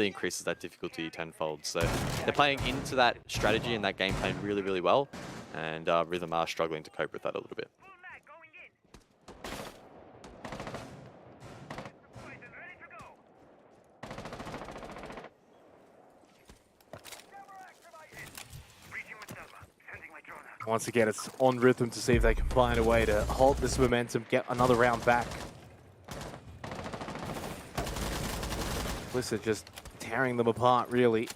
increases that difficulty tenfold. So they're playing into that strategy and that game plan really, really well. And Rhythm are struggling to cope with that a little bit. Once again, it's on Rhythm to see if they can find a way to halt this momentum, get another round back. Blizzard just tearing them apart, really.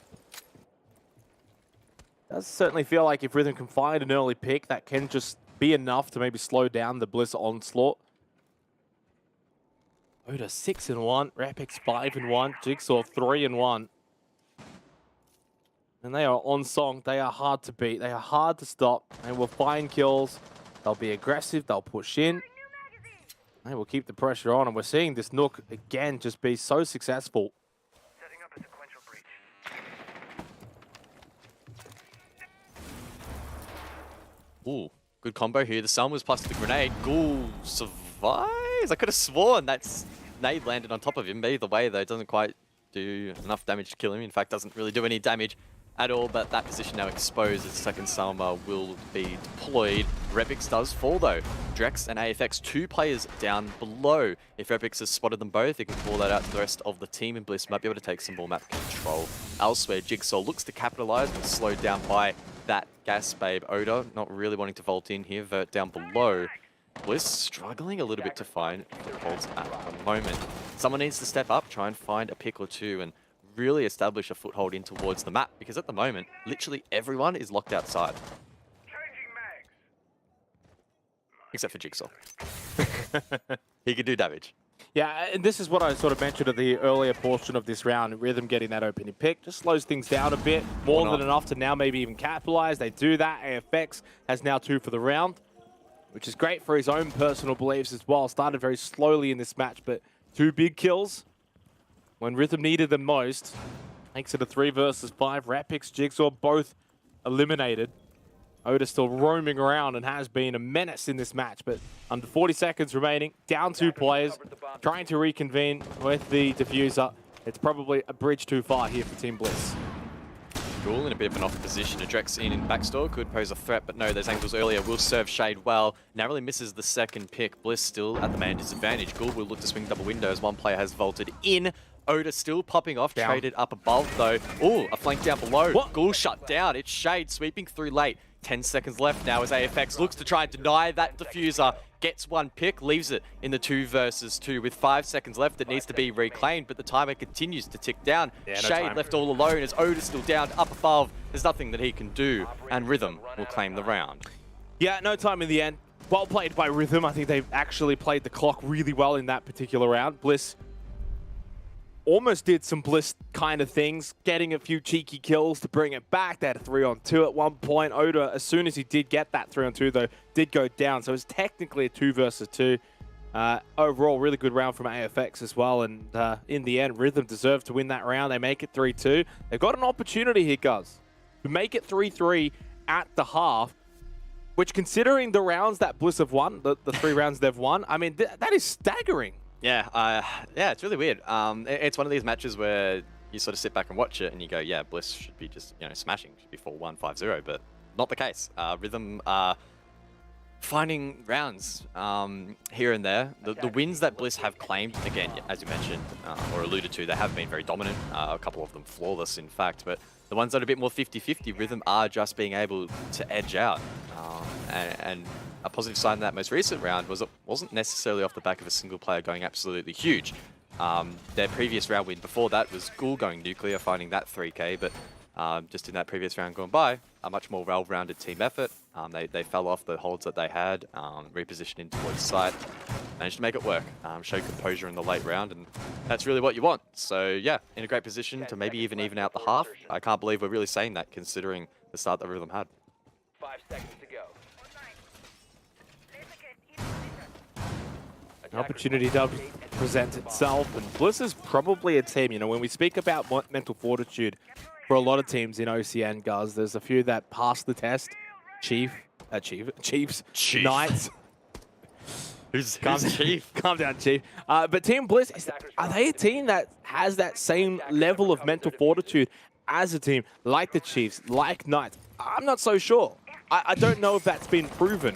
Does certainly feel like if Rhythm can find an early pick, that can just be enough to maybe slow down the Bliss onslaught. Oda 6-1, Rapix 5-1, Jigsaw 3-1. And they are on song. They are hard to beat. They are hard to stop. They will find kills. They'll be aggressive. They'll push in. They will keep the pressure on. And we're seeing this Nook again just be so successful. Setting up a sequential breach. Ooh, good combo here. The Sun was plus the grenade. Ghoul survives. I could have sworn that nade landed on top of him. But either way, though, it doesn't quite do enough damage to kill him. In fact, doesn't really do any damage at all, but that position now exposed. Its second Salma will be deployed. Repix does fall though. Drex and AFX, 2 players down below. If Repix has spotted them both, he can call that out to the rest of the team, and Bliss might be able to take some more map control. Elsewhere, Jigsaw looks to capitalize, but slowed down by that Gas Babe. Oda not really wanting to vault in here, Vert down below. Bliss struggling a little bit to find footholds at the moment. Someone needs to step up, try and find a pick or two, and really establish a foothold in towards the map, because at the moment, literally everyone is locked outside. Except for Jigsaw. He could do damage. Yeah, and this is what I sort of mentioned at the earlier portion of this round. Rhythm getting that opening pick just slows things down a bit. More than enough to now maybe even capitalize. They do that. AFX has now 2 for the round, which is great for his own personal beliefs as well. Started very slowly in this match, but 2 big kills when Rhythm needed them most. Makes it a 3 versus 5. Rapix, Jigsaw, both eliminated. Oda still roaming around and has been a menace in this match, but under 40 seconds remaining, down 2 players, trying to reconvene with the diffuser. It's probably a bridge too far here for Team Bliss. Ghoul in a bit of an off position. A Drex in backstore could pose a threat, but no, those angles earlier will serve Shade well. Narrowly misses the second pick. Bliss still at the man disadvantage. Ghoul will look to swing double windows. One player has vaulted in. Oda still popping off, down. Traded up above though. Ooh, a flank down below. What? Ghoul shut down. It's Shade sweeping through late. 10 seconds left now as AFX looks to try and deny that diffuser. Gets 1 pick, leaves it in the 2 versus 2. With 5 seconds left, it needs to be reclaimed, but the timer continues to tick down. Yeah, Shade left all alone as Oda's still down, up above. There's nothing that he can do, and Rhythm will claim the round. Yeah, no time in the end. Well played by Rhythm. I think they've actually played the clock really well in that particular round. Bliss almost did some Bliss kind of things, getting a few cheeky kills to bring it back. They had a 3-on-2 at one point. Oda, as soon as he did get that 3-on-2 though, did go down. So it's technically a 2 versus 2. Overall, really good round from AFX as well. And in the end, Rhythm deserved to win that round. They make it 3-2. They've got an opportunity here, guys, to make it 3-3 at the half, which, considering the rounds that Bliss have won, the 3 rounds they've won, I mean, that is staggering. Yeah, yeah, it's really weird. It's one of these matches where you sort of sit back and watch it and you go, yeah, Bliss should be just, smashing, should be 4-1, 5-0, but not the case. Rhythm finding rounds here and there. The wins that Bliss have claimed, again, as you mentioned, or alluded to, they have been very dominant. A couple of them flawless, in fact, but the ones that are a bit more 50-50, Rhythm are just being able to edge out. And a positive sign in that most recent round was it wasn't necessarily off the back of a single player going absolutely huge. Their previous round win before that was Ghoul going nuclear, finding that 3k, but just in that previous round gone by, a much more well-rounded team effort. They fell off the holds that they had, repositioned in towards site, managed to make it work, show composure in the late round, and that's really what you want. So yeah, in a great position to maybe even out the half. I can't believe we're really saying that considering the start that Rhythm had. 5 seconds to go. An opportunity does present itself, and Bliss is probably a team, when we speak about mental fortitude for a lot of teams in OCN, guys, there's a few that pass the test. Chiefs, Knights. Who's Chief? Calm down, Chief. But Team Bliss, are they a team that has that same level of mental fortitude as a team, like the Chiefs, like Knights? I'm not so sure. I don't know if that's been proven.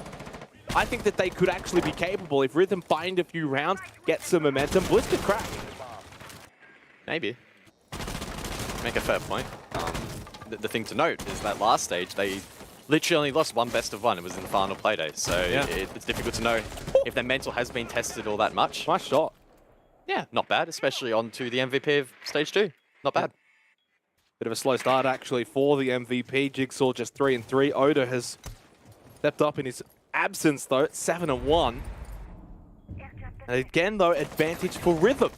I think that they could actually be capable if Rhythm find a few rounds, get some momentum. Bliss could crack. Maybe. Make a fair point. The thing to note is that last stage, they literally only lost one best of one. It was in the final Playday. So it's difficult to know if their mental has been tested all that much. Nice shot. Yeah, not bad, especially onto the MVP of Stage 2. Not bad. Bit of a slow start, actually, for the MVP. Jigsaw just 3 and 3. Oda has stepped up in his absence, though, at 7 and 1. And again, though, advantage for Rhythm.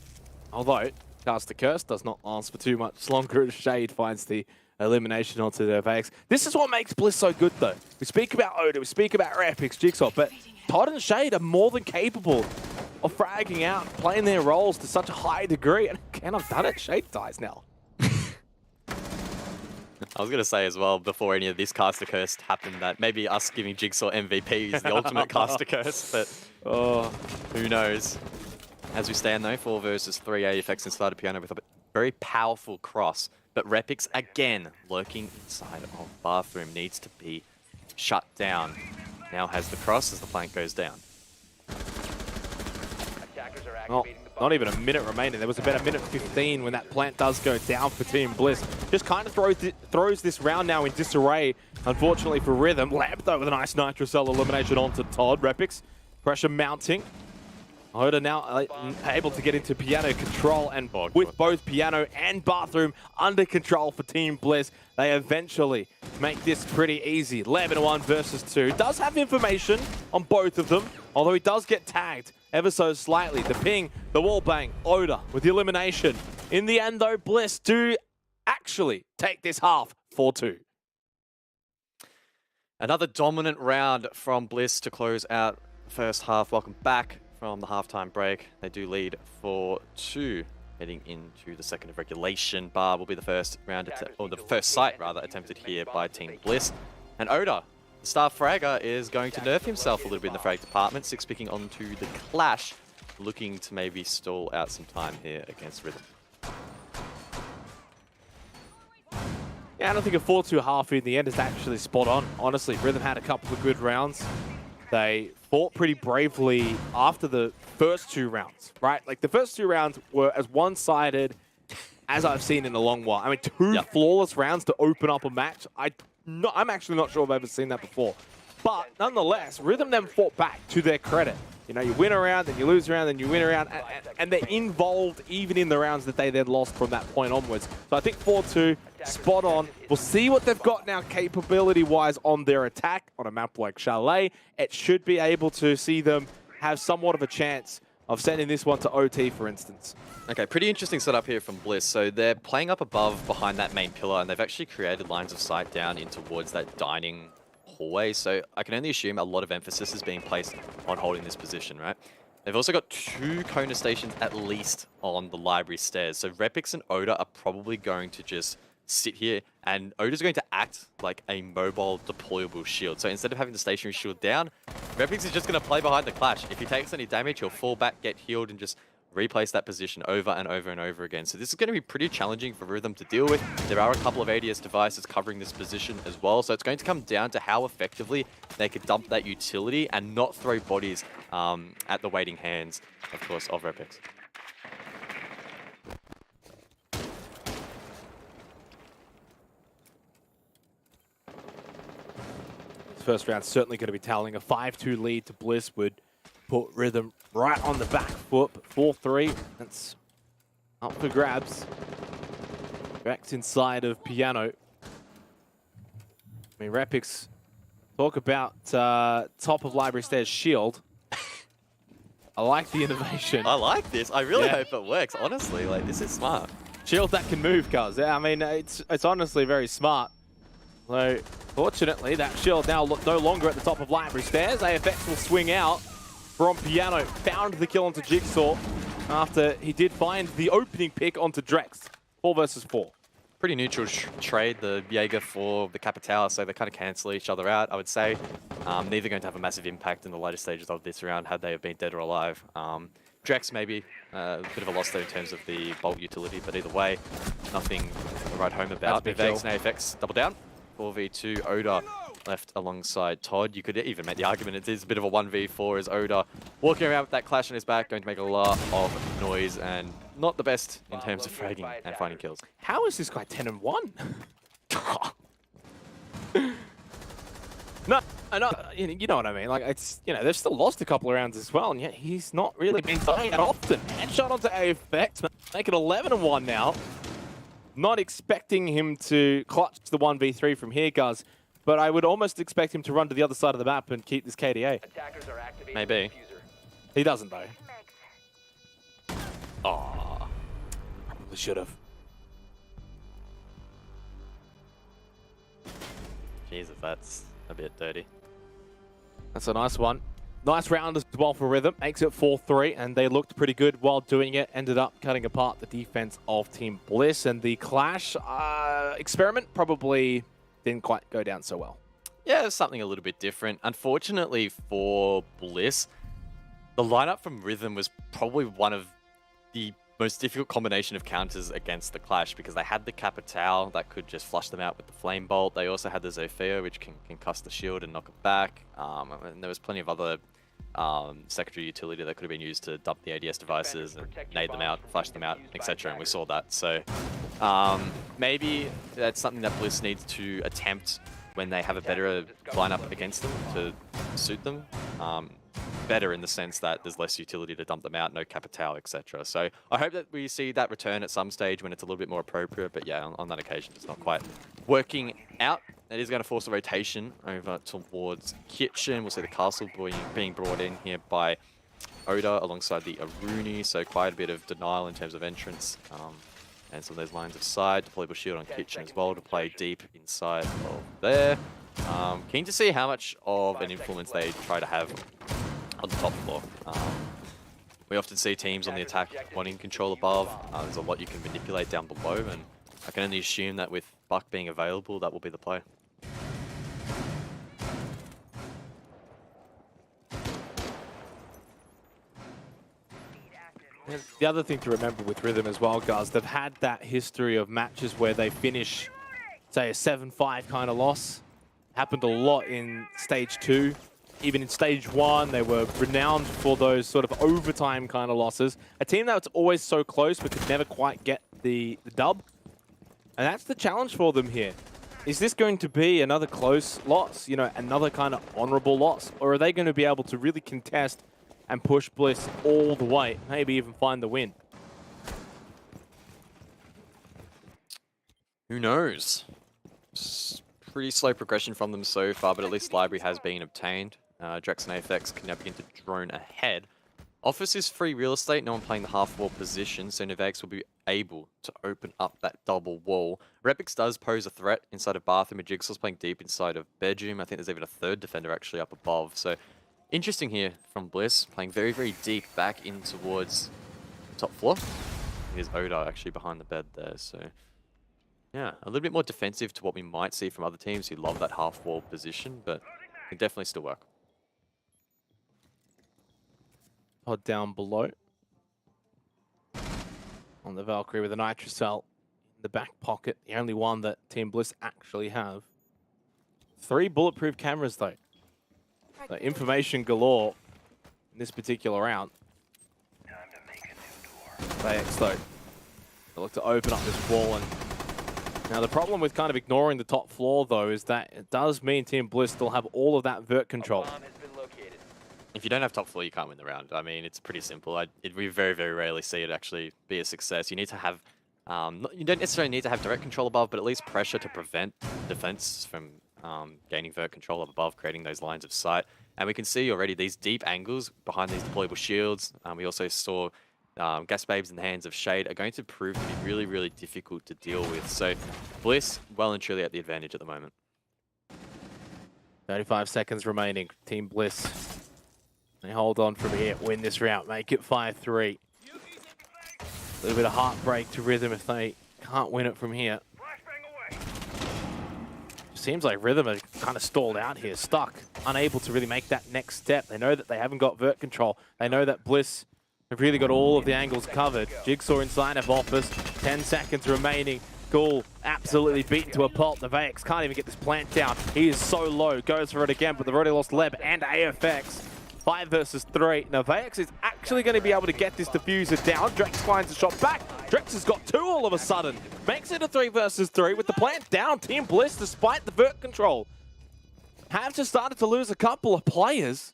Although, Cast the Curse does not last for too much longer. Shade finds the elimination onto their Vex. This is what makes Bliss so good, though. We speak about Oda, we speak about Rapix, Jigsaw, but Todd and Shade are more than capable of fragging out, playing their roles to such a high degree. And again, I've done it. Shade dies now. I was going to say as well, before any of this Caster Curse happened, that maybe us giving Jigsaw MVP is the ultimate Caster Curse, but who knows. As we stand, though, 4 versus 3 AFX inside of Piano with a very powerful cross. But Repix, again, lurking inside of Bathroom, needs to be shut down. Now has the cross as the flank goes down. Well, not even a minute remaining. There was about a minute 15 when that plant does go down for Team Bliss. Just kind of throws this round now in disarray, unfortunately for Rhythm. Lamp, though, with a nice Nitrocell elimination onto Todd. Repix, pressure mounting. Oda now able to get into Piano control, and with both Piano and Bathroom under control for Team Bliss, they eventually make this pretty easy. 11-1 versus 2. Does have information on both of them, although he does get tagged ever so slightly. The ping, the wall bang, Oda with the elimination. In the end, though, Bliss do actually take this half 4-2. Another dominant round from Bliss to close out the first half. Welcome back from the halftime break. They do lead 4-2 heading into the second of regulation. Bar will be the first round, or the first sight rather, attempted here by Team Bliss. And Oda, the star fragger, is going to nerf himself a little bit in the frag department. 6 picking onto the Clash, looking to maybe stall out some time here against Rhythm. Yeah, I don't think a 4-2 half in the end is actually spot on. Honestly, Rhythm had a couple of good rounds. They fought pretty bravely after the first 2 rounds, right? Like, the first 2 rounds were as one-sided as I've seen in a long while. I mean, 2 flawless rounds to open up a match. I'm actually not sure I've ever seen that before. But nonetheless, Rhythm then fought back, to their credit. You know, you win a round, then you lose a round, then you win a round, and they're involved even in the rounds that they then lost from that point onwards. So I think 4-2, spot on. We'll see what they've got now capability-wise on their attack on a map like Chalet. It should be able to see them have somewhat of a chance of sending this one to OT, for instance. Okay, pretty interesting setup here from Bliss. So they're playing up above behind that main pillar, and they've actually created lines of sight down in towards that dining hallway. So I can only assume a lot of emphasis is being placed on holding this position, right? They've also got 2 Kona stations at least on the library stairs. So Repix and Oda are probably going to just sit here, and Oda's going to act like a mobile deployable shield. So instead of having the stationary shield down, Repix is just going to play behind the Clash. If he takes any damage, he'll fall back, get healed, and just replace that position over and over and over again. So this is going to be pretty challenging for Rhythm to deal with. There are a couple of ADS devices covering this position as well. So it's going to come down to how effectively they could dump that utility and not throw bodies at the waiting hands, of course, of Repix. This first round certainly going to be tallying. A 5-2 lead to Bliss would put Rhythm right on the back foot. 4-3, that's up for grabs. Rex inside of Piano. I mean, Repix, talk about top of library stairs shield. I like the innovation. I like this. I really hope it works, honestly. Like, this is smart. Shield that can move, cuz. Yeah, I mean, it's honestly very smart. So, fortunately, that shield now no longer at the top of library stairs. AFX will swing out from Piano. Found the kill onto Jigsaw after he did find the opening pick onto Drex. 4 versus 4. Pretty neutral trade, the Jaeger for the Capitao, so they kind of cancel each other out, I would say. Neither going to have a massive impact in the later stages of this round had they have been dead or alive. Drex maybe a bit of a loss there in terms of the bolt utility, but either way, nothing to write home about. Vex and AFX double down. 4v2 Oda left alongside Todd. You could even make the argument it is a bit of a 1v4 as Oda walking around with that clash on his back, going to make a lot of noise and not the best in terms of fragging and finding kills. How is this guy 10-1? No, you know what I mean. Like, it's, you know, they've still lost a couple of rounds as well, and yet he's not really been dying that often. Headshot onto AFX, make it 11-1 now. Not expecting him to clutch the 1v3 from here, Guz, but I would almost expect him to run to the other side of the map and keep this KDA. Maybe. He doesn't, though. Aww. Probably should have. Jesus, that's a bit dirty. That's a nice one. Nice round as well for Rhythm. Makes it 4-3, and they looked pretty good while doing it. Ended up cutting apart the defense of Team Bliss, and the Clash experiment probably didn't quite go down so well. Yeah, it's something a little bit different. Unfortunately for Bliss, the lineup from Rhythm was probably one of the most difficult combination of counters against the Clash, because they had the Capitao that could just flush them out with the Flame Bolt. They also had the Zofia, which can concuss the shield and knock it back. And there was plenty of other secondary utility that could have been used to dump the ADS devices and nade them out, flush them out, etc. And we saw that. So maybe that's something that Bliss needs to attempt when they have a better lineup against them to suit them. Better in the sense that there's less utility to dump them out, no Capitao, etc. So I hope that we see that return at some stage when it's a little bit more appropriate, but yeah, on that occasion it's not quite working out. It is going to force a rotation over towards Kitchen. We'll see the castle being brought in here by Oda alongside the Aruni, so quite a bit of denial in terms of entrance. And some of those lines of sight, deployable shield on Kitchen as well to play deep inside of there. Keen to see how much of an influence they try to have on the top floor. We often see teams on the attack wanting control above. There's a lot you can manipulate down below, and I can only assume that with Buck being available, that will be the play. The other thing to remember with Rhythm as well, guys, they've had that history of matches where they finish, say, a 7-5 kind of loss. Happened a lot in Stage 2. Even in Stage 1, they were renowned for those sort of overtime kind of losses. A team that's always so close but could never quite get the dub. And that's the challenge for them here. Is this going to be another close loss? You know, another kind of honorable loss? Or are they going to be able to really contest and push Bliss all the way? Maybe even find the win? Who knows? Pretty slow progression from them so far, but at least Library has been obtained. Drex and AFX can now begin to drone ahead. Office is free real estate, no one playing the half-wall position, so Novax will be able to open up that double wall. Repix does pose a threat inside of bathroom, and Jigsaw's playing deep inside of bedroom. I think there's even a third defender actually up above. So interesting here from Bliss, playing very, very deep back in towards top floor. Here's Oda actually behind the bed there, so yeah, a little bit more defensive to what we might see from other teams who love that half-wall position, but it can definitely still work. Pod down below. On the Valkyrie with a Nitrocell in the back pocket. The only one that Team Bliss actually have. 3 bulletproof cameras though. So information galore in this particular round. Playex though. They look to open up this wall, and now the problem with kind of ignoring the top floor though is that it does mean Team Bliss still have all of that vert control. If you don't have top floor, you can't win the round. I mean, it's pretty simple. We very, very rarely see it actually be a success. You need to have, you don't necessarily need to have direct control above, but at least pressure to prevent defense from gaining vert control up above, creating those lines of sight. And we can see already these deep angles behind these deployable shields. We also saw gas babes in the hands of Shade are going to prove to be really, really difficult to deal with. So Bliss well and truly at the advantage at the moment. 35 seconds remaining. Team Bliss. They hold on from here, win this round, make it 5-3. A little bit of heartbreak to Rhythm if they can't win it from here. seems like Rhythm are kind of stalled out here, stuck, unable to really make that next step. They know that they haven't got vert control. They know that Bliss have really got all of the angles covered. Jigsaw inside of Office, 10 seconds remaining. Ghoul absolutely beaten to a pulp. Nevaix can't even get this plant down. He is so low, goes for it again, but they've already lost Leb and AFX. 5 versus 3. Nevaix is actually going to be able to get this diffuser down. Drex finds a shot back. Drex has got 2 all of a sudden. Makes it a 3 versus 3 with the plant down. Team Bliss, despite the vert control, have just started to lose a couple of players.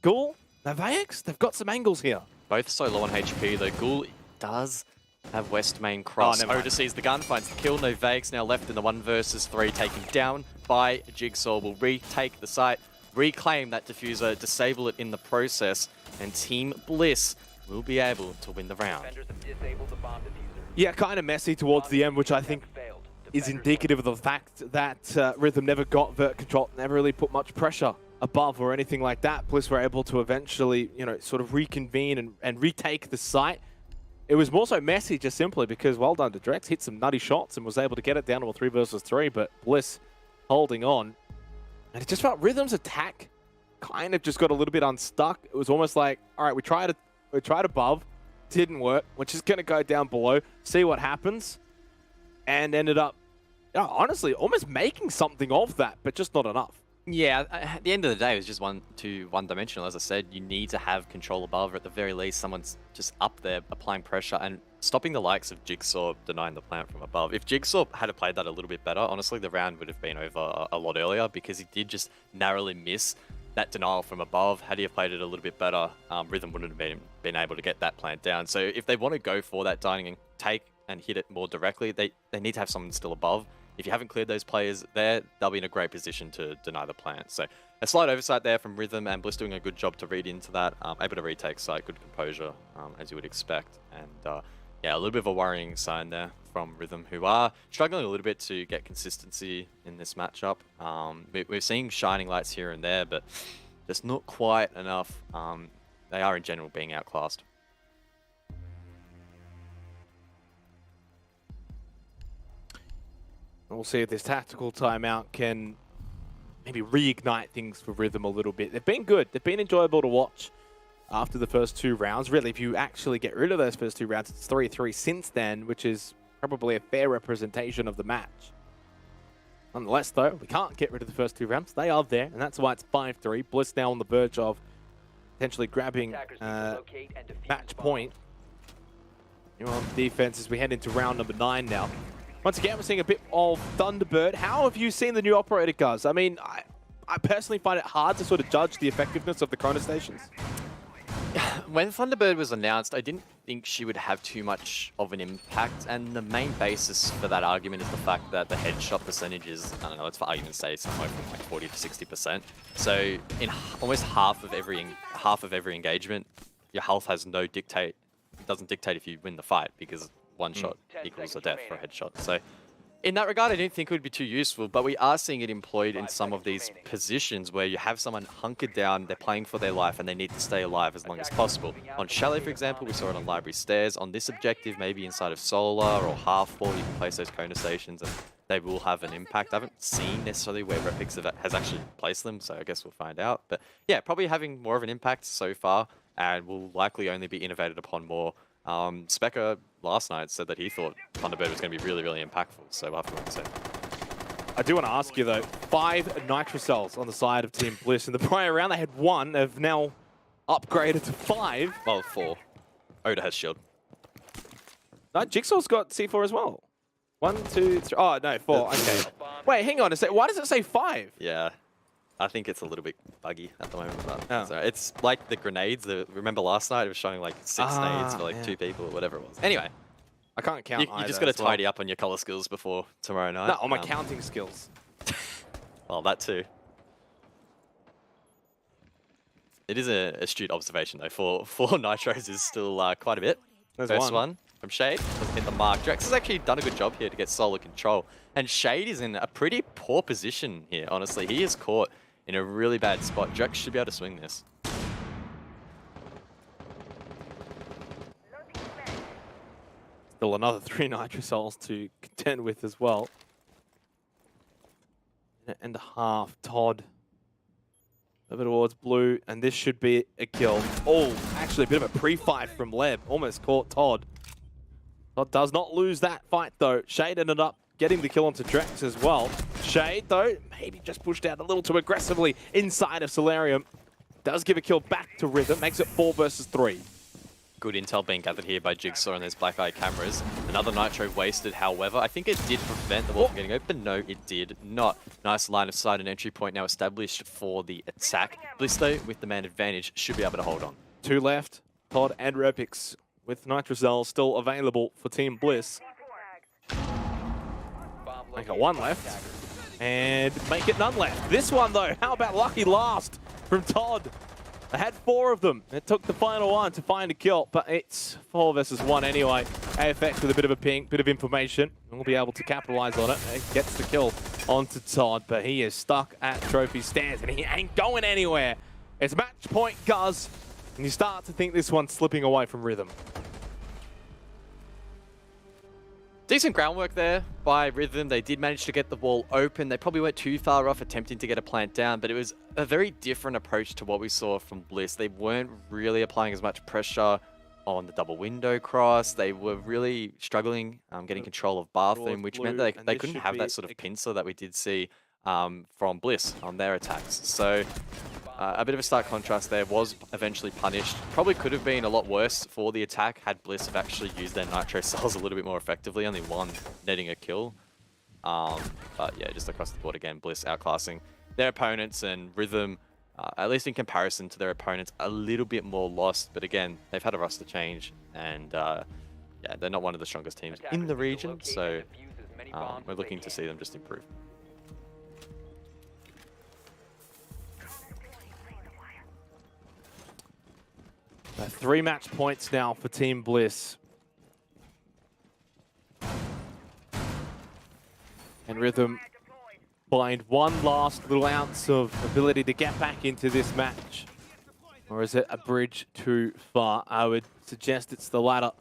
Ghoul, Nevaix, they've got some angles here. Both so low on HP though. Ghoul does have West Main cross. Oda sees the gun, finds the kill. Nevaix now left in the 1 versus 3, taken down by Jigsaw. Will retake the site, reclaim that diffuser, disable it in the process, and Team Bliss will be able to win the round. Defenders have disabled the bomb diffuser. Yeah, kind of messy towards the end, which I think Failed. is Defenders indicative of the fact that Rhythm never got vert control, never really put much pressure above or anything like that. Bliss were able to eventually, you know, sort of reconvene and retake the site. It was more so messy just simply because, well done to Drex, hit some nutty shots and was able to get it down to a 3 versus 3, but Bliss holding on. And it just felt Rhythm's attack kind of just got a little bit unstuck. It was almost like, all right, we tried above, didn't work. We're just going to go down below, see what happens, and ended up, honestly, almost making something of that, but just not enough. Yeah, at the end of the day, it was just one-dimensional. As I said, you need to have control above, or at the very least, someone's just up there applying pressure and stopping the likes of Jigsaw denying the plant from above. If Jigsaw had played that a little bit better, honestly, the round would have been over a lot earlier because he did just narrowly miss that denial from above. Had he have played it a little bit better, Rhythm wouldn't have been able to get that plant down. So if they want to go for that dining and take and hit it more directly, they need to have someone still above. If you haven't cleared those players there, they'll be in a great position to deny the plant. So a slight oversight there from Rhythm, and Bliss doing a good job to read into that. Able to retake site, good composure, as you would expect. And yeah, a little bit of a worrying sign there from Rhythm, who are struggling a little bit to get consistency in this matchup. We're seeing shining lights here and there, but just not quite enough. They are in general being outclassed. We'll see if this tactical timeout can maybe reignite things for Rhythm a little bit. They've been good. They've been enjoyable to watch after the first 2 rounds. Really, if you actually get rid of those first 2 rounds, it's 3-3 since then, which is probably a fair representation of the match. Nonetheless, though, we can't get rid of the first 2 rounds. They are there, and that's why it's 5-3. Bliss now on the verge of potentially grabbing match point. You're on defense as we head into round number 9 now. Once again, we're seeing a bit of Thunderbird. How have you seen the new operator, Guz? I mean, I personally find it hard to sort of judge the effectiveness of the Chrono Stations. When Thunderbird was announced, I didn't think she would have too much of an impact, and the main basis for that argument is the fact that the headshot percentage is, I don't know, let's for argument's sake, somewhere from like 40 to 60%. So in almost half of every engagement, your health has no dictate. It doesn't dictate if you win the fight because one shot equals a death for a headshot. So in that regard, I didn't think it would be too useful, but we are seeing it employed in some of these positions where you have someone hunkered down, they're playing for their life, and they need to stay alive as long as possible. On Chalet, for example, we saw it on Library Stairs. On this objective, maybe inside of Solar or Half Wall, you can place those Chrono Stations and they will have an impact. I haven't seen necessarily where Repix has actually placed them, so I guess we'll find out. But yeah, probably having more of an impact so far, and will likely only be innovated upon more. Specker last night said that he thought Thunderbird was going to be really, really impactful, so we'll have to wait and see. I do want to ask you, though, 5 Nitrocells on the side of Team Bliss. In the prior round, they had 1. They've now upgraded to 5. Well, 4. Oda has shield. No, Jigsaw's got C4 as well. 1, 2, 3. Oh, no, 4. Okay. Wait, hang on a sec. Why does it say 5? Yeah. I think it's a little bit buggy at the moment. But so it's like the grenades. Remember last night it was showing like 6 nades for like 2 people or whatever it was. Anyway, I can't count. You just got to tidy up on your color skills before tomorrow night. No, on my counting skills. Well, that too. It is an astute observation though. 4 nitros is still quite a bit. There's First one from Shade doesn't hit the mark. Drex has actually done a good job here to get solo control, and Shade is in a pretty poor position here. Honestly, he is caught in a really bad spot. Drex should be able to swing this. Still another 3 Nitrocells to contend with as well. and a half. Todd over towards blue, and this should be a kill. Oh, actually a bit of a pre-fight from Leb. Almost caught Todd. Todd does not lose that fight, though. Shade ended up getting the kill onto Drex as well. Shade, though, maybe just pushed out a little too aggressively inside of Solarium. Does give a kill back to Rhythm. Makes it 4 versus 3. Good intel being gathered here by Jigsaw and those black eye cameras. Another Nitro wasted, however. I think it did prevent the wall from getting open. No, it did not. Nice line of sight and entry point now established for the attack. Bliss, though, with the man advantage, should be able to hold on. 2 left. Todd and Repix with Nitrocell still available for Team Bliss. Make it 1 left. And make it none left. This one, though, how about lucky last from Todd? They had 4 of them. It took the final one to find a kill, but it's 4 versus 1 anyway. AFX with a bit of a ping, bit of information. We'll be able to capitalize on it. It gets the kill onto Todd, but he is stuck at trophy stairs and he ain't going anywhere. It's match point, Guz, and you start to think this one's slipping away from Rhythm. Decent groundwork there by Rhythm. They did manage to get the wall open. They probably went too far off attempting to get a plant down, but it was a very different approach to what we saw from Bliss. They weren't really applying as much pressure on the double window cross. They were really struggling getting control of bathroom, which meant that they couldn't have that sort of pincer that we did see from Bliss on their attacks. So a bit of a stark contrast there. Was eventually punished. Probably could have been a lot worse for the attack had Bliss have actually used their Nitro cells a little bit more effectively. Only one netting a kill. But yeah, just across the board again, Bliss outclassing their opponents, and Rhythm, at least in comparison to their opponents, a little bit more lost. But again, they've had a roster change, and yeah, they're not one of the strongest teams in the region. So we're looking to see them just improve. 3 match points now for Team Bliss. And Rhythm find one last little ounce of ability to get back into this match. Or is it a bridge too far? I would suggest it's the latter.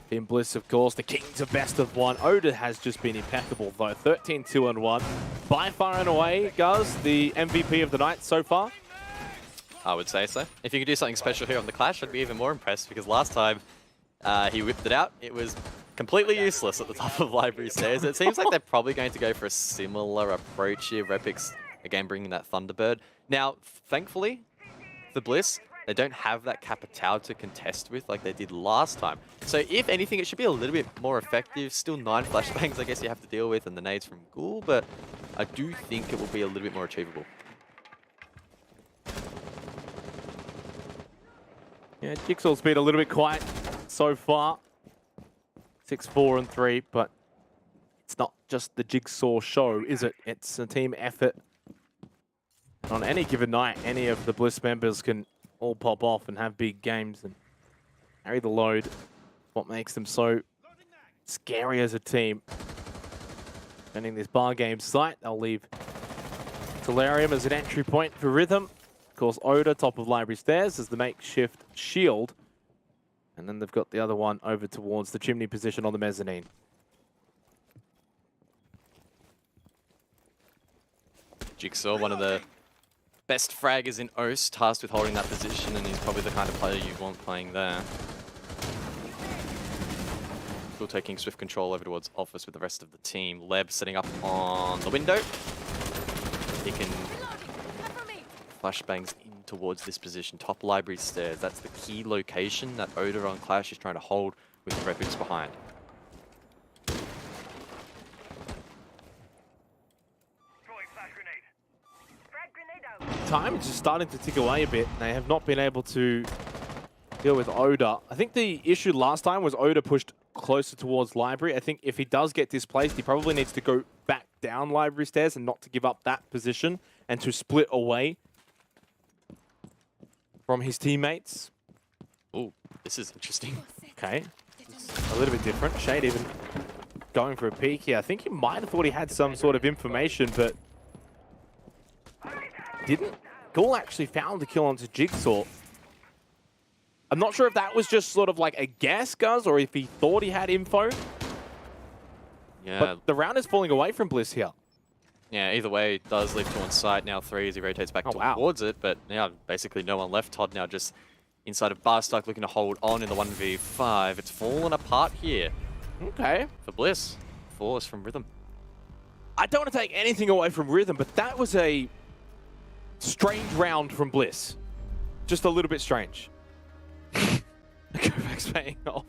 Team Bliss, of course, the kings of best of 1. Oda has just been impeccable, though. 13-2-1. By far and away, Guz, the MVP of the night so far. I would say so. If you could do something special here on the Clash, I'd be even more impressed, because last time he whipped it out, it was completely useless at the top of Library Stairs. It seems like they're probably going to go for a similar approach here. Repix, again, bringing that Thunderbird. Now, thankfully, for Bliss, they don't have that Capitao to contest with like they did last time. So if anything, it should be a little bit more effective. Still 9 flashbangs, I guess you have to deal with, and the nades from Ghoul, but I do think it will be a little bit more achievable. Yeah, Jigsaw's been a little bit quiet so far. 6-4-3, but it's not just the Jigsaw show, is it? It's a team effort. On any given night, any of the Bliss members can all pop off and have big games and carry the load. What makes them so scary as a team. Spending this bar game site, they'll leave Solarium as an entry point for Rhythm. Of course, Oda, top of Library Stairs, as the makeshift shield. And then they've got the other one over towards the chimney position on the mezzanine. Jigsaw, one of the best fraggers in OCE, tasked with holding that position, and he's probably the kind of player you want playing there. Still taking swift control over towards Office with the rest of the team. Leb setting up on the window. He can flashbangs in towards this position. Top Library Stairs. That's the key location that Oda on Clash is trying to hold with the Repix behind. Time is just starting to tick away a bit. They have not been able to deal with Oda. I think the issue last time was Oda pushed closer towards Library. I think if he does get displaced, he probably needs to go back down Library Stairs and not to give up that position and to split away from his teammates. Oh, this is interesting. Okay, it's a little bit different. Shade even going for a peek here. I think he might have thought he had some sort of information, but didn't. Ghoul actually found the kill onto Jigsaw. I'm not sure if that was just sort of like a guess, Guz, or if he thought he had info. Yeah. But the round is falling away from Bliss here. Yeah, either way, it does leave 2 on site. Now 3 as he rotates back wow. towards it, but now basically no one left. Todd now just inside of Barstock looking to hold on in the 1v5. It's fallen apart here Okay. for Bliss. 4s from Rhythm. I don't want to take anything away from Rhythm, but that was a strange round from Bliss. Just a little bit strange. Kovacs paying off.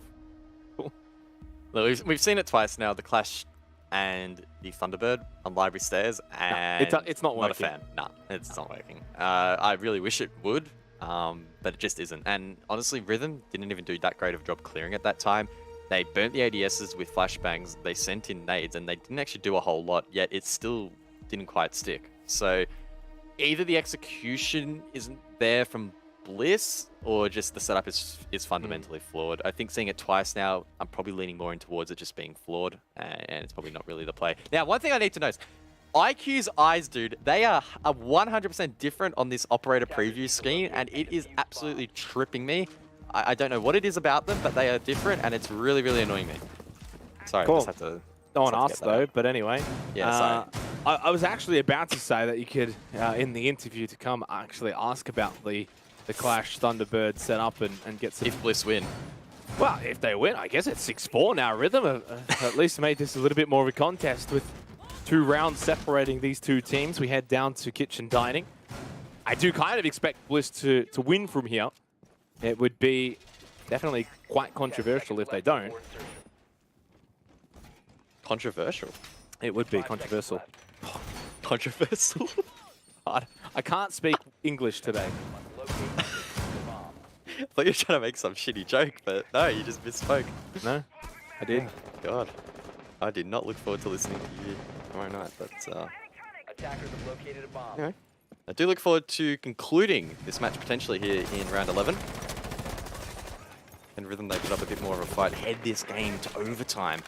Look, we've seen it twice now, the Clash and the Thunderbird on Library Stairs, and it's not working. Not a fan. No, it's not working. I really wish it would, but it just isn't. And honestly, Rhythm didn't even do that great of a job clearing at that time. They burnt the ADSs with flashbangs, they sent in nades, and they didn't actually do a whole lot, yet it still didn't quite stick. So either the execution isn't there from Bliss, or just the setup is fundamentally flawed. I think seeing it twice now, I'm probably leaning more in towards it just being flawed, and it's probably not really the play. Now, one thing I need to know is, IQ's eyes, dude, they are 100% different on this operator preview screen, and it is absolutely tripping me. I don't know what it is about them, but they are different, and it's really, really annoying me. Sorry, Cool. I just had to... No one just had to asked get that though, out. but anyway. Yeah, sorry. I was actually about to say that you could, in the interview to come, actually ask about the Clash Thunderbird setup and get some... If Bliss win. Well, if they win, I guess it's 6-4 now. Rhythm at least made this a little bit more of a contest with 2 rounds separating these 2 teams. We head down to Kitchen Dining. I do kind of expect Bliss to win from here. It would be definitely quite controversial if they don't. Controversial? It would be controversial. Controversial? I can't speak English today. I thought you were trying to make some shitty joke, but no, you just misspoke. No, I did. God, I did not look forward to listening to you tomorrow night, but Attackers have located a bomb. anyway. I do look forward to concluding this match potentially here in round 11. And Rhythm, they put up a bit more of a fight, head this game to overtime.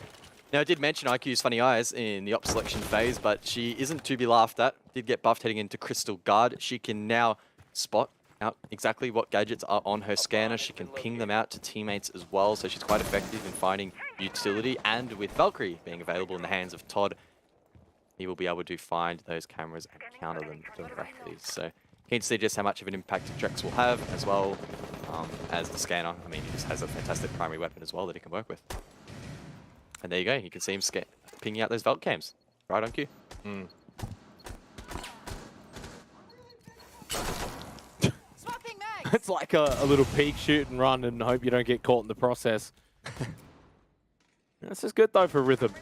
Now, I did mention IQ's funny eyes in the op selection phase, but she isn't to be laughed at. Did get buffed heading into Crystal Guard. She can now spot out exactly what gadgets are on her scanner. She can ping them out to teammates as well, so she's quite effective in finding utility. And with Valkyrie being available in the hands of Todd, he will be able to find those cameras and counter them directly. So keen to see just how much of an impact Drex will have, as well as the scanner. I mean, he just has a fantastic primary weapon as well that he can work with. And there you go. You can see him pinging out those Valk cams. Right on cue. It's like a little peek, shoot and run and hope you don't get caught in the process. This is good though for Rhythm.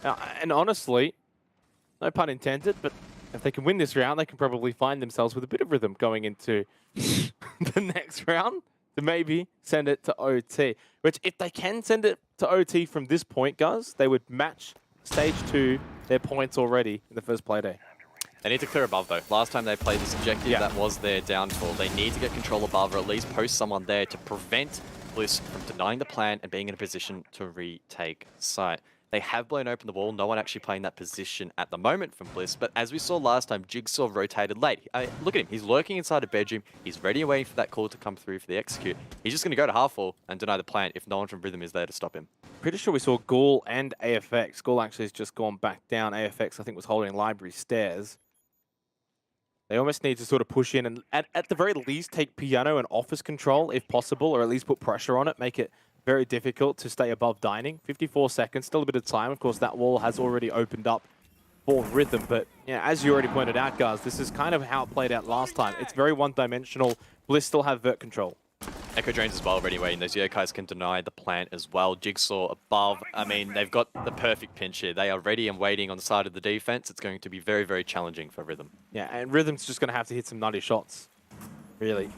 And honestly, no pun intended, but if they can win this round, they can probably find themselves with a bit of rhythm going into the next round to maybe send it to OT. Which, if they can send it to OT from this point, guys, they would match Stage 2 their points already in the first Playday. They need to clear above, though. Last time they played this objective, that was their downfall. They need to get control above, or at least post someone there to prevent Bliss from denying the plan and being in a position to retake site. They have blown open the wall. No one actually playing that position at the moment from Bliss. But as we saw last time, Jigsaw rotated late. Look at him. He's lurking inside a bedroom. He's ready and waiting for that call to come through for the execute. He's just going to go to half wall and deny the plan if no one from Rhythm is there to stop him. Pretty sure we saw Ghoul and AFX. Ghoul actually has just gone back down. AFX, I think, was holding Library Stairs. They almost need to sort of push in and, at the very least, take Piano and office control if possible, or at least put pressure on it, make it very difficult to stay above Dining. 54 seconds, still a bit of time. Of course, that wall has already opened up for Rhythm. But yeah, as you already pointed out, guys, this is kind of how it played out last time. It's very one-dimensional. Bliss still have vert control. Echo Drones as well already waiting. Those Yokais can deny the plant as well. Jigsaw above. I mean, they've got the perfect pinch here. They are ready and waiting on the side of the defense. It's going to be very, very challenging for Rhythm. Yeah, and Rhythm's just going to have to hit some nutty shots. Really.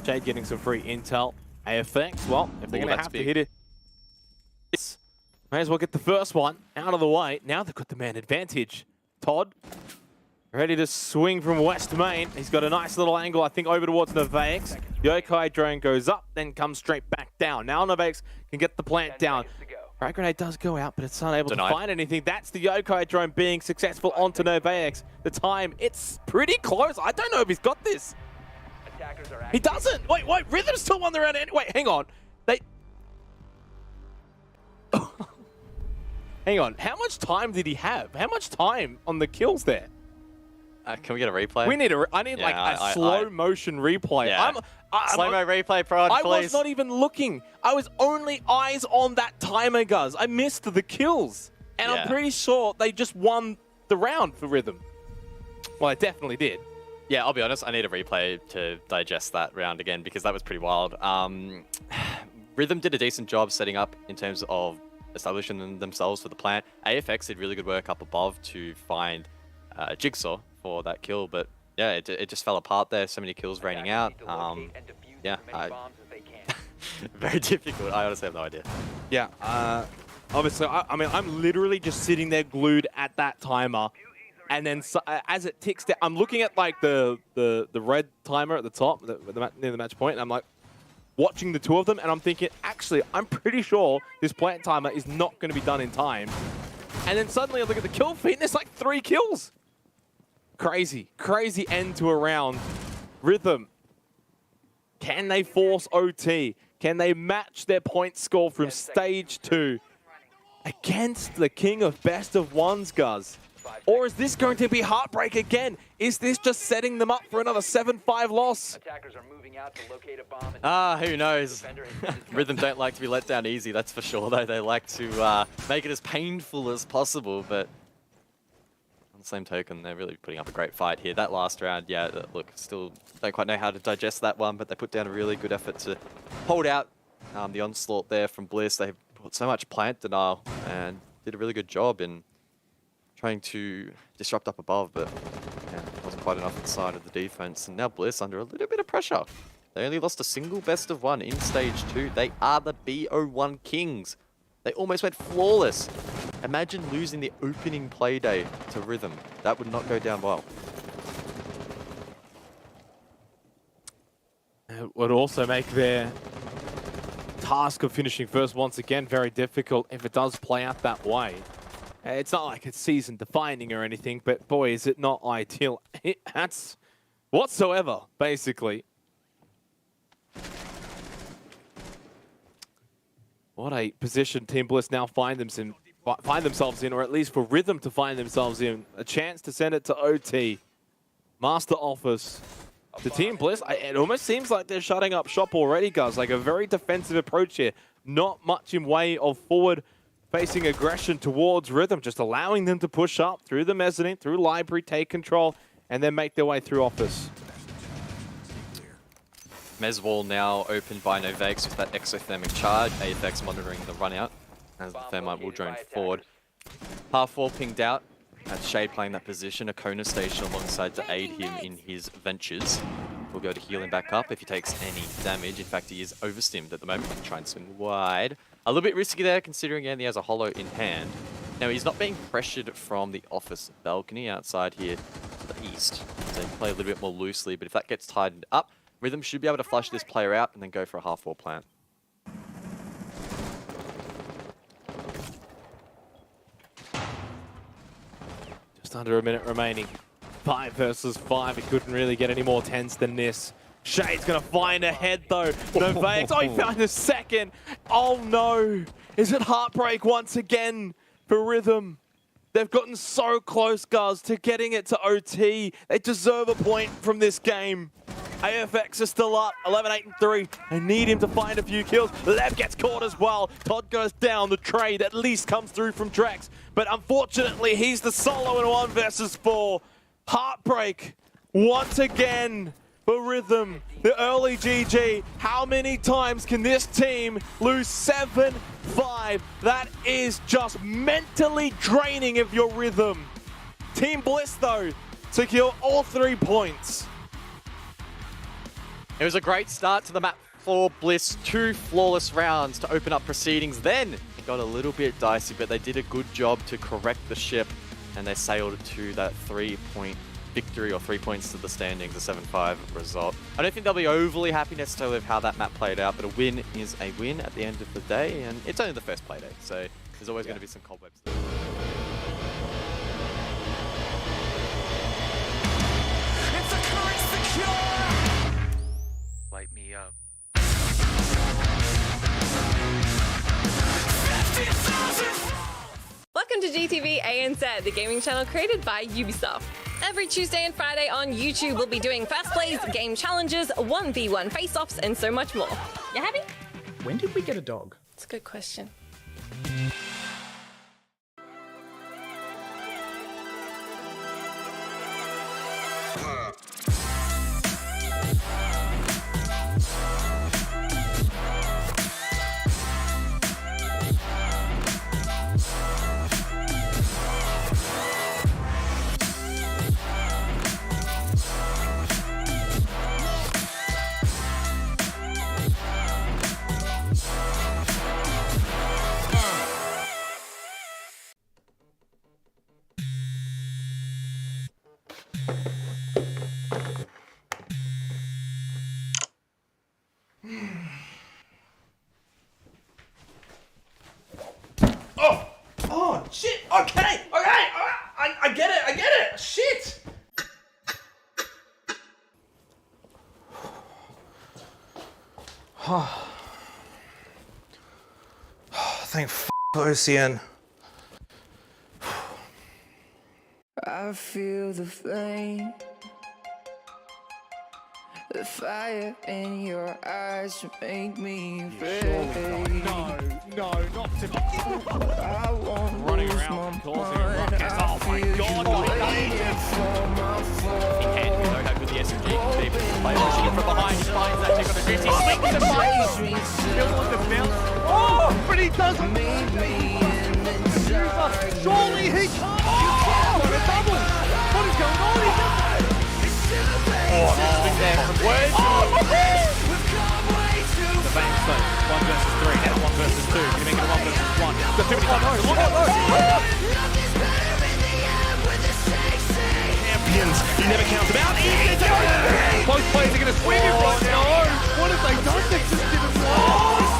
Jade getting some free intel. AFX, well, if they're going to have to hit it, may as well get the first one out of the way. Now they've got the man advantage. Todd, ready to swing from West Main. He's got a nice little angle, I think, over towards Novax. Yokai drone goes up, then comes straight back down. Now Novax can get the plant down. Frag grenade does go out, but it's unable to find anything. That's the Yokai drone being successful onto Novax. The time, it's pretty close. I don't know if he's got this. He doesn't. Wait, Rhythm's still on the round. Wait, hang on. Hang on. How much time did he have? How much time on the kills there? Can we get a replay? We need I need like a slow motion replay. Yeah. Slow-mo replay, prod, I please. was not even looking. I was only eyes on that timer, guys. I missed the kills. And I'm pretty sure they just won the round for Rhythm. Well, I definitely did. Yeah, I'll be honest. I need a replay to digest that round again because that was pretty wild. Rhythm did a decent job setting up in terms of establishing themselves for the plant. AFX did really good work up above to find Jigsaw for that kill, but yeah, it just fell apart there. So many kills raining out. Yeah, very difficult. I honestly have no idea. Yeah, obviously, I mean, I'm literally just sitting there glued at that timer. And then as it ticks down, I'm looking at like the red timer at the top, near the match point, and I'm like watching the two of them, and I'm thinking, actually, I'm pretty sure this plant timer is not going to be done in time. And then suddenly I look at the kill feed, and there's like 3 kills. Crazy, crazy end to a round. Rhythm, can they force OT? Can they match their point score from stage 2 against the king of best of ones, guys? Or is this going to be heartbreak again? Is this just setting them up for another 7-5 loss? Attackers are moving out to locate a bomb. Who knows? Rhythm don't like to be let down easy, that's for sure, though. They like to make it as painful as possible, but on the same token, they're really putting up a great fight here. That last round, yeah, look, still don't quite know how to digest that one, but they put down a really good effort to hold out the onslaught there from Bliss. They put so much plant denial and did a really good job in trying to disrupt up above, but yeah, it wasn't quite enough inside of the defense. And now Bliss under a little bit of pressure. They only lost a single best of 1 in stage 2. They are the BO1 Kings. They almost went flawless. Imagine losing the opening Playday to Rhythm. That would not go down well. It would also make their task of finishing first once again very difficult if it does play out that way. It's not like it's season defining or anything, but boy, is it not ideal. That's whatsoever, basically. What a position Team Bliss now find themselves in, or at least for Rhythm to find themselves in. A chance to send it to OT. Master Office. To Team Bliss, it almost seems like they're shutting up shop already, guys. Like a very defensive approach here. Not much in way of forward facing aggression towards Rhythm, just allowing them to push up through the mezzanine, through library, take control, and then make their way through office. Mez wall now opened by Novex with that exothermic charge. AFX monitoring the run out as the Thermite will drone forward. Half wall pinged out. That's Shade playing that position. A Kona station alongside to aid him in his ventures. We'll go to heal him back up if he takes any damage. In fact, he is overstimmed at the moment. He can try and swing wide. A little bit risky there, considering again he has a holo in hand. Now, he's not being pressured from the office balcony outside here to the east. So he can play a little bit more loosely, but if that gets tightened up, Rhythm should be able to flush this player out and then go for a half-wall plant. Just under a minute remaining. 5 versus 5. It couldn't really get any more tense than this. Shade's going to find a head, though. Novex, oh, he found a second. Oh, no. Is it heartbreak once again for Rhythm? They've gotten so close, guys, to getting it to OT. They deserve a point from this game. AFX is still up, 11-8-3. They need him to find a few kills. Lev gets caught as well. Todd goes down. The trade at least comes through from Drex. But unfortunately, he's the solo in 1 versus 4. Heartbreak once again for Rhythm. The early GG. How many times can this team lose 7-5? That is just mentally draining if you're Rhythm. Team Bliss, though, secure all 3 points. It was a great start to the map for Bliss. 2 flawless rounds to open up proceedings. Then it got a little bit dicey, but they did a good job to correct the ship, and they sailed to that 3-point victory, or 3 points to the standings, a 7-5 result. I don't think they'll be overly happy necessarily with how that map played out, but a win is a win at the end of the day, and it's only the first play day, so there's always going to be some cobwebs there. Light me up. Welcome to GTV Mindset, the gaming channel created by Ubisoft. Every Tuesday and Friday on YouTube, we'll be doing fast plays, game challenges, 1v1 face-offs, and so much more. You happy? When did we get a dog? It's a good question. Oh, shit. Okay. I get it. Shit. Thank OCN. I feel the flame, the fire in your eyes make me afraid. No, not to I won't running lose around my causing a mind. ruckus. I Oh my feel god, you no, he waiting for my fall. He can, you know how good the SMG can be. Play pushing it from behind, he finds that chick on the drift, he swings the fire! Still on the bounce. Oh, but he doesn't. Meet me in the dark. Surely he can't. Oh, what a double. What is going on here? Swing there from Word. The bank slow. 1 versus 3. Now 1 versus 2. Can you make it a 1 versus 1? Got too many times. Champions. You never count them out. Both players are going to swing it right now. What have they done? They just didn't win.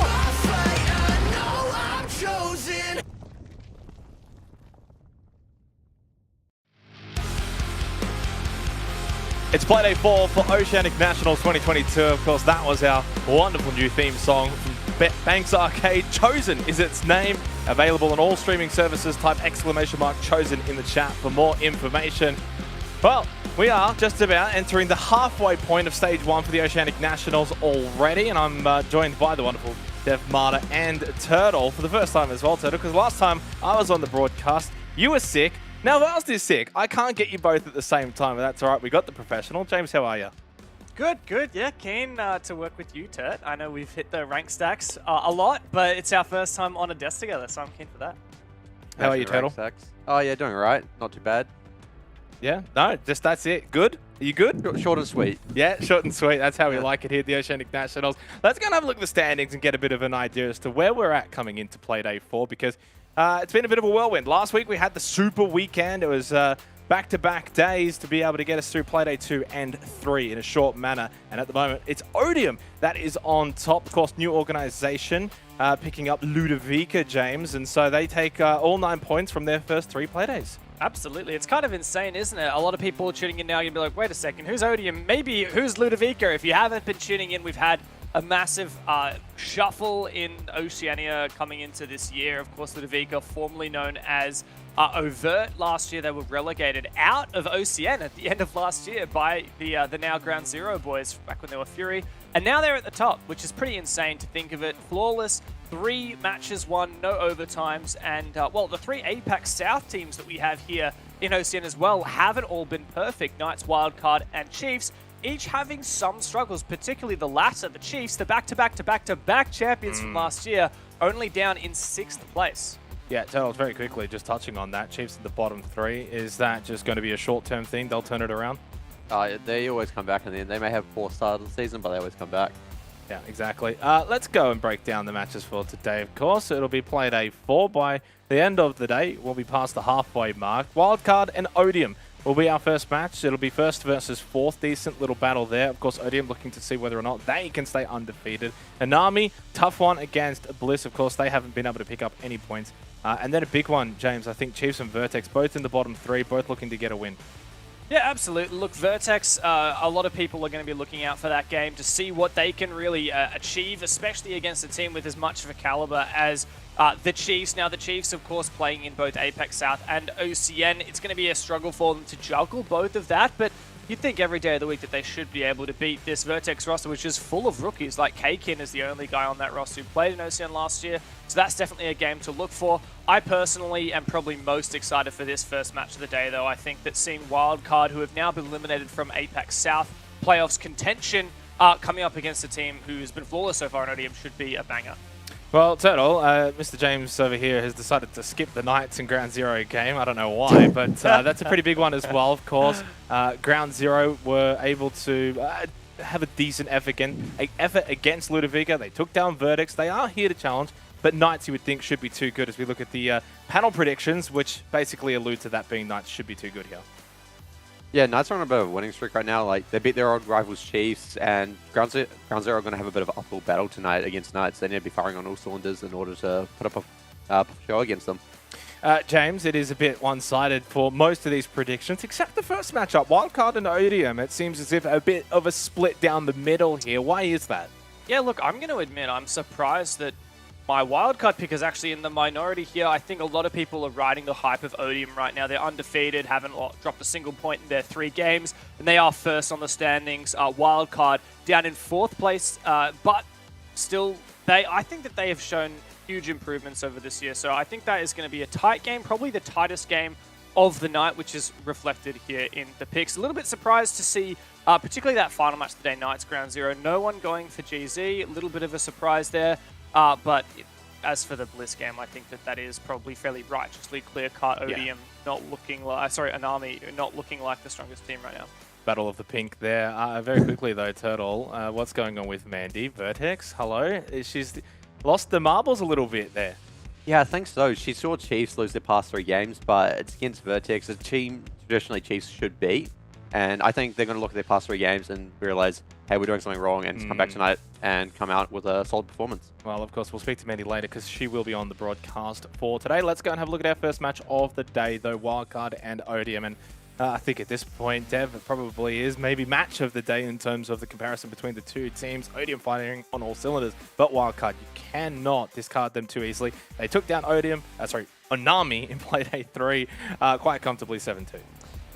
It's Playday 4 for Oceanic Nationals 2022. Of course, that was our wonderful new theme song from Banks Arcade. Chosen is its name. Available on all streaming services. Type !Chosen in the chat for more information. Well, we are just about entering the halfway point of Stage 1 for the Oceanic Nationals already. And I'm joined by the wonderful Dev Marta and Turtle for the first time as well, Turtle, because last time I was on the broadcast, you were sick. Now, if I was this sick, I can't get you both at the same time, but that's all right. We got the professional. James, how are you? Good. Yeah, keen to work with you, Turt. I know we've hit the rank stacks a lot, but it's our first time on a desk together, so I'm keen for that. How are you, Turtle? Oh yeah, doing all right. Not too bad. Yeah? No, just that's it. Good? Are you good? Short and sweet. Yeah, short and sweet. That's how we like it here at the Oceanic Nationals. Let's go and have a look at the standings and get a bit of an idea as to where we're at coming into Playday 4, because it's been a bit of a whirlwind. Last week we had the Super Weekend. It was back-to-back days to be able to get us through Playday 2 and 3 in a short manner. And at the moment, it's Odium that is on top. Of course, new organization picking up Ludovica, James. And so they take all 9 points from their first 3 Playdays. Absolutely. It's kind of insane, isn't it? A lot of people tuning in now are going to be like, wait a second, who's Odium? Maybe who's Ludovica? If you haven't been tuning in, we've had a massive shuffle in Oceania coming into this year. Of course, Ludovica, formerly known as Overt. Last year, they were relegated out of OCN at the end of last year by the now Ground Zero boys back when they were Fury. And now they're at the top, which is pretty insane to think of it. Flawless, 3 matches won, no overtimes. And, well, the 3 APAC South teams that we have here in OCN as well haven't all been perfect. Knights, Wildcard, and Chiefs, each having some struggles, particularly the latter, the Chiefs, the back-to-back champions from last year, only down in 6th place. Yeah, Turtle, very quickly, just touching on that, Chiefs at the bottom 3, is that just going to be a short-term thing? They'll turn it around? They always come back in the end. They may have a poor start of the season, but they always come back. Yeah, exactly. Let's go and break down the matches for today, of course. It'll be Playday 4. By the end of the day, we'll be past the halfway mark. Wildcard and Odium will be our first match. It'll be first versus fourth. Decent little battle there. Of course, Odium looking to see whether or not they can stay undefeated. Anami, tough one against Bliss. Of course, they haven't been able to pick up any points. And then a big one, James. I think Chiefs and Vertex, both in the bottom 3, both looking to get a win. Yeah, absolutely. Look, Vertex, a lot of people are going to be looking out for that game to see what they can really achieve, especially against a team with as much of a caliber as the Chiefs. Now, the Chiefs, of course, playing in both Apex South and OCN. It's going to be a struggle for them to juggle both of that, but you'd think every day of the week that they should be able to beat this Vertex roster, which is full of rookies. Like, K-Kin is the only guy on that roster who played in OCN last year, so that's definitely a game to look for. I personally am probably most excited for this first match of the day, though. I think that seeing Wildcard, who have now been eliminated from Apex South playoffs contention, coming up against a team who's been flawless so far in ODM should be a banger. Well, Turtle, Mr. James over here has decided to skip the Knights in Ground Zero game. I don't know why, but that's a pretty big one as well, of course. Ground Zero were able to have a decent effort against Ludovica. They took down Vertex. They are here to challenge, but Knights, you would think, should be too good as we look at the panel predictions, which basically allude to that being Knights should be too good here. Yeah, Knights are on a bit of a winning streak right now. Like, they beat their old rivals Chiefs, and Ground Zero are going to have a bit of an uphill battle tonight against Knights. They need to be firing on all cylinders in order to put up a show against them. James, it is a bit one-sided for most of these predictions, except the first matchup, Wildcard and Odium. It seems as if a bit of a split down the middle here. Why is that? Yeah, look, I'm going to admit I'm surprised that my wildcard pick is actually in the minority here. I think a lot of people are riding the hype of Odium right now. They're undefeated, haven't dropped a single point in their 3 games, and they are first on the standings. Wildcard down in 4th place, but still, I think that they have shown huge improvements over this year. So I think that is going to be a tight game, probably the tightest game of the night, which is reflected here in the picks. A little bit surprised to see, particularly that final match today, Knights Ground Zero. No one going for GZ, a little bit of a surprise there. But as for the Bliss game, I think that is probably fairly righteously clear-cut. Odium not looking like, Anami not looking like the strongest team right now. Battle of the Pink there. Very quickly though, Turtle, what's going on with Mandy? Vertex, hello? She's lost the marbles a little bit there. Yeah, I think so. She saw Chiefs lose their past 3 games, but it's against Vertex, a team traditionally Chiefs should beat. And I think they're going to look at their past 3 games and realize, hey, we're doing something wrong, and come back tonight and come out with a solid performance. Well, of course, we'll speak to Mandy later because she will be on the broadcast for today. Let's go and have a look at our first match of the day, though, Wildcard and Odium. And I think at this point, Dev, it probably is maybe match of the day in terms of the comparison between the two teams. Odium firing on all cylinders, but Wildcard, you cannot discard them too easily. They took down Onami in Playday 3 quite comfortably 7-2.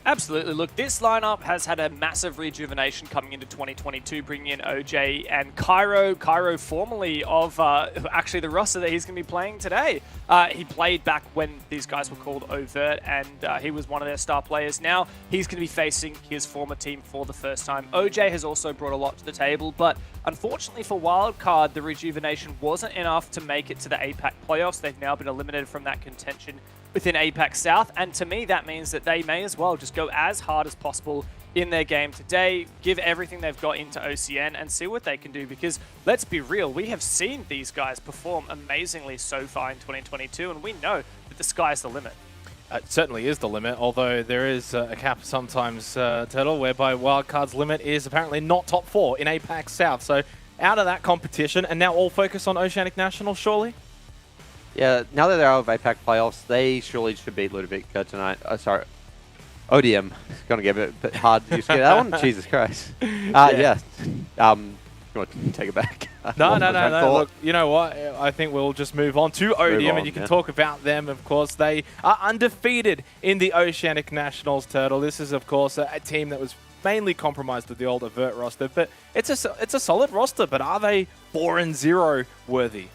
Absolutely. Look, this lineup has had a massive rejuvenation coming into 2022, bringing in OJ and Cairo. Cairo, formerly of actually the roster that he's going to be playing today. He played back when these guys were called Overt, and he was one of their star players. Now he's going to be facing his former team for the first time. OJ has also brought a lot to the table, but unfortunately for Wildcard, the rejuvenation wasn't enough to make it to the APAC playoffs. They've now been eliminated from that contention within APAC South, and to me that means that they may as well just go as hard as possible in their game today, give everything they've got into OCN and see what they can do, because let's be real, we have seen these guys perform amazingly so far in 2022, and we know that the sky's the limit. It certainly is the limit, although there is a cap sometimes, Turtle, whereby Wildcard's limit is apparently not top 4 in APAC South, so out of that competition, and now all focus on Oceanic National, surely? Yeah, now that they're out of APAC playoffs, they surely should beat Ludovica tonight. Sorry, Odium. It's going to get a bit hard to use that one. Jesus Christ. Yeah. You want to take it back? No. Look, you know what? I think we'll just move on to Odium, and you can talk about them. Of course, they are undefeated in the Oceanic Nationals, Turtle. This is, of course, a team that was mainly compromised with the old Avert roster, but it's a solid roster. But are they 4-0 worthy?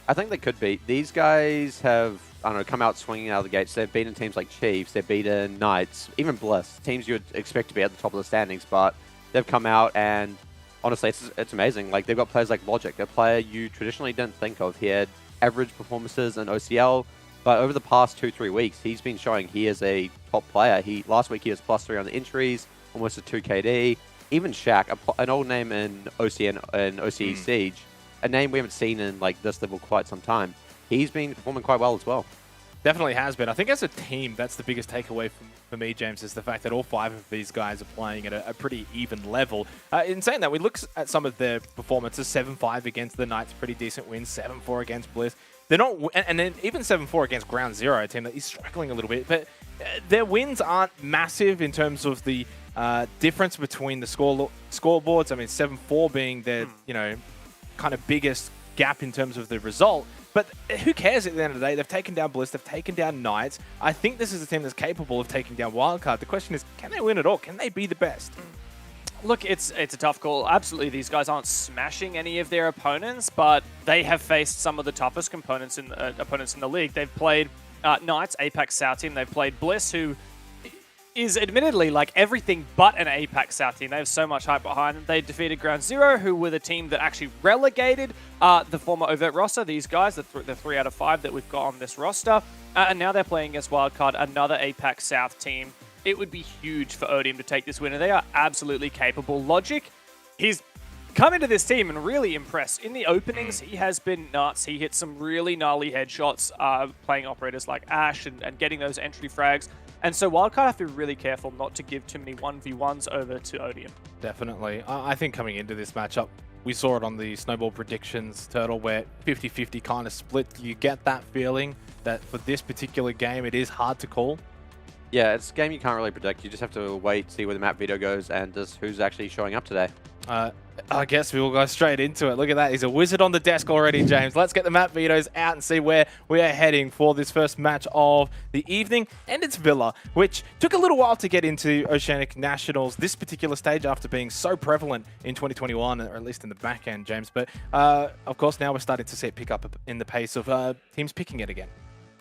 I think they could be. These guys have, I don't know, come out swinging out of the gates. They've beaten teams like Chiefs, they've beaten Knights, even Bliss, teams you would expect to be at the top of the standings, but they've come out and honestly, it's amazing. Like, they've got players like Logic, a player you traditionally didn't think of. He had average performances in OCL, but over the past 2-3 weeks, he's been showing he is a top player. Last week he was +3 on the entries, almost a 2 KD. Even Shaq, an old name in OCN and OCN Stage, a name we haven't seen in like this level quite some time. He's been performing quite well as well. Definitely has been. I think as a team, that's the biggest takeaway for me, James, is the fact that all 5 of these guys are playing at a pretty even level. In saying that, we look at some of their performances. 7-5 against the Knights, pretty decent win. 7-4 against Bliss. They're not, and then even 7-4 against Ground Zero, a team that is struggling a little bit. But their wins aren't massive in terms of the difference between the scoreboards. I mean, 7-4 being their, kind of biggest gap in terms of the result. But who cares at the end of the day? They've taken down Bliss, they've taken down Knights. I think this is a team that's capable of taking down Wildcard. The question is, can they win it all? Can they be the best? Look, it's a tough call. Absolutely, these guys aren't smashing any of their opponents, but they have faced some of the toughest opponents in the league. They've played Knights, Apex South team. They've played Bliss, who is admittedly like everything but an Apex South team. They have so much hype behind them. They defeated Ground Zero, who were the team that actually relegated the former Overt roster. These guys, the 3 out of 5 that we've got on this roster. And now they're playing against Wildcard, another Apex South team. It would be huge for Odium to take this win, and they are absolutely capable. Logic, he's come into this team and really impressed. In the openings, he has been nuts. He hit some really gnarly headshots playing operators like Ash and getting those entry frags. And so Wildcard have to be really careful not to give too many 1v1s over to Odium. Definitely. I think coming into this matchup, we saw it on the Snowball predictions, Turtle, where 50-50 kind of split. You get that feeling that for this particular game, it is hard to call. Yeah, it's a game you can't really predict. You just have to wait, see where the map video goes, and just who's actually showing up today. I guess we will go straight into it. Look at that. He's a wizard on the desk already, James. Let's get the map videos out and see where we are heading for this first match of the evening. And it's Villa, which took a little while to get into Oceanic Nationals, this particular stage after being so prevalent in 2021, or at least in the back end, James. But, of course, now we're starting to see it pick up in the pace of teams picking it again.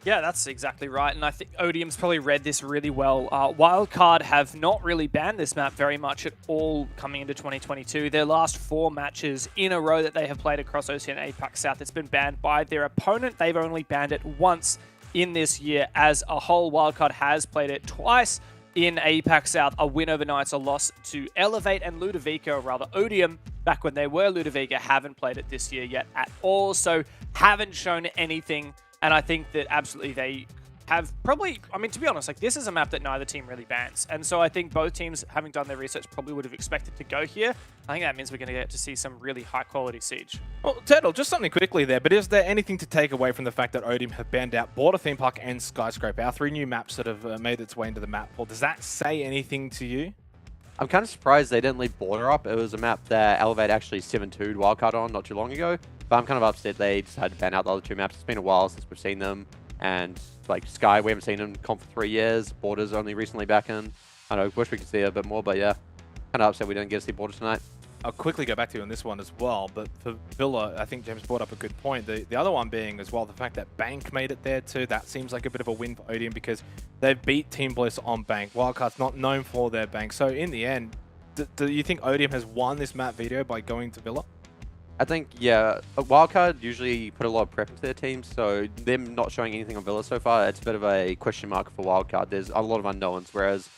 Yeah, that's exactly right, and I think Odium's probably read this really well. Wildcard have not really banned this map very much at all coming into 2022. Their last 4 matches in a row that they have played across OCN Apex South, it's been banned by their opponent. They've only banned it once in this year as a whole. Wildcard has played it twice in Apex South, a win over Knights, a loss to Elevate and Ludovico, or rather Odium, back when they were Ludovico, haven't played it this year yet at all, so haven't shown anything. And I think that absolutely they have probably, I mean, to be honest, like this is a map that neither team really bans. And so I think both teams, having done their research, probably would have expected to go here. I think that means we're going to get to see some really high quality Siege. Well, Turtle, just something quickly there, but is there anything to take away from the fact that Odium have banned out Border Theme Park and Skyscraper, our 3 new maps that have made its way into the map pool? Does that say anything to you? I'm kind of surprised they didn't leave Border up. It was a map that Elevate actually 7-2'd Wildcard on not too long ago. But I'm kind of upset they decided to ban out the other 2 maps. It's been a while since we've seen them. And like Sky, we haven't seen them comp for 3 years. Border's only recently back in. I don't know, wish we could see it a bit more, but yeah. Kind of upset we didn't get to see Border tonight. I'll quickly go back to you on this one as well, but for Villa, I think James brought up a good point. The other one being as well the fact that Bank made it there too. That seems like a bit of a win for Odium because they've beat Team Bliss on Bank. Wildcard's not known for their Bank. So in the end, do you think Odium has won this map video by going to Villa? I think, yeah, Wildcard usually put a lot of prep into their teams, so them not showing anything on Villa so far, it's a bit of a question mark for Wildcard. There's a lot of unknowns, whereas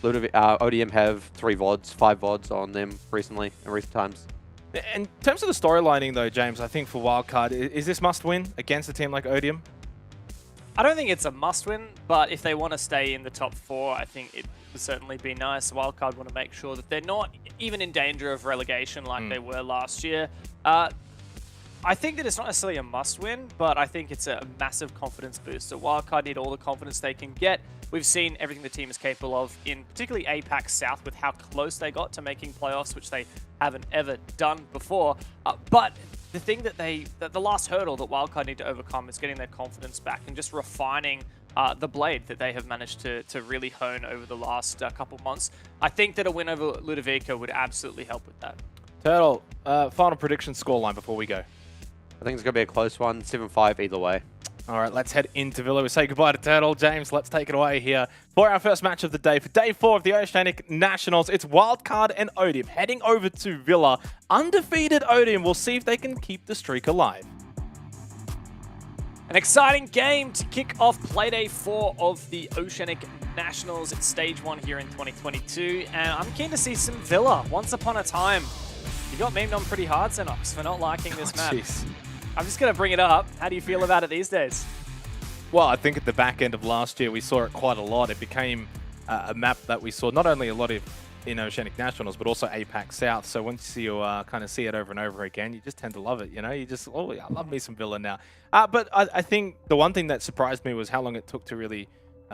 ODM have 3 VODs, 5 VODs on them recently, in recent times. In terms of the storylining though, James, I think for Wildcard, is this must-win against a team like Odium? I don't think it's a must-win, but if they want to stay in the top 4, I think it would certainly be nice. Wildcard want to make sure that they're not even in danger of relegation like they were last year. I think that it's not necessarily a must-win, but I think it's a massive confidence boost. So Wildcard need all the confidence they can get. We've seen everything the team is capable of in particularly Apex South with how close they got to making playoffs, which they haven't ever done before. But the thing that the last hurdle that Wildcard need to overcome is getting their confidence back and just refining the blade that they have managed to really hone over the last couple months. I think that a win over Ludovico would absolutely help with that. Turtle, final prediction scoreline before we go. I think it's going to be a close one, 7-5 either way. All right, let's head into Villa. We say goodbye to Turtle. James, let's take it away here for our first match of the day. For day 4 of the Oceanic Nationals, it's Wildcard and Odium heading over to Villa. Undefeated Odium will see if they can keep the streak alive. An exciting game to kick off Playday 4 of the Oceanic Nationals. It's stage 1 here in 2022, and I'm keen to see some Villa. Once upon a time, you got memed on pretty hard, Xenox, for not liking this map. Jeez. I'm just going to bring it up. How do you feel about it these days? Well, I think at the back end of last year, we saw it quite a lot. It became a map that we saw not only a lot of in Oceanic Nationals, but also Apex South. So once you kind of see it over and over again, you just tend to love it. You know, you just, oh, I love me some Villa now. But I think the one thing that surprised me was how long it took to really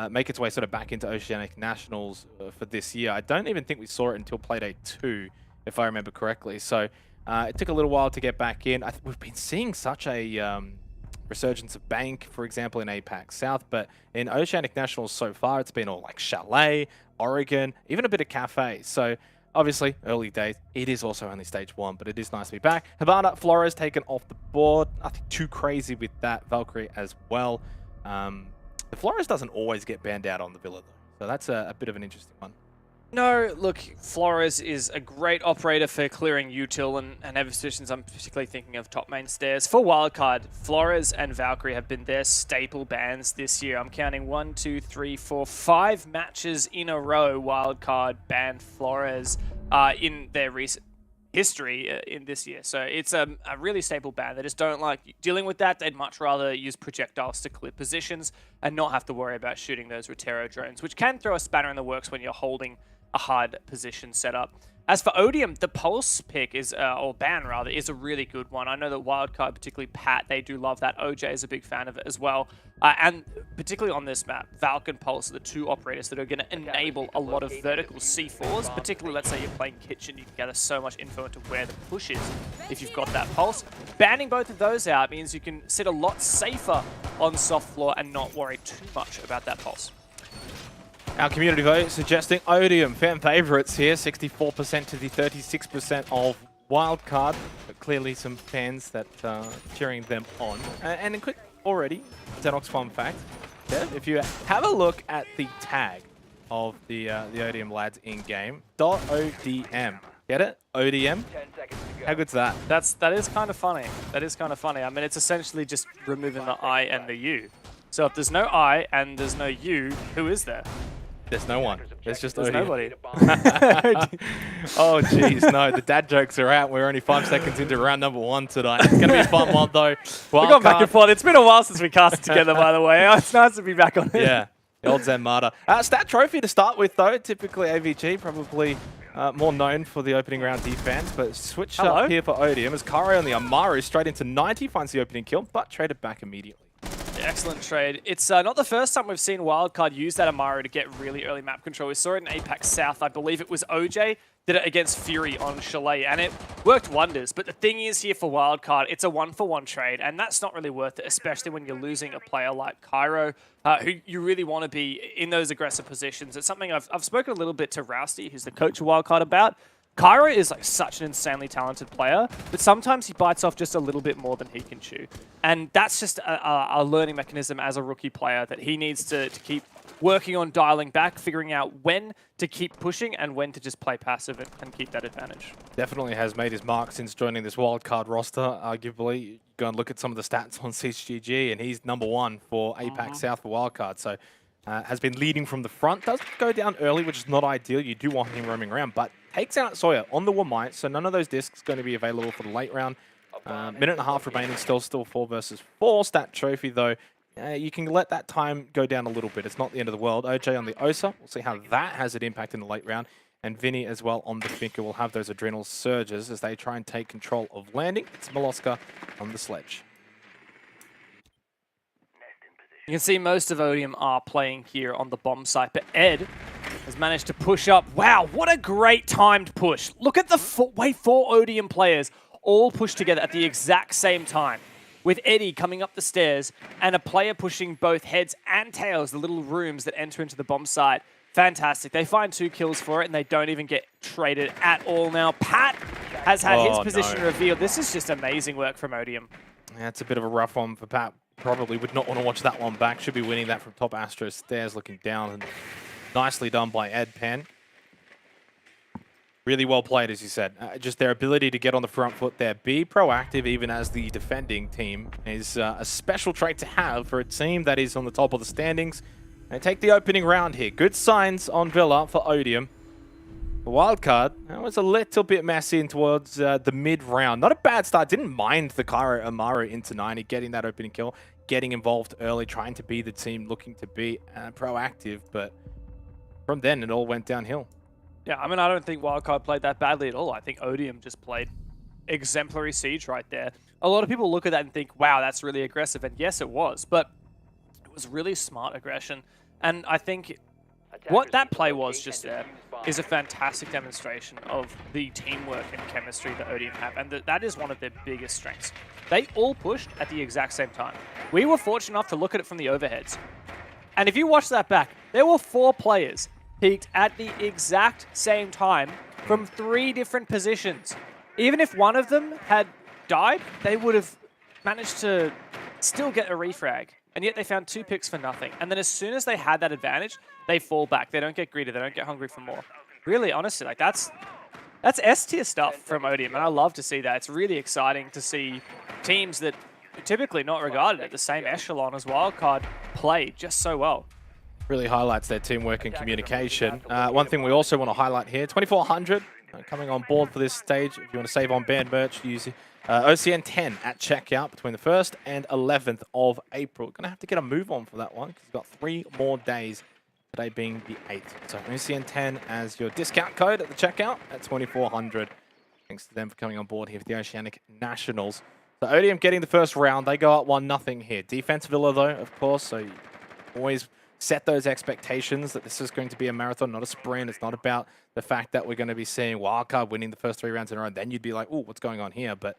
make its way sort of back into Oceanic Nationals for this year. I don't even think we saw it until Playday 2, if I remember correctly. So it took a little while to get back in. We've been seeing such a resurgence of Bank, for example, in APAC South. But in Oceanic Nationals so far, it's been all like Chalet, Oregon, even a bit of Cafe. So obviously, early days. It is also only stage 1, but it is nice to be back. Havana, Flores taken off the board. Nothing too crazy with that. Valkyrie as well. The Flores doesn't always get banned out on the Villa, though. So that's a bit of an interesting one. No, look, Flores is a great operator for clearing util and other positions. I'm particularly thinking of top main stairs. For wildcard, Flores and Valkyrie have been their staple bans this year. I'm counting 1, 2, 3, 4, 5 matches in a row wildcard banned Flores in their recent history in this year. So it's a really staple ban. They just don't like dealing with that. They'd much rather use projectiles to clear positions and not have to worry about shooting those Rotero drones, which can throw a spanner in the works when you're holding a hard position setup. As for Odium, the Pulse pick is, or ban rather, is a really good one. I know that Wildcard, particularly Pat, they do love that. OJ is a big fan of it as well. And particularly on this map, Valk and Pulse are the two operators that are going to enable a lot of vertical C4s, particularly let's say you're playing Kitchen, you can gather so much info into where the push is if you've got that Pulse. Banning both of those out means you can sit a lot safer on soft floor and not worry too much about that Pulse. Our community vote suggesting Odium, fan favourites here, 64% to the 36% of Wildcard. But clearly some fans that are cheering them on. And a quick already, Xenox fun fact, if you have a look at the tag of the Odium lads in-game, .odm, get it? ODM? How good's that? That is kind of funny. That is kind of funny. I mean, it's essentially just removing the I and the U. So if there's no I and there's no U, who is there? There's no one. There's just There's Odium. nobody. Oh, jeez, no. The dad jokes are out. We're only 5 seconds into round number 1 tonight. It's going to be a fun one, though. We got back and forth. It's been a while since we cast it together, by the way. It's nice to be back on it. Yeah, the old Zenmata. Stat trophy to start with, though. Typically AVG, probably more known for the opening round defense, but switch up here for Odium as Kare on the Amaru straight into 90, finds the opening kill, but traded back immediately. Excellent trade. It's not the first time we've seen Wildcard use that Amaru to get really early map control. We saw it in APAC South. I believe it was OJ did it against Fury on Chalet, and it worked wonders. But the thing is here for Wildcard, it's a 1-for-1 trade, and that's not really worth it, especially when you're losing a player like Cairo, who you really want to be in those aggressive positions. It's something I've spoken a little bit to Rousty, who's the coach of Wildcard, about. Cairo is like such an insanely talented player, but sometimes he bites off just a little bit more than he can chew. And that's just a learning mechanism as a rookie player that he needs to keep working on, dialing back, figuring out when to keep pushing and when to just play passive and keep that advantage. Definitely has made his mark since joining this wildcard roster, arguably. You go and look at some of the stats on CGG, and he's #1 for APAC South for wildcard. So has been leading from the front. Doesn't go down early, which is not ideal. You do want him roaming around, but takes out Sawyer on the Wamite, so none of those discs going to be available for the late round. Minute and a half remaining, still 4 versus 4. Stat trophy, though. You can let that time go down a little bit. It's not the end of the world. OJ on the Osa. We'll see how that has an impact in the late round. And Vinny as well on the Finker will have those adrenal surges as they try and take control of landing. It's Molosca on the Sledge. You can see most of Odium are playing here on the bomb site, but Ed has managed to push up. Wow, what a great timed push. Look at the 4 Odium players all pushed together at the exact same time, with Eddie coming up the stairs and a player pushing both heads and tails, the little rooms that enter into the bomb site. Fantastic. They find 2 kills for it, and they don't even get traded at all. Now, Pat has had his position revealed. This is just amazing work from Odium. Yeah, it's a bit of a rough one for Pat. Probably would not want to watch that one back. Should be winning that from top Astro stairs, looking down. And nicely done by Ed Penn. Really well played, as you said. Just their ability to get on the front foot there. Be proactive, even as the defending team, is a special trait to have for a team that is on the top of the standings. And take the opening round here. Good signs on Villa for Odium. The wildcard, that was a little bit messy in towards the mid-round. Not a bad start. Didn't mind the Cairo Amaru into 90, getting that opening kill, getting involved early, trying to be the team, looking to be proactive. But from then, it all went downhill. Yeah, I mean, I don't think Wildcard played that badly at all. I think Odium just played exemplary Siege right there. A lot of people look at that and think, wow, that's really aggressive. And yes, it was. But it was really smart aggression. And I think what that play was just there is a fantastic demonstration of the teamwork and chemistry that ODM have, and that is one of their biggest strengths. They all pushed at the exact same time. We were fortunate enough to look at it from the overheads. And if you watch that back, there were 4 players peaked at the exact same time from 3 different positions. Even if one of them had died, they would have managed to still get a refrag. And yet they found 2 picks for nothing. And then as soon as they had that advantage, they fall back. They don't get greedy. They don't get hungry for more. Really, honestly, like that's S-tier stuff from ODM, and I love to see that. It's really exciting to see teams that are typically not regarded at the same echelon as Wildcard play just so well. Really highlights their teamwork and communication. One thing we also want to highlight here, 2400 coming on board for this stage. If you want to save on band merch, use OCN 10 at checkout between the 1st and 11th of April. Going to have to get a move on for that one because we've got 3 more days, today being the 8th. So OCN 10 as your discount code at the checkout at 2400. Thanks to them for coming on board here for the Oceanic Nationals. So ODM getting the first round. They go up 1-0 here. Defense Villa though, of course, so you always set those expectations that this is going to be a marathon, not a sprint. It's not about the fact that we're going to be seeing Wildcard winning the first 3 rounds in a row. Then you'd be like, oh, what's going on here? But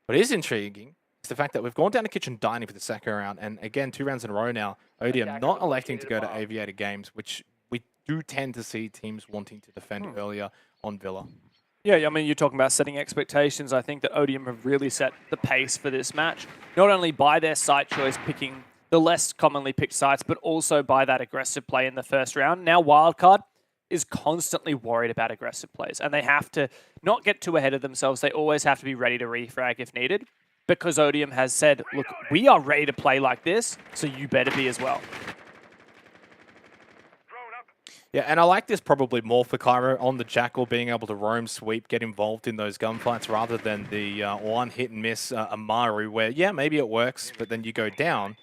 what is intriguing is the fact that we've gone down to Kitchen Dining for the second round. And again, 2 rounds in a row now. ODM not electing to go to Aviator Games, which we do tend to see teams wanting to defend earlier on Villa. Yeah, I mean, you're talking about setting expectations. I think that ODM have really set the pace for this match, not only by their site choice, picking the less commonly picked sites, but also by that aggressive play in the first round. Now Wildcard is constantly worried about aggressive plays, and they have to not get too ahead of themselves. They always have to be ready to refrag if needed, because ODM has said, look, we are ready to play like this, so you better be as well. Yeah, and I like this probably more for Cairo on the Jackal, being able to roam, sweep, get involved in those gunfights rather than the one hit and miss Amaru, where, yeah, maybe it works, but then you go down,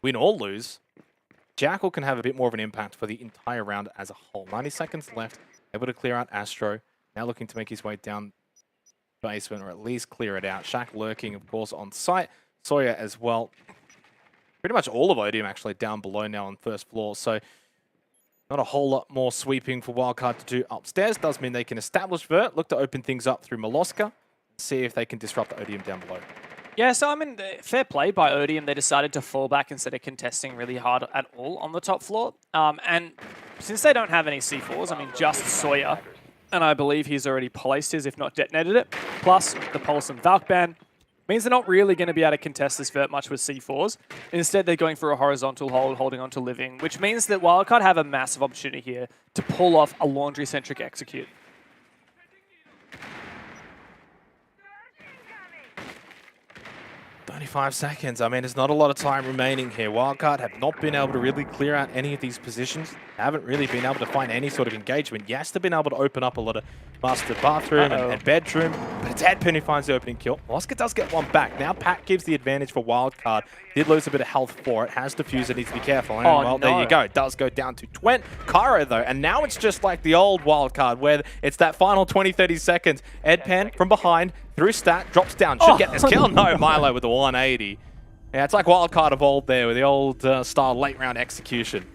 win or lose. Jackal can have a bit more of an impact for the entire round as a whole. 90 seconds left, able to clear out Astro. Now looking to make his way down basement, or at least clear it out. Shaq lurking, of course, on site. Sawyer as well. Pretty much all of ODM actually down below now on first floor, so not a whole lot more sweeping for Wildcard to do upstairs. Does mean they can establish Vert, look to open things up through Molosca, see if they can disrupt ODM down below. Yeah, so I mean, fair play by ODM. They decided to fall back instead of contesting really hard at all on the top floor. And since they don't have any C4s, I mean, just Sawyer, and I believe he's already placed his, if not detonated it, plus the Pulse and Valk ban, means they're not really going to be able to contest this Vert much with C4s. Instead, they're going for a horizontal hold, holding on to Living, which means that Wildcard have a massive opportunity here to pull off a laundry-centric execute. 25 seconds. I mean, there's not a lot of time remaining here. Wildcard have not been able to really clear out any of these positions. Haven't really been able to find any sort of engagement. Yes, they've been able to open up a lot of master bathroom and bedroom, but it's Deadpin who finds the opening kill. Oscar does get one back. Now Pat gives the advantage for Wildcard. Did lose a bit of health for it. Has diffuser, needs to be careful. And well, there you go. It does go down to Twent. Cairo, though, and now it's just like the old Wildcard, where it's that final 20-30 seconds. Edpan from behind, through stat, drops down. Should get this kill. No, Milo with the 180. Yeah, it's like Wildcard of old there, with the old style late round execution.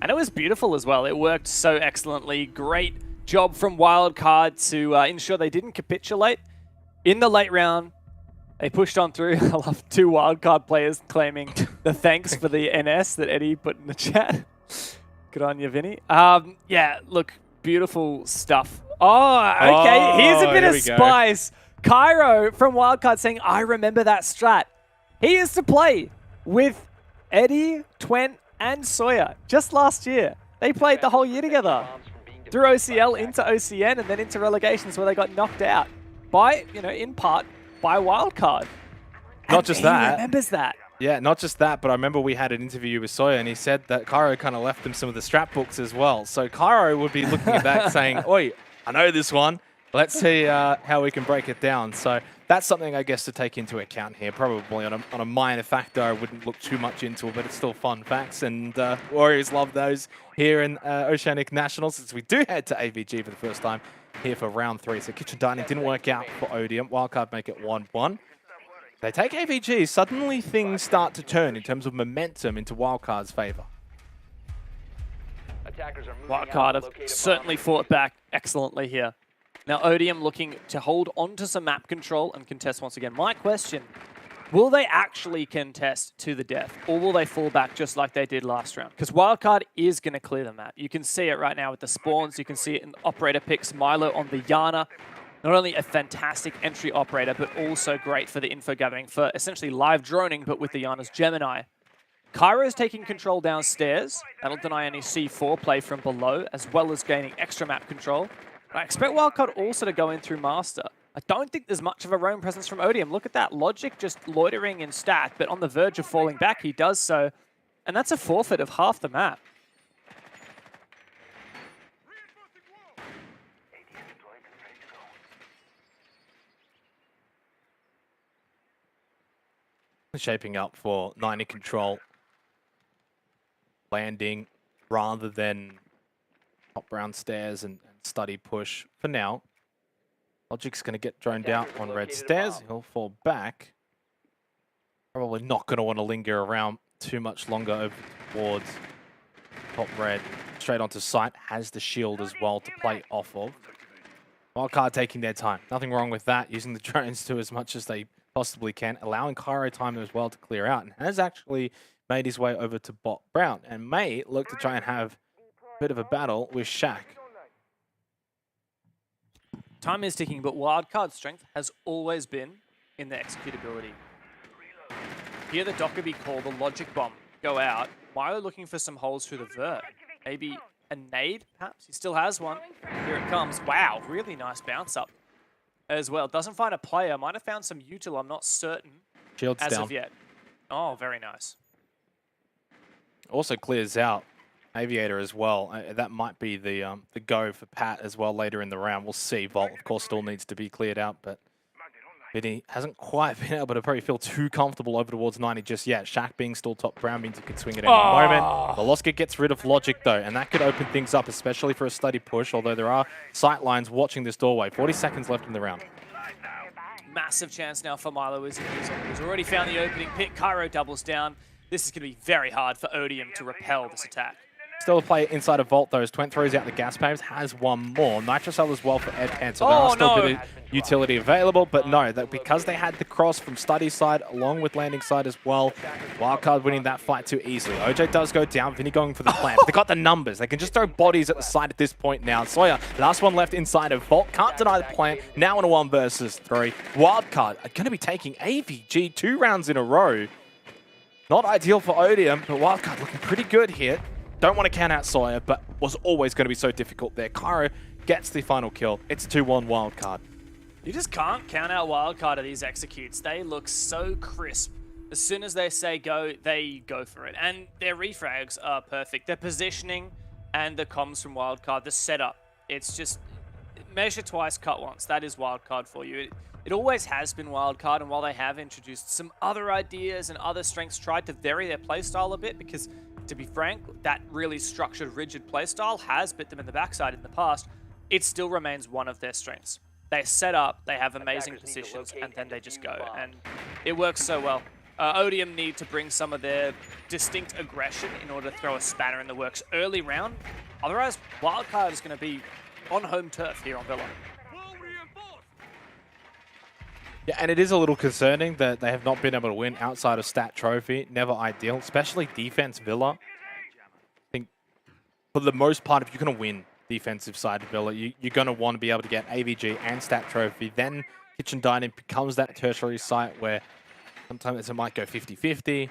And it was beautiful as well. It worked so excellently. Great job from Wildcard to ensure they didn't capitulate. In the late round, they pushed on through. I love 2 Wildcard players claiming the thanks for the NS that Eddie put in the chat. Good on you, Vinny. Yeah, look, beautiful stuff. Oh, okay. Here's a bit of spice. Cairo from Wildcard saying, I remember that strat. He used to play with Eddie, Twent, and Sawyer just last year. They played the whole year together. Through OCL into OCN and then into relegations where they got knocked out by, you know, in part by Wildcard. Not just that. He remembers that. Yeah, not just that, but I remember we had an interview with Sawyer and he said that Cairo kind of left him some of the strap books as well. So Cairo would be looking at that saying, oi, I know this one. Let's see how we can break it down. So that's something, I guess, to take into account here. Probably on a minor factor, I wouldn't look too much into it, but it's still fun facts. And Warriors love those here in Oceanic Nationals, as we do head to AVG for the first time here for round 3. So Kitchen Dining didn't work out for ODM. Wildcard make it 1-1. They take AVG. Suddenly things start to turn in terms of momentum into Wildcard's favor. Attackers are moving Wildcard out to have locate a bomb. certainly fought back excellently here. Now Odium looking to hold on to some map control and contest once again. My question, will they actually contest to the death, or will they fall back just like they did last round? Because Wildcard is going to clear the map. You can see it right now with the spawns. You can see it in operator picks. Milo on the Yana. Not only a fantastic entry operator, but also great for the info gathering for essentially live droning, but with the Yana's Gemini. Kyro is taking control downstairs. That'll deny any C4 play from below, as well as gaining extra map control. I expect Wildcard also to go in through Master. I don't think there's much of a roam presence from Odium. Look at that. Logic just loitering in stat, but on the verge of falling back, he does so. And that's a forfeit of half the map. Shaping up for 90 control. Landing rather than top round stairs and study push for now. Logic's going to get droned out on red stairs. He'll fall back. Probably not going to want to linger around too much longer over towards top red. Straight onto site. Has the shield as well to play off of. Wildcard taking their time. Nothing wrong with that. Using the drones to as much as they possibly can. Allowing Kyro time as well to clear out. And has actually made his way over to bot Brown. And may look to try and have a bit of a battle with Shaq. Time is ticking, but Wildcard's strength has always been in the executability. Here the Dockerby call the logic bomb go out. Milo looking for some holes through the vert. Maybe a nade, perhaps? He still has one. Here it comes. Wow, really nice bounce up as well. Doesn't find a player. Might have found some util, I'm not certain. Shield's as down. of yet. Oh, very nice. Also clears out Aviator as well. That might be the go for Pat as well later in the round. We'll see. Vault, of course, still needs to be cleared out, but Vinny hasn't quite been able to probably feel too comfortable over towards 90 just yet. Shaq being still top Brown means he could swing at any moment. Veloska gets rid of Logic, though, and that could open things up, especially for a study push, although there are sight lines watching this doorway. 40 seconds left in the round. Massive chance now for Milo as he's already found the opening pick. Kyro doubles down. This is going to be very hard for Odium to repel this attack. Still a play inside of Vault, though, as Twent throws out the gas pipes, has one more. Nitrocell as well for Ed Pan, so there are still a bit of utility available, but no, that because they had the cross from study side along with landing side as well, Wildcard winning that fight too easily. OJ does go down, Vinny going for the plant. They got the numbers. They can just throw bodies at the side at this point now. Sawyer, last one left inside of Vault, can't deny the plant. Now in a 1 versus 3. Wildcard are going to be taking AVG 2 rounds in a row. Not ideal for Odium, but Wildcard looking pretty good here. Don't want to count out Sawyer, but was always going to be so difficult there. Kyro gets the final kill. It's 2-1 Wildcard. You just can't count out Wildcard of these executes. They look so crisp. As soon as they say go, they go for it. And their refrags are perfect. Their positioning and the comms from Wildcard, the setup, it's just measure twice, cut once. That is Wildcard for you. It always has been Wildcard, and while they have introduced some other ideas and other strengths, tried to vary their playstyle a bit, because to be frank, that really structured, rigid playstyle has bit them in the backside in the past. It still remains one of their strengths. They set up, they have amazing positions, and then they just go. And it works so well. Odium need to bring some of their distinct aggression in order to throw a spanner in the works early round. Otherwise, Wildcard is going to be on home turf here on Villa. Yeah, and it is a little concerning that they have not been able to win outside of Stat Trophy. Never ideal, especially defense Villa. I think for the most part, if you're going to win defensive side of Villa, you're going to want to be able to get AVG and Stat Trophy. Then Kitchen Dining becomes that tertiary site where sometimes it might go 50-50.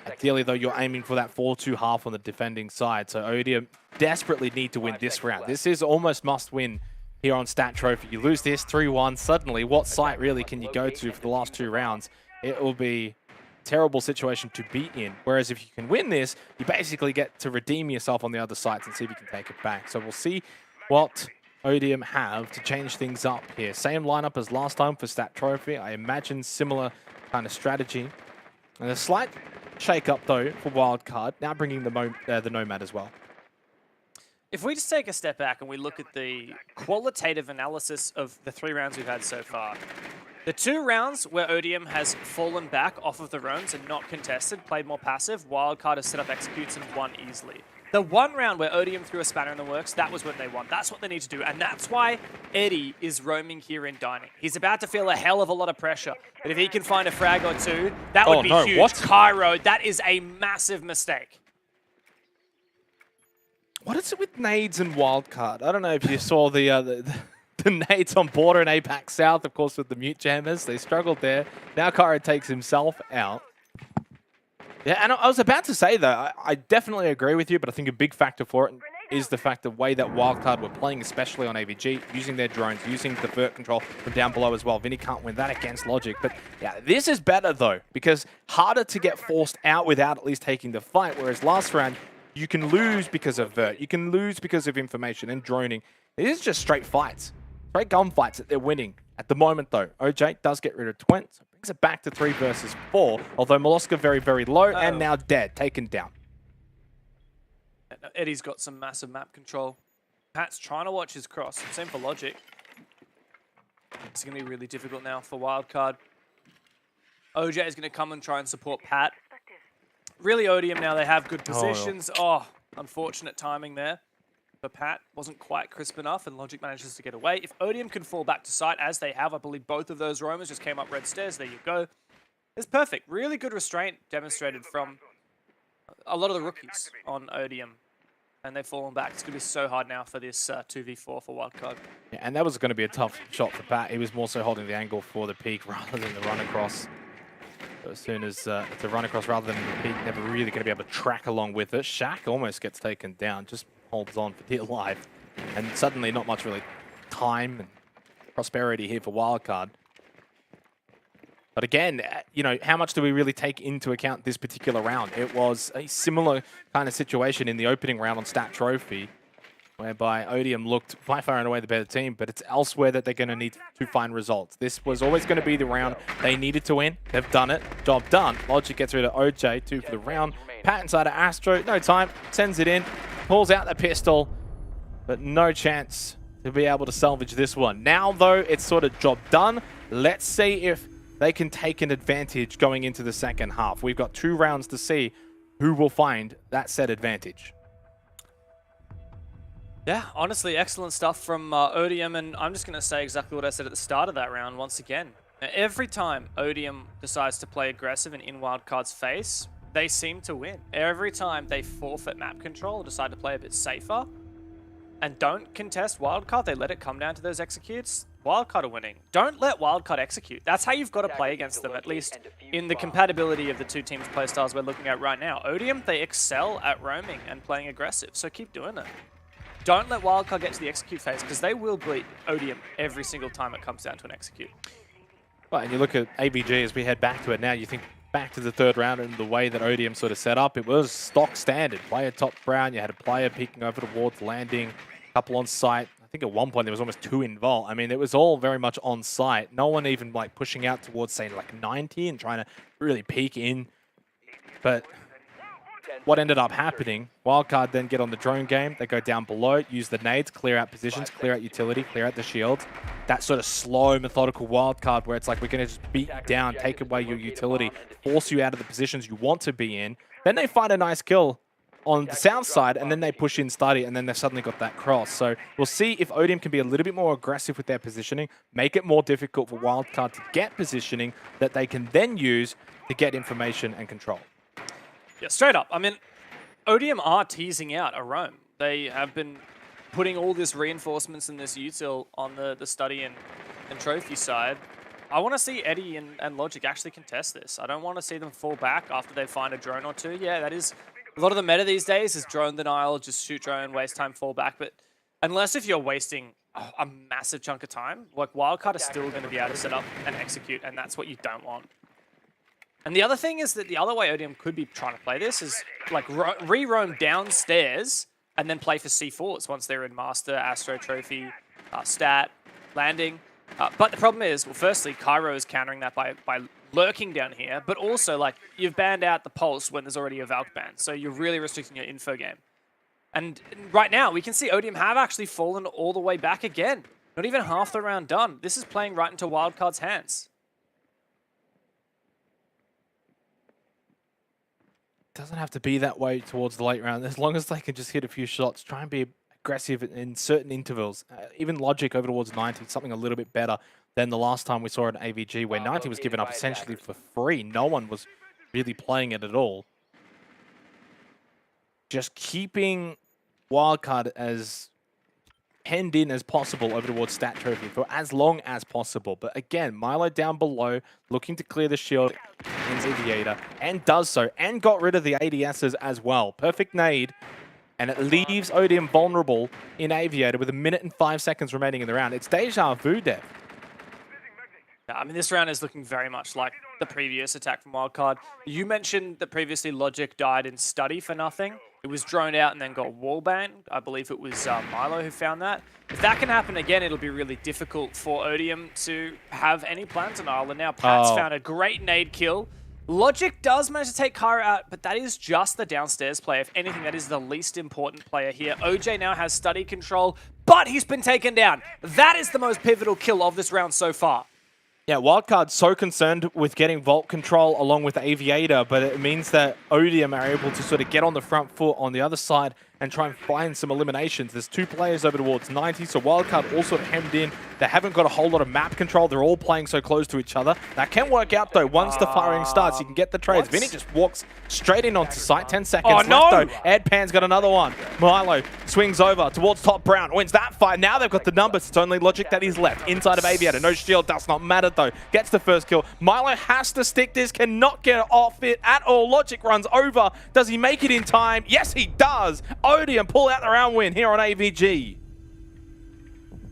Ideally, though, you're aiming for that 4-2 half on the defending side. So Odium desperately need to win this round. This is almost must win here on Stat Trophy. You lose this 3-1, suddenly what site really can you go to for the last 2 rounds? It will be a terrible situation to be in. Whereas if you can win this, you basically get to redeem yourself on the other sites and see if you can take it back. So we'll see what Odium have to change things up here. Same lineup as last time for Stat Trophy. I imagine similar kind of strategy. And a slight shake-up, though, for Wildcard, now bringing the Nomad as well. If we just take a step back and we look at the qualitative analysis of the 3 rounds we've had so far, the 2 rounds where Odium has fallen back off of the roams and not contested, played more passive, Wildcard has set up executes and won easily. The one round where Odium threw a spanner in the works, that was what they want. That's what they need to do. And that's why Eddie is roaming here in Dining. He's about to feel a hell of a lot of pressure. But if he can find a frag or two, that would be huge. What? Cairo, that is a massive mistake. What is it with nades and wildcard? I don't know if you saw the nades on border in APAC South, of course, with the mute jammers. They struggled there. Now Cairo takes himself out. Yeah, and I was about to say, though, I definitely agree with you, but I think a big factor for it is the fact the way that wildcard were playing, especially on AVG, using their drones, using the vert control from down below as well. Vinny can't win that against Logic. But yeah, this is better, though, because harder to get forced out without at least taking the fight, whereas last round, you can lose because of vert. You can lose because of information and droning. This is just straight fights. Straight gunfights that they're winning. At the moment, though, OJ does get rid of Twent, so brings it back to 3 versus 4, although Moloska very, very low and now dead, taken down. Eddie's got some massive map control. Pat's trying to watch his cross. Same for Logic. It's going to be really difficult now for Wildcard. OJ is going to come and try and support Pat. Really, Odium now, they have good positions. Oh, unfortunate timing there. But Pat wasn't quite crisp enough, and Logic manages to get away. If Odium can fall back to site, as they have, I believe both of those roamers just came up red stairs. There you go. It's perfect. Really good restraint demonstrated from a lot of the rookies on Odium. And they've fallen back. It's going to be so hard now for this 2v4 for Wildcard. Yeah, and that was going to be a tough shot for Pat. He was more so holding the angle for the peak rather than the run across. So as soon as it's a run across rather than the peak, never really going to be able to track along with it. Shaq almost gets taken down, just holds on for dear life. And suddenly not much really time and prosperity here for Wildcard. But again, you know, how much do we really take into account this particular round? It was a similar kind of situation in the opening round on Stat Trophy, whereby Odium looked by far and away the better team, but it's elsewhere that they're going to need to find results. This was always going to be the round they needed to win. They've done it. Job done. Logic gets rid of OJ, 2 for the round. Pat inside of Astro, no time, sends it in, pulls out the pistol, but no chance to be able to salvage this one. Now, though, it's sort of job done. Let's see if they can take an advantage going into the second half. We've got 2 rounds to see who will find that set advantage. Yeah, honestly, excellent stuff from Odium, and I'm just going to say exactly what I said at the start of that round once again. Now, every time Odium decides to play aggressive and in Wildcard's face, they seem to win. Every time they forfeit map control or decide to play a bit safer and don't contest Wildcard, they let it come down to those executes, Wildcard are winning. Don't let Wildcard execute. That's how you've got to play against them, at least in the compatibility of the 2 teams' playstyles we're looking at right now. Odium, they excel at roaming and playing aggressive, so keep doing it. Don't let Wildcard get to the execute phase, because they will beat Odium every single time it comes down to an execute. Well, and you look at AVG as we head back to it now, you think back to the 3rd round and the way that Odium sort of set up, it was stock standard. Player top round, you had a player peeking over towards landing, a couple on site. I think at one point there was almost 2 involved. I mean, it was all very much on site. No one even like pushing out towards, say, like 90 and trying to really peek in. But what ended up happening, Wildcard then get on the drone game. They go down below, use the nades, clear out positions, clear out utility, clear out the shields. That sort of slow, methodical Wildcard where it's like, we're going to just beat you down, take away your utility, force you out of the positions you want to be in. Then they find a nice kill on the south side, and then they push in study, and then they've suddenly got that cross. So we'll see if Odium can be a little bit more aggressive with their positioning, make it more difficult for Wildcard to get positioning that they can then use to get information and control. Yeah, straight up. I mean, Odium are teasing out a roam. They have been putting all this reinforcements and this util on the study and trophy side. I want to see Eddie and Logic actually contest this. I don't want to see them fall back after they find a drone or 2. Yeah, that is a lot of the meta these days is drone denial, just shoot drone, waste time, fall back. But unless if you're wasting a massive chunk of time, like Wildcard is still going to be able to set up and execute, and that's what you don't want. And the other thing is that the other way Odium could be trying to play this is like re-roam downstairs and then play for C4s once they're in Master, Astro Trophy, Stat, Landing. But the problem is, well, firstly, Cairo is countering that by lurking down here, but also, like, you've banned out the Pulse when there's already a Valk ban, so you're really restricting your info game. And right now, we can see Odium have actually fallen all the way back again. Not even half the round done. This is playing right into Wildcard's hands. doesn't have to be that way towards the late round. As long as they can just hit a few shots, try and be aggressive in certain intervals. Even Logic over towards 90, something a little bit better than the last time we saw an AVG, where 90 was given up essentially for free. No one was really playing it at all. Just keeping Wildcard as penned in as possible over towards Stat Trophy for as long as possible. But again, Milo down below, looking to clear the shield, ends Aviator, and does so, and got rid of the ADSs as well. Perfect nade, and it leaves Odium vulnerable in Aviator with 1 minute and 5 seconds remaining in the round. It's deja vu, Dev. I mean, this round is looking very much like the previous attack from Wildcard. You mentioned that previously Logic died in Study for nothing. It was droned out and then got wallbanged. I believe it was Milo who found that. If that can happen again, it'll be really difficult for Odium to have any plans on Isle. And now Pat's found a great nade kill. Logic does manage to take Kara out, but that is just the downstairs player. If anything, that is the least important player here. OJ now has Study control, but he's been taken down. That is the most pivotal kill of this round so far. Yeah, Wildcard's so concerned with getting Vault control along with Aviator, but it means that Odium are able to sort of get on the front foot on the other side and try and find some eliminations. There's 2 players over towards 90, so Wildcard all sort of hemmed in. They haven't got a whole lot of map control. They're all playing so close to each other. That can work out, though. Once the firing starts, you can get the trades. Vinny just walks straight in onto site. 10 seconds left, though. Edpan's got another one. Milo swings over towards Top Brown. Wins that fight. Now they've got the numbers. It's only Logic that is left. Inside of Aviator. No shield. Does not matter, though. Gets the first kill. Milo has to stick this. Cannot get off it at all. Logic runs over. Does he make it in time? Yes, he does. Odium pull out the round win here on AVG.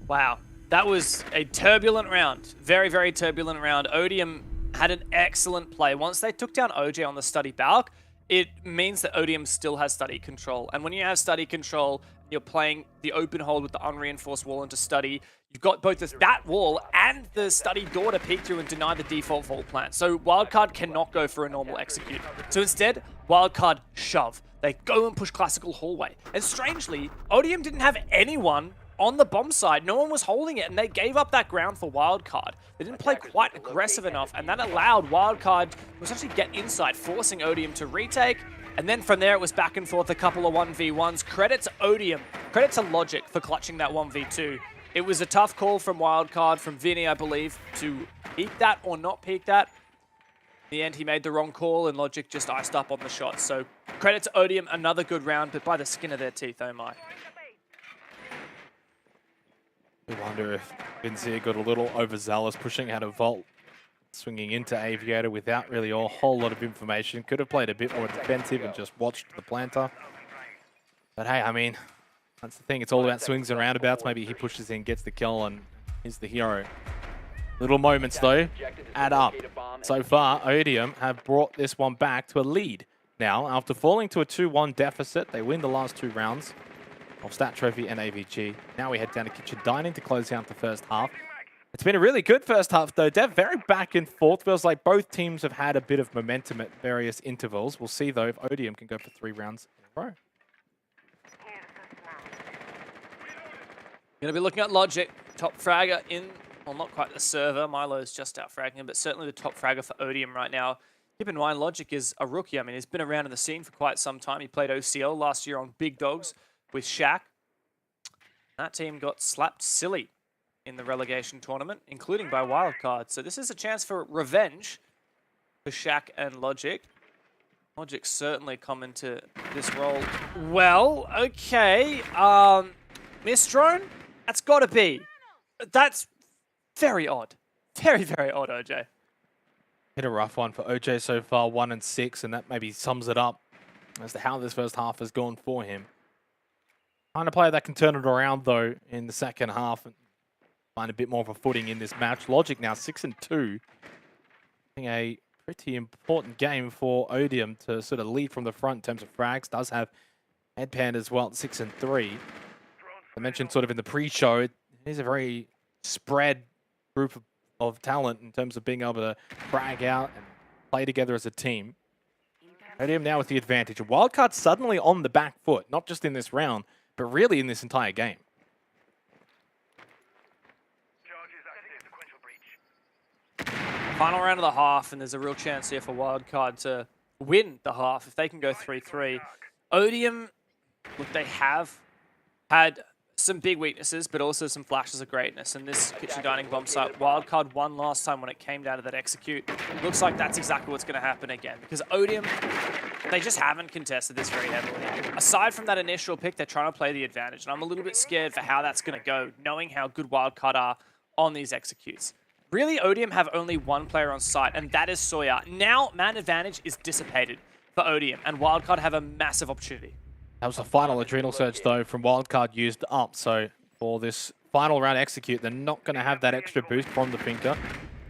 Wow. That was a turbulent round. Very, very turbulent round. Odium had an excellent play. Once they took down OJ on the Study Balk, it means that Odium still has Study control. And when you have Study control, you're playing the open hold with the unreinforced wall into Study. You've got both that wall and the Study door to peek through and deny the default vault plan. So Wildcard cannot go for a normal execute. So instead, Wildcard shove. They go and push classical hallway. And strangely, Odium didn't have anyone on the bomb side. No one was holding it, and they gave up that ground for Wildcard. They didn't play quite aggressive enough, and that allowed Wildcard to essentially get inside, forcing Odium to retake. And then from there, it was back and forth, a couple of 1v1s. Credit to Odium, credit to Logic for clutching that 1v2. It was a tough call from Wildcard, from Vinny, I believe, to peek that or not peek that. In the end, he made the wrong call, and Logic just iced up on the shot. So credit to Odium, another good round, but by the skin of their teeth, oh my. I wonder if Vincia got a little overzealous, pushing out a Vault, swinging into Aviator without really a whole lot of information. Could have played a bit more defensive and just watched the planter. But hey, I mean, that's the thing. It's all about swings and roundabouts. Maybe he pushes in, gets the kill, and is the hero. Little moments, though, add up. So far, Odium have brought this one back to a lead. Now, after falling to a 2-1 deficit, they win the last 2 rounds of Stat Trophy and AVG. Now we head down to Kitchen Dining to close out the first half. It's been a really good first half, though, Dev. Very back and forth. Feels like both teams have had a bit of momentum at various intervals. We'll see, though, if Odium can go for 3 rounds in a row. Going to be looking at Logic. Top fragger in, well, not quite the server. Milo's just out fragging him, but certainly the top fragger for Odium right now. Keep in mind, Logic is a rookie. I mean, he's been around in the scene for quite some time. He played OCL last year on Big Dogs with Shaq. That team got slapped silly in the relegation tournament, including by Wildcard. So this is a chance for revenge for Shaq and Logic. Logic certainly come into this role well. Okay, Miss Drone, that's got to be. That's very odd. Very, very odd, OJ. Hit a rough one for OJ so far, 1 and 6, and that maybe sums it up as to how this first half has gone for him. Find a player that can turn it around, though, in the second half and find a bit more of a footing in this match. Logic now 6 and 2. I think a pretty important game for Odium to sort of lead from the front in terms of frags. Does have Headpan as well at 6 and 3. I mentioned sort of in the pre-show, it is a very spread group of talent in terms of being able to frag out and play together as a team. Odium now with the advantage. Wildcard suddenly on the back foot, not just in this round, but really in this entire game. Final round of the half, and there's a real chance here for Wildcard to win the half if they can go 3-3. Odium, look, they have had some big weaknesses, but also some flashes of greatness. And this kitchen dining bomb site, wildcard won last time when it came down to that execute. Looks like that's exactly what's going to happen again, because Odium, they just haven't contested this very heavily. Aside from that initial pick, they're trying to play the advantage, and I'm a little bit scared for how that's going to go, knowing how good wildcard are on these executes. Really, Odium have only one player on site, and that is Sawyer. Now, man advantage is dissipated for Odium, and wildcard have a massive opportunity. That was the final adrenal surge, though, from wildcard used up. So for this final round execute, they're not going to have that extra boost from the Finker.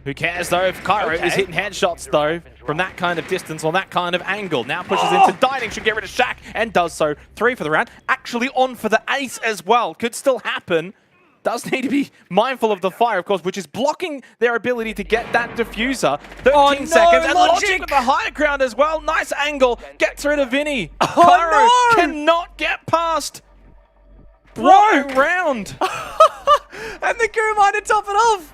Who cares, though, if Cairo is hitting headshots, though, from that kind of distance or that kind of angle. Now pushes into Dining, should get rid of Shaq, and does so. 3 for the round. Actually on for the ace as well. Could still happen. Does need to be mindful of the fire, of course, which is blocking their ability to get that diffuser. 13 seconds, and Logic with the high ground as well. Nice angle, gets rid of Vinny. Cairo cannot get past. What a round. And the Guru Mine to top it off.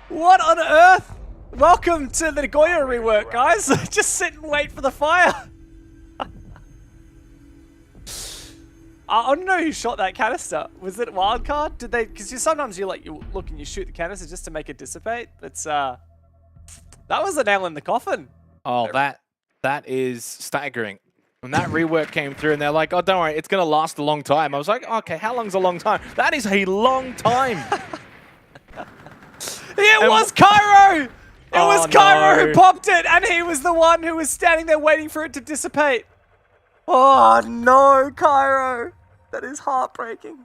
What on earth? Welcome to the Goya rework, guys. Just sit and wait for the fire. I don't know who shot that canister. Was it wildcard? Did they? Because sometimes you look and you shoot the canister just to make it dissipate. That's that was the nail in the coffin. Oh, that is staggering. When that rework came through, and they're like, "Oh, don't worry, it's gonna last a long time." I was like, "Okay, how long's a long time?" That is a long time. It was Cairo. It was Cairo no. who popped it, and he was the one who was standing there waiting for it to dissipate. Oh no, Cairo. That is heartbreaking.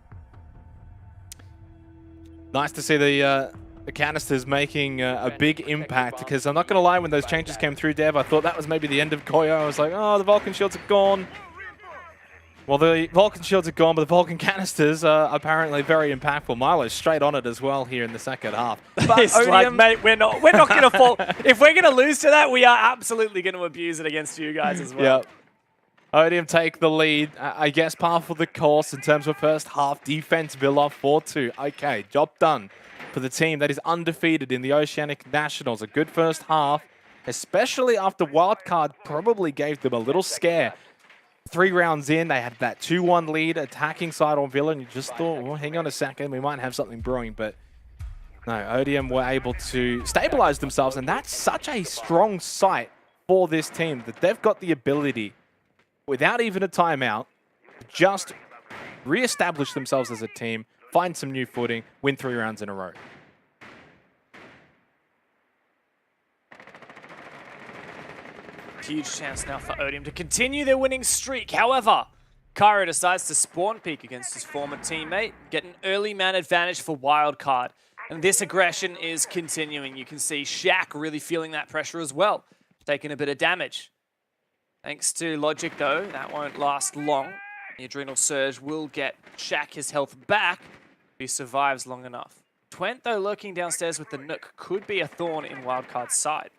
Nice to see the canisters making a big impact, because I'm not going to lie, when those changes came through, Dev, I thought that was maybe the end of Goyo. I was like, oh, the Vulcan shields are gone. Well, the Vulcan shields are gone, but the Vulcan canisters are apparently very impactful. Milo's straight on it as well here in the second half. But It's like, mate, we're not going to fall. If we're going to lose to that, we are absolutely going to abuse it against you guys as well. Yep. Odium take the lead. I guess par for the course in terms of first half defense. Villa 4-2. Okay, job done for the team that is undefeated in the Oceanic Nationals. A good first half, especially after wildcard probably gave them a little scare. 3 rounds in, they had that 2-1 lead attacking side on Villa, and you just thought, well, hang on a second, we might have something brewing, but no, Odium were able to stabilize themselves, and that's such a strong site for this team that they've got the ability, without even a timeout, just re-establish themselves as a team, find some new footing, win 3 rounds in a row. Huge chance now for Odium to continue their winning streak. However, Cairo decides to spawn peek against his former teammate, get an early man advantage for wildcard. And this aggression is continuing. You can see Shaq really feeling that pressure as well, taking a bit of damage. Thanks to Logic, though, that won't last long. The adrenal surge will get Shaq his health back if he survives long enough. Twent, though, lurking downstairs with the Nook, could be a thorn in wildcard's side.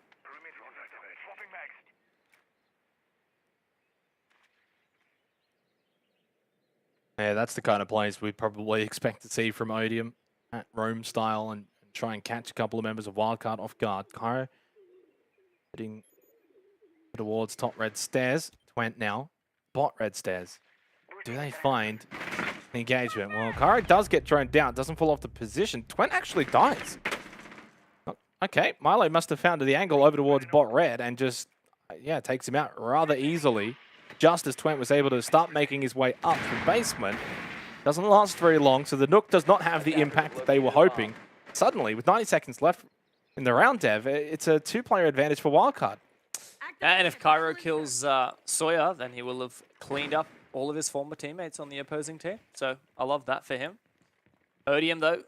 Yeah, that's the kind of plays we probably expect to see from Odium at Rome style, and try and catch a couple of members of wildcard off guard. Cairo heading towards top red stairs. Twent now, bot red stairs. Do they find an engagement? Well, Cairo does get thrown down, doesn't fall off the position. Twent actually dies. Okay, Milo must have found the angle over towards bot red and just, yeah, takes him out rather easily. Just as Twent was able to start making his way up the basement. Doesn't last very long, so the Nook does not have the impact that they were hoping. Suddenly, with 90 seconds left in the round, Dev, it's a 2-player advantage for wildcard. And if Cairo kills Sawyer, then he will have cleaned up all of his former teammates on the opposing team. So I love that for him. Odium, though,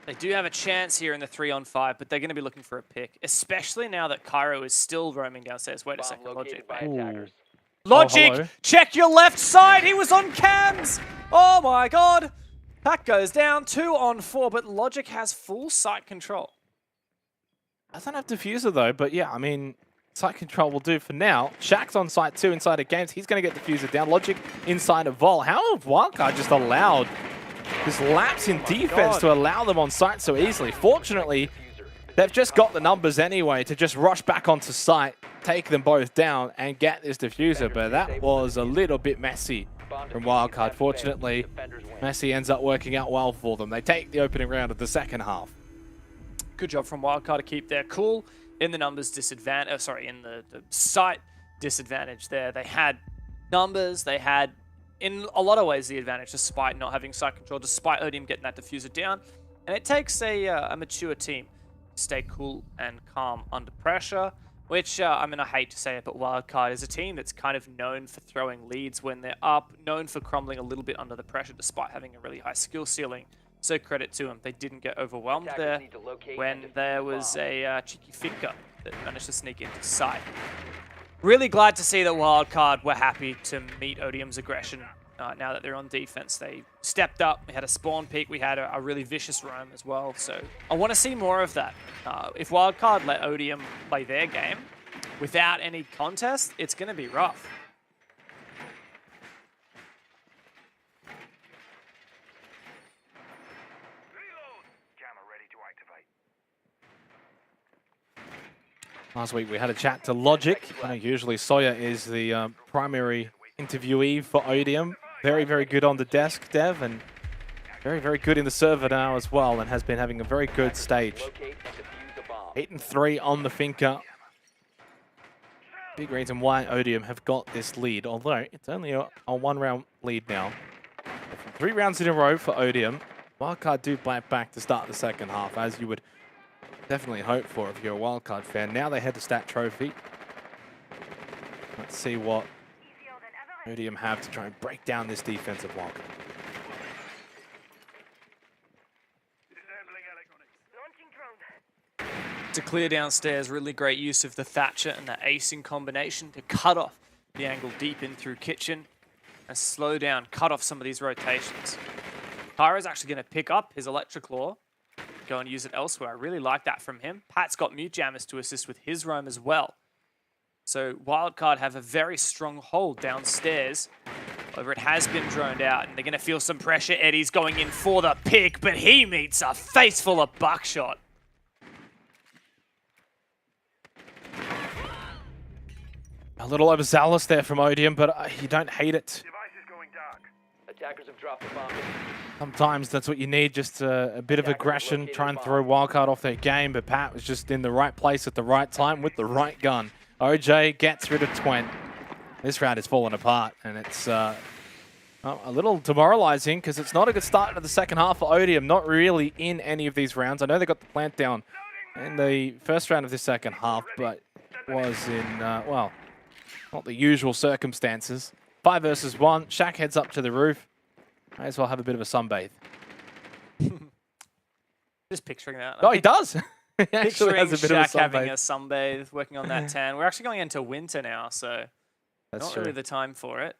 they do have a chance here in the 3-on-5, but they're going to be looking for a pick, especially now that Cairo is still roaming downstairs. Wait a second, Logic. Logic, check your left side. He was on cams. Oh my god. Pack goes down, 2-on-4, but Logic has full site control. Doesn't have diffuser though, but yeah, I mean, site control will do for now. Shaq's on site 2 inside of games. He's going to get diffuser down. Logic inside of Vol. How have wildcard just allowed this lapse in defense to allow them on site so easily? Fortunately, they've just got the numbers anyway to just rush back onto site. take them both down and get this diffuser, but that was a little bit messy from Wildcard. Fortunately, Messi ends up working out well for them. They take the opening round of the second half. Good job from Wildcard to keep their cool in the numbers disadvantage. Sorry, in the site disadvantage there. They had numbers, they had, in a lot of ways, the advantage despite not having site control, despite Odium getting that diffuser down. And it takes a mature team to stay cool and calm under pressure, which, I mean, I hate to say it, but Wildcard is a team that's kind of known for throwing leads when they're up, known for crumbling a little bit under the pressure despite having a really high skill ceiling. So credit to them. They didn't get overwhelmed there when there was a cheeky Finker that managed to sneak into sight. Really glad to see that Wildcard were happy to meet Odium's aggression now that they're on defense. They stepped up. We had a spawn peek. We had a really vicious roam as well. So I want to see more of that. If Wildcard let Odium play their game without any contest, it's going to be rough. Last week we had a chat to Logic. Usually Sawyer is the primary interviewee for Odium. Very, very good on the desk, Dev, and very, very good in the server now as well, and has been having a very good stage. 8-3 on the Finker. Big reason why Odium have got this lead, although it's only a one-round lead now. 3 rounds in a row for Odium. Wildcard do black back to start the second half, as you would definitely hope for if you're a Wildcard fan. Now they head to Stat Trophy. Let's see what Odium have to try and break down this defensive Wildcard. To clear downstairs, really great use of the Thatcher and the acing combination to cut off the angle deep in through Kitchen and slow down, cut off some of these rotations. Kyro's actually going to pick up his Electric Claw, go and use it elsewhere. I really like that from him. Pat's got Mute Jammers to assist with his roam as well. So Wildcard have a very strong hold downstairs. However, it has been droned out, and they're going to feel some pressure. Eddie's going in for the pick, but he meets a face full of buckshot. A little overzealous there from Odium, but you don't hate it. Attackers have dropped the bomb. Sometimes that's what you need, just a bit of aggression, try and throw Wildcard off their game, but Pat was just in the right place at the right time with the right gun. OJ gets rid of Twent. This round is falling apart, and it's a little demoralizing because it's not a good start to the second half for Odium, not really in any of these rounds. I know they got the plant down in the first round of the second half, but it was in, well, not the usual circumstances. 5 versus 1. Shaq heads up to the roof. May as well have a bit of a sunbathe. Just picturing that. Oh, he does. He actually Picturing has a bit of a Shaq having sunbathe. a sunbathe, working on that tan. We're actually going into winter now, so That's not true. really the time for it.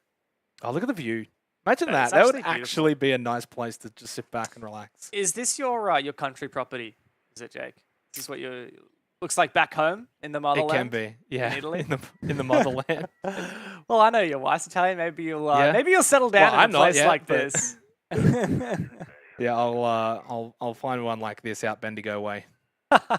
Oh, look at the view. Imagine It's that. That would actually beautiful. actually be a nice place to just sit back and relax. Is this your country property? Is it, Jake? Is this what your looks like back home in the It motherland? can be, yeah, In Italy? in the motherland. Well, I know your wife's Italian. Maybe you'll Yeah. maybe you'll settle down Well, I'm in a not place yet, like but- this. Yeah, I'll find one like this out Bendigo way. I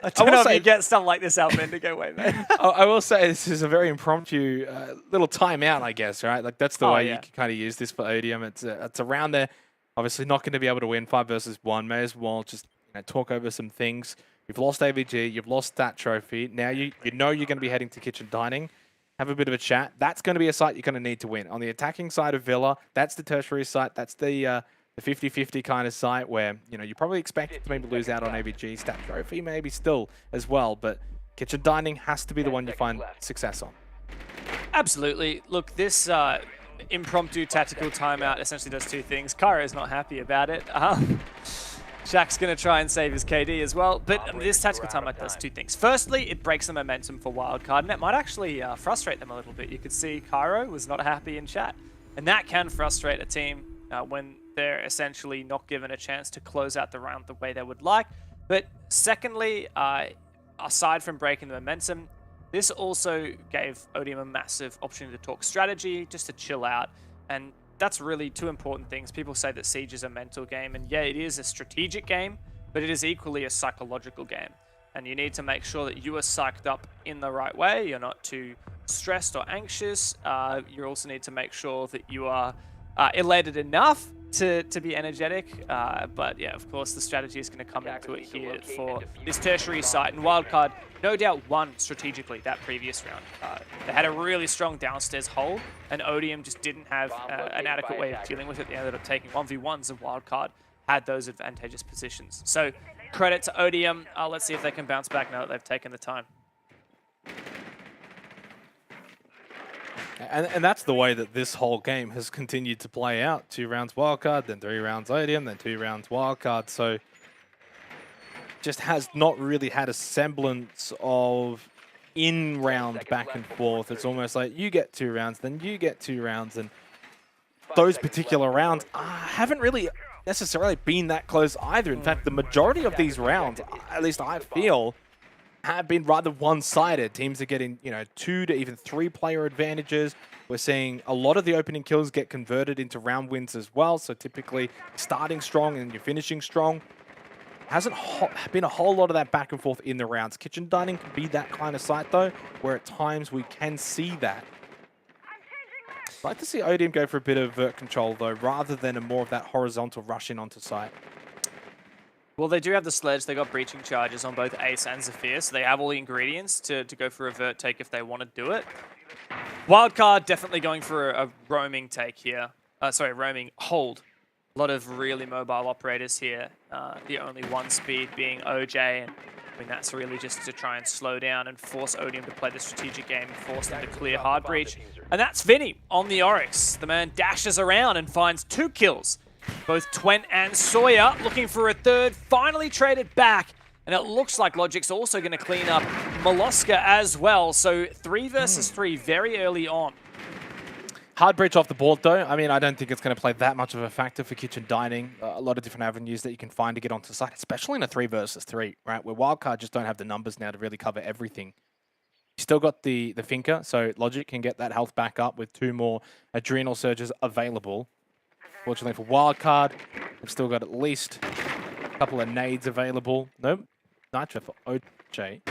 don't will know if say- you get stuff like this out Bendigo way, mate. I will say this is a very impromptu little timeout, I guess, right? Like that's the Oh, way yeah. you can kind of use this for Odium. It's around there. Obviously not going to be able to win 5 versus 1. May as well just talk over some things. You've lost AVG, you've lost that trophy. Now you know you're going to be heading to Kitchen Dining. Have a bit of a chat. That's going to be a site you're going to need to win. On the attacking side of Villa, that's the tertiary site. That's the 50-50 kind of site where, you probably expect to maybe lose out on AVG. Stat trophy maybe still as well, but Kitchen Dining has to be the one you find success on. Absolutely. Look, this impromptu tactical timeout essentially does 2 things. Kyra is not happy about it. Shaq's going to try and save his KD as well, but this tactical timeout does 2 things. Firstly, it breaks the momentum for Wildcard, and it might actually frustrate them a little bit. You could see Cairo was not happy in chat, and that can frustrate a team when they're essentially not given a chance to close out the round the way they would like. But secondly, aside from breaking the momentum, this also gave Odium a massive opportunity to talk strategy, just to chill out, and that's really 2 important things. People say that Siege is a mental game, and yeah, it is a strategic game, but it is equally a psychological game. And you need to make sure that you are psyched up in the right way. You're not too stressed or anxious. You also need to make sure that you are elated enough to be energetic. But yeah, of course, the strategy is going to come into it here for this tertiary site. And Wildcard, no doubt, won strategically that previous round. They had a really strong downstairs hold, and Odium just didn't have an adequate way of dealing with it. They ended up taking 1v1s, and Wildcard had those advantageous positions. So credit to Odium. Let's see if they can bounce back now that they've taken the time. And that's the way that this whole game has continued to play out. 2 rounds wildcard, then 3 rounds Odium, then 2 rounds wildcard. So just has not really had a semblance of in-round back and forth. It's almost like you get 2 rounds, then you get 2 rounds. And those particular rounds haven't really necessarily been that close either. In fact, the majority of these rounds, at least I feel, have been rather one-sided. Teams are getting, 2 to even 3 player advantages. We're seeing a lot of the opening kills get converted into round wins as well. So typically starting strong and you're finishing strong. Hasn't been a whole lot of that back and forth in the rounds. Kitchen Dining can be that kind of site though, where at times we can see that. I'd like to see Odium go for a bit of vert control though, rather than a more of that horizontal rush in onto site. Well, they do have the sledge. They got breaching charges on both Ace and Zephyr, so they have all the ingredients to go for a vert take if they want to do it. Wildcard definitely going for a roaming take here. Roaming hold. A lot of really mobile operators here. The only one speed being OJ, and I mean that's really just to try and slow down and force Odium to play the strategic game and force them to clear hard breach. And that's Vinny on the Oryx. The man dashes around and finds 2 kills. Both Twent and Sawyer looking for a third, finally traded back. And it looks like Logic's also going to clean up Molosca as well. So 3 versus 3 very early on. Hard breach off the board though. I mean, I don't think it's going to play that much of a factor for Kitchen Dining. A lot of different avenues that you can find to get onto site, especially in a 3 versus 3, right? Where Wildcard just don't have the numbers now to really cover everything. You still got the Finker, so Logic can get that health back up with 2 more Adrenal Surges available. Fortunately for Wildcard, they've still got at least a couple of nades available. Nope. Nitro for OJ.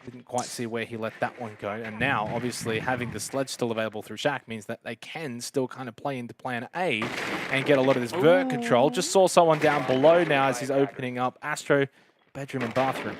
Didn't quite see where he let that one go. And now, obviously, having the sledge still available through Shaq means that they can still kind of play into plan A and get a lot of this vert control. Just saw someone down below now as he's opening up Astro, bedroom and bathroom.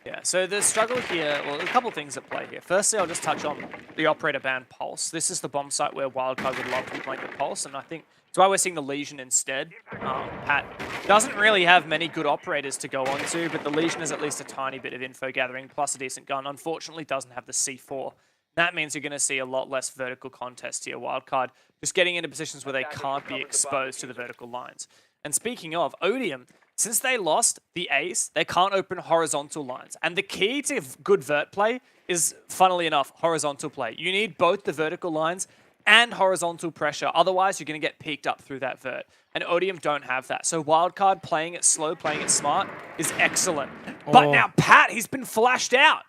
Yeah, so the struggle here, well, a couple of things at play here. Firstly, I'll just touch on the operator ban Pulse. This is the bomb site where Wildcard would love to be playing the Pulse, and I think that's why we're seeing the Legion instead. Pat doesn't really have many good operators to go on to, but the Legion is at least a tiny bit of info gathering, plus a decent gun. Unfortunately, doesn't have the C4. That means you're going to see a lot less vertical contest here. Wildcard just getting into positions where they can't be exposed to the vertical lines. And speaking of, Odium, since they lost the Ace, they can't open horizontal lines. And the key to good vert play is, funnily enough, horizontal play. You need both the vertical lines and horizontal pressure. Otherwise, you're going to get peaked up through that vert. And Odium don't have that. So Wildcard playing it slow, playing it smart is excellent. But now Pat, he's been flashed out.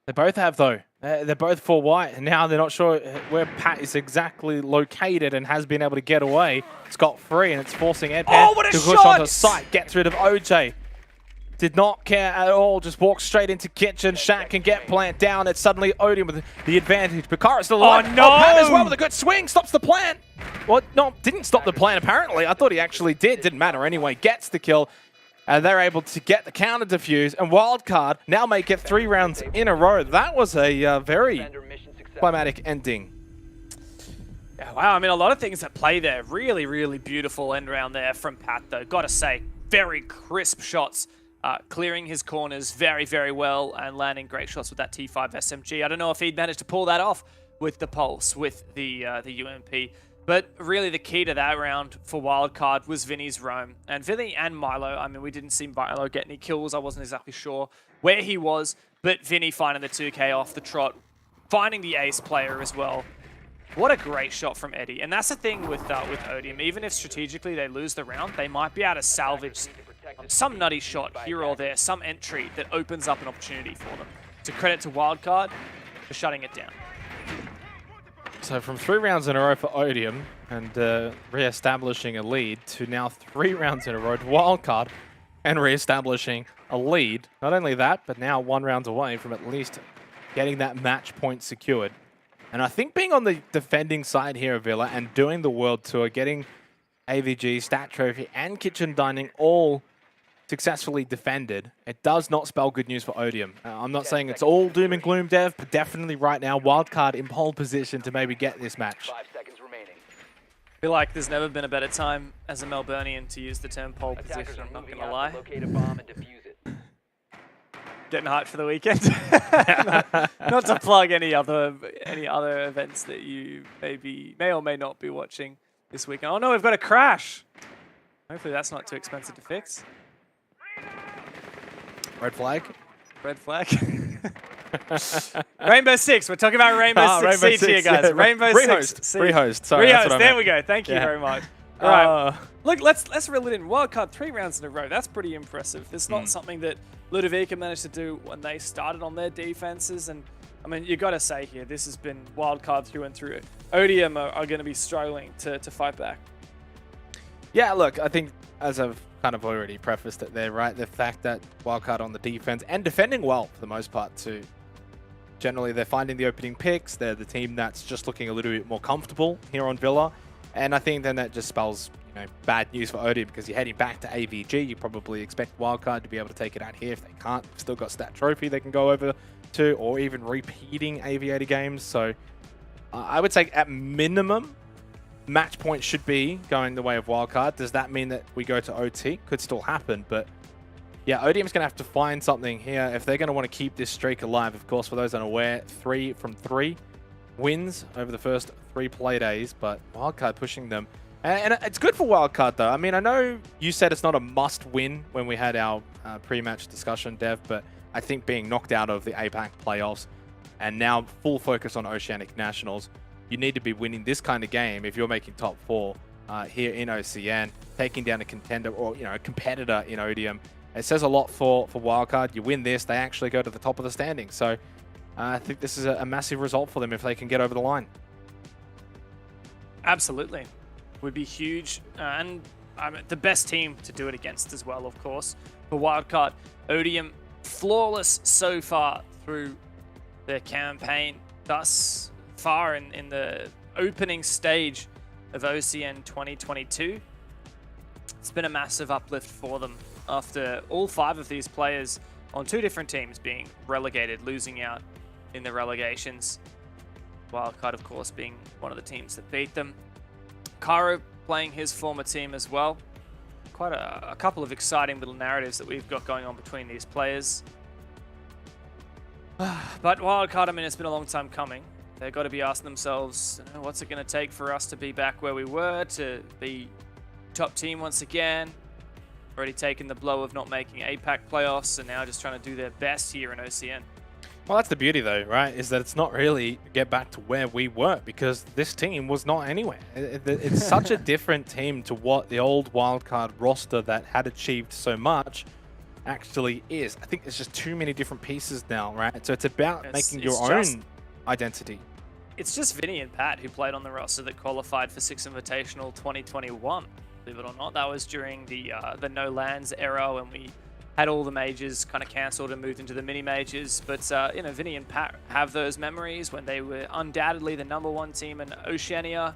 They both have, though. They're both 4 white, and now they're not sure where Pat is exactly located and has been able to get away. Scot-free, and it's forcing Edpan to push onto site, gets rid of OJ. Did not care at all, just walks straight into kitchen. Shaq can get plant down. It's suddenly Odium with the advantage. Bakara's still alive. Oh, no! Pat as well with a good swing, stops the plant. Well, no, didn't stop the plant, apparently. I thought he actually did. Didn't matter anyway. Gets the kill. And they're able to get the counter defuse, and Wildcard now make it 3 rounds in a row. That was a very climatic ending. Yeah, wow, I mean, a lot of things at play there. Really, really beautiful end round there from Pat, though. Gotta say, very crisp shots. Clearing his corners very, very well and landing great shots with that T5 SMG. I don't know if he'd managed to pull that off with the Pulse, with the UMP. But really the key to that round for Wildcard was Vinny's roam. And Vinny and Milo, I mean, we didn't see Milo get any kills. I wasn't exactly sure where he was. But Vinny finding the 2K off the trot, finding the ace player as well. What a great shot from Eddie. And that's the thing with Odium. Even if strategically they lose the round, they might be able to salvage some nutty shot here or there, some entry that opens up an opportunity for them. So credit to Wildcard for shutting it down. So from 3 rounds in a row for Odium and re-establishing a lead to now 3 rounds in a row to Wildcard. and re-establishing a lead. Not only that, but now 1 round away from at least getting that match point secured. And I think being on the defending side here of Villa and doing the World Tour, getting AVG, Stat Trophy, and Kitchen Dining all successfully defended, it does not spell good news for Odium. I'm not saying it's all doom and gloom, Dev, but definitely right now, Wildcard in pole position to maybe get this match. 5 seconds remaining. I feel like there's never been a better time as a Melburnian to use the term pole Attackers position, are I'm not moving going to out lie. to locate a bomb and defuse it. Getting hyped for the weekend. not to plug any other events that you may or may not be watching this weekend. Oh no, we've got a crash. Hopefully that's not too expensive to fix. Red flag. Red flag. Rainbow Six. We're talking about Rainbow Six Siege here, guys. Yeah. Rainbow Six Siege. Rehost. Sorry, that's what I There meant. we go. Thank you Yeah. very much. All right. Look, let's reel it in. Wildcard 3 rounds in a row. That's pretty impressive. It's not something that Ludovica managed to do when they started on their defenses. And I mean, you got to say here, this has been Wildcard through and through. Odium are going to be struggling to fight back. Yeah, look, I think as I've kind of already prefaced it there, right? The fact that Wildcard on the defense and defending well for the most part too. Generally, they're finding the opening picks. They're the team that's just looking a little bit more comfortable here on Villa. And I think then that just spells, bad news for Odium because you're heading back to AVG. You probably expect Wildcard to be able to take it out here. If they can't, they've still got Stat Trophy they can go over to, or even repeating Aviator games. So I would say at minimum, match point should be going the way of Wildcard. Does that mean that we go to OT? Could still happen, but yeah, Odium's going to have to find something here if they're going to want to keep this streak alive. Of course, for those unaware, 3 from 3 wins over the first 3 play days, but Wildcard pushing them. And it's good for Wildcard, though. I mean, I know you said it's not a must-win when we had our pre-match discussion, Dev, but I think being knocked out of the APAC playoffs and now full focus on Oceanic Nationals, you need to be winning this kind of game if you're making top 4 here in OCN, taking down a contender or a competitor in Odium. It says a lot for Wildcard. You win this, they actually go to the top of the standings. So I think this is a massive result for them if they can get over the line. Absolutely. Would be huge. And the best team to do it against as well, of course. For Wildcard, Odium flawless so far through their campaign thus far in the opening stage of OCN 2022. It's been a massive uplift for them after all 5 of these players on 2 different teams being relegated, losing out in the relegations. Wildcard, of course, being one of the teams that beat them. Cairo playing his former team as well. Quite a couple of exciting little narratives that we've got going on between these players. But Wildcard, I mean, it's been a long time coming. They've got to be asking themselves, what's it going to take for us to be back where we were, to be top team once again? Already taken the blow of not making APAC playoffs and now just trying to do their best here in OCN. Well, that's the beauty, though, right? Is that it's not really get back to where we were because this team was not anywhere. It's such a different team to what the old Wildcard roster that had achieved so much actually is. I think there's just too many different pieces now, right? So it's about making your own identity. It's just Vinny and Pat who played on the roster that qualified for Six Invitational 2021. Believe it or not, that was during the no lands era when we had all the majors kind of cancelled and moved into the mini majors. But Vinny and Pat have those memories when they were undoubtedly the #1 team in Oceania.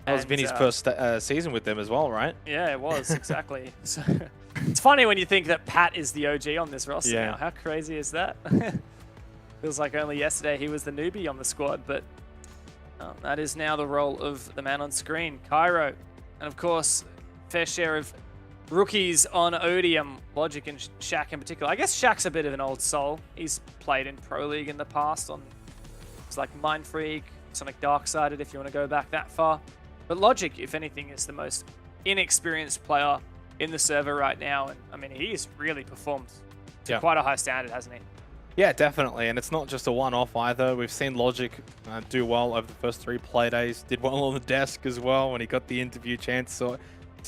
That was Vinny's first season with them as well, right? Yeah, it was exactly. So it's funny when you think that Pat is the OG on this roster now. How crazy is that? Feels like only yesterday he was the newbie on the squad, but that is now the role of the man on screen, Cairo. And of course, fair share of rookies on Odium, Logic and Shaq in particular. I guess Shaq's a bit of an old soul. He's played in Pro League in the past on it's like Mind Freak, Sonic Darksided if you want to go back that far. But Logic, if anything, is the most inexperienced player in the server right now. And I mean, he's really performed to quite a high standard, hasn't he? Yeah, definitely. And it's not just a one-off either. We've seen Logic do well over the first 3 play days. Did well on the desk as well when he got the interview chance. So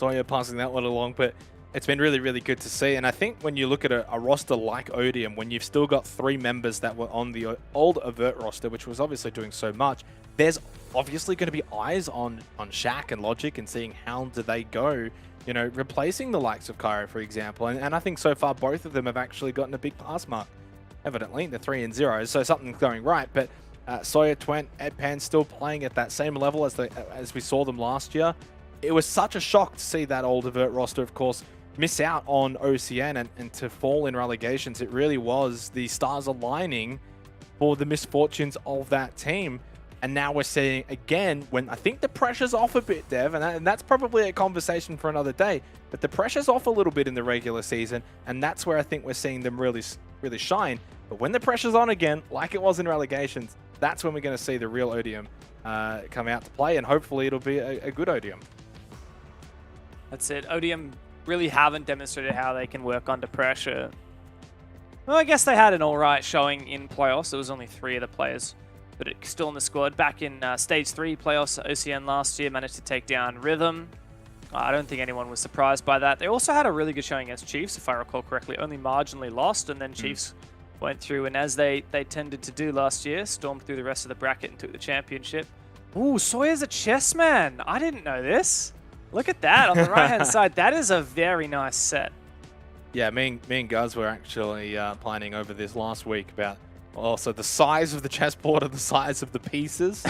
you're passing that one along. But it's been really, really good to see. And I think when you look at a roster like Odium, when you've still got 3 members that were on the old Avert roster, which was obviously doing so much, there's obviously going to be eyes on Shaq and Logic and seeing how do they go, you know, replacing the likes of Cairo, for example. And I think so far both of them have actually gotten a big pass mark. Evidently, they're 3-0, so something's going right. But Sawyer, Twent, Edpan still playing at that same level as we saw them last year. It was such a shock to see that old Avert roster, of course, miss out on OCN and to fall in relegations. It really was the stars aligning for the misfortunes of that team. And now we're seeing again, when I think the pressure's off a bit, Dev, and that's probably a conversation for another day, but the pressure's off a little bit in the regular season, and that's where I think we're seeing them really shine. But when the pressure's on again, like it was in relegations, that's when we're going to see the real Odium come out to play, and hopefully it'll be a good Odium. That's it. Odium really haven't demonstrated how they can work under pressure. Well, I guess they had an alright showing in playoffs. There was only 3 of the players but it's still in the squad. Back in Stage 3 playoffs, OCN last year managed to take down Rhythm. I don't think anyone was surprised by that. They also had a really good showing against Chiefs, if I recall correctly, only marginally lost, and then Chiefs went through, and as they tended to do last year, stormed through the rest of the bracket and took the championship. Ooh, Sawyer's a chess man. I didn't know this. Look at that on the right-hand side. That is a very nice set. Yeah, me and Guz were actually planning over this last week about also the size of the chessboard and the size of the pieces,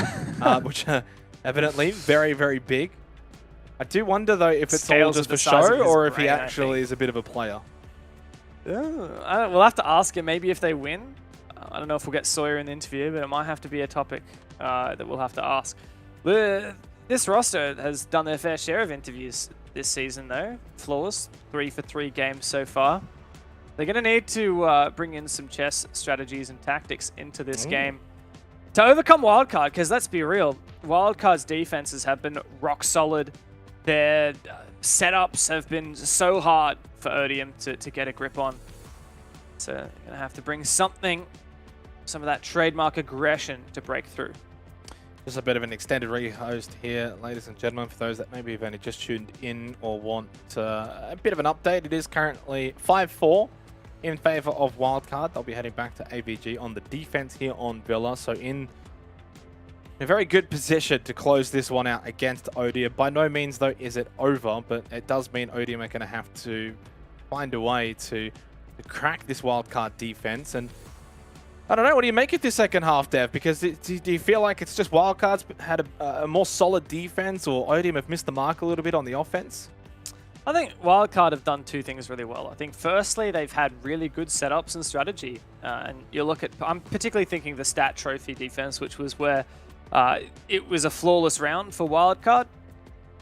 which are evidently very, very big. I do wonder, though, if it's all just for show or if he actually is a bit of a player. We'll have to ask him maybe if they win. I don't know if we'll get Sawyer in the interview, but it might have to be a topic that we'll have to ask. This roster has done their fair share of interviews this season, though. Flawless, 3 for 3 games so far. They're going to need to bring in some chess strategies and tactics into this game to overcome Wildcard, because let's be real, Wildcard's defenses have been rock solid. Their setups have been so hard for Odium to get a grip on. So they're going to have to bring some of that trademark aggression to break through. Just a bit of an extended rehost here, ladies and gentlemen, for those that maybe have only just tuned in or want a bit of an update. It is currently 5-4 in favor of Wildcard. They'll be heading back to AVG on the defense here on Villa. So in a very good position to close this one out against Odium. By no means, though, is it over, but it does mean Odium are going to have to find a way to crack this Wildcard defense. And I don't know, what do you make of this second half, Dev? Because do you feel like it's just Wildcard's had a more solid defense, or Odium have missed the mark a little bit on the offense? I think Wildcard have done 2 things really well. I think firstly, they've had really good setups and strategy. And you look at, I'm particularly thinking the stat trophy defense, which was where it was a flawless round for Wildcard.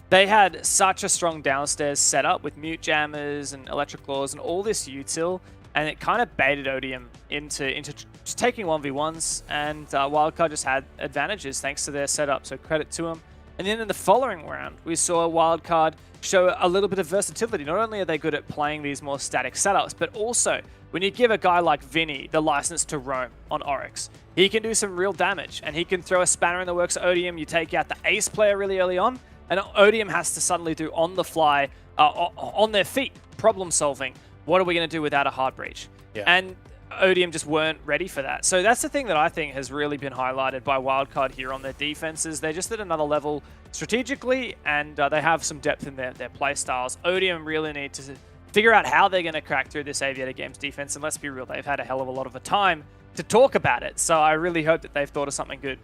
They had such a strong downstairs setup with mute jammers and electric claws and all this util, and it kind of baited Odium into just taking 1v1s, and Wildcard just had advantages thanks to their setup, so credit to them. And then in the following round, we saw Wildcard show a little bit of versatility. Not only are they good at playing these more static setups, but also when you give a guy like Vinny the license to roam on Oryx, he can do some real damage, and he can throw a spanner in the works at Odium. You take out the ace player really early on, and Odium has to suddenly do on the fly, on their feet, problem solving. What are we going to do without a hard breach? Yeah. And Odium just weren't ready for that. So that's the thing that I think has really been highlighted by Wildcard here on their defenses. They're just at another level strategically, and they have some depth in their play styles. Odium really need to figure out how they're going to crack through this Aviator Games defense, and let's be real, they've had a hell of a lot of the time to talk about it. So I really hope that they've thought of something good.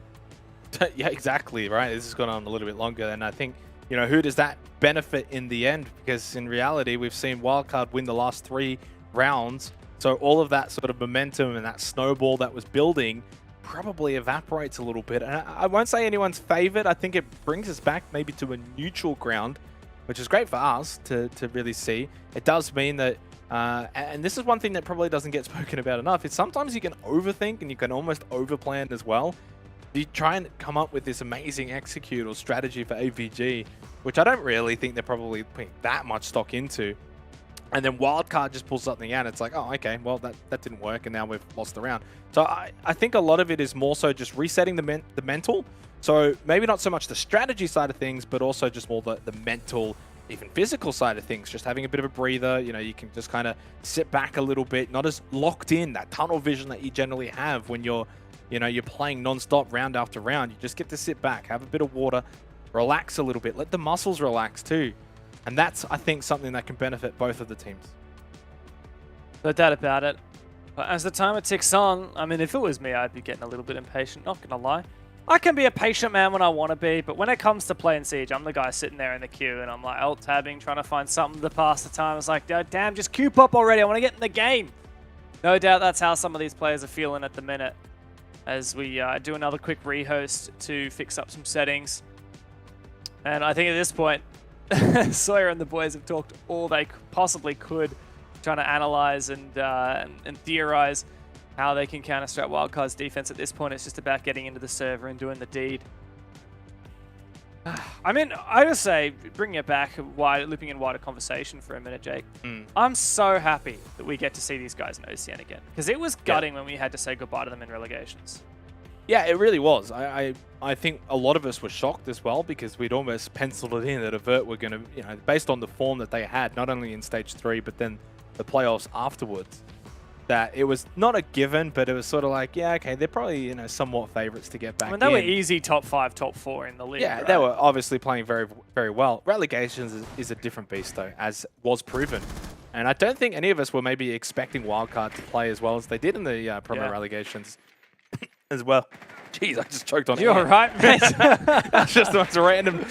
Yeah, exactly, right? This has gone on a little bit longer, and I think, you know, who does that benefit in the end? Because in reality, we've seen Wildcard win the last 3 rounds, so all of that sort of momentum and that snowball that was building probably evaporates a little bit. And I won't say anyone's favored. I think it brings us back maybe to a neutral ground, which is great for us to really see. It does mean that, and this is one thing that probably doesn't get spoken about enough, is sometimes you can overthink and you can almost overplan as well. You try and come up with this amazing execute or strategy for AVG, which I don't really think they're probably putting that much stock into. And then Wildcard just pulls something out. It's like, oh, okay, well, that didn't work, and now we've lost the round. So I think a lot of it is more so just resetting the mental. So maybe not so much the strategy side of things, but also just more the mental, even physical side of things. Just having a bit of a breather. You know, you can just kind of sit back a little bit, not as locked in, that tunnel vision that you generally have when you're You know, you're playing non-stop round after round. You just get to sit back, have a bit of water, relax a little bit, let the muscles relax too. And that's, I think, something that can benefit both of the teams. No doubt about it. But as the timer ticks on, I mean, if it was me, I'd be getting a little bit impatient, not gonna lie. I can be a patient man when I want to be, but when it comes to playing Siege, I'm the guy sitting there in the queue and I'm like alt-tabbing, trying to find something to pass the time. It's like, oh, damn, just queue pop already. I want to get in the game. No doubt that's how some of these players are feeling at the minute as we do another quick rehost to fix up some settings. And I think at this point, Sawyer and the boys have talked all they possibly could, trying to analyze and theorize how they can counter-strat Wildcard's defense. At this point, it's just about getting into the server and doing the deed. I mean, I just say, bringing it back, looping in wider conversation for a minute, Jake. I'm so happy that we get to see these guys in OCN again, because it was gutting when we had to say goodbye to them in relegations. Yeah, it really was. I think a lot of us were shocked as well, because we'd almost penciled it in that Avert were going to, you know, based on the form that they had, not only in Stage 3, but then the playoffs afterwards, that it was not a given, but it was sort of like, yeah, okay, they're probably, you know, somewhat favorites to get back in. I mean, they were easy top 5, top 4 in the league. Yeah, right? they were obviously playing very, very well. Relegations is a different beast, though, as was proven. And I don't think any of us were maybe expecting Wildcard to play as well as they did in the promo relegations as well. Jeez, I just choked on it. You're all right, mate. That's just the most random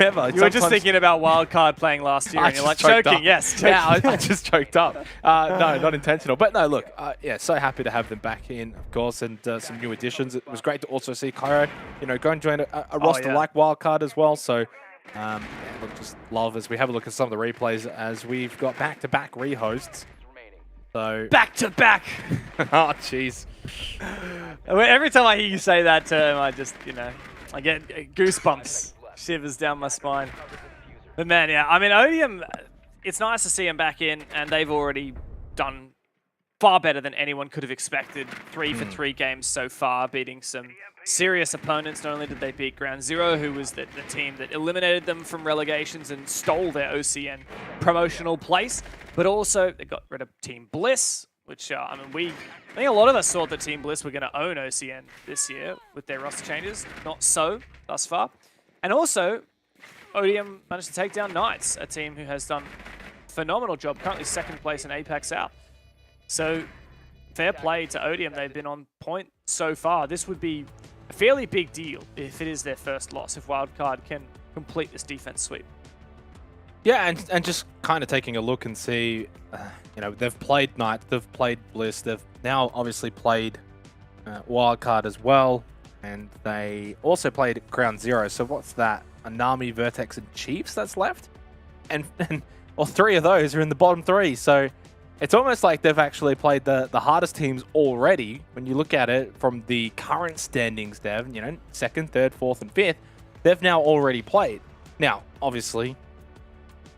ever. You were just thinking about Wildcard playing last year, and you're like, choking, yes. Choking. Yeah, I just choked up. No, not intentional. But no, look, yeah, so happy to have them back in, of course, and some new additions. It was great to also see Cairo, you know, go and join a roster like Wildcard as well. So, yeah, look, just love as we have a look at some of the replays as we've got back-to-back rehosts. So back-to-back. Oh, jeez. Every time I hear you say that term, I just, you know, I get goosebumps, shivers down my spine. But man, yeah, I mean, Odium, it's nice to see them back in, and they've already done far better than anyone could have expected. 3 for 3 games so far, beating some serious opponents. Not only did they beat Ground Zero, who was the team that eliminated them from relegations and stole their OCN promotional place, but also they got rid of Team Bliss, which, I mean, I think a lot of us thought that Team Bliss were going to own OCN this year with their roster changes. Not so, thus far. And also, Odium managed to take down Knights, a team who has done a phenomenal job, currently 2nd place in APAC South. So, fair play to Odium. They've been on point so far. This would be a fairly big deal if it is their first loss, if Wildcard can complete this defense sweep. Yeah, and just kind of taking a look and see, you know, they've played Knight, they've played Bliss, they've now obviously played Wildcard as well, and they also played Ground Zero. So what's that? Anami, Vertex, and Chiefs that's left? And well, 3 of those are in the bottom 3, so it's almost like they've actually played the hardest teams already. When you look at it from the current standings, Dev, you know, 2nd, 3rd, 4th, and 5th, they've now already played. Now, obviously,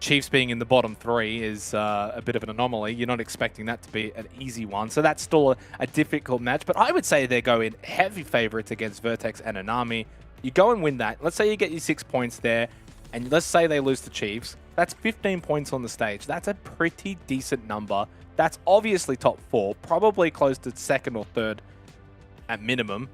Chiefs being in the bottom 3 is a bit of an anomaly. You're not expecting that to be an easy one. So that's still a difficult match. But I would say they go in heavy favorites against Vertex and Anami. You go and win that. Let's say you get your 6 points there. And let's say they lose to Chiefs. That's 15 points on the stage. That's a pretty decent number. That's obviously top 4. Probably close to 2nd or 3rd at minimum.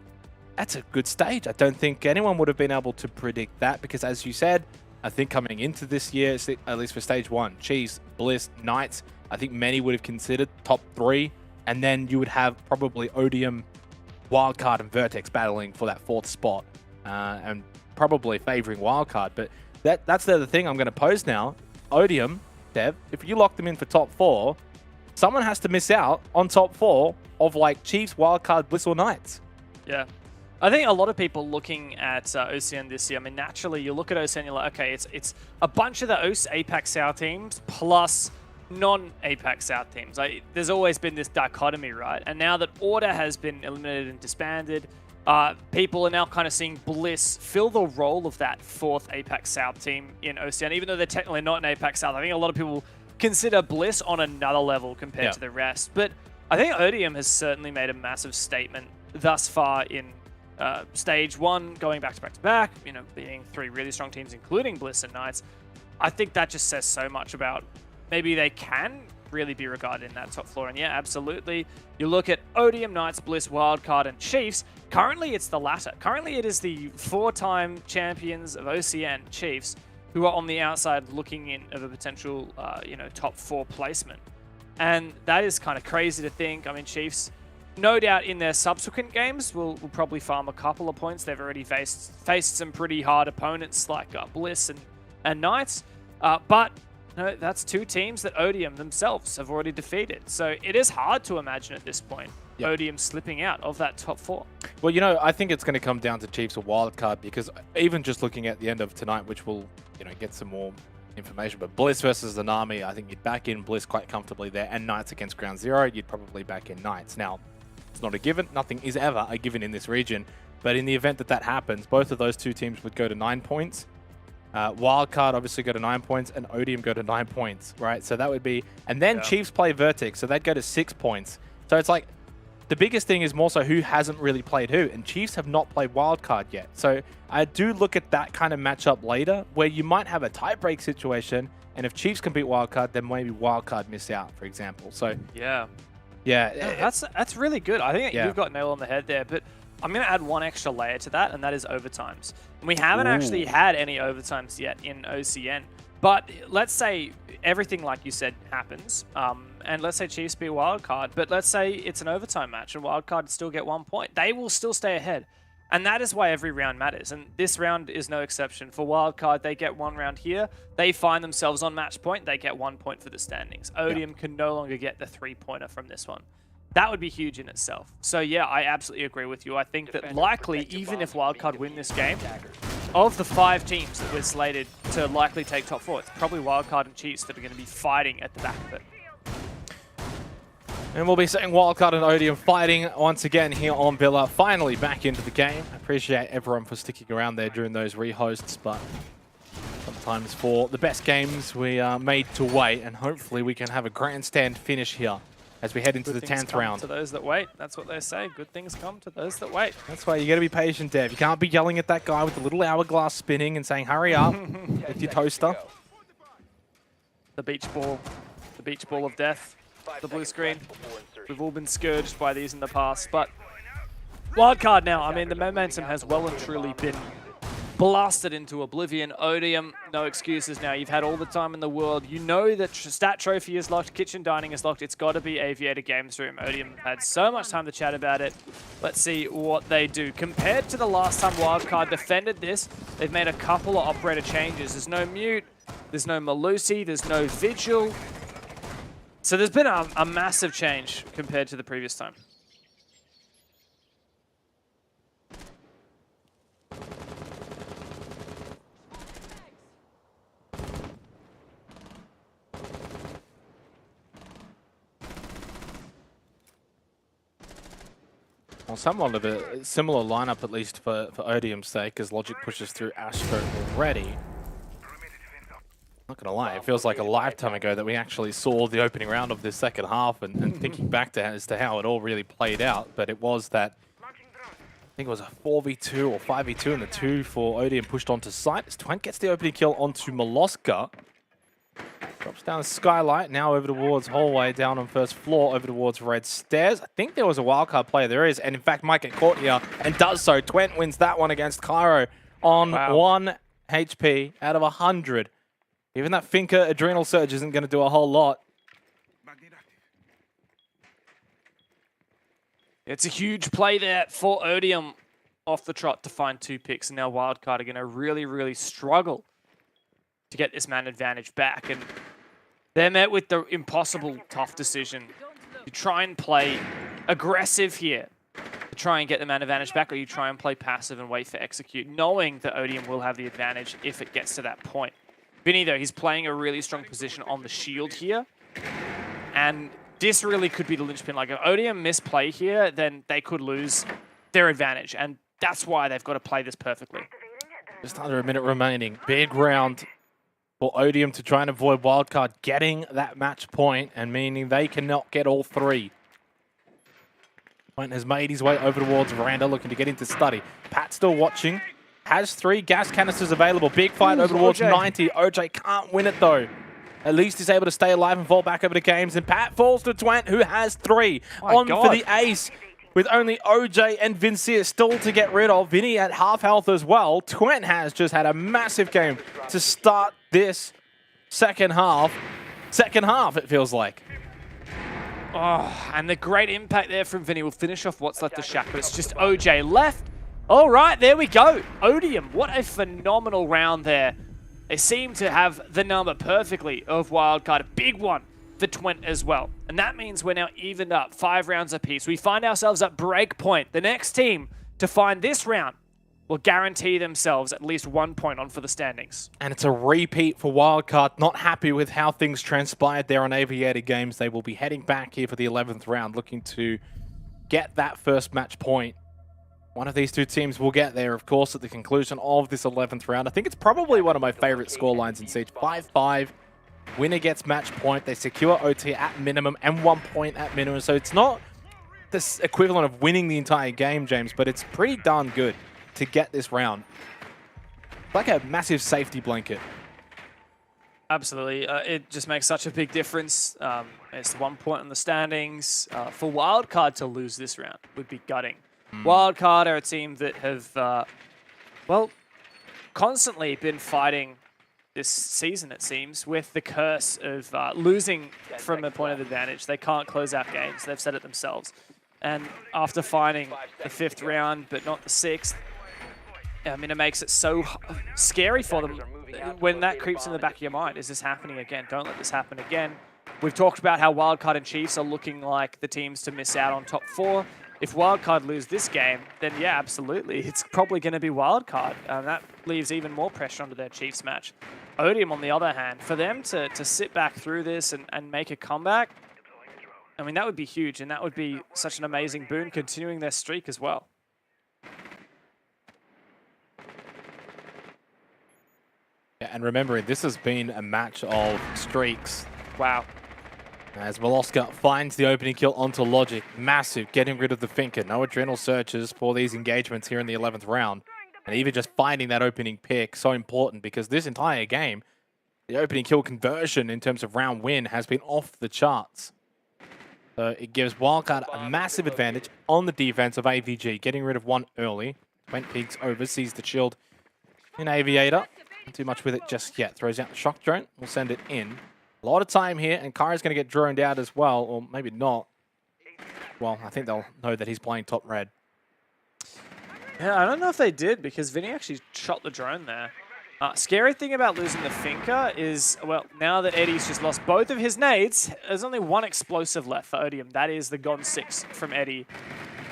That's a good stage. I don't think anyone would have been able to predict that. Because as you said, I think coming into this year, at least for Stage 1, Chiefs, Bliss, Knights, I think many would have considered top 3. And then you would have probably Odium, Wildcard, and Vertex battling for that 4th spot. And probably favoring Wildcard. But that's the other thing I'm going to pose now. Odium, Dev, if you lock them in for top 4, someone has to miss out on top 4 of like Chiefs, Wildcard, Bliss, or Knights. Yeah. I think a lot of people looking at OCN this year, I mean, naturally, you look at OCN, you're like, okay, it's a bunch of the APAC South teams plus non-APAC South teams. Like, there's always been this dichotomy, right? And now that Order has been eliminated and disbanded, people are now kind of seeing Bliss fill the role of that 4th APAC South team in OCN, even though they're technically not in APAC South. I think a lot of people consider Bliss on another level compared to the rest. But I think Odium has certainly made a massive statement thus far in Stage 1, going back-to-back-to-back, you know, beating 3 really strong teams, including Bliss and Knights. I think that just says so much about maybe they can really be regarded in that top floor. And yeah, absolutely. You look at Odium, Knights, Bliss, Wildcard, and Chiefs. Currently, it's the latter. Currently, it is the 4-time champions of OCN, Chiefs, who are on the outside looking in of a potential, top 4 placement. And that is kind of crazy to think. I mean, Chiefs, no doubt in their subsequent games, will probably farm a couple of points. They've already faced some pretty hard opponents like Bliss and Knights. But no, that's 2 teams that Odium themselves have already defeated. So it is hard to imagine at this point Odium slipping out of that top 4. Well, I think it's going to come down to Chiefs or Wildcard, because even just looking at the end of tonight, which will, get some more information, but Bliss versus Nanami, I think you'd back in Bliss quite comfortably there, and Knights against Ground Zero, you'd probably back in Knights. Now, it's not a given. Nothing is ever a given in this region, but in the event that happens, both of those 2 teams would go to 9 points. Wildcard obviously go to 9 points, and Odium go to 9 points, right? So that would be, and then Chiefs play Vertex, so they'd go to 6 points. So it's like, the biggest thing is more so who hasn't really played who, and Chiefs have not played Wildcard yet. So I do look at that kind of matchup later, where you might have a tie-break situation, and if Chiefs can beat Wildcard, then maybe Wildcard miss out, for example. So yeah, that's really good. I think you've got nail on the head there, but I'm going to add one extra layer to that, and that is overtimes. And we haven't actually had any overtimes yet in OCN. But let's say everything, like you said, happens, and let's say Chiefs beat Wildcard, but let's say it's an overtime match and Wildcard still get 1 point. They will still stay ahead. And that is why every round matters. And this round is no exception. For Wildcard, they get 1 round here. They find themselves on match point. They get 1 point for the standings. Odium can no longer get the 3-pointer from this one. That would be huge in itself. So yeah, I absolutely agree with you. I think that likely, even if Wildcard win this game, of the 5 teams that we're slated to likely take top 4, it's probably Wildcard and Chiefs that are going to be fighting at the back of it. And we'll be seeing Wildcard and Odium fighting once again here on Villa. Finally back into the game. I appreciate everyone for sticking around there during those rehosts, but sometimes for the best games we are made to wait, and hopefully we can have a grandstand finish here as we head into the 10th round. To those that wait. That's what they say. Good things come to those that wait. That's why you got to be patient, Dev. You can't be yelling at that guy with the little hourglass spinning and saying, hurry up with your toaster. The beach ball of death, the blue screen. We've all been scourged by these in the past, but Wildcard now. I mean, the momentum has well and truly been blasted into oblivion. Odium, no excuses now. You've had all the time in the world. You know that Stat Trophy is locked, Kitchen Dining is locked. It's got to be Aviator Games Room. Odium had so much time to chat about it. Let's see what they do. Compared to the last time Wildcard defended this, they've made a couple of operator changes. There's no Mute, there's no Malusi, there's no Vigil. So there's been a massive change compared to the previous time. Well, somewhat of a similar lineup, at least for Odium's sake, as Logic pushes through Astro already. Not gonna lie, it feels like a lifetime ago that we actually saw the opening round of this second half, and thinking back to as to how it all really played out. But it was that, I think it was a 4v2 or 5v2, and the 2 for Odium pushed onto site. As Twent gets the opening kill onto Moloska. Drops down the skylight, now over towards hallway, down on first floor, over towards red stairs. I think there was a wildcard player, there is, and in fact might get caught here, and does so. Twent wins that one against Cairo on 1 HP out of 100. Even that Finker Adrenal Surge isn't going to do a whole lot. It's a huge play there for Odium off the trot to find 2 picks, and now Wildcard are going to really, really struggle to get this man advantage back. And they're met with the impossible tough decision to try and play aggressive here, to try and get the man advantage back, or you try and play passive and wait for execute, knowing that Odium will have the advantage if it gets to that point. Vinny, though, he's playing a really strong position on the shield here, and this really could be the linchpin. Like, if Odium misplay here, then they could lose their advantage, and that's why they've got to play this perfectly. Just under a minute remaining. Big round for Odium to try and avoid Wildcard getting that match point, and meaning they cannot get all 3. Point has made his way over towards Veranda, looking to get into study. Pat still watching. Has 3 gas canisters available. Big fight over towards OJ. 90. OJ can't win it, though. at least he's able to stay alive and fall back over the games. And Pat falls to Twent, who has 3 on for the ace. With only OJ and Vincier still to get rid of. Vinny at half health as well. Twent has just had a massive game to start this second half. Second half, it feels like. Oh, and the great impact there from Vinny will finish off what's left of Shaq, but it's just OJ left. All right, there we go. Odium, what a phenomenal round there. They seem to have the number perfectly of Wildcard. A big one for Twent as well. And that means we're now evened up 5 rounds apiece. We find ourselves at break point. The next team to find this round will guarantee themselves at least 1 point on for the standings. And it's a repeat for Wildcard. Not happy with how things transpired there on Aviator Games. They will be heading back here for the 11th round, looking to get that first match point. One of these two teams will get there, of course, at the conclusion of this 11th round. I think it's probably one of my favorite scorelines in Siege. 5-5. Winner gets match point. They secure OT at minimum and 1 point at minimum. So it's not this equivalent of winning the entire game, James, but it's pretty darn good to get this round. Like a massive safety blanket. Absolutely. It just makes such a big difference. It's 1 point in the standings. For Wildcard to lose this round would be gutting. Wildcard are a team that have, well, constantly been fighting this season, it seems, with the curse of losing from a point of advantage. They can't close out games. They've said it themselves. And after finding the 5th round, but not the 6th, I mean, it makes it so scary for them when that creeps in the back of your mind. Is this happening again? Don't let this happen again. We've talked about how Wildcard and Chiefs are looking like the teams to miss out on top 4. If Wildcard lose this game, then yeah, absolutely. It's probably going to be Wildcard. That leaves even more pressure onto their Chiefs match. Odium, on the other hand, for them to sit back through this and make a comeback, I mean, that would be huge, and that would be such an amazing boon, continuing their streak as well. Yeah, and remembering, this has been a match of streaks. Wow. As Veloska finds the opening kill onto Logic. Massive, getting rid of the Finker. No adrenal searches for these engagements here in the 11th round. And even just finding that opening pick, so important, because this entire game, the opening kill conversion in terms of round win has been off the charts. So it gives Wildcard a massive advantage on the defense of AVG, getting rid of one early. Went peeks over, sees the shield in Aviator. Not too much with it just yet. Throws out the shock drone, will send it in. A lot of time here, and Kyra's going to get droned out as well, or maybe not. Well, I think they'll know that he's playing top red. Yeah, I don't know if they did, because Vinny actually shot the drone there. Scary thing about losing the Finker is, well, now that Eddie's just lost both of his nades, there's only one explosive left for Odium. That is the Gone 6 from Eddie.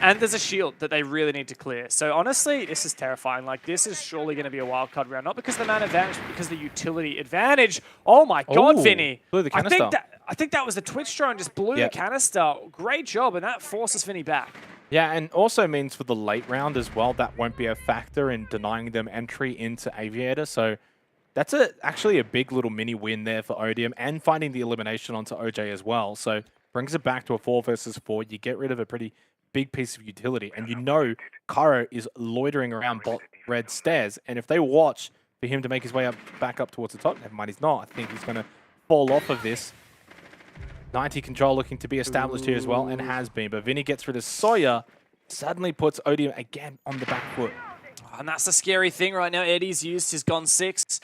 And there's a shield that they really need to clear. So honestly, this is terrifying. Like, this is surely going to be a wildcard round. Not because of the man advantage, but because of the utility advantage. Oh my God, Vinny. Blew the canister. I think that was the Twitch drone, just blew the canister. Great job, and that forces Vinny back. Yeah, and also means for the late round as well, that won't be a factor in denying them entry into Aviator. So that's actually a big little mini win there for Odium, and finding the elimination onto OJ as well. So brings it back to a 4 versus 4. You get rid of a pretty big piece of utility, and you know Cairo is loitering around bot red stairs, and if they watch for him to make his way back up towards the top, never mind, he's not. I think he's going to fall off of this. 90 control looking to be established here as well, and has been. But Vinny gets rid of Sawyer, suddenly puts Odium again on the back foot. And that's the scary thing right now. Eddie's used his Gone 6.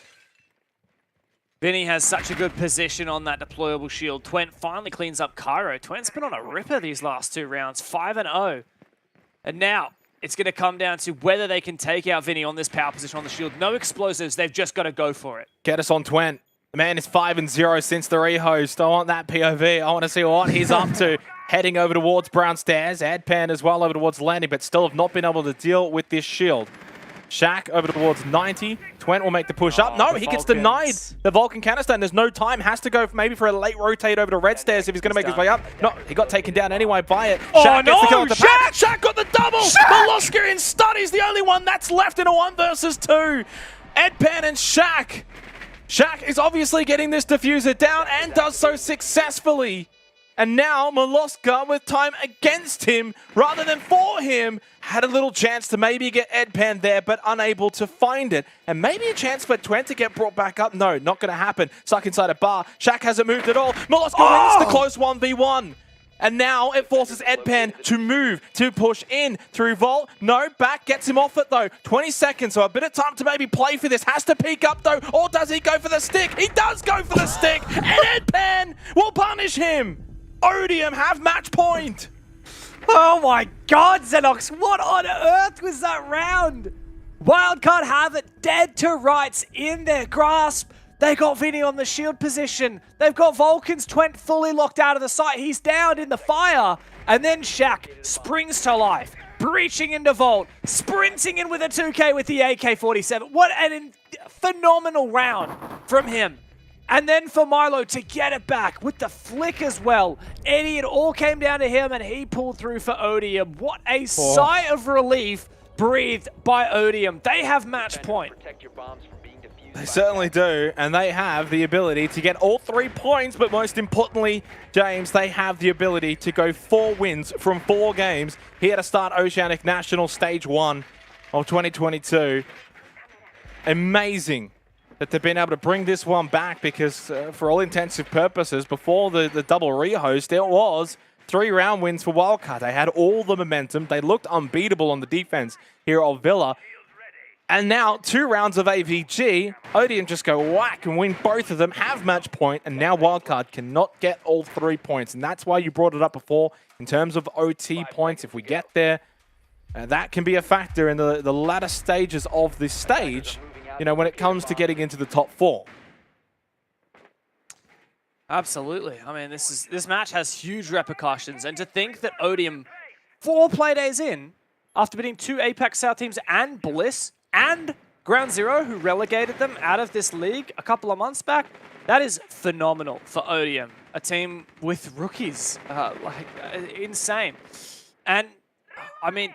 Vinny has such a good position on that deployable shield. Twent finally cleans up Cairo. Twent's been on a ripper these last 2 rounds, 5-0. And now it's going to come down to whether they can take out Vinny on this power position on the shield. No explosives. They've just got to go for it. Get us on Twent. The man is 5-0 since the rehost. I want that POV. I want to see what he's up to. Heading over towards Brown Stairs. Adpan as well over towards landing, but still have not been able to deal with this shield. Shaq over towards 90. Twent will make the push up. No, he gets denied the Vulcan canister, and there's no time. Has to go maybe for a late rotate over to Red Stairs if he's going to make his way up. No, he got taken down anyway by it. Shaq gets the kill at the back. Shaq got the double. Veloska in stun. He's the only one that's left in a 1 versus 2. Adpan and Shaq. Shaq is obviously getting this diffuser down and does so successfully. And now Molosca, with time against him rather than for him, had a little chance to maybe get Edpan there, but unable to find it. And maybe a chance for Twent to get brought back up. No, not going to happen. Stuck inside a bar. Shaq hasn't moved at all. Molosca wins the close 1v1. And now it forces Edpan to move, to push in through Vault. No, back gets him off it though. 20 seconds, so a bit of time to maybe play for this. Has to peek up though, or does he go for the stick? He does go for the stick, and Edpan will punish him. Odium have match point. Oh my god, Xenox, what on earth was that round? Wildcard have it dead to rights in their grasp. They got Vinny on the shield position. They've got Vulcan's Twent fully locked out of the sight. He's down in the fire. And then Shaq springs to life, breaching into Vault, sprinting in with a 2K with the AK-47. What an phenomenal round from him. And then for Milo to get it back with the flick as well. Eddie, it all came down to him and he pulled through for Odium. What a sigh of relief breathed by Odium. They have match point. Protect your bombs from being defused. They certainly do, and they have the ability to get all 3 points, but most importantly, James, they have the ability to go 4 wins from 4 games here to start Oceanic National Stage 1 of 2022. Amazing that they've been able to bring this one back because for all intensive purposes, before the double rehost, it was 3 round wins for Wildcard. They had all the momentum. They looked unbeatable on the defense here of Villa. And now 2 rounds of AVG, Odium just go whack and win both of them, have match point, and now Wildcard cannot get all 3 points. And that's why you brought it up before in terms of OT points. If we get there, that can be a factor in the latter stages of this stage, you know, when it comes to getting into the top 4. Absolutely. I mean, this match has huge repercussions. And to think that Odium, 4 Playdays in, after beating 2 Apex South teams and Bliss, and Ground Zero, who relegated them out of this league a couple of months back, that is phenomenal for Odium, a team with rookies, insane. And, I mean,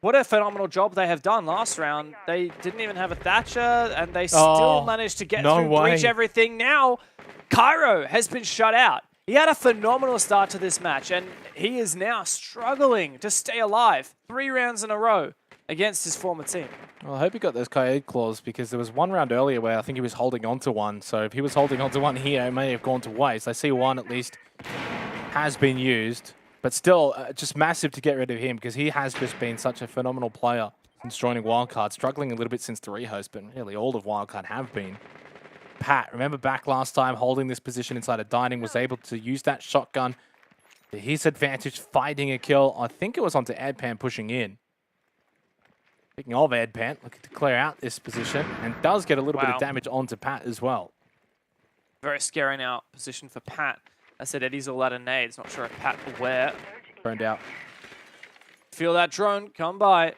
what a phenomenal job they have done last round. They didn't even have a Thatcher, and they still managed to get through, breach everything. Now, Cairo has been shut out. He had a phenomenal start to this match, and he is now struggling to stay alive 3 rounds in a row against his former team. Well, I hope he got those Coyote claws because there was one round earlier where I think he was holding on to one. So if he was holding on to one here, it may have gone to waste. I see one at least has been used, but still just massive to get rid of him because he has just been such a phenomenal player since joining Wildcard, struggling a little bit since the rehost, but really all of Wildcard have been. Pat, remember back last time holding this position inside a dining, was able to use that shotgun to his advantage, fighting a kill. I think it was onto Edpan pushing in. Speaking of Edpan, looking to clear out this position and does get a little bit of damage onto Pat as well. Very scary now position for Pat. I said Eddie's all out of nades. Not sure if Pat aware. Burned out. Feel that drone come by. I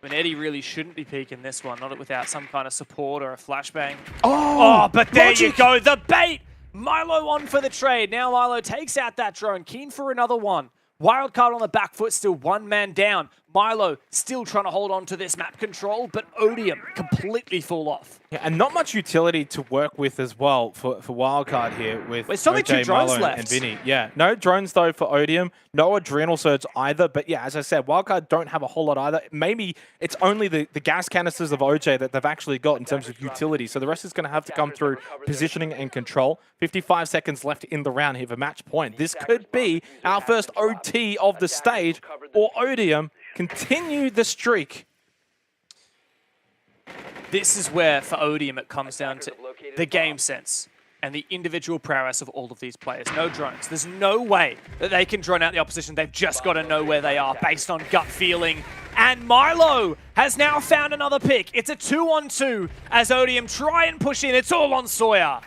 mean, Eddie really shouldn't be peeking this one, not without some kind of support or a flashbang. Oh, but there you go, the bait! Milo on for the trade. Now Milo takes out that drone, keen for another one. Wildcard on the back foot, still 1 man down. Milo still trying to hold on to this map control, but Odium completely full off. Yeah, and not much utility to work with as well for Wildcard here with There's only 2 drones Milo left. And Vinny. Yeah, no drones though for Odium, no Adrenal Surge either, but yeah, as I said, Wildcard don't have a whole lot either. Maybe it's only the gas canisters of OJ that they've actually got in terms of utility, so the rest is going to have to come through positioning and control. 55 seconds left in the round here for match point. This could be our first OT of the stage, or Odium continue the streak. This is where, for Odium, it comes down to the game sense and the individual prowess of all of these players. No drones. There's no way that they can drone out the opposition. They've just got to know where they are based on gut feeling. And Milo has now found another pick. It's a 2-on-2 as Odium try and push in. It's all on Sawyer.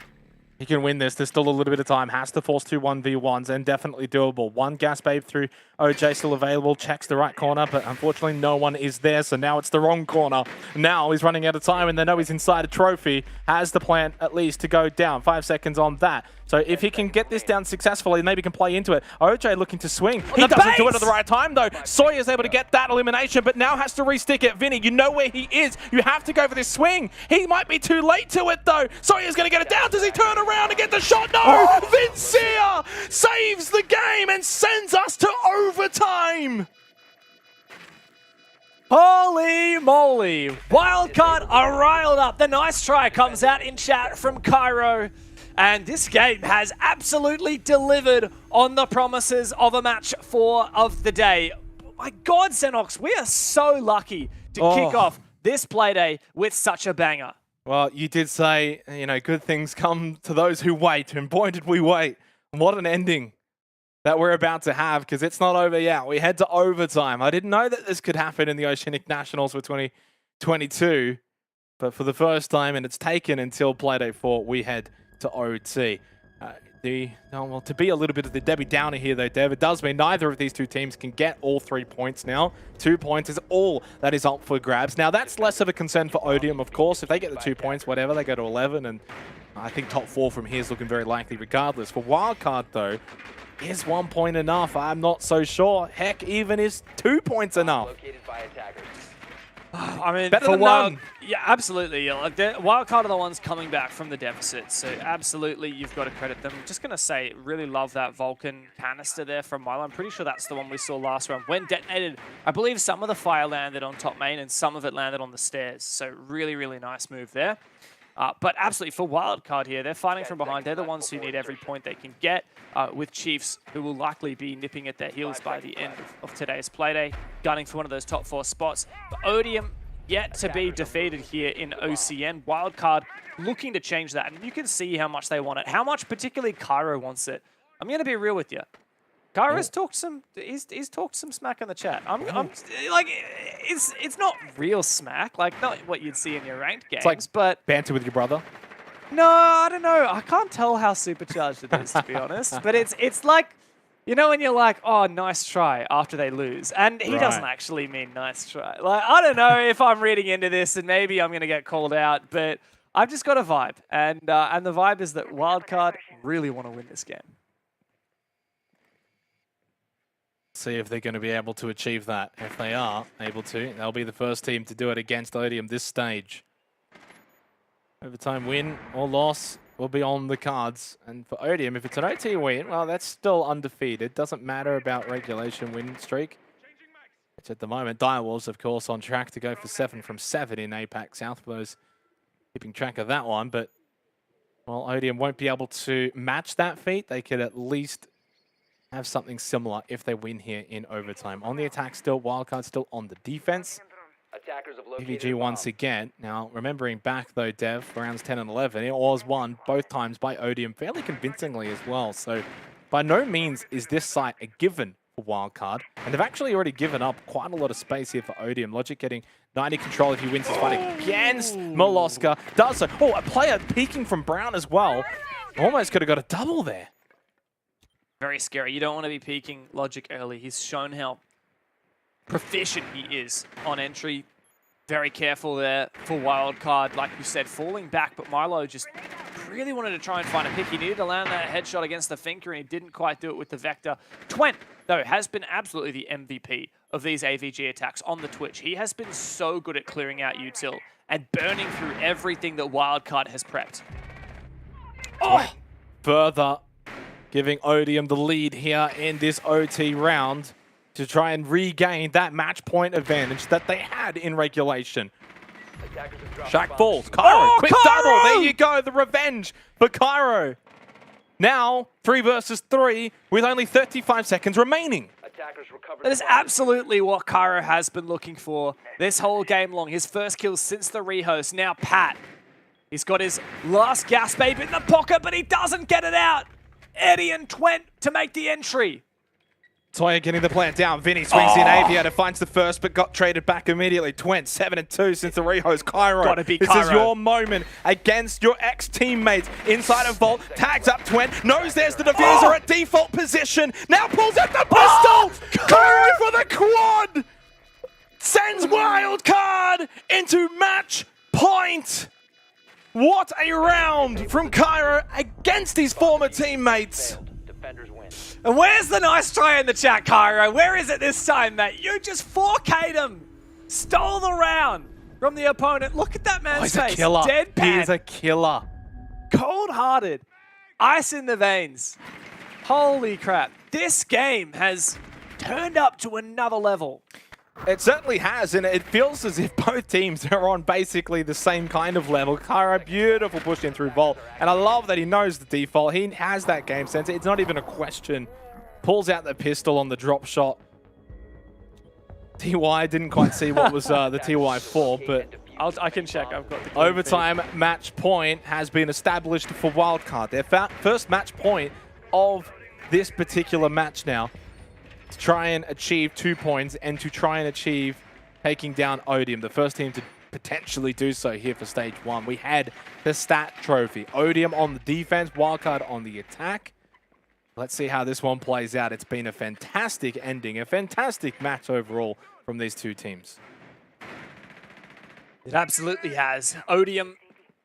He can win this. There's still a little bit of time. Has to force 2 1v1s and definitely doable. 1 gas babe through OJ still available. Checks the right corner, but unfortunately no one is there. So now it's the wrong corner. Now he's running out of time and they know he's inside a trophy. Has the plan at least to go down. 5 seconds on that. So if he can get this down successfully, maybe he can play into it. OJ looking to swing. He doesn't do it at the right time though. Sawyer's able to get that elimination, but now has to re-stick it. Vinny, you know where he is. You have to go for this swing. He might be too late to it though. Sawyer's going to get it down. Does he turn around and get the shot? No! Vincia saves the game and sends us to overtime. Holy moly! Wildcard are riled up. The nice try comes out in chat from Cairo. And this game has absolutely delivered on the promises of a match 4 of the day. My God, Xenox, we are so lucky to kick off this Playday with such a banger. Well, you did say, you know, good things come to those who wait, and boy, did we wait. What an ending that we're about to have, because it's not over yet. We head to overtime. I didn't know that this could happen in the Oceanic Nationals for 2022, but for the first time, and it's taken until Playday 4, we head to OT. Well, to be a little bit of the Debbie Downer here, though, Dev, it does mean neither of these two teams can get all 3 points now. 2 points is all that is up for grabs. Now, that's less of a concern for Odium, of course. If they get the 2 points, whatever, they go to 11, and I think top 4 from here is looking very likely regardless. For Wildcard, though, is 1 point enough? I'm not so sure. Heck, even is 2 points enough? Located by attackers. I mean, Better for than Wild, none. yeah, absolutely. Like Wildcard are the ones coming back from the deficit, so absolutely you've got to credit them. I'm just gonna say, really love that Vulcan canister there from Milo. I'm pretty sure that's the one we saw last round. When detonated, I believe some of the fire landed on top main and some of it landed on the stairs. So really, really nice move there. But absolutely, for Wildcard here, they're fighting from behind. They're the ones who need every point they can get, with Chiefs, who will likely be nipping at their heels by the end of today's Playday, gunning for one of those top 4 spots. But Odium yet to be defeated here in OCN. Wildcard looking to change that, and you can see how much they want it, how much particularly Cairo wants it. I'm going to be real with you. Cairo's talked some. He's talked some smack in the chat. I'm like, it's not real smack, like not what you'd see in your ranked games, like but banter with your brother. no, I don't know. I can't tell how supercharged it is, to be honest. But it's like, you know, when you're like, oh, nice try after they lose, and he doesn't actually mean nice try. Like, I don't know if I'm reading into this, and maybe I'm gonna get called out, but I've just got a vibe, and the vibe is that Wildcard really want to win this game. See if they're going to be able to achieve that. If they are able to, they'll be the first team to do it against Odium this stage. Overtime win or loss will be on the cards. And for Odium, if it's an OT win, well, that's still undefeated. Doesn't matter about regulation win streak, which at the moment, Direwolves, of course, on track to go for 7 from 7 in APAC South, for those keeping track of that one. But, well, Odium won't be able to match that feat. They could at least have something similar if they win here in overtime. On the attack still, Wildcard still on the defense. Attackers have located PVG once again. Now, remembering back though, Dev, for rounds 10 and 11, it was won both times by Odium fairly convincingly as well. So by no means is this site a given for Wildcard. And they've actually already given up quite a lot of space here for Odium. Logic getting 90 control if he wins his fight against Molosca. Does so. Oh, a player peeking from Brown as well. Almost could have got a double there. Very scary. You don't want to be peeking Logic early. He's shown how proficient he is on entry. Very careful there for Wildcard. Like you said, falling back, but Milo just really wanted to try and find a pick. He needed to land that headshot against the Finker, and he didn't quite do it with the Vector. Twent, though, has been absolutely the MVP of these AVG attacks on the Twitch. He has been so good at clearing out util and burning through everything that Wildcard has prepped. Oh! Further giving Odium the lead here in this OT round to try and regain that match point advantage that they had in regulation. Shaq falls. Cairo, quick double. There you go. The revenge for Cairo. Now, 3 versus 3 with only 35 seconds remaining. That is absolutely what Cairo has been looking for this whole game long. His first kill since the rehost. Now Pat. He's got his last gas babe in the pocket, but he doesn't get it out. Eddie and Twent to make the entry. Toya getting the plant down. Vinny swings in. Aviator finds the first, but got traded back immediately. Twent 7-2 since the rehost. Cairo. Gotta be this Cairo. is your moment against your ex-teammates. Inside of Vault, tags up Twent. Knows there's the diffuser at default position. Now pulls out the pistol. Cairo for the quad. Sends Wildcard into match point. What a round from Cairo against his former teammates. Defenders win. And where's the nice try in the chat, Cairo? Where is it this time, mate? You just 4K'd him. Stole the round from the opponent. Look at that man's He's face. a killer. Deadpan. He is a killer. Cold-hearted. Ice in the veins. Holy crap. This game has turned up to another level. It certainly has, and it feels as if both teams are on basically the same kind of level. Kyra, beautiful push in through Volt, and I love that he knows the default. He has that game sense. It's not even a question. Pulls out the pistol on the drop shot. TY didn't quite see what was the TY for, but I can check. I've got the overtime match point has been established for Wildcard. Their first match point of this particular match now, to try and achieve 2 points and to try and achieve taking down Odium, the first team to potentially do so here for stage 1. We had the stat trophy. Odium on the defense, Wildcard on the attack. Let's see how this one plays out. It's been a fantastic ending, a fantastic match overall from these two teams. It absolutely has. Odium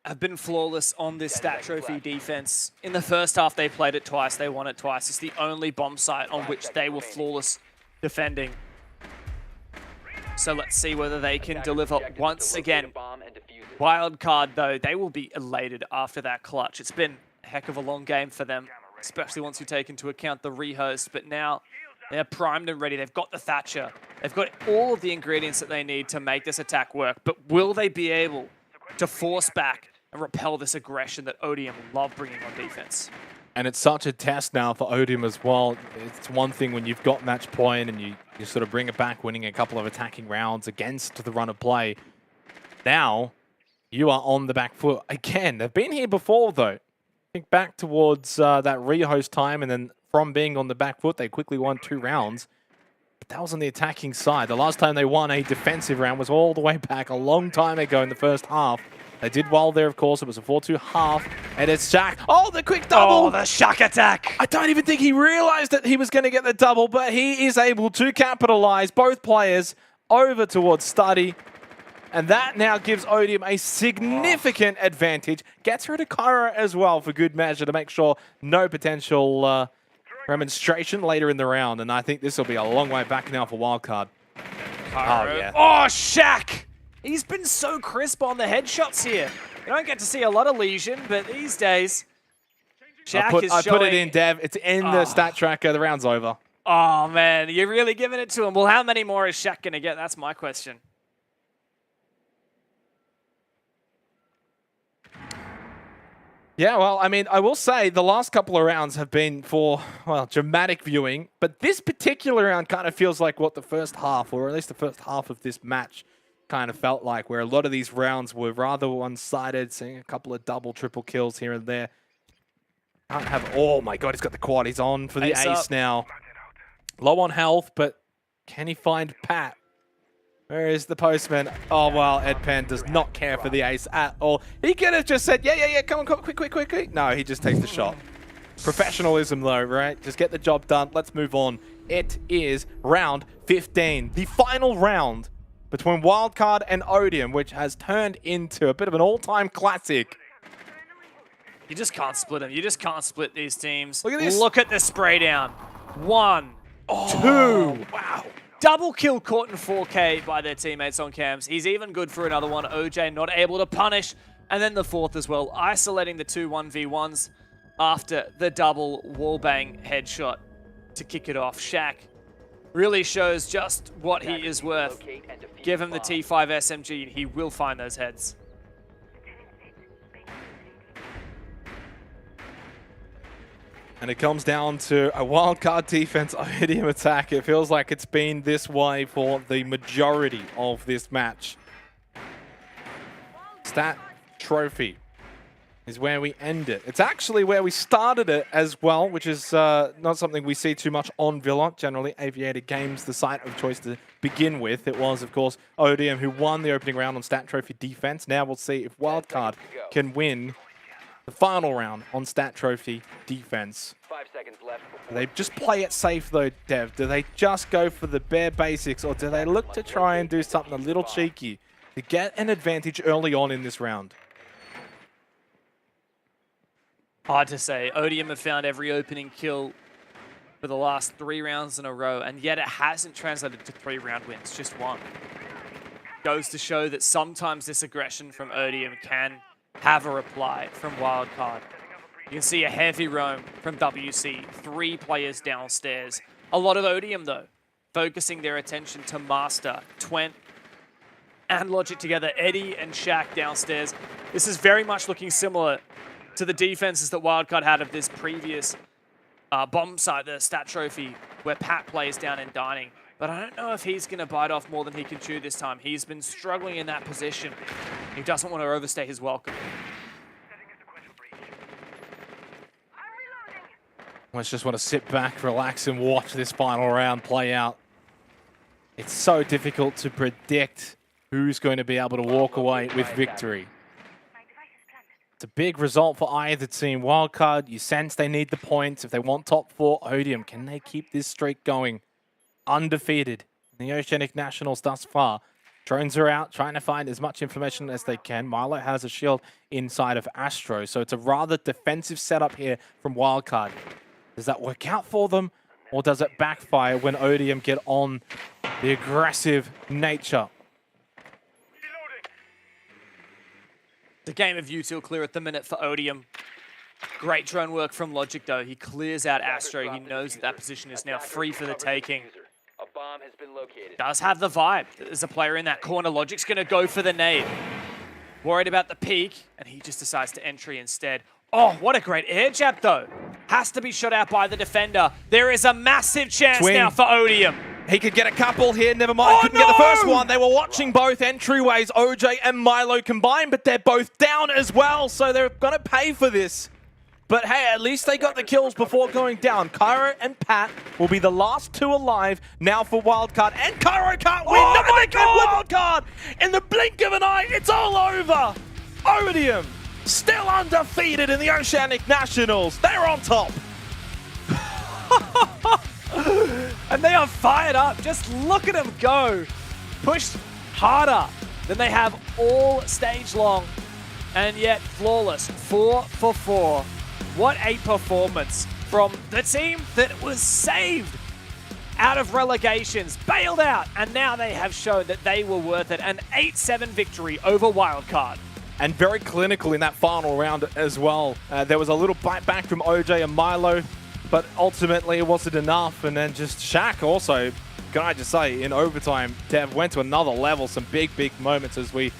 have been flawless on this stat trophy defense. In the first half, they played it twice. They won it twice. It's the only bomb site on which they were flawless defending. So let's see whether they can deliver once again. Wildcard, though, they will be elated after that clutch. It's been a heck of a long game for them, especially once you take into account the rehost. But now they're primed and ready. They've got the Thatcher. They've got all of the ingredients that they need to make this attack work. But will they be able to force back and repel this aggression that Odium love bringing on defense? And it's such a test now for Odium as well. It's one thing when you've got match point and you sort of bring it back, winning a couple of attacking rounds against the run of play. Now, you are on the back foot again. They've been here before, though. Think back towards that rehost time, and then from being on the back foot, they quickly won 2 rounds. But that was on the attacking side. The last time they won a defensive round was all the way back a long time ago in the first half. They did well there, of course. It was a 4-2 half. And it's Shaq. Oh, the quick double! Oh, the Shaq attack! I don't even think he realized that he was going to get the double, but he is able to capitalize both players over towards Study. And that now gives Odium a significant advantage. Gets rid of Kyra as well for good measure to make sure no potential remonstration later in the round. And I think this will be a long way back now for Wildcard. Kyra. Oh, yeah. Oh, Shaq! He's been so crisp on the headshots here. You don't get to see a lot of lesion, but these days, Shaq is showing... I put it in, Dev. It's in the stat tracker. The round's over. Oh, man. You're really giving it to him. Well, how many more is Shaq going to get? That's my question. Yeah, well, I mean, I will say the last couple of rounds have been for, well, dramatic viewing. But this particular round kind of feels like what the first half, or at least the first half of this match, kind of felt like, where a lot of these rounds were rather one-sided, seeing a couple of double, triple kills here and there. Can't have... Oh, my God, he's got the quad. He's on for the ace now. Low on health, but can he find Pat? Where is the postman? Oh, well, Ed Penn does not care for the ace at all. He could have just said, yeah, come on, quick. No, he just takes the shot. Professionalism, though, right? Just get the job done. Let's move on. It is round 15, the final round between Wildcard and Odium, which has turned into a bit of an all-time classic. You just can't split them. You just can't split these teams. Look at this. Look at the spray down. 1, 2. Wow. Double kill caught in 4K by their teammates on cams. He's even good for another one. OJ not able to punish. And then the 4th as well, isolating the 2 1v1s after the double wallbang headshot to kick it off. Shaq really shows just what he is worth. Give him the T5 SMG and he will find those heads. And it comes down to a wildcard defense, Odium attack. It feels like it's been this way for the majority of this match. Stat trophy is where we end it. It's actually where we started it as well, which is not something we see too much on Villa. Generally, Aviator Games, the site of choice to begin with. It was, of course, Odium who won the opening round on Stat Trophy defense. Now we'll see if Wildcard can win the final round on Stat Trophy defense. 5 seconds left. Do they just play it safe, though, Dev? Do they just go for the bare basics, or do they look to try and do something a little cheeky to get an advantage early on in this round? Hard to say. Odium have found every opening kill for the last 3 rounds in a row, and yet it hasn't translated to 3-round wins, just 1. Goes to show that sometimes this aggression from Odium can have a reply from Wildcard. You can see a heavy roam from WC. 3 players downstairs. A lot of Odium, though, focusing their attention to Master, Twent, and Logic together. Eddie and Shaq downstairs. This is very much looking similar to the defenses that Wildcard had of this previous bomb site, the stat trophy, where Pat plays down in dining. But I don't know if he's going to bite off more than he can chew this time. He's been struggling in that position. He doesn't want to overstay his welcome. Let's just want to sit back, relax, and watch this final round play out. It's so difficult to predict who's going to be able to walk away with victory. It's a big result for either team. Wildcard, you sense they need the points. If they want top 4, Odium, can they keep this streak going? Undefeated in the Oceanic Nationals thus far. Drones are out, trying to find as much information as they can. Milo has a shield inside of Astro, so it's a rather defensive setup here from Wildcard. Does that work out for them, or does it backfire when Odium get on the aggressive nature? The game of util clear at the minute for Odium. Great drone work from Logic, though. He clears out Astro. He knows that position is now free for the taking. A bomb has been located. Does have the vibe. There's a player in that corner. Logic's going to go for the nade. Worried about the peak, and he just decides to entry instead. Oh, what a great air jab, though. Has to be shot out by the defender. There is a massive chance now for Odium. He could get a couple here, never mind. Couldn't get the first one. They were watching both entryways, OJ and Milo combined, but they're both down as well, so they're going to pay for this. But hey, at least they got the kills before going down. Cairo and Pat will be the last 2 alive now for Wildcard, and Cairo can't win. Oh No, my they get Wildcard! In the blink of an eye, it's all over! Odium, still undefeated in the Oceanic Nationals. They're on top. And they are fired up. Just look at them go. Pushed harder than they have all stage long. And yet flawless. 4 for 4. What a performance from the team that was saved out of relegations, bailed out, and now they have shown that they were worth it. An 8-7 victory over Wildcard. And very clinical in that final round as well. There was a little bite back from OJ and Milo, but ultimately it wasn't enough. And then just Shaq also, can I just say, in overtime, Dev went to another level. Some big, big moments as we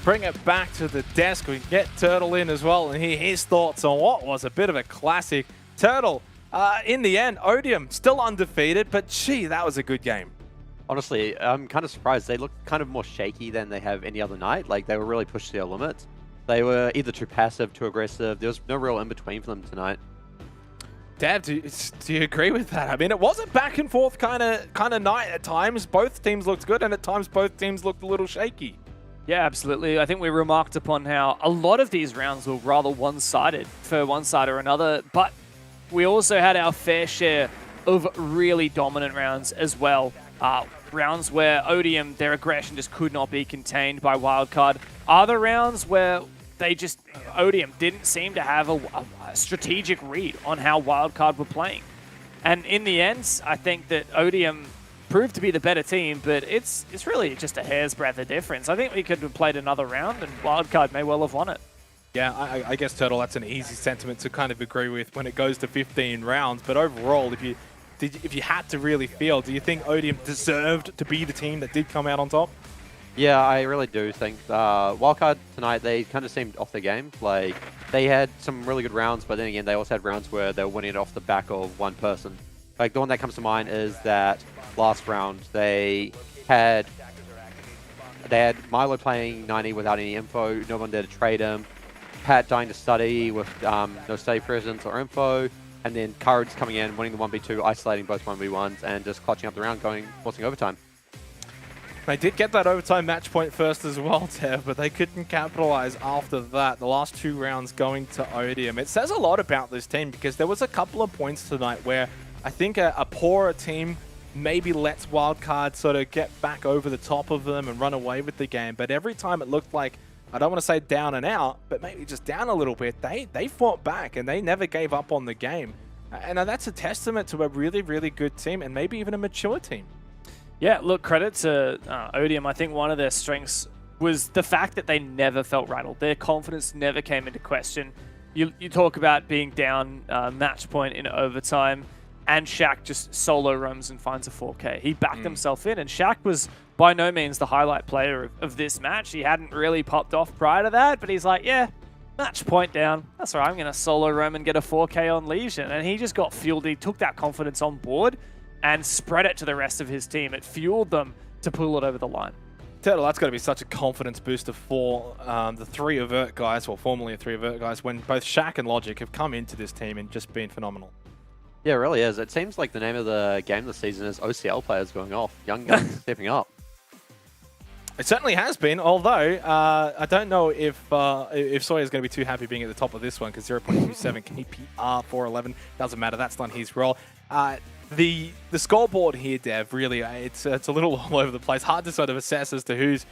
bring it back to the desk. We get Turtle in as well and hear his thoughts on what was a bit of a classic. Turtle, in the end, Odium still undefeated, but gee, that was a good game. Honestly, I'm kind of surprised. They look kind of more shaky than they have any other night. Like, they were really pushed to their limits. They were either too passive, too aggressive. There was no real in-between for them tonight. Dad, do you agree with that? I mean, it was a back and forth kind of night at times. Both teams looked good, and at times both teams looked a little shaky. Yeah, absolutely. I think we remarked upon how a lot of these rounds were rather one-sided for one side or another, but we also had our fair share of really dominant rounds as well. Rounds where Odium, their aggression just could not be contained by Wildcard. Other rounds where Odium didn't seem to have a strategic read on how Wildcard were playing. And in the end, I think that Odium proved to be the better team, but it's really just a hair's breadth of difference. I think we could have played another round and Wildcard may well have won it. Yeah, I guess, Turtle, that's an easy sentiment to kind of agree with when it goes to 15 rounds. But overall, if you had to really feel, do you think Odium deserved to be the team that did come out on top? Yeah, I really do think Wildcard tonight, they kind of seemed off their game. Like, they had some really good rounds, but then again, they also had rounds where they were winning it off the back of one person. Like, the one that comes to mind is that last round, they had Milo playing 90 without any info, no one there to trade him, Pat dying to study with no study presence or info, and then Courage coming in, winning the 1v2, isolating both 1v1s, and just clutching up the round, forcing overtime. They did get that overtime match point first as well, Tev, but they couldn't capitalize after that. The last 2 rounds going to Odium. It says a lot about this team because there was a couple of points tonight where I think a poorer team maybe lets Wildcard sort of get back over the top of them and run away with the game. But every time it looked like, I don't want to say down and out, but maybe just down a little bit, they fought back and they never gave up on the game. And that's a testament to a really, really good team and maybe even a mature team. Yeah, look, credit to Odium. I think one of their strengths was the fact that they never felt rattled. Their confidence never came into question. you talk about being down match point in overtime, and Shaq just solo roams and finds a 4K. He backed himself in, and Shaq was by no means the highlight player of this match. He hadn't really popped off prior to that, but he's like, yeah, match point down. That's all right, I'm going to solo roam and get a 4K on Legion. And he just got fueled. He took that confidence on board and spread it to the rest of his team. It fueled them to pull it over the line. Turtle, that's got to be such a confidence booster for the 3 Avert guys, or formerly 3 Avert guys, when both Shaq and Logic have come into this team and just been phenomenal. Yeah, it really is. It seems like the name of the game this season is OCL players going off. Young guns stepping up. It certainly has been, although I don't know if Sawyer's going to be too happy being at the top of this one, because 0.27 can he PR 411. Doesn't matter, that's not his role. The scoreboard here, Dev, really, it's a little all over the place. Hard to sort of assess as to who's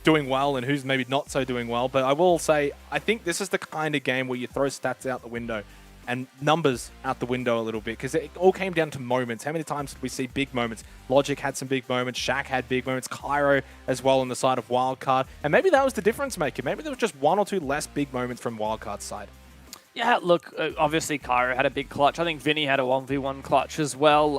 doing well and who's maybe not so doing well. But I will say, I think this is the kind of game where you throw stats out the window and numbers out the window a little bit, because it all came down to moments. How many times did we see big moments? Logic had some big moments. Shaq had big moments. Cairo as well on the side of Wildcard. And maybe that was the difference maker. Maybe there was just 1 or 2 less big moments from Wildcard's side. Yeah, look, obviously Cairo had a big clutch. I think Vinny had a 1v1 clutch as well.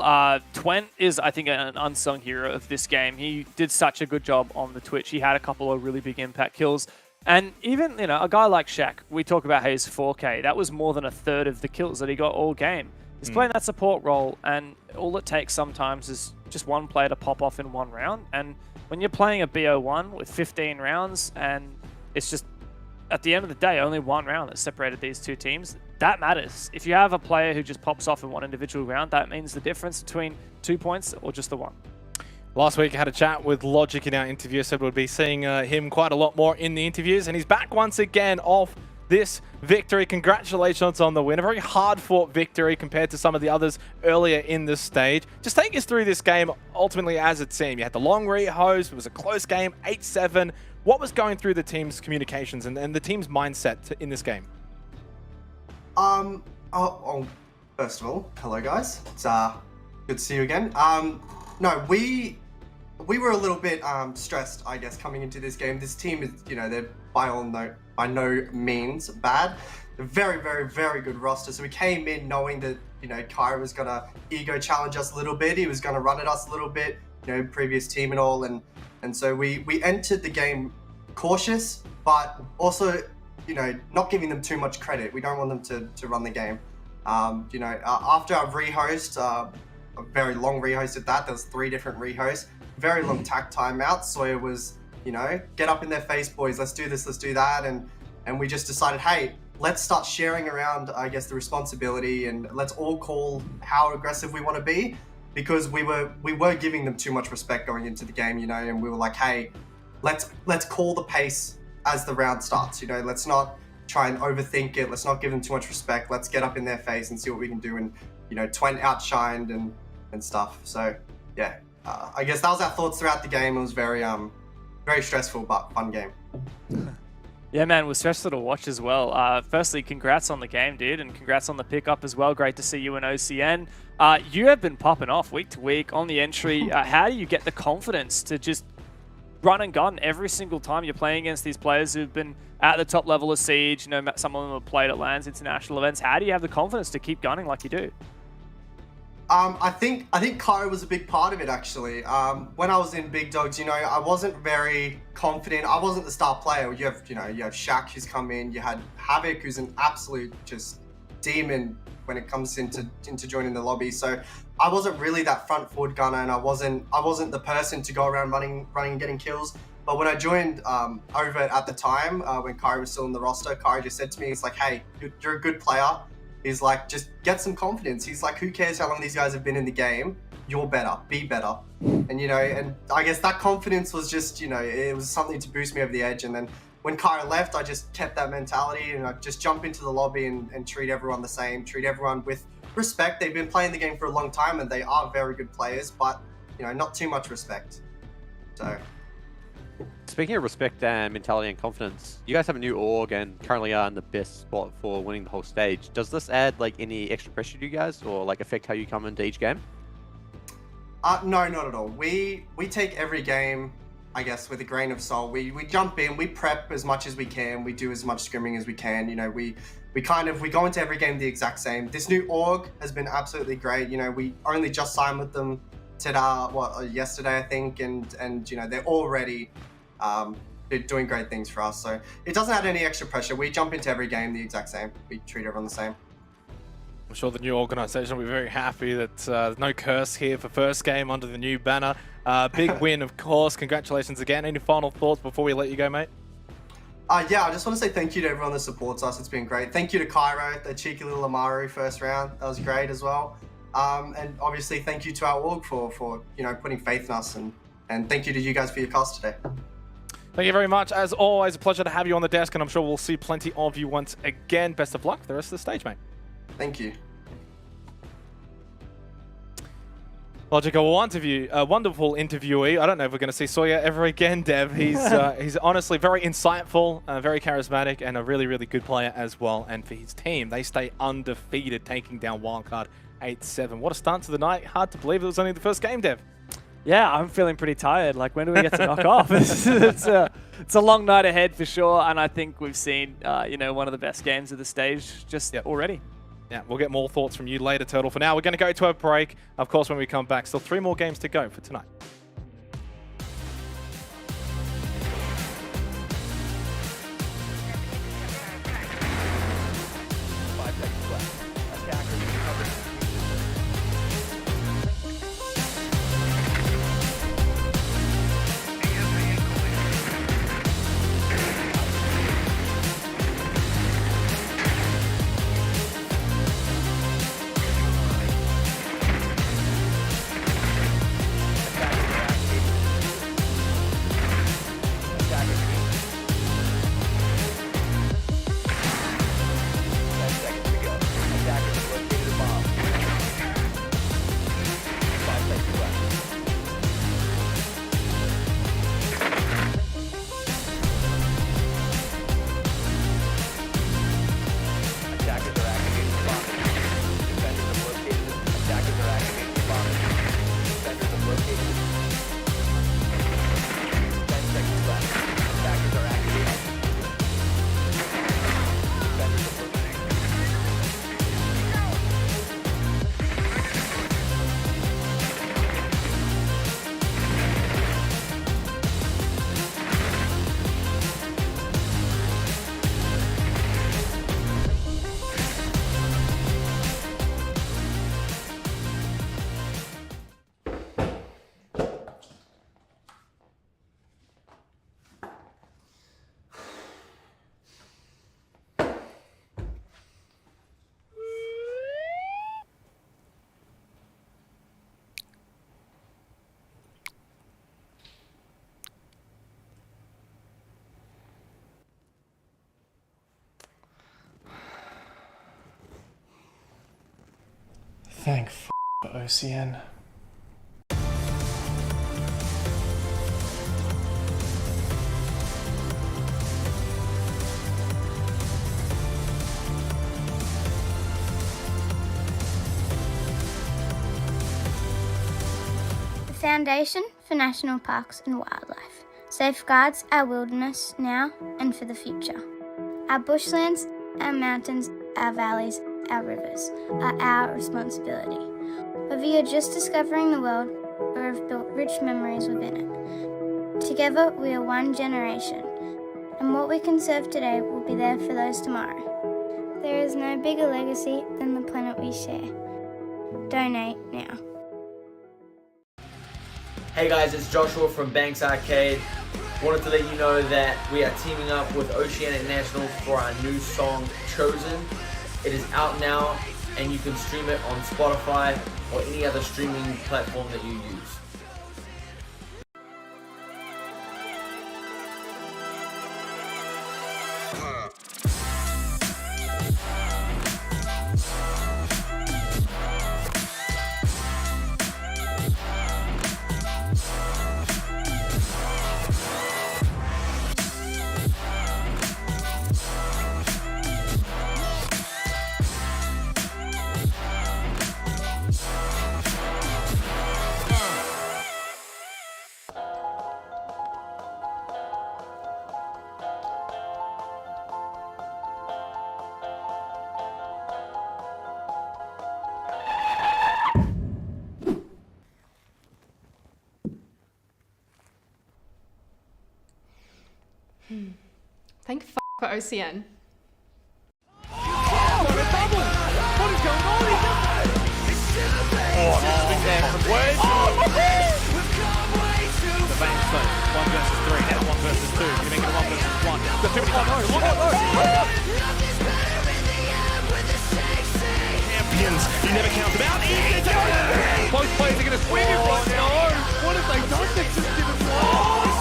Twent is, I think, an unsung hero of this game. He did such a good job on the Twitch. He had a couple of really big impact kills. And even, a guy like Shaq, we talk about his 4K. That was more than a third of the kills that he got all game. He's playing that support role, and all it takes sometimes is just one player to pop off in one round. And when you're playing a BO1 with 15 rounds, and it's just, at the end of the day, only one round that separated these two teams, that matters. If you have a player who just pops off in one individual round, that means the difference between 2 points or just the one. Last week I had a chat with Logic in our interview, said we'll be seeing him quite a lot more in the interviews, and he's back once again off this victory. Congratulations on the win. A very hard-fought victory compared to some of the others earlier in this stage. Just take us through this game ultimately as it seemed. You had the long re-host, it was a close game, 8-7. What was going through the team's communications and the team's mindset in this game? First of all, hello guys. It's good to see you again. No, we were a little bit stressed, I guess, coming into this game. This team is, they're by no means bad. They're very, very, very good roster. So we came in knowing that, Cairo was gonna ego challenge us a little bit. He was gonna run at us a little bit, previous team and all, and so we entered the game cautious, but also, not giving them too much credit. We don't want them to run the game. After our rehost, a very long rehost at that. There was 3 different rehosts, very long tack timeouts. So it was, get up in their face, boys. Let's do this, let's do that. And we just decided, hey, let's start sharing around, I guess, the responsibility, and let's all call how aggressive we want to be, because we were giving them too much respect going into the game, and we were like, hey, let's call the pace as the round starts. Let's not try and overthink it. Let's not give them too much respect. Let's get up in their face and see what we can do. And Twent outshined and stuff. So yeah, I guess that was our thoughts throughout the game. It was very stressful but fun game. Yeah, man, it was stressful to watch as well. Firstly, congrats on the game, dude, and congrats on the pickup as well. Great to see you in OCN. You have been popping off week to week on the entry. How do you get the confidence to just run and gun every single time you're playing against these players who've been at the top level of Siege? Some of them have played at LANs, international events. How do you have the confidence to keep gunning like you do? I think Cairo was a big part of it, actually. When I was in Big Dogs, I wasn't very confident. I wasn't the star player. You have Shaq who's come in. You had Havoc, who's an absolute just demon when it comes into joining the lobby. So I wasn't really that front forward gunner, and I wasn't the person to go around running and getting kills. But when I joined over at the time, when Cairo was still in the roster, Cairo just said to me, he's like, hey, you're a good player. He's like, just get some confidence. He's like, who cares how long these guys have been in the game? You're better, be better. And, and I guess that confidence was just, it was something to boost me over the edge. And then when Cairo left, I just kept that mentality, and I just jump into the lobby and treat everyone the same, treat everyone with respect. They've been playing the game for a long time, and they are very good players, but, not too much respect. So... Speaking of respect and mentality and confidence, you guys have a new org and currently are in the best spot for winning the whole stage. Does this add any extra pressure to you guys, or affect how you come into each game? No, not at all. We take every game, I guess, with a grain of salt. We jump in, we prep as much as we can, we do as much scrimming as we can. we go into every game the exact same. This new org has been absolutely great. You know, we only just signed with them yesterday, I think, and you know, they're already doing great things for us. So it doesn't add any extra pressure. We jump into every game the exact same. We treat everyone the same. I'm sure the new organisation will be very happy that there's no curse here for first game under the new banner. Big win, of course. Congratulations again. Any final thoughts before we let you go, mate? Yeah, I just want to say thank you to everyone that supports us. It's been great. Thank you to Cairo, the cheeky little Amaru first round. That was great as well. And obviously, thank you to our org for you know, putting faith in us, and thank you to you guys for your cast today. Thank you very much. As always, a pleasure to have you on the desk, and I'm sure we'll see plenty of you once again. Best of luck for the rest of the stage, mate. Thank you. Logic, a wonderful interviewee. I don't know if we're going to see Sawyer ever again, Dev. He's honestly very insightful, very charismatic, and a really, really good player as well. And for his team, they stay undefeated, taking down Wildcard 8-7. What a start to the night. Hard to believe it was only the first game, Dev. Yeah, I'm feeling pretty tired. Like, when do we get to knock off? It's a long night ahead for sure, and I think we've seen you know, one of the best games of the stage just already. Yeah, we'll get more thoughts from you later, Turtle. For now, we're going to go to a break. Of course, when we come back, still 3 more games to go for tonight. Thank OCN. The Foundation for National Parks and Wildlife safeguards our wilderness now and for the future. Our bushlands, our mountains, our valleys, our rivers are our responsibility. Whether you're just discovering the world or have built rich memories within it. Together we are one generation, and what we conserve today will be there for those tomorrow. There is no bigger legacy than the planet we share. Donate now. Hey guys, it's Joshua from Banks Arcade. Wanted to let you know that we are teaming up with OCN International for our new song, Chosen. It is out now, and you can stream it on Spotify or any other streaming platform that you use. Thank f for OCN. The bank so 1 versus 3, now 1 versus 2. You make it a 1 versus 1. Got too many champions. You never count them out. Both players are going to swing it right now. What have they done? They just didn't win.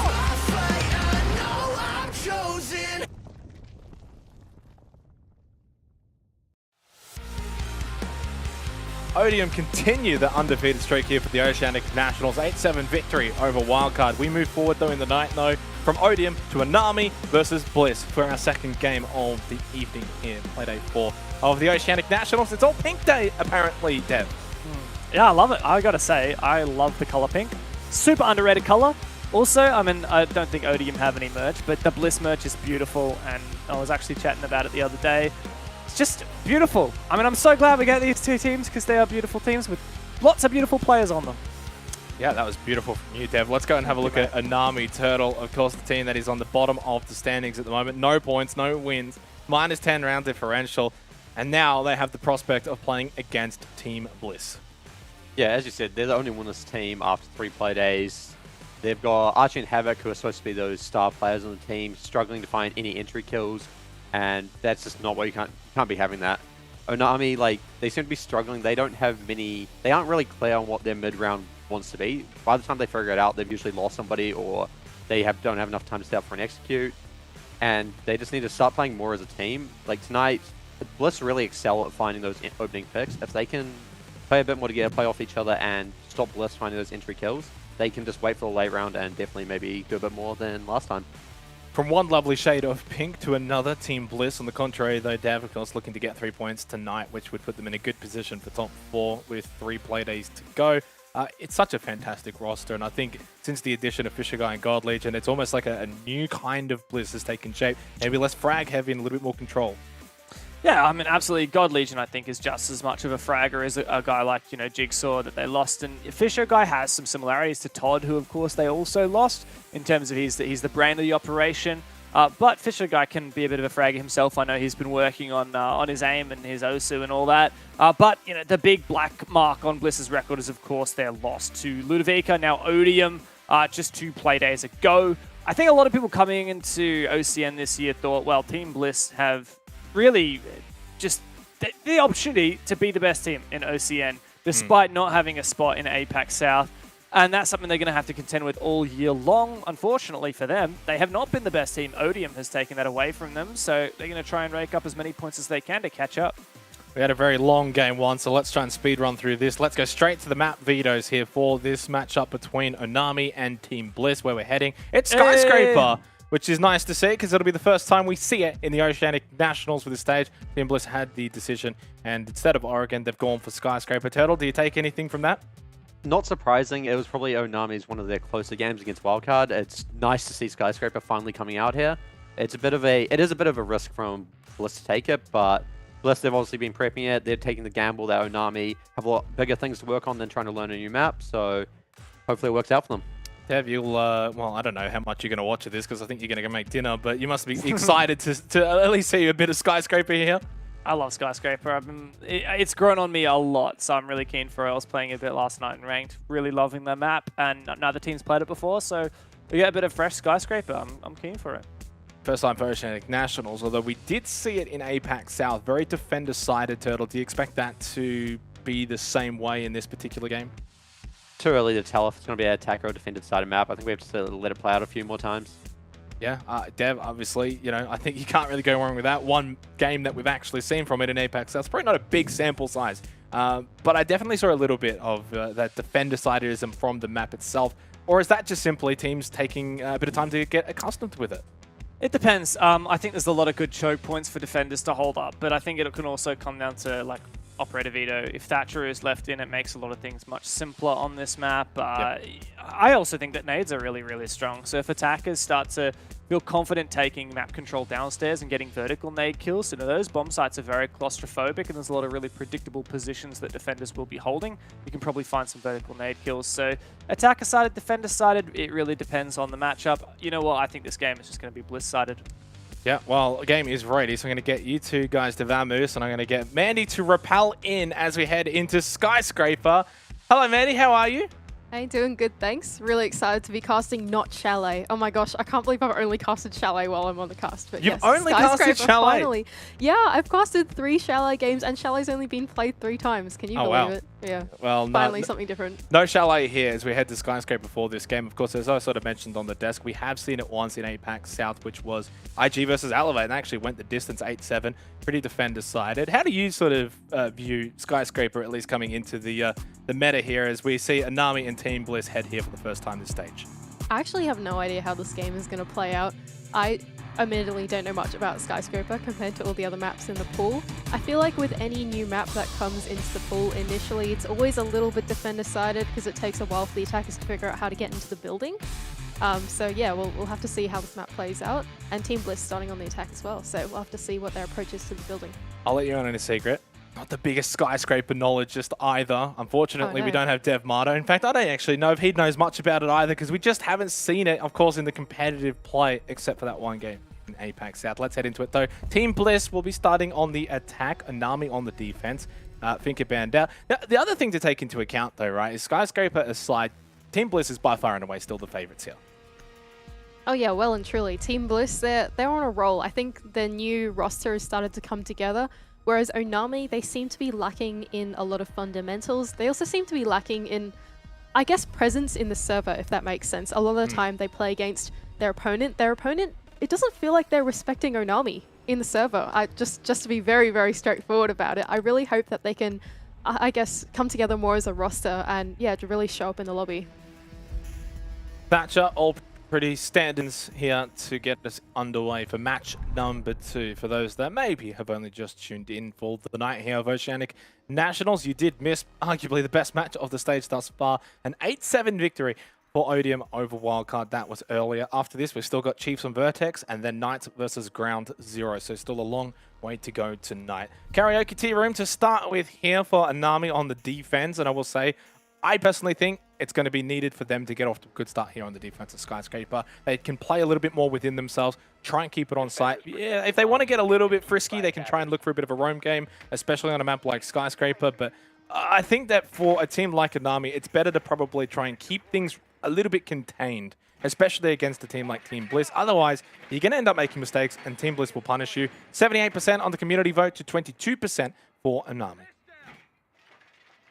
Odium continue the undefeated streak here for the Oceanic Nationals. 8-7 victory over Wildcard. We move forward though in the night though from Odium to Anami versus Bliss for our second game of the evening here. Playday 4 of the Oceanic Nationals. It's all pink day apparently, Dev. Yeah, I love it. I gotta say, I love the color pink. Super underrated color. Also, I mean, I don't think Odium have any merch, but the Bliss merch is beautiful, and I was actually chatting about it the other day. It's just beautiful. I mean, I'm so glad we get these two teams because they are beautiful teams with lots of beautiful players on them. Yeah, that was beautiful from you, Dev. Let's go and have a look at Anami Turtle. Of course, the team that is on the bottom of the standings at the moment. No points, no wins, minus 10 round differential. And now they have the prospect of playing against Team Bliss. Yeah, as you said, they're the only winless team after 3 play days. They've got Archie and Havoc, who are supposed to be those star players on the team, struggling to find any entry kills. And that's just not what you can't be having that. Onami, like, they seem to be struggling. They don't have many, they aren't really clear on what their mid-round wants to be. By the time they figure it out, they've usually lost somebody or they don't have enough time to set up for an execute. And they just need to start playing more as a team. Like tonight, Bliss really excel at finding those opening picks. If they can play a bit more together, play off each other and stop Bliss finding those entry kills, they can just wait for the late round and definitely maybe do a bit more than last time. From one lovely shade of pink to another, Team Bliss, on the contrary, though, Dav, of course, looking to get 3 points tonight, which would put them in a good position for top 4 with 3 play days to go. It's such a fantastic roster, and I think since the addition of Fisher Guy and God Legion, it's almost like a new kind of Bliss has taken shape. Maybe less frag heavy and a little bit more control. Yeah, I mean, absolutely. God Legion, I think, is just as much of a fragger as a guy like, you know, Jigsaw that they lost. And Fisher Guy has some similarities to Todd, who, of course, they also lost in terms of he's the brain of the operation. But Fisher Guy can be a bit of a fragger himself. I know he's been working on his aim and his OSU and all that. But, you know, the big black mark on Bliss's record is, of course, their loss to Ludovica, now Odium, just 2 play days ago. I think a lot of people coming into OCN this year thought, well, Team Bliss have really just the opportunity to be the best team in OCN, despite not having a spot in APAC South. And that's something they're going to have to contend with all year long. Unfortunately for them, they have not been the best team. Odium has taken that away from them, so they're going to try and rake up as many points as they can to catch up. We had a very long game 1, so let's try and speed run through this. Let's go straight to the map vetoes here for this matchup between Onami and Team Bliss, where we're heading. It's Skyscraper, which is nice to see because it'll be the first time we see it in the Oceanic Nationals for this stage. Team Bliss had the decision, and instead of Oregon, they've gone for Skyscraper. Turtle, do you take anything from that? Not surprising, it was probably Onami's one of their closer games against Wildcard. It's nice to see Skyscraper finally coming out here. It is a bit of a risk from Bliss to take it, but Bliss, they've obviously been prepping it. They're taking the gamble that Onami have a lot bigger things to work on than trying to learn a new map, so hopefully it works out for them. Dev, you'll, well, I don't know how much you're going to watch of this because I think you're going to go make dinner, but you must be excited to at least see a bit of Skyscraper here. I love Skyscraper. It's grown on me a lot, so I'm really keen for it. I was playing a bit last night in Ranked, really loving the map, and neither team's played it before, so we get a bit of fresh Skyscraper. I'm keen for it. First time for Oceanic Nationals, although we did see it in APAC South. Very defender-sided, Turtle. Do you expect that to be the same way in this particular game? Too early to tell if it's going to be an attacker or defender-sided map. I think we have to let it play out a few more times. Yeah, Dev, obviously, you know, I think you can't really go wrong with that. One game that we've actually seen from it in APAC South. It's probably not a big sample size, but I definitely saw a little bit of that defender-sidedism from the map itself. Or is that just simply teams taking a bit of time to get accustomed with it? It depends. I think there's a lot of good choke points for defenders to hold up, but I think it can also come down to, like, Operator Veto. If Thatcher is left in, it makes a lot of things much simpler on this map. Yep. I also think that nades are really, really strong. So if attackers start to feel confident taking map control downstairs and getting vertical nade kills, you know, those bomb sites are very claustrophobic and there's a lot of really predictable positions that defenders will be holding. You can probably find some vertical nade kills. So attacker-sided, defender-sided, it really depends on the matchup. You know what? I think this game is just going to be Bliss-sided. Yeah, well, the game is ready, so I'm going to get you two guys to Vamoose, and I'm going to get Mandy to rappel in as we head into Skyscraper. Hello, Mandy. How are you? Hey, doing good, thanks. Really excited to be casting not Chalet. Oh my gosh, I can't believe I've only casted Chalet while I'm on the cast. But You've yes, only casted Skyscraper, Chalet? Finally. Yeah, I've casted 3 Chalet games, and Chalet's only been played 3 times. Can you believe wow. it? Yeah. Well, Finally, something different. No Chalet here as we head to Skyscraper for this game. Of course, as I sort of mentioned on the desk, we have seen it once in APAC South, which was IG versus Elevate, and actually went the distance 8-7. Pretty defender-sided. How do you sort of view Skyscraper, at least coming into the meta here, as we see Anami and Team Bliss head here for the first time this stage? I actually have no idea how this game is going to play out. I admittedly don't know much about Skyscraper compared to all the other maps in the pool. I feel like with any new map that comes into the pool initially, it's always a little bit defender-sided because it takes a while for the attackers to figure out how to get into the building. So yeah, we'll have to see how this map plays out. And Team Bliss starting on the attack as well, so we'll have to see what their approach is to the building. I'll let you in on a secret. Not the biggest Skyscraper knowledge either. Unfortunately, Oh, no. we don't have Dev Marto. In fact, I don't actually know if he knows much about it either, because we just haven't seen it, of course, in the competitive play, except for that one game in APAC South. Let's head into it, though. Team Bliss will be starting on the attack, Anami on the defense. Finka banned out. Now, the other thing to take into account, though, right, is Skyscraper aside, Team Bliss is by far and away still the favorites here. Oh yeah, well and truly. Team Bliss, they're on a roll. I think their new roster has started to come together, whereas Onami, they seem to be lacking in a lot of fundamentals. They also seem to be lacking in, I guess, presence in the server, if that makes sense. A lot of the time they play against their opponent. Their opponent, it doesn't feel like they're respecting Onami in the server. Just to be very, very straightforward about it, I really hope that they can, I guess, come together more as a roster and, yeah, to really show up in the lobby. Thatcher, all pretty standards here to get us underway for match number 2. For those that maybe have only just tuned in for the night here of Oceanic Nationals, you did miss arguably the best match of the stage thus far, an 8-7 victory for Odium over Wildcard. That was earlier. After this, we've still got Chiefs on Vertex and then Knights versus Ground Zero, so still a long way to go tonight. Karaoke Tea Room to start with here for Anami on the defense, and I will say, I personally think it's going to be needed for them to get off to a good start here on the defense of Skyscraper. They can play a little bit more within themselves, try and keep it on site. Yeah, if they want to get a little bit frisky, they can try and look for a bit of a roam game, especially on a map like Skyscraper. But I think that for a team like Anami, it's better to probably try and keep things a little bit contained, especially against a team like Team Bliss. Otherwise, you're going to end up making mistakes, and Team Bliss will punish you. 78% on the community vote to 22% for Anami.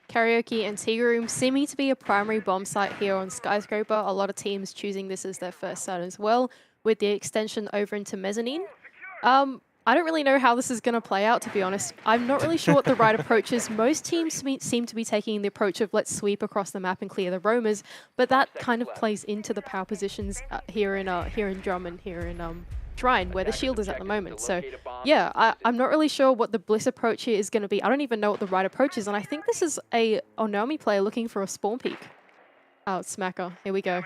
Karaoke and Tea Room seeming to be a primary bomb site here on Skyscraper. A lot of teams choosing this as their first site as well, with the extension over into Mezzanine. I don't really know how this is going to play out, to be honest. I'm not really sure what the right approach is. Most teams seem to be taking the approach of let's sweep across the map and clear the roamers, but that kind of plays into the power positions here in Drum and here in Shrine, where the shield is at the moment. So yeah, I'm not really sure what the Bliss approach here is going to be. I don't even know what the right approach is, and I think this is a Onami player looking for a spawn peek. Oh, Smacker. Here we go.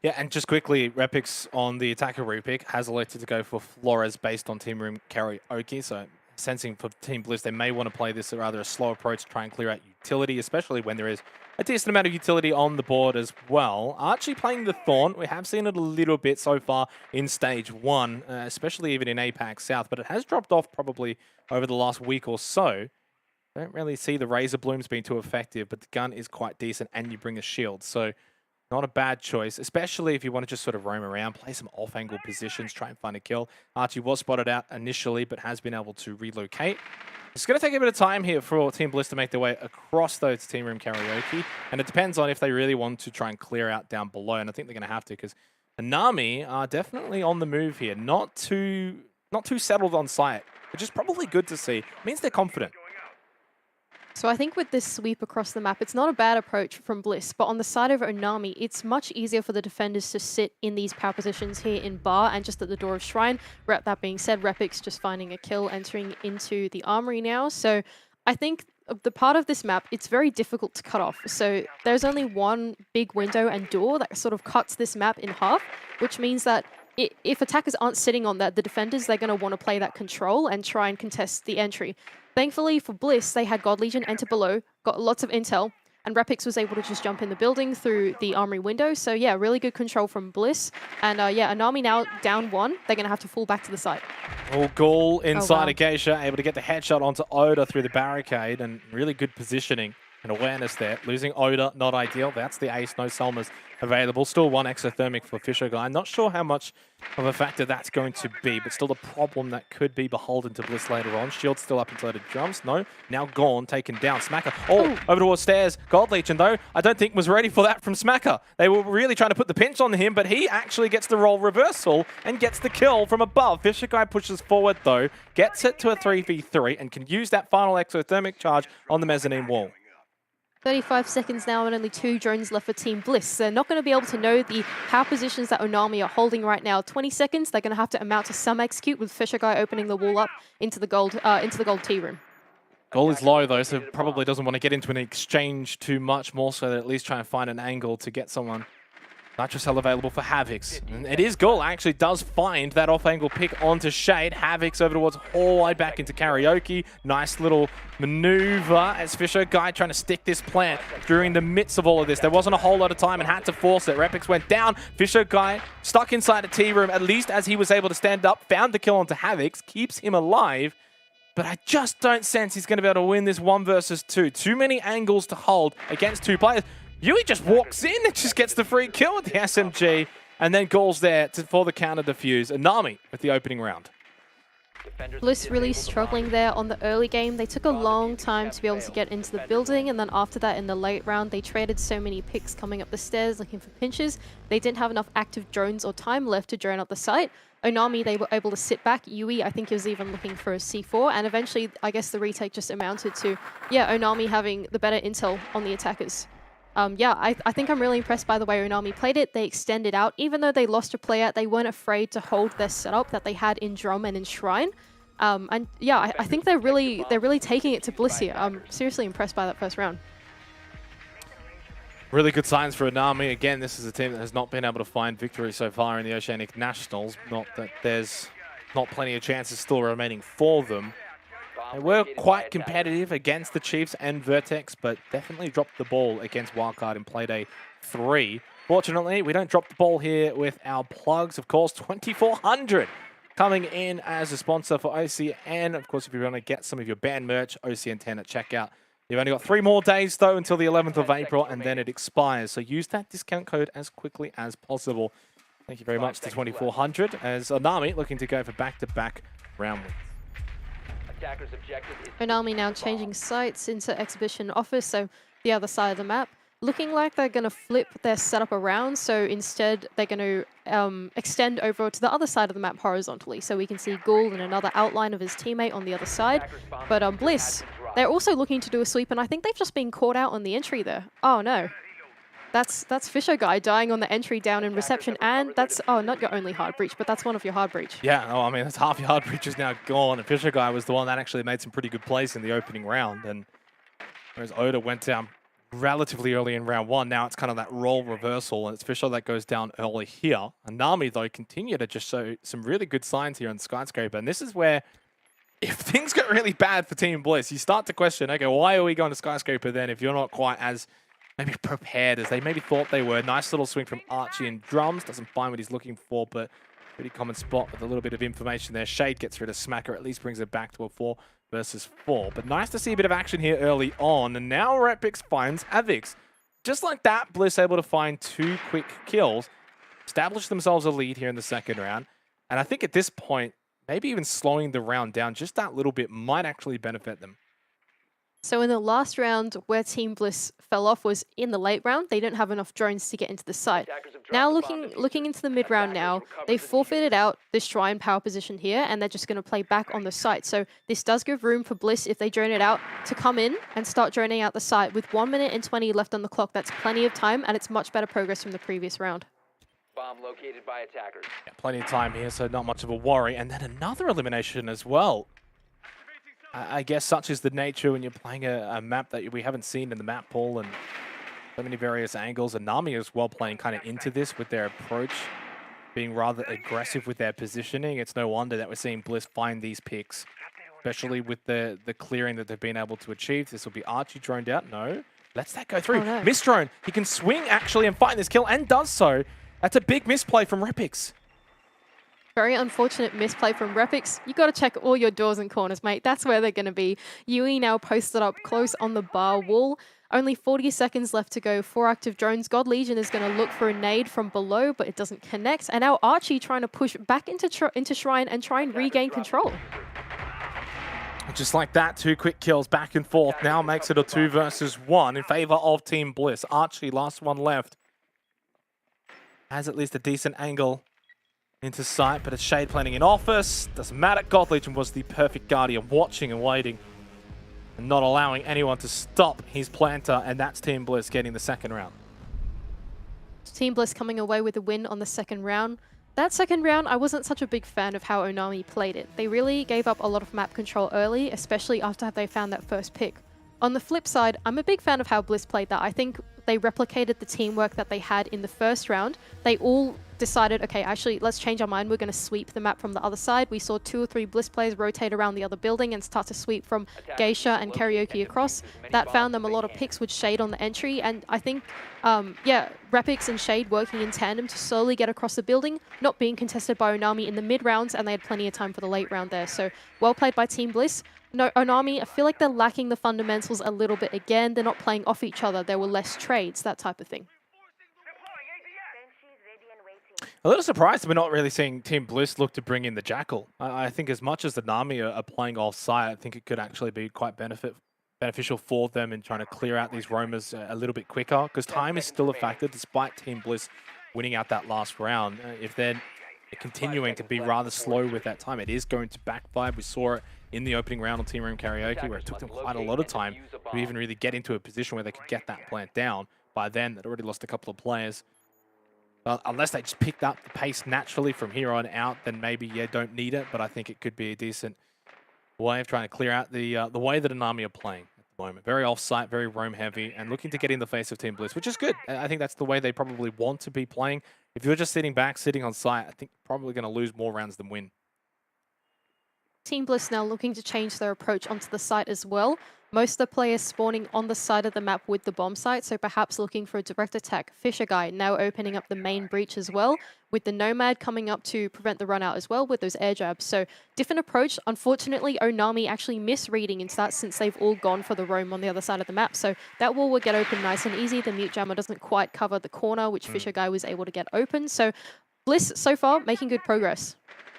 Yeah, and just quickly, Repix on the attacker repick has elected to go for Flores based on Team Room Karaoke, so sensing for Team Bliss, they may want to play this rather a slow approach to try and clear out utility, especially when there is a decent amount of utility on the board as well. Archie playing the Thorn. We have seen it a little bit so far in Stage 1, especially even in APAC South, but it has dropped off probably over the last week or so. Don't really see the Razor Blooms being too effective, but the gun is quite decent and you bring a shield. So not a bad choice, especially if you want to just sort of roam around, play some off-angle positions, try and find a kill. Archie was spotted out initially, but has been able to relocate. It's going to take a bit of time here for Team Bliss to make their way across those Team Room Karaoke, and it depends on if they really want to try and clear out down below, and I think they're going to have to, because Anami are definitely on the move here. Not too settled on site, which is probably good to see. It means they're confident. So I think with this sweep across the map, it's not a bad approach from Bliss, but on the side of Onami, it's much easier for the defenders to sit in these power positions here in Bar and just at the door of Shrine. That being said, Repix just finding a kill, entering into the Armory now. So I think the part of this map, it's very difficult to cut off. So there's only one big window and door that sort of cuts this map in half, which means that if attackers aren't sitting on that, the defenders, they're going to want to play that control and try and contest the entry. Thankfully for Bliss, they had God Legion enter below, got lots of intel, and Repix was able to just jump in the building through the armory window. So yeah, really good control from Bliss. And yeah, Anami now down 1. They're going to have to fall back to the site. Oh, Ghoul inside wow. Acacia, able to get the headshot onto Oda through the barricade, and really good positioning and awareness there. Losing Oda, not ideal. That's the ace, no Selmas available. Still 1 exothermic for Fisher Guy. Not sure how much of a factor that's going to be, but still a problem that could be beholden to Bliss later on. Shield still up inside of jumps. No, now gone, taken down. Smacker, over towards stairs. Gold Legion, though, I don't think was ready for that from Smacker. They were really trying to put the pinch on him, but he actually gets the roll reversal and gets the kill from above. Fisher Guy pushes forward, though, gets it to a 3v3, and can use that final exothermic charge on the mezzanine wall. 35 seconds now and only 2 drones left for Team Bliss. They're not going to be able to know the power positions that Onami are holding right now. 20 seconds, they're going to have to amount to some execute with Fisher Guy opening the wall up into the gold T room. Goal is low though, so probably doesn't want to get into an exchange too much, more so that at least try and find an angle to get someone. Nitrocell available for Havocs. And it is Ghoul actually does find that off-angle pick onto Shade. Havocs over towards Hall, wide back into Karaoke. Nice little maneuver as Fisher Guy trying to stick this plant during the midst of all of this. There wasn't a whole lot of time and had to force it. Repix went down. Fisher Guy stuck inside a T room, at least as he was able to stand up, found the kill onto Havocs, keeps him alive. But I just don't sense he's going to be able to win this 1 versus 2. Too many angles to hold against 2 players. Yui just walks in and just gets the free kill with the SMG, and then Ghoul's there for the counter defuse. Anami with the opening round. Bliss really struggling there on the early game. They took a long time to be able to get into the building, and then after that in the late round, they traded so many picks coming up the stairs looking for pinches. They didn't have enough active drones or time left to drone up the site. Onami, they were able to sit back. Yui, I think he was even looking for a C4, and eventually, I guess the retake just amounted to, yeah, Onami having the better intel on the attackers. Yeah, I think I'm really impressed by the way Onami played it. They extended out. Even though they lost a player, they weren't afraid to hold their setup that they had in Drum and in Shrine. And yeah, I think they're really taking it to Bliss here. I'm seriously impressed by that first round. Really good signs for Anami. Again, this is a team that has not been able to find victory so far in the Oceanic Nationals. Not that there's not plenty of chances still remaining for them. They were quite competitive against the Chiefs and Vertex, but definitely dropped the ball against Wildcard in Playday 3. Fortunately, we don't drop the ball here with our plugs. Of course, 2400 coming in as a sponsor for OCN. Of course, if you want to get some of your band merch, OCN10 at checkout. You've only got 3 more days, though, until the 11th of April, and then it expires. So use that discount code as quickly as possible. Thank you very much to 2400, as Anami looking to go for back-to-back round wins. Onami now changing sites into Exhibition Office, so the other side of the map. Looking like they're going to flip their setup around, so instead they're going to extend over to the other side of the map horizontally. So we can see Ghoul and another outline of his teammate on the other side. But Bliss, they're also looking to do a sweep, and I think they've just been caught out on the entry there. Oh no. That's Fisher Guy dying on the entry down in reception, and that's, oh, not your only hard breach, but that's one of your hard breach. Yeah, I mean, that's half your hard breach is now gone, and Fisher Guy was the one that actually made some pretty good plays in the opening round, and whereas Oda went down relatively early in round 1, now it's kind of that role reversal, and it's Fisher that goes down early here. And Nami, though, continue to just show some really good signs here on Skyscraper, and this is where, if things get really bad for Team Bliss, you start to question, okay, why are we going to Skyscraper then if you're not quite as maybe prepared as they maybe thought they were. Nice little swing from Archie and Drums. Doesn't find what he's looking for, but pretty common spot with a little bit of information there. Shade gets rid of Smacker, at least brings it back to a 4 versus 4. But nice to see a bit of action here early on. And now Repix finds Avix. Just like that, Bliss able to find 2 quick kills, establish themselves a lead here in the second round. And I think at this point, maybe even slowing the round down just that little bit might actually benefit them. So in the last round, where Team Bliss fell off was in the late round. They didn't have enough drones to get into the site. Now looking into the mid round now, they forfeited out this Shrine power position here, and they're just going to play back on the site. So this does give room for Bliss, if they drone it out, to come in and start droning out the site. With 1 minute and 20 left on the clock, that's plenty of time, and it's much better progress from the previous round. Bomb located by attackers. Yeah, plenty of time here, so not much of a worry. And then another elimination as well. I guess such is the nature when you're playing a map that we haven't seen in the map pool and so many various angles. And Nami as well playing kind of into this with their approach, being rather aggressive with their positioning. It's no wonder that we're seeing Bliss find these picks, especially with the clearing that they've been able to achieve. This will be Archie droned out. No. Lets that go through. Oh, no. Mistrone, he can swing actually and find this kill, and does so. That's a big misplay from Repix. Very unfortunate misplay from Repix. You got to check all your doors and corners, mate. That's where they're going to be. Yui now posted up close on the bar wall. Only 40 seconds left to go. 4 active drones. God Legion is going to look for a nade from below, but it doesn't connect. And now Archie trying to push back into Shrine and try and regain control. Just like that, 2 quick kills back and forth. Now makes it a 2 versus 1 in favor of Team Bliss. Archie, last one left. Has at least a decent angle into sight, but it's Shade planning in office. Doesn't matter. God Legion was the perfect guardian, watching and waiting and not allowing anyone to stop his planter, and that's Team Bliss getting the second round. Team Bliss coming away with a win on the second round. That second round, I wasn't such a big fan of how Onami played it. They really gave up a lot of map control early, especially after they found that first pick. On the flip side, I'm a big fan of how Bliss played that. I think they replicated the teamwork that they had in the first round. They all decided, okay, actually, let's change our mind. We're going to sweep the map from the other side. We saw 2 or 3 Bliss players rotate around the other building and start to sweep from Geisha and Karaoke across. That found them a lot of picks with Shade on the entry. And I think, yeah, Repix and Shade working in tandem to slowly get across the building, not being contested by Onami in the mid rounds, and they had plenty of time for the late round there. So well played by Team Bliss. No, Onami, I feel like they're lacking the fundamentals a little bit again. They're not playing off each other. There were less trades, that type of thing. A little surprised we're not really seeing Team Bliss look to bring in the Jackal. I think as much as the Nami are playing off-site, I think it could actually be quite beneficial for them in trying to clear out these roamers a little bit quicker, because time is still a factor despite Team Bliss winning out that last round. If they're continuing to be rather slow with that time, it is going to backfire. We saw it in the opening round on Team Room Karaoke, where it took them quite a lot of time to even really get into a position where they could get that plant down. By then, they'd already lost a couple of players. Unless they just picked up the pace naturally from here on out, then maybe, yeah, don't need it. But I think it could be a decent way of trying to clear out the way that Onami are playing at the moment. Very off-site, very roam-heavy, and looking to get in the face of Team Bliss, which is good. I think that's the way they probably want to be playing. If you're just sitting back, sitting on site, I think you're probably going to lose more rounds than win. Team Bliss now looking to change their approach onto the site as well. Most of the players spawning on the side of the map with the bomb site, so perhaps looking for a direct attack. Fisher Guy now opening up the main breach as well, with the Nomad coming up to prevent the run out as well with those air jabs. So different approach. Unfortunately, Onami actually misreading into that since they've all gone for the roam on the other side of the map. So that wall will get open nice and easy. The mute jammer doesn't quite cover the corner, which Fisher Guy was able to get open. So Bliss so far making good progress.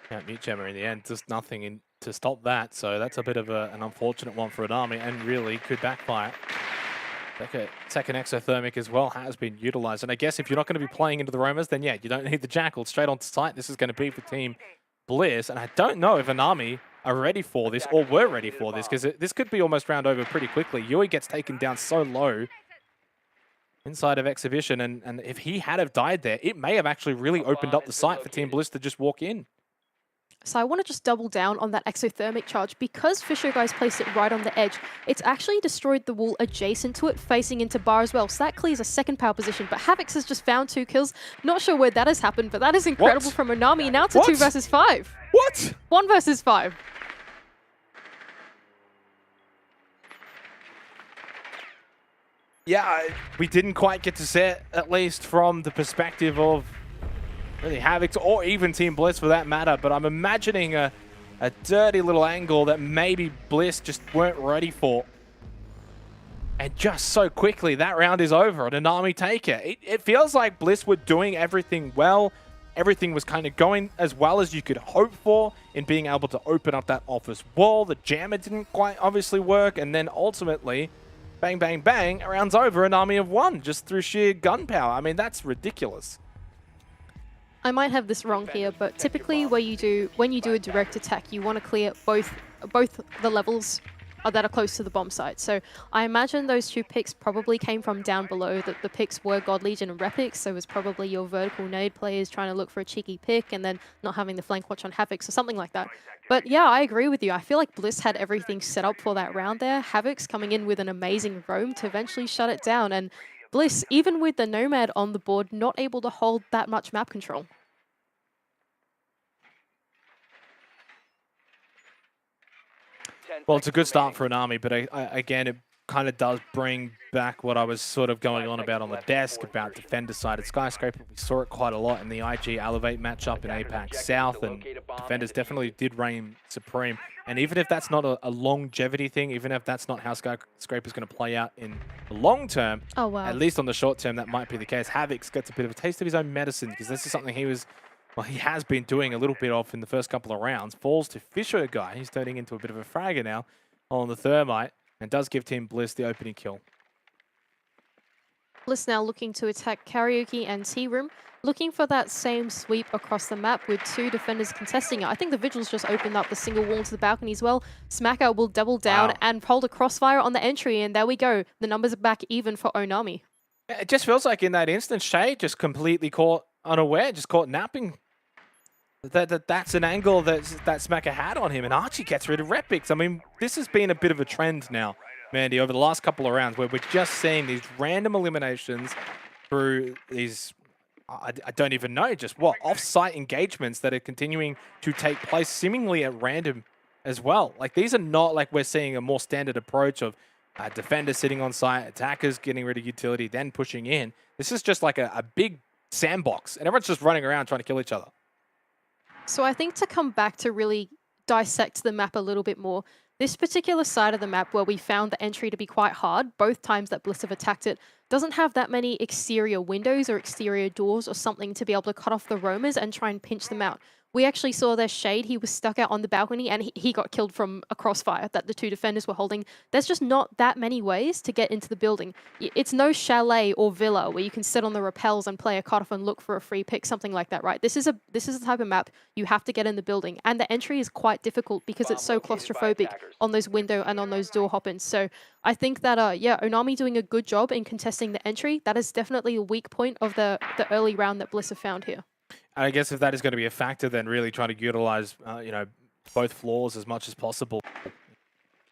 Yeah, mute jammer in the end, just nothing to stop that. So that's a bit of an unfortunate one for Onami, and really could backfire. Second exothermic as well has been utilized. And I guess if you're not going to be playing into the roamers, then yeah, you don't need the Jackal. Straight onto site, this is going to be for Team Bliss. And I don't know if Onami are ready for this or were ready for this, because this could be almost round over pretty quickly. Yui gets taken down so low inside of Exhibition, and if he had have died there, it may have actually really opened up the site for Team Bliss to just walk in. So I want to just double down on that exothermic charge. Because Fisher Guys placed it right on the edge, it's actually destroyed the wall adjacent to it, facing into bar as well. So that clears a second power position. But Havix has just found 2 kills. Not sure where that has happened, but that is incredible from Onami. Now to 2 versus 5. What? 1 versus 5. Yeah, we didn't quite get to see it, at least from the perspective of really Havix, or even Team Bliss for that matter, but I'm imagining a dirty little angle that maybe Bliss just weren't ready for. And just so quickly, that round is over, and Onami take it. It feels like Bliss were doing everything well. Everything was kind of going as well as you could hope for in being able to open up that office wall. The jammer didn't quite obviously work, and then ultimately, bang, bang, bang, a round's over, and Onami have won just through sheer gun power. I mean, that's ridiculous. I might have this wrong here, but typically when you do a direct attack, you want to clear both the levels that are close to the bomb site. So I imagine those 2 picks probably came from down below. That the picks were God Legion and Repix, so it was probably your vertical nade players trying to look for a cheeky pick and then not having the flank watch on Havix or something like that. But yeah, I agree with you. I feel like Bliss had everything set up for that round there. Havix coming in with an amazing roam to eventually shut it down, and Bliss, even with the Nomad on the board, not able to hold that much map control. Well, it's a good start for Onami, but again, kind of does bring back what I was sort of going on about on the desk about defender-sided Skyscraper. We saw it quite a lot in the IG Elevate matchup in APAC South, and defenders definitely did reign supreme. And even if that's not a longevity thing, even if that's not how Skyscraper is going to play out in the long term, Oh, wow. at least on the short term, that might be the case. Havix gets a bit of a taste of his own medicine, because this is something he has been doing a little bit of in the first couple of rounds. Falls to Fisher guy. He's turning into a bit of a fragger now on the Thermite, and does give Team Bliss the opening kill. Bliss now looking to attack Karaoke and Tea Room, looking for that same sweep across the map with 2 defenders contesting it. I think the Vigils just opened up the single wall to the balcony as well. Smacker will double down and hold a crossfire on the entry, and there we go. The numbers are back even for Onami. It just feels like in that instance, Shay just completely caught unaware, just caught napping. That's an angle that Smacker had on him, and Archie gets rid of Repix. I mean, this has been a bit of a trend now, Mandy, over the last couple of rounds, where we're just seeing these random eliminations through these, I don't even know, just what, off-site engagements that are continuing to take place seemingly at random as well. Like, these are not like we're seeing a more standard approach of defenders sitting on site, attackers getting rid of utility, then pushing in. This is just like a big sandbox, and everyone's just running around trying to kill each other. So I think to come back to really dissect the map a little bit more, this particular side of the map where we found the entry to be quite hard, both times that Bliss have attacked it, doesn't have that many exterior windows or exterior doors or something to be able to cut off the roamers and try and pinch them out. We actually saw their Shade. He was stuck out on the balcony and he got killed from a crossfire that the 2 defenders were holding. There's just not that many ways to get into the building. It's no chalet or villa where you can sit on the rappels and play a cutoff and look for a free pick, something like that, right? This is the type of map you have to get in the building, and the entry is quite difficult because it's so claustrophobic on those window and on those door hop-ins. So I think that, yeah, Onami doing a good job in contesting the entry. That is definitely a weak point of the early round that Bliss have found here. I guess if that is going to be a factor, then really trying to utilize, both floors as much as possible.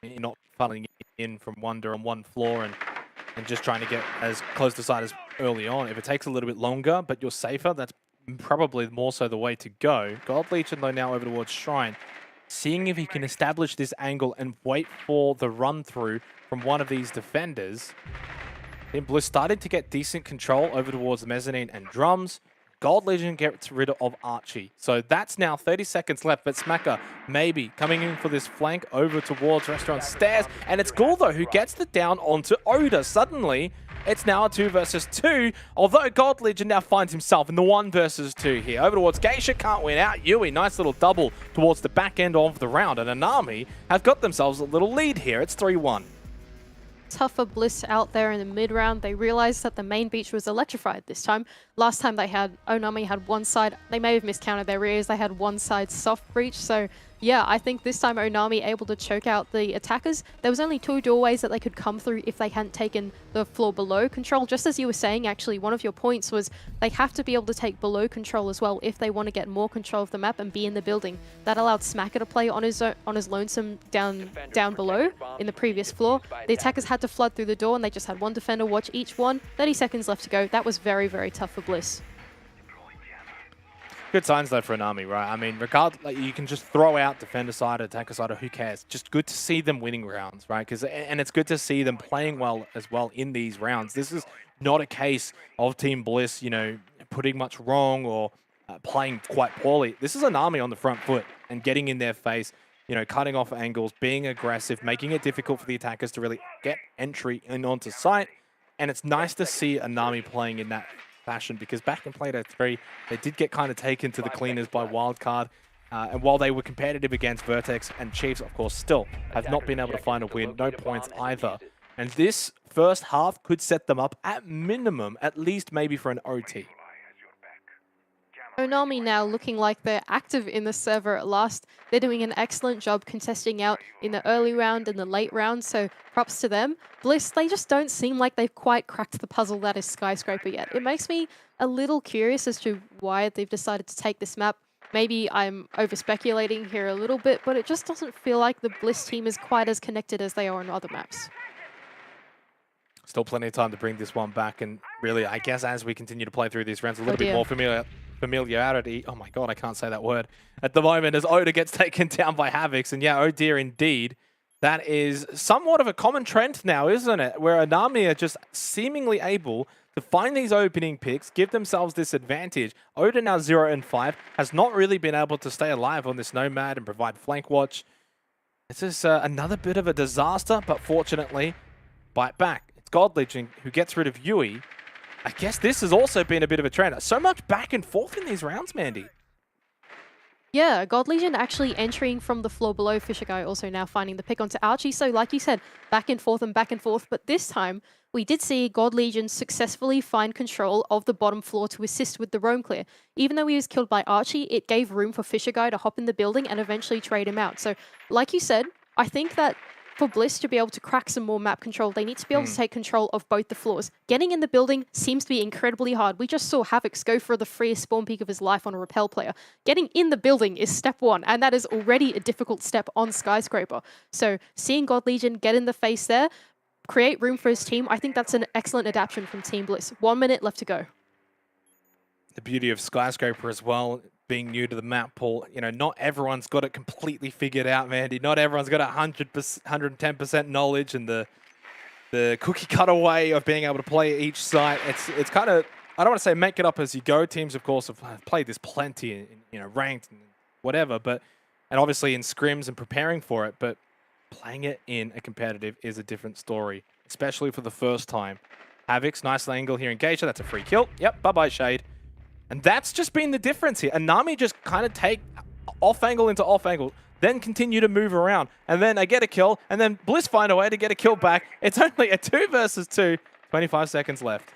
You're not funneling in from one door on one floor and just trying to get as close to side as early on. If it takes a little bit longer, but you're safer, that's probably more so the way to go. God Legion, though, now over towards Shrine, seeing if he can establish this angle and wait for the run-through from one of these defenders. Then Bliss started to get decent control over towards the Mezzanine and Drums. Gold Legion gets rid of Archie. So that's now 30 seconds left, but Smacker maybe coming in for this flank over towards Restaurant Stairs. And it's Guldo who gets the down onto Oda. Suddenly, it's now a 2 versus 2, although Gold Legion now finds himself in the 1 versus 2 here. Over towards Geisha, can't win out. Yui, nice little double towards the back end of the round. And Onami have got themselves a little lead here. It's 3-1. Tougher Bliss out there in the mid-round. They realized that the main beach was electrified this time. Last time Onami had one side, they may have miscounted their rears, they had one side soft breach. So yeah, I think this time Onami able to choke out the attackers. There was only 2 doorways that they could come through if they hadn't taken the floor below control. Just as you were saying, actually, one of your points was they have to be able to take below control as well if they want to get more control of the map and be in the building. That allowed Smacker to play on his lonesome down below in the previous floor. The attackers had to flood through the door and they just had one defender watch each one. 30 seconds left to go. That was very, very tough for Bliss. Good signs though for an army, right? I mean, like, you can just throw out defender side, attacker side, or who cares? Just good to see them winning rounds, right? And it's good to see them playing well as well in these rounds. This is not a case of Team Bliss, putting much wrong or playing quite poorly. This is an army on the front foot and getting in their face, cutting off angles, being aggressive, making it difficult for the attackers to really get entry in onto site. And it's nice to see Onami playing in that fashion, because back in Playday 3, they did get kind of taken to the cleaners by Wildcard. And while they were competitive against Vertex and Chiefs, of course, still have not been able to find a win. No points either. And this first half could set them up at minimum, at least maybe for an OT. Onami now looking like they're active in the server at last. They're doing an excellent job contesting out in the early round and the late round, so props to them. Bliss, they just don't seem like they've quite cracked the puzzle that is Skyscraper yet. It makes me a little curious as to why they've decided to take this map. Maybe I'm over-speculating here a little bit, but it just doesn't feel like the Bliss team is quite as connected as they are on other maps. Still plenty of time to bring this one back, and really, I guess as we continue to play through these rounds, a little bit more familiarity. Oh my god, I can't say that word at the moment as Oda gets taken down by Havix. And yeah, oh dear indeed. That is somewhat of a common trend now, isn't it? Where Anami are just seemingly able to find these opening picks, give themselves this advantage. Oda now 0-5, has not really been able to stay alive on this Nomad and provide flank watch. This is another bit of a disaster, but fortunately, bite back. It's God Legion who gets rid of Yui. I guess this has also been a bit of a trend. So much back and forth in these rounds, Mandy. Yeah, God Legion actually entering from the floor below. Fisher Guy also now finding the pick onto Archie. So like you said, back and forth and back and forth. But this time, we did see God Legion successfully find control of the bottom floor to assist with the roam clear. Even though he was killed by Archie, it gave room for Fisher Guy to hop in the building and eventually trade him out. So like you said, I think that for Bliss to be able to crack some more map control, they need to be able to take control of both the floors. Getting in the building seems to be incredibly hard. We just saw Havix go for the freest spawn peek of his life on a Repel player. Getting in the building is step one, and that is already a difficult step on Skyscraper. So seeing God Legion get in the face there, create room for his team, I think that's an excellent adaptation from Team Bliss. 1 minute left to go. The beauty of Skyscraper as well, being new to the map pool, you know, not everyone's got it completely figured out, Mandy. Not everyone's got 100%, 110% knowledge and the cookie cutter way of being able to play each site. It's kind of, I don't want to say make it up as you go. Teams, of course, have played this plenty in, you know, ranked and whatever, but, and obviously in scrims and preparing for it, but playing it in a competitive is a different story, especially for the first time. Havix, nice angle here, Engager, that's a free kill. Yep, bye-bye, Shade. And that's just been the difference here. Anami just kind of take off angle into off angle, then continue to move around. And then they get a kill, and then Bliss find a way to get a kill back. It's only a 2 versus 2. 25 seconds left.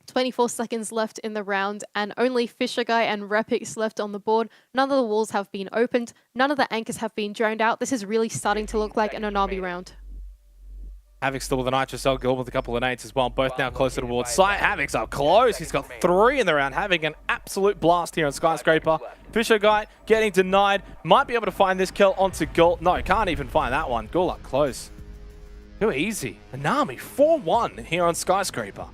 24 seconds left in the round, and only Fisher Guy and Repix left on the board. None of the walls have been opened. None of the anchors have been droned out. This is really starting to look like an Anami round. Havix still with a Nitro Cell, Gil with a couple of nades as well. Both now closer towards site. Havix up close. He's got 3 in the round. Having an absolute blast here on Skyscraper. Fisher Guy getting denied. Might be able to find this kill onto Gul. No, can't even find that one. Gul up close. Too easy. Anami 4-1 here on Skyscraper.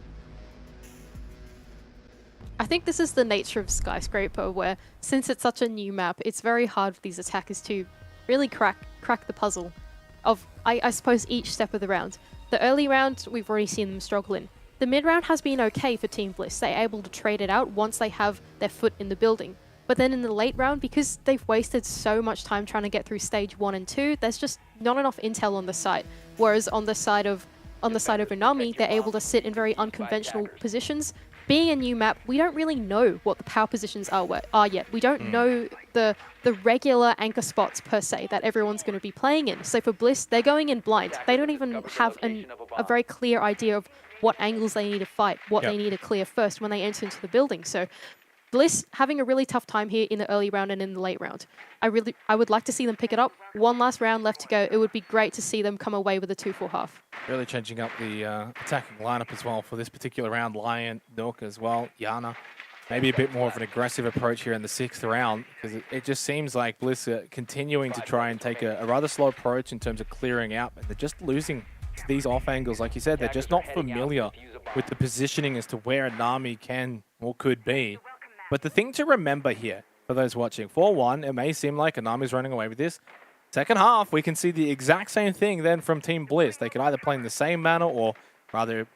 I think this is the nature of Skyscraper, where since it's such a new map, it's very hard for these attackers to really crack the puzzle of, I suppose, each step of the round. The early round, we've already seen them struggle in. The mid-round has been okay for Team Bliss. They're able to trade it out once they have their foot in the building. But then in the late round, because they've wasted so much time trying to get through stage 1 and 2, there's just not enough intel on the site. Whereas on the side of Anami, they're able to sit in very unconventional positions. Being a new map, we don't really know what the power positions are yet. We don't know the regular anchor spots per se that everyone's going to be playing in. So for Bliss, they're going in blind. They don't even have a very clear idea of what angles they need to fight, what they need to clear first when they enter into the building. So Bliss having a really tough time here in the early round and in the late round. I would like to see them pick it up. One last round left to go. It would be great to see them come away with a 2-4 half. Really changing up the attacking lineup as well for this particular round. Lion, Nook as well, Yana. Maybe a bit more of an aggressive approach here in the 6th round, because it just seems like Bliss are continuing to try and take a rather slow approach in terms of clearing out. They're just losing these off angles. Like you said, they're just not familiar with the positioning as to where Anami can or could be. But the thing to remember here, for those watching, 4-1, it may seem like Anami's running away with this. Second half, we can see the exact same thing then from Team Bliss. They could either play in the same manner or rather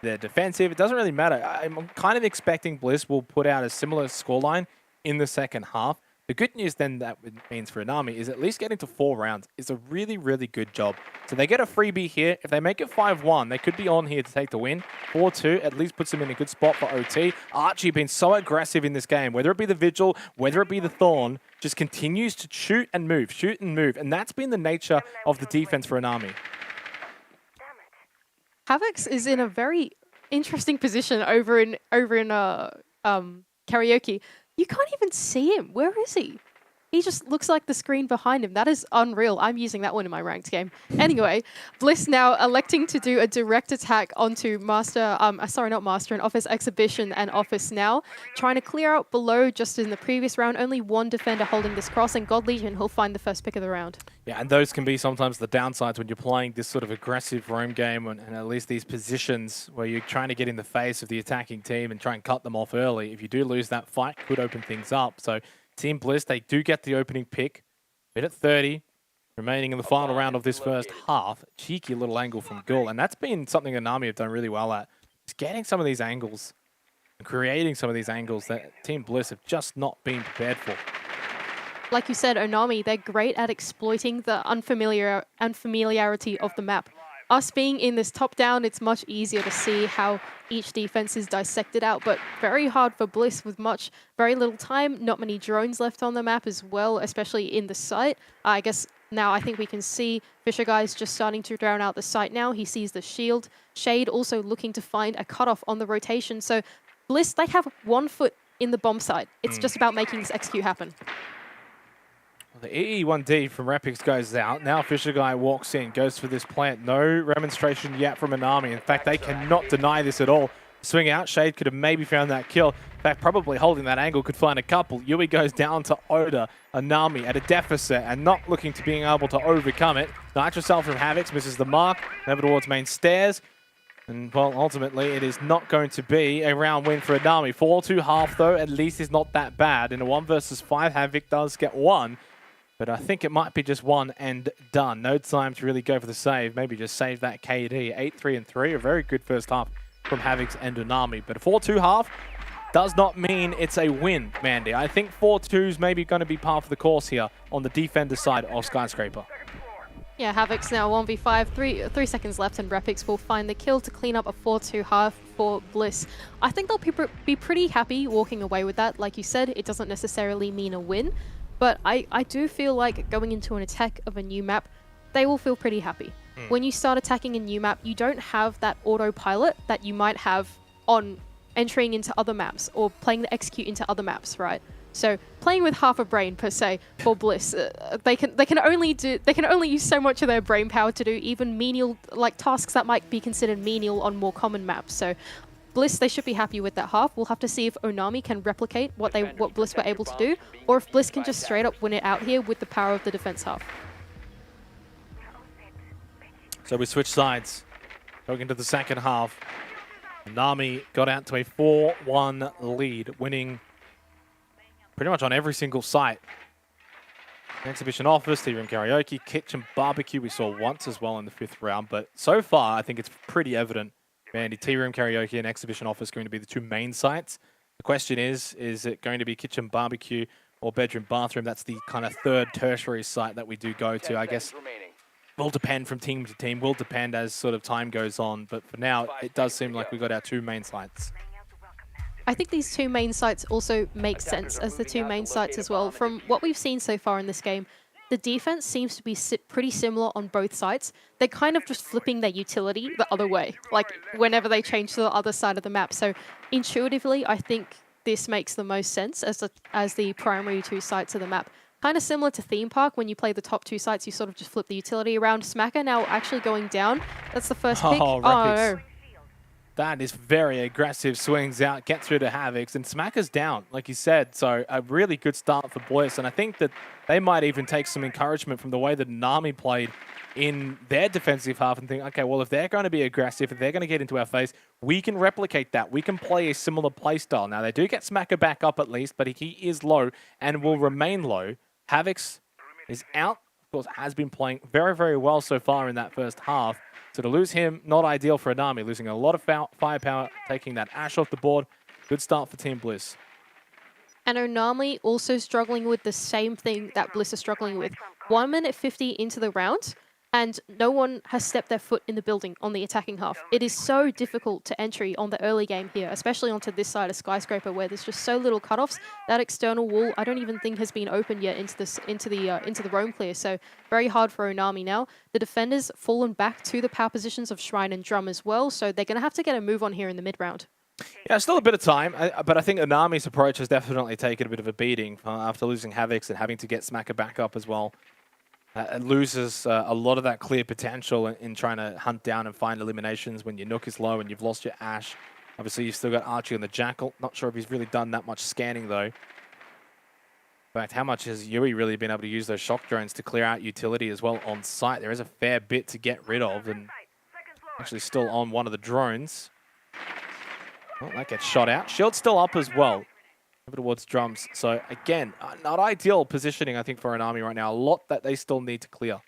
they're defensive. It doesn't really matter. I'm kind of expecting Bliss will put out a similar scoreline in the second half. The good news then that means for Anami is at least getting to 4 rounds is a really, really good job. So they get a freebie here. If they make it 5-1, they could be on here to take the win. 4-2 at least puts them in a good spot for OT. Archie been so aggressive in this game, whether it be the Vigil, whether it be the Thorn, just continues to shoot and move. And that's been the nature of the defense for Anami. Havix is in a very interesting position over in Karaoke. You can't even see him. Where is he? He just looks like the screen behind him. That is unreal. I'm using that one in my ranked game. Anyway, Bliss now electing to do a direct attack onto Master, not Master, and Office Exhibition and Office now. Trying to clear out below just in the previous round. Only one defender holding this cross, and God Legion, he'll find the first pick of the round. Yeah, and those can be sometimes the downsides when you're playing this sort of aggressive roam game and at least these positions where you're trying to get in the face of the attacking team and try and cut them off early. If you do lose that fight, could open things up. So Team Bliss, they do get the opening pick. Minute 30. remaining in the final round of this first half. Cheeky little angle from Gul, and that's been something Anami have done really well at. Just getting some of these angles and creating some of these angles that Team Bliss have just not been prepared for. Like you said, Onami, they're great at exploiting the unfamiliarity of the map. Us being in this top-down, it's much easier to see how each defense is dissected out, but very hard for Bliss with very little time, not many drones left on the map as well, especially in the site. I guess now I think we can see Fisher Guy's just starting to drown out the site now. He sees the shield. Shade also looking to find a cutoff on the rotation. So Bliss, they have 1 foot in the bomb site. It's just about making this execute happen. The EE1D from Rapix goes out. Now Fisher Guy walks in, goes for this plant. No remonstration yet from Anami. In fact, they cannot deny this at all. Swing out. Shade could have maybe found that kill. In fact, probably holding that angle could find a couple. Yui goes down to Oda. Anami at a deficit and not looking to being able to overcome it. Nitrocell from Havix misses the mark. Over towards main stairs. And, well, ultimately, it is not going to be a round win for Anami. 4-2 though, at least is not that bad. In a 1 versus 5, Havik does get 1. But I think it might be just 1 and done. No time to really go for the save. Maybe just save that KD. 8-3-3, a very good first half from Havix and Unami. But a 4-2 half does not mean it's a win, Mandy. I think 4-2 is maybe going to be par for the course here on the defender side of Skyscraper. Yeah, Havix now 1v5, 3 seconds left, and Rapix will find the kill to clean up a 4-2 half for Bliss. I think they'll be pretty happy walking away with that. Like you said, it doesn't necessarily mean a win. But I do feel like going into an attack of a new map, they will feel pretty happy. When you start attacking a new map, you don't have that autopilot that you might have on entering into other maps or playing the execute into other maps, right? So playing with half a brain per se for Bliss, they can only use so much of their brain power to do even menial tasks that might be considered menial on more common maps. So Bliss, they should be happy with that half. We'll have to see if Onami can replicate what Bliss were able to do, or if Bliss can just straight up win it out here with the power of the defense half. So we switch sides, going into the second half. Onami got out to a 4-1 lead, winning pretty much on every single site. Exhibition Office, Tea Room Karaoke, Kitchen Barbecue we saw once as well in the 5th round, but so far I think it's pretty evident Mandy, Tea Room Karaoke and Exhibition Office going to be the 2 main sites. The question is it going to be Kitchen Barbecue or Bedroom Bathroom? That's the kind of 3rd tertiary site that we do go to. I guess will depend from team to team, will depend as sort of time goes on. But for now, it does seem like we've got our 2 main sites. I think these 2 main sites also make sense as the 2 main sites as well. From what we've seen so far in this game, the defense seems to be pretty similar on both sides. They're kind of just flipping their utility the other way, like whenever they change to the other side of the map. So intuitively, I think this makes the most sense as the primary 2 sites of the map. Kind of similar to Theme Park, when you play the top 2 sites, you sort of just flip the utility around. Smacker now actually going down. That's the first pick. Oh, no. That is very aggressive. Swings out, gets through to Havix, and Smacker's down, like you said. So a really good start for Bliss, and I think that they might even take some encouragement from the way that Nami played in their defensive half and think, okay, well, if they're going to be aggressive, if they're going to get into our face, we can replicate that. We can play a similar play style. Now, they do get Smacker back up at least, but he is low and will remain low. Havix is out. Of course, has been playing very, very well so far in that first half. So to lose him, not ideal for Anami, losing a lot of firepower, taking that Ash off the board. Good start for Team Bliss. And Onami also struggling with the same thing that Bliss is struggling with. 1 minute 50 into the round, and no one has stepped their foot in the building on the attacking half. It is so difficult to entry on the early game here, especially onto this side of Skyscraper where there's just so little cutoffs. That external wall, I don't even think has been opened yet into the roam clear. So very hard for Onami now. The defenders fallen back to the power positions of Shrine and Drum as well, so they're going to have to get a move on here in the mid round. Yeah, still a bit of time, but I think Onami's approach has definitely taken a bit of a beating after losing Havix and having to get Smacker back up as well. It loses a lot of that clear potential in trying to hunt down and find eliminations when your Nook is low and you've lost your Ash. Obviously, you've still got Archie on the Jackal. Not sure if he's really done that much scanning, though. In fact, how much has Yui really been able to use those shock drones to clear out utility as well on site? There is a fair bit to get rid of, and actually still on one of the drones. Well, that gets shot out. Shield's still up as well. over towards drums. So again, not ideal positioning, I think, for Onami right now. A lot that they still need to clear.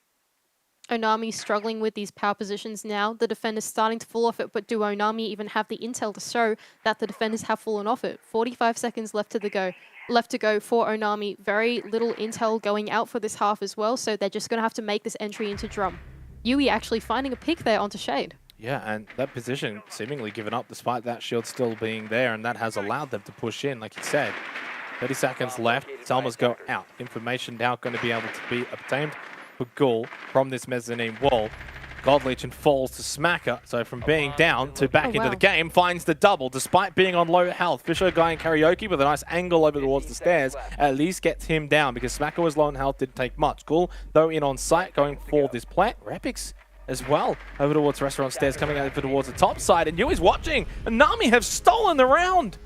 Onami struggling with these power positions now. The defender's starting to fall off it, but do Onami even have the intel to show that the defenders have fallen off it? 45 seconds left to go for Onami. Very little intel going out for this half as well, so they're just going to have to make this entry into drum. Yui actually finding a pick there onto Shade. Yeah, and that position seemingly given up despite that shield still being there, and that has allowed them to push in, like you said. 30 seconds left. Selmas go out. Information now going to be able to be obtained for Ghoul from this mezzanine wall. Godlegion falls to Smacker, so from being down to back into the game, finds the double despite being on low health. Fisher guy in karaoke with a nice angle over towards the stairs at least gets him down because Smacker was low on health, didn't take much. Ghoul, though, in on site, going for this plant. Repix as well over towards restaurant stairs, coming over towards the top side, and Yui's watching. And Nami have stolen the round.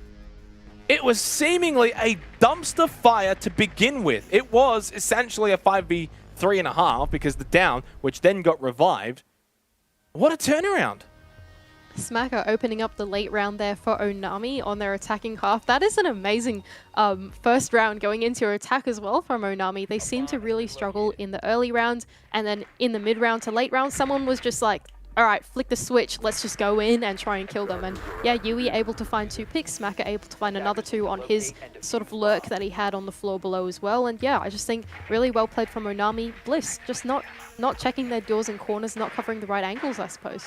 It was seemingly a dumpster fire to begin with. It was essentially a 5v3.5 because the down, which then got revived. What a turnaround. Smacker opening up the late round there for Onami on their attacking half. That is an amazing first round going into attack as well from Onami. They seem to really struggle in the early round, and then in the mid round to late round, someone was just like, all right, flick the switch, let's just go in and try and kill them. And yeah, Yui able to find 2 picks, Smacker able to find another 2 on his sort of lurk that he had on the floor below as well. And yeah, I just think really well played from Onami. Bliss just not checking their doors and corners, not covering the right angles, I suppose.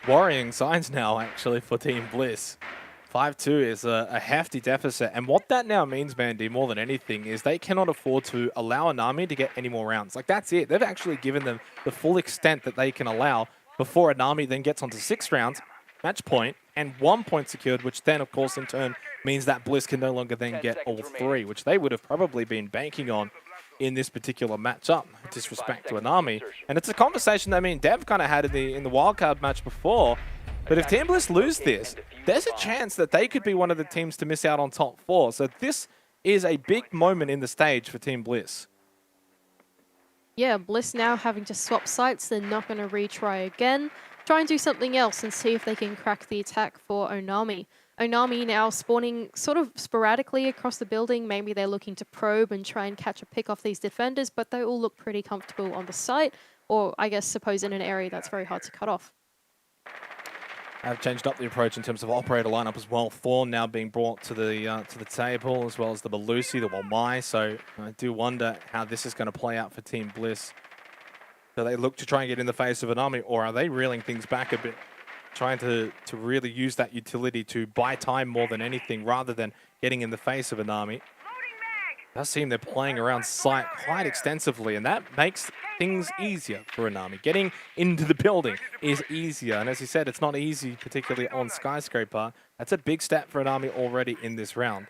Worrying signs now, actually, for Team Bliss. 5-2 is a hefty deficit, and what that now means, Mandy, more than anything, is they cannot afford to allow Onami to get any more rounds. Like, that's it. They've actually given them the full extent that they can allow before Onami then gets onto 6 rounds, match point, and 1 point secured, which then, of course, in turn means that Bliss can no longer then get all 3, which they would have probably been banking on in this particular matchup, disrespect to Onami. And it's a conversation that me and Dev kind of had in the wildcard match before. But if Team Bliss lose this, there's a chance that they could be one of the teams to miss out on top 4. So this is a big moment in the stage for Team Bliss. Yeah, Bliss now having to swap sites. They're not going to retry again. Try and do something else and see if they can crack the attack for Onami. Onami now spawning sort of sporadically across the building. Maybe they're looking to probe and try and catch a pick off these defenders, but they all look pretty comfortable on the site, or I guess suppose in an area that's very hard to cut off. I've changed up the approach in terms of operator lineup as well. Thorn now being brought to the table, as well as the Belusi, the Walmai. So I do wonder how this is going to play out for Team Bliss. Do they look to try and get in the face of Onami, or are they reeling things back a bit, trying to really use that utility to buy time more than anything, rather than getting in the face of Onami? It does seem they're playing around site quite extensively, and that makes things easier for Onami. Getting into the building is easier, and as you said, it's not easy, particularly on Skyscraper. That's a big step for Onami already in this round.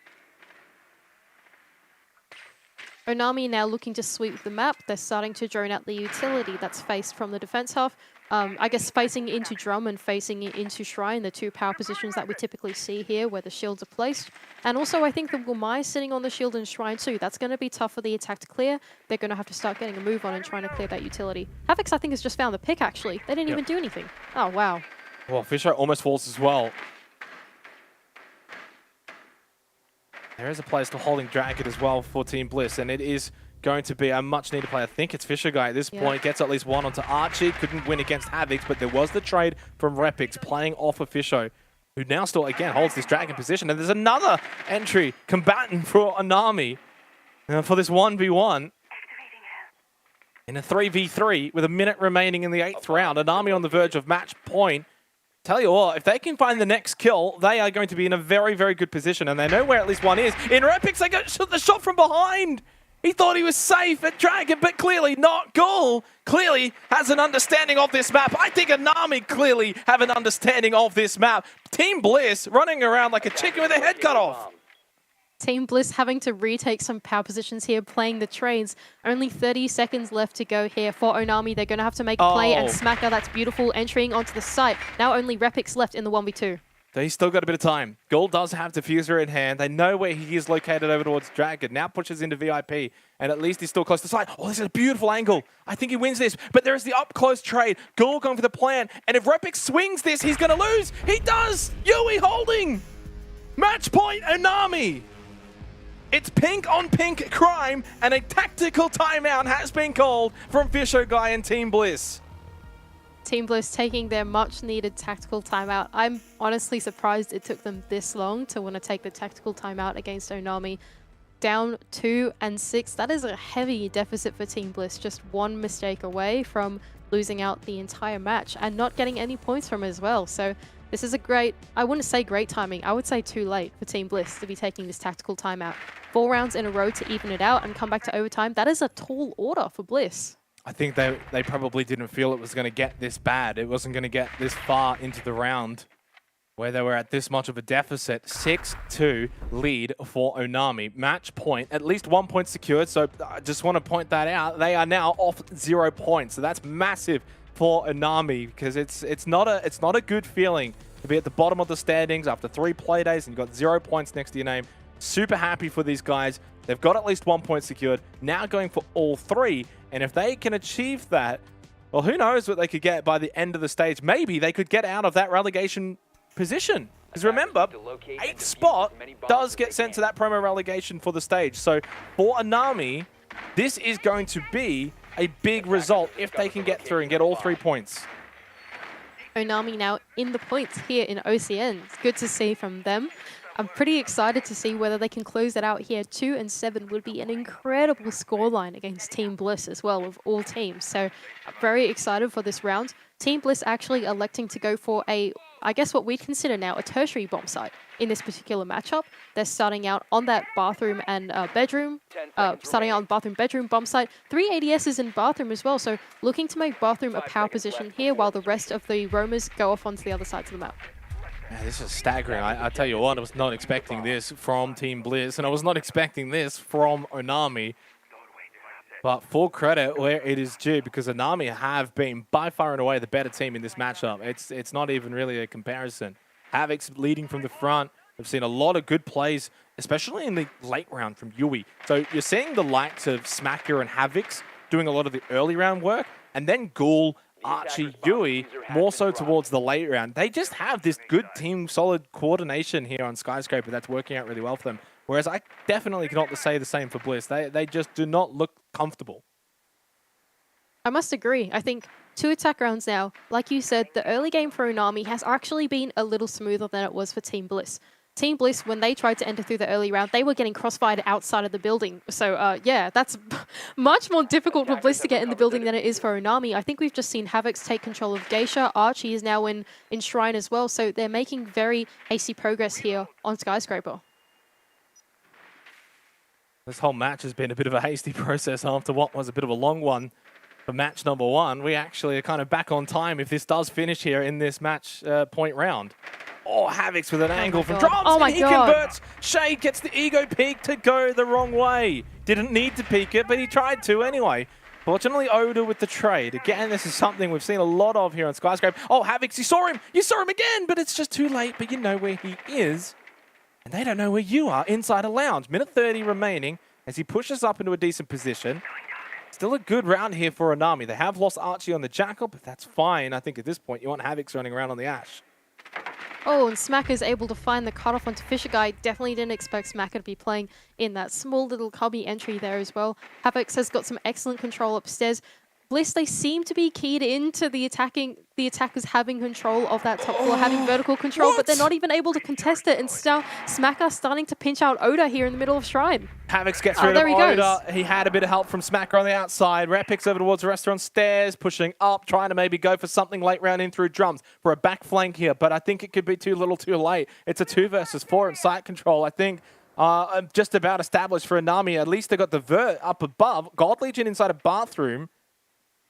Onami now looking to sweep the map. They're starting to drone out the utility that's faced from the defense half. I guess facing into Drum and facing into Shrine, the 2 power positions that we typically see here where the shields are placed. And also I think the Wumai sitting on the shield and Shrine too. That's going to be tough for the attack to clear. They're going to have to start getting a move on and trying to clear that utility. Havix, I think, has just found the pick, actually. They didn't even do anything. Oh, wow. Well, Fisher almost falls as well. There is a place to holding Dragon as well for Team Bliss, and it is going to be a much needed play. I think it's Fisher Guy at this point. Gets at least 1 onto Archie. Couldn't win against Havix, but there was the trade from Repix playing off of Fisher, who now still, again, holds this Dragon position. And there's another entry combatant for Onami for this 1v1. In a 3v3 with a minute remaining in the 8th round. Onami on the verge of match point. Tell you what, if they can find the next kill, they are going to be in a very, very good position. And they know where at least one is. In Repix, they got the shot from behind. He thought he was safe at Dragon, but clearly not. Ghoul clearly has an understanding of this map. I think Onami clearly have an understanding of this map. Team Bliss running around like a chicken with their head cut off. Team Bliss having to retake some power positions here, playing the trains. Only 30 seconds left to go here for Onami. They're going to have to make a play, and Smacker, that's beautiful, entering onto the site. Now only Repix left in the 1v2. He's still got a bit of time. Gould does have Diffuser in hand. They know where he is located over towards Dragon. Now pushes into VIP, and at least he's still close to side. Oh, this is a beautiful angle. I think he wins this, but there is the up-close trade. Gould going for the plan, and if Repix swings this, he's going to lose. He does! Yui holding! Match point, Onami! It's pink on pink crime, and a tactical timeout has been called from Fisho Guy and Team Bliss. Team Bliss taking their much-needed tactical timeout. I'm honestly surprised it took them this long to want to take the tactical timeout against Onami. Down 2 and 6. That is a heavy deficit for Team Bliss. Just one mistake away from losing out the entire match and not getting any points from it as well. So this is a great, I wouldn't say great timing. I would say too late for Team Bliss to be taking this tactical timeout. 4 rounds in a row to even it out and come back to overtime. That is a tall order for Bliss. I think they probably didn't feel it was going to get this bad. It wasn't going to get this far into the round where they were at this much of a deficit. 6-2 lead for Onami. Match point, at least 1 point secured. So I just want to point that out. They are now off 0 points. So that's massive for Onami because it's not a good feeling to be at the bottom of the standings after 3 play days and you've got 0 points next to your name. Super happy for these guys. They've got at least 1 point secured. Now going for all 3. And if they can achieve that, well, who knows what they could get by the end of the stage. Maybe they could get out of that relegation position. Because remember, 8th spot does get sent to that promo relegation for the stage. So for Onami, this is going to be a big result if they can get through and get all 3 points. Onami now in the points here in OCN. It's good to see from them. I'm pretty excited to see whether they can close it out here. 2 and 7 would be an incredible scoreline against Team Bliss as well, of all teams. So I'm very excited for this round. Team Bliss actually electing to go for I guess what we'd consider now a tertiary bomb site in this particular matchup. They're starting out on that bathroom and bedroom, starting out on bathroom bomb site. 3 ADSs in bathroom as well, so looking to make bathroom a power position here while the rest of the roamers go off onto the other sides of the map. Man, this is staggering. I tell you what, I was not expecting this from Team Bliss, and I was not expecting this from Onami. But full credit where it is due, because Onami have been by far and away the better team in this matchup. It's not even really a comparison. Havoc's leading from the front. We've seen a lot of good plays, especially in the late round from Yui. So you're seeing the likes of Smacker and Havoc's doing a lot of the early round work, and then Ghoul, Archie, Yui, more so towards the late round. They just have this good team, solid coordination here on Skyscraper that's working out really well for them. Whereas I definitely cannot say the same for Bliss. They just do not look comfortable. I must agree. I think 2 attack rounds now, like you said, the early game for Onami has actually been a little smoother than it was for Team Bliss. Team Bliss, when they tried to enter through the early round, they were getting crossfired outside of the building. So, yeah, that's much more difficult for Bliss to get in the building than it is for Onami. I think we've just seen Havoc's take control of Geisha. Archie is now in Shrine as well, so they're making very hasty progress here on Skyscraper. This whole match has been a bit of a hasty process after what was a bit of a long one for match number 1. We actually are kind of back on time if this does finish here in this match point round. Oh, Havoc's with an angle from Drums, and he converts. Shade gets the ego peek to go the wrong way. Didn't need to peek it, but he tried to anyway. Fortunately, Oda with the trade. Again, this is something we've seen a lot of here on Skyscraper. Oh, Havoc's, you saw him again, but it's just too late, but you know where he is. And they don't know where you are inside a lounge. Minute 30 remaining as he pushes up into a decent position. Still a good round here for Onami. They have lost Archie on the Jackal, but that's fine. I think at this point, you want Havoc's running around on the Ash. Oh, and Smacker's able to find the cutoff onto Fisher Guy. Definitely didn't expect Smacker to be playing in that small little cubby entry there as well. Havoc's has got some excellent control upstairs. Bliss, they seem to be keyed into the attackers having control of that top floor, having vertical control, but they're not even able to contest it. And still, Smacker starting to pinch out Oda here in the middle of Shrine. Havoc's gets rid of Oda. He had a bit of help from Smacker on the outside. Rat picks over towards the restaurant stairs, pushing up, trying to maybe go for something late round in through Drums for a back flank here, but I think it could be too little too late. It's a 2 versus 4 in site control. I think just about established for Onami. At least they got the vert up above. God Legion inside a bathroom.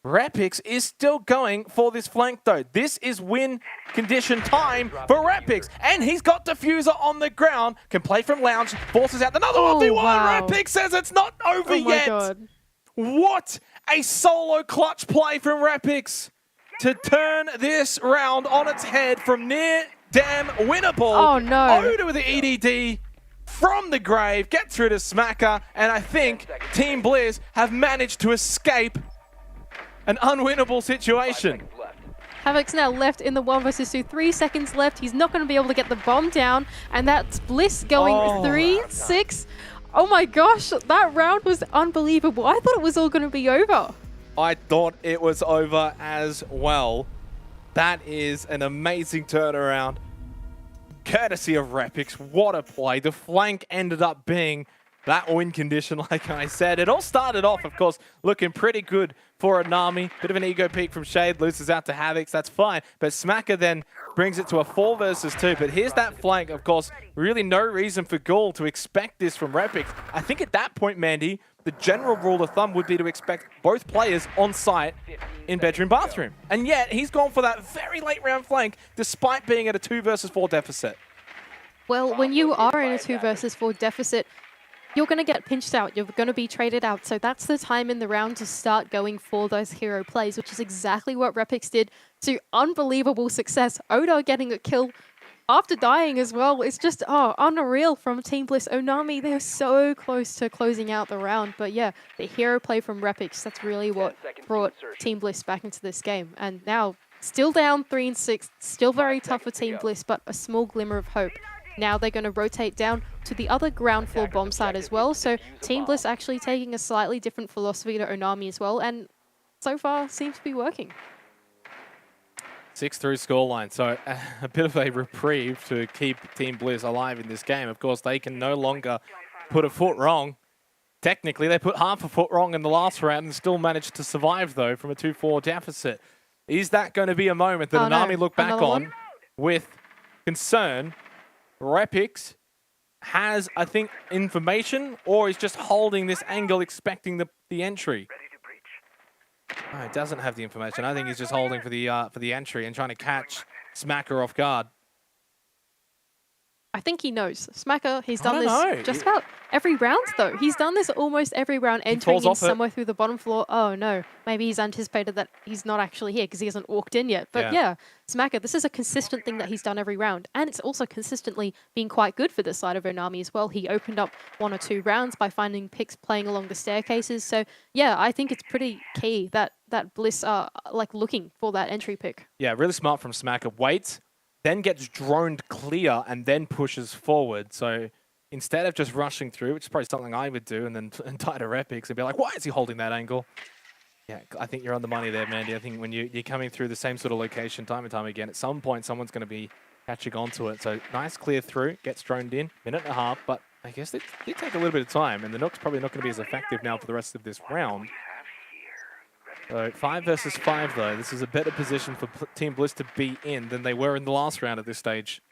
Rapix is still going for this flank, though. This is win condition time for Rapix. And he's got Diffuser on the ground. Can play from Lounge. Forces out another 1v1. Wow. Rapix says it's not over yet. God. What a solo clutch play from Rapix to turn this round on its head from near damn winnable. Oh, no. Oda with the EDD from the grave, get through to Smacker, and I think Team Blizz have managed to escape an unwinnable situation. Havoc's now left in the 1 versus 2. 3 seconds left. He's not going to be able to get the bomb down. And that's Bliss going 3-6. Oh my gosh, that round was unbelievable. I thought it was all going to be over. I thought it was over as well. That is an amazing turnaround. Courtesy of Repix. What a play. The flank ended up being that win condition, like I said. It all started off, of course, looking pretty good for Anami. Bit of an ego peak from Shade, loses out to Havocs, that's fine. But Smacker then brings it to a 4 versus 2. But here's that flank, of course, really no reason for Ghoul to expect this from Repix. I think at that point, Mandy, the general rule of thumb would be to expect both players on site in bedroom bathroom. And yet, he's gone for that very late round flank, despite being at a 2 versus 4 deficit. Well, when you are in a 2 versus 4 deficit, you're going to get pinched out. You're going to be traded out. So that's the time in the round to start going for those hero plays, which is exactly what Repix did to unbelievable success. Oda getting a kill after dying as well. It's just, unreal from Team Bliss. Onami, they're so close to closing out the round. But yeah, the hero play from Repix, that's really what brought Team Bliss back into this game. And now, still down 3-6, still very tough for Team Bliss, but a small glimmer of hope. Now they're going to rotate down to the other ground floor bomb site as well. So Team Bliss actually taking a slightly different philosophy to Onami as well. And so far seems to be working. 6-3 scoreline. So a bit of a reprieve to keep Team Bliss alive in this game. Of course, they can no longer put a foot wrong. Technically, they put half a foot wrong in the last round and still managed to survive, though, from a 2-4 deficit. Is that going to be a moment that Onami look back on with concern? Repix has, I think, information, or is just holding this angle, expecting the entry. No, it doesn't have the information. I think he's just holding for the entry and trying to catch Smacker off guard. I think he knows. Smacker, he's done this just about every round, though. He's done this almost every round, entering in somewhere through the bottom floor. Oh, no. Maybe he's anticipated that he's not actually here because he hasn't walked in yet. But yeah, Smacker, this is a consistent thing that he's done every round. And it's also consistently been quite good for this side of Onami as well. He opened up 1 or 2 rounds by finding picks playing along the staircases. So yeah, I think it's pretty key that Bliss are like looking for that entry pick. Yeah, really smart from Smacker. Waits, then gets droned clear and then pushes forward. So instead of just rushing through, which is probably something I would do, and then tie to Repix and be like, why is he holding that angle? Yeah, I think you're on the money there, Mandy. I think when you're coming through the same sort of location time and time again, at some point someone's going to be catching onto it. So nice clear through, gets droned in, 1.5 minutes, but I guess it did take a little bit of time, and the Nook's probably not going to be as effective now for the rest of this round. So 5 versus 5, though. This is a better position for Team Bliss to be in than they were in the last round at this stage.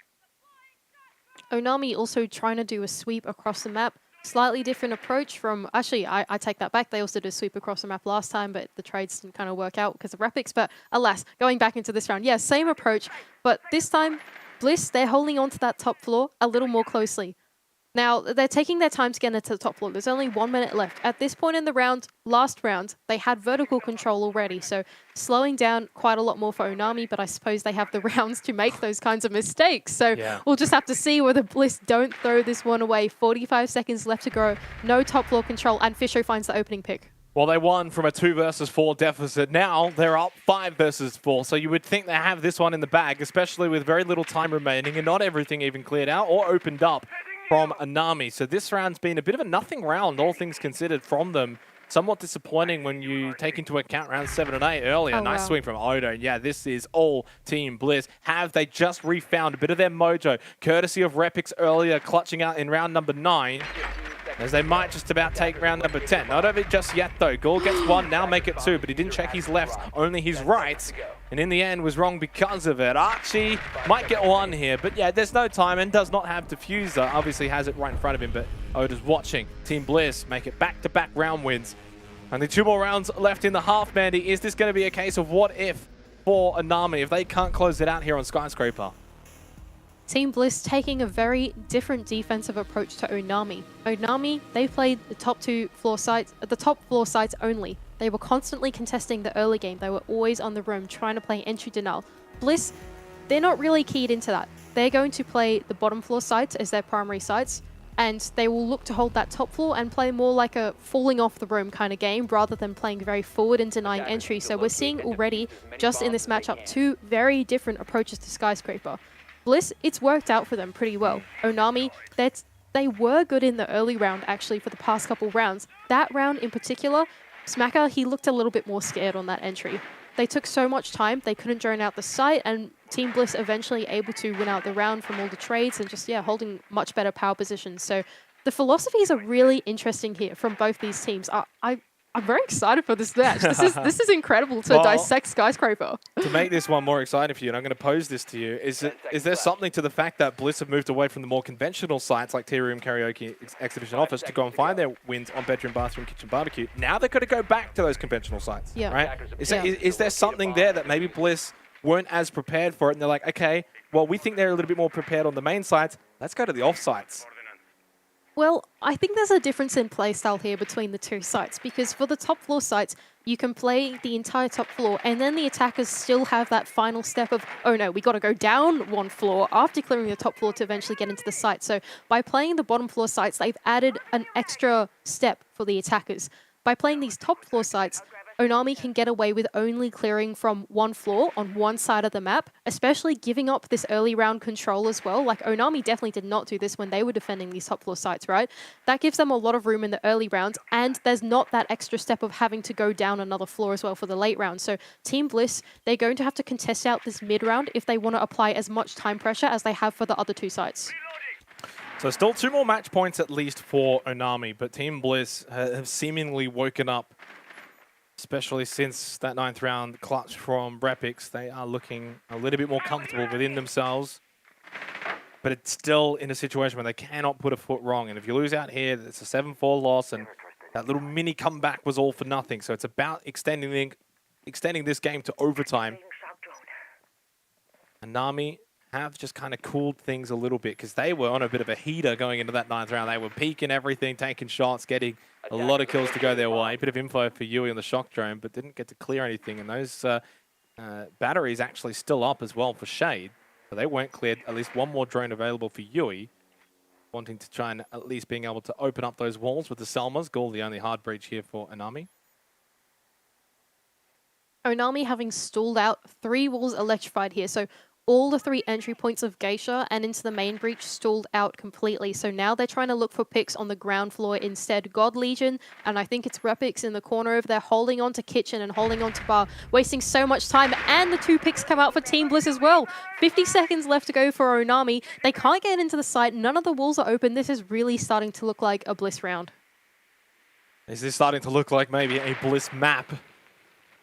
Onami also trying to do a sweep across the map. Slightly different approach from... Actually, I take that back. They also did a sweep across the map last time, but the trades didn't kind of work out because of Repix. But alas, going back into this round, yeah, same approach. But this time, Bliss, they're holding on to that top floor a little more closely. Now, they're taking their time to get into the top floor. There's only 1 minute left. At this point in the round, last round, they had vertical control already, so slowing down quite a lot more for Onami, but I suppose they have the rounds to make those kinds of mistakes. So we'll just have to see whether Bliss don't throw this one away. 45 seconds left to go. No top floor control, and Fisho finds the opening pick. Well, they won from a 2 versus 4 deficit. Now they're up 5 versus 4, so you would think they have this one in the bag, especially with very little time remaining and not everything even cleared out or opened up from Onami. So this round's been a bit of a nothing round, all things considered, from them. Somewhat disappointing when you take into account rounds 7 and 8 earlier. Nice swing from Odo. Yeah, this is all Team Bliss. Have they just refound a bit of their mojo, courtesy of Repix earlier, clutching out in round number 9, as they might just about take round number 10. Not over just yet, though. Gaul gets 1, now make it 2, but he didn't check his left, only his right. And in the end was wrong because of it. Archie might get 1 here, but yeah, there's no time and does not have Diffuser. Obviously has it right in front of him, but Oda's watching. Team Bliss make it back-to-back round wins. Only 2 more rounds left in the half, Mandy. Is this going to be a case of what if for Onami if they can't close it out here on Skyscraper? Team Bliss taking a very different defensive approach to Onami. Onami, they played the top floor sites only. They were constantly contesting the early game. They were always on the roam, trying to play entry denial. Bliss, they're not really keyed into that. they're going to play the bottom floor sites as their primary sites, and they will look to hold that top floor and play more like a falling off the room kind of game rather than playing very forward and denying entry. So we're seeing already, just in this matchup, two very different approaches to Skyscraper. Bliss, it's worked out for them pretty well. Onami, they were good in the early round, actually, for the past couple rounds. That round in particular, Smacker, he looked a little bit more scared on that entry. They took so much time, they couldn't drone out the site, and Team Bliss eventually able to win out the round from all the trades and just, yeah, holding much better power positions. So the philosophies are really interesting here from both these teams. I'm very excited for this match. This is incredible to dissect Skyscraper. To make this one more exciting for you, and I'm going to pose this to you, is there something to the fact that Bliss have moved away from the more conventional sites like Tea Room, Karaoke, Exhibition Office to go and find their wins on Bedroom, Bathroom, Kitchen, Barbecue? Now they've got to go back to those conventional sites, right? Is there something there that maybe Bliss weren't as prepared for it, and they're like, okay, well, we think they're a little bit more prepared on the main sites. Let's go to the off sites. Well, I think there's a difference in playstyle here between the two sites, because for the top floor sites, you can play the entire top floor, and then the attackers still have that final step of, oh no, we got to go down one floor after clearing the top floor to eventually get into the site. So by playing the bottom floor sites, they've added an extra step for the attackers. By playing these top floor sites, Onami can get away with only clearing from one floor on one side of the map, especially giving up this early round control as well. Like, Onami definitely did not do this when they were defending these top floor sites, right? That gives them a lot of room in the early rounds, and there's not that extra step of having to go down another floor as well for the late round. So Team Bliss, they're going to have to contest out this mid round if they want to apply as much time pressure as they have for the other two sites. So still 2 more match points at least for Onami, but Team Bliss have seemingly woken up, especially since that 9th round clutch from Repix. They are looking a little bit more comfortable within themselves, but it's still in a situation where they cannot put a foot wrong. And if you lose out here, it's a 7-4 loss, and that little mini comeback was all for nothing. So it's about extending this game to overtime. Onami have just kind of cooled things a little bit because they were on a bit of a heater going into that 9th round. They were peaking everything, taking shots, getting a lot of kills to go their way. A bit of info for Yui on the shock drone, but didn't get to clear anything. And those batteries actually still up as well for Shade. So they weren't cleared. At least one more drone available for Yui, wanting to try and at least being able to open up those walls with the Selmas. Ghoul, the only hard breach here for Onami. Onami having stalled out, 3 walls electrified here. So all the 3 entry points of Geisha and into the main breach stalled out completely. So now they're trying to look for picks on the ground floor instead. God Legion, and I think it's Repix in the corner over there, holding on to Kitchen and holding on to Bar, wasting so much time. And the 2 picks come out for Team Bliss as well. 50 seconds left to go for Onami. They can't get into the site. None of the walls are open. This is really starting to look like a Bliss round. Is this starting to look like maybe a Bliss map?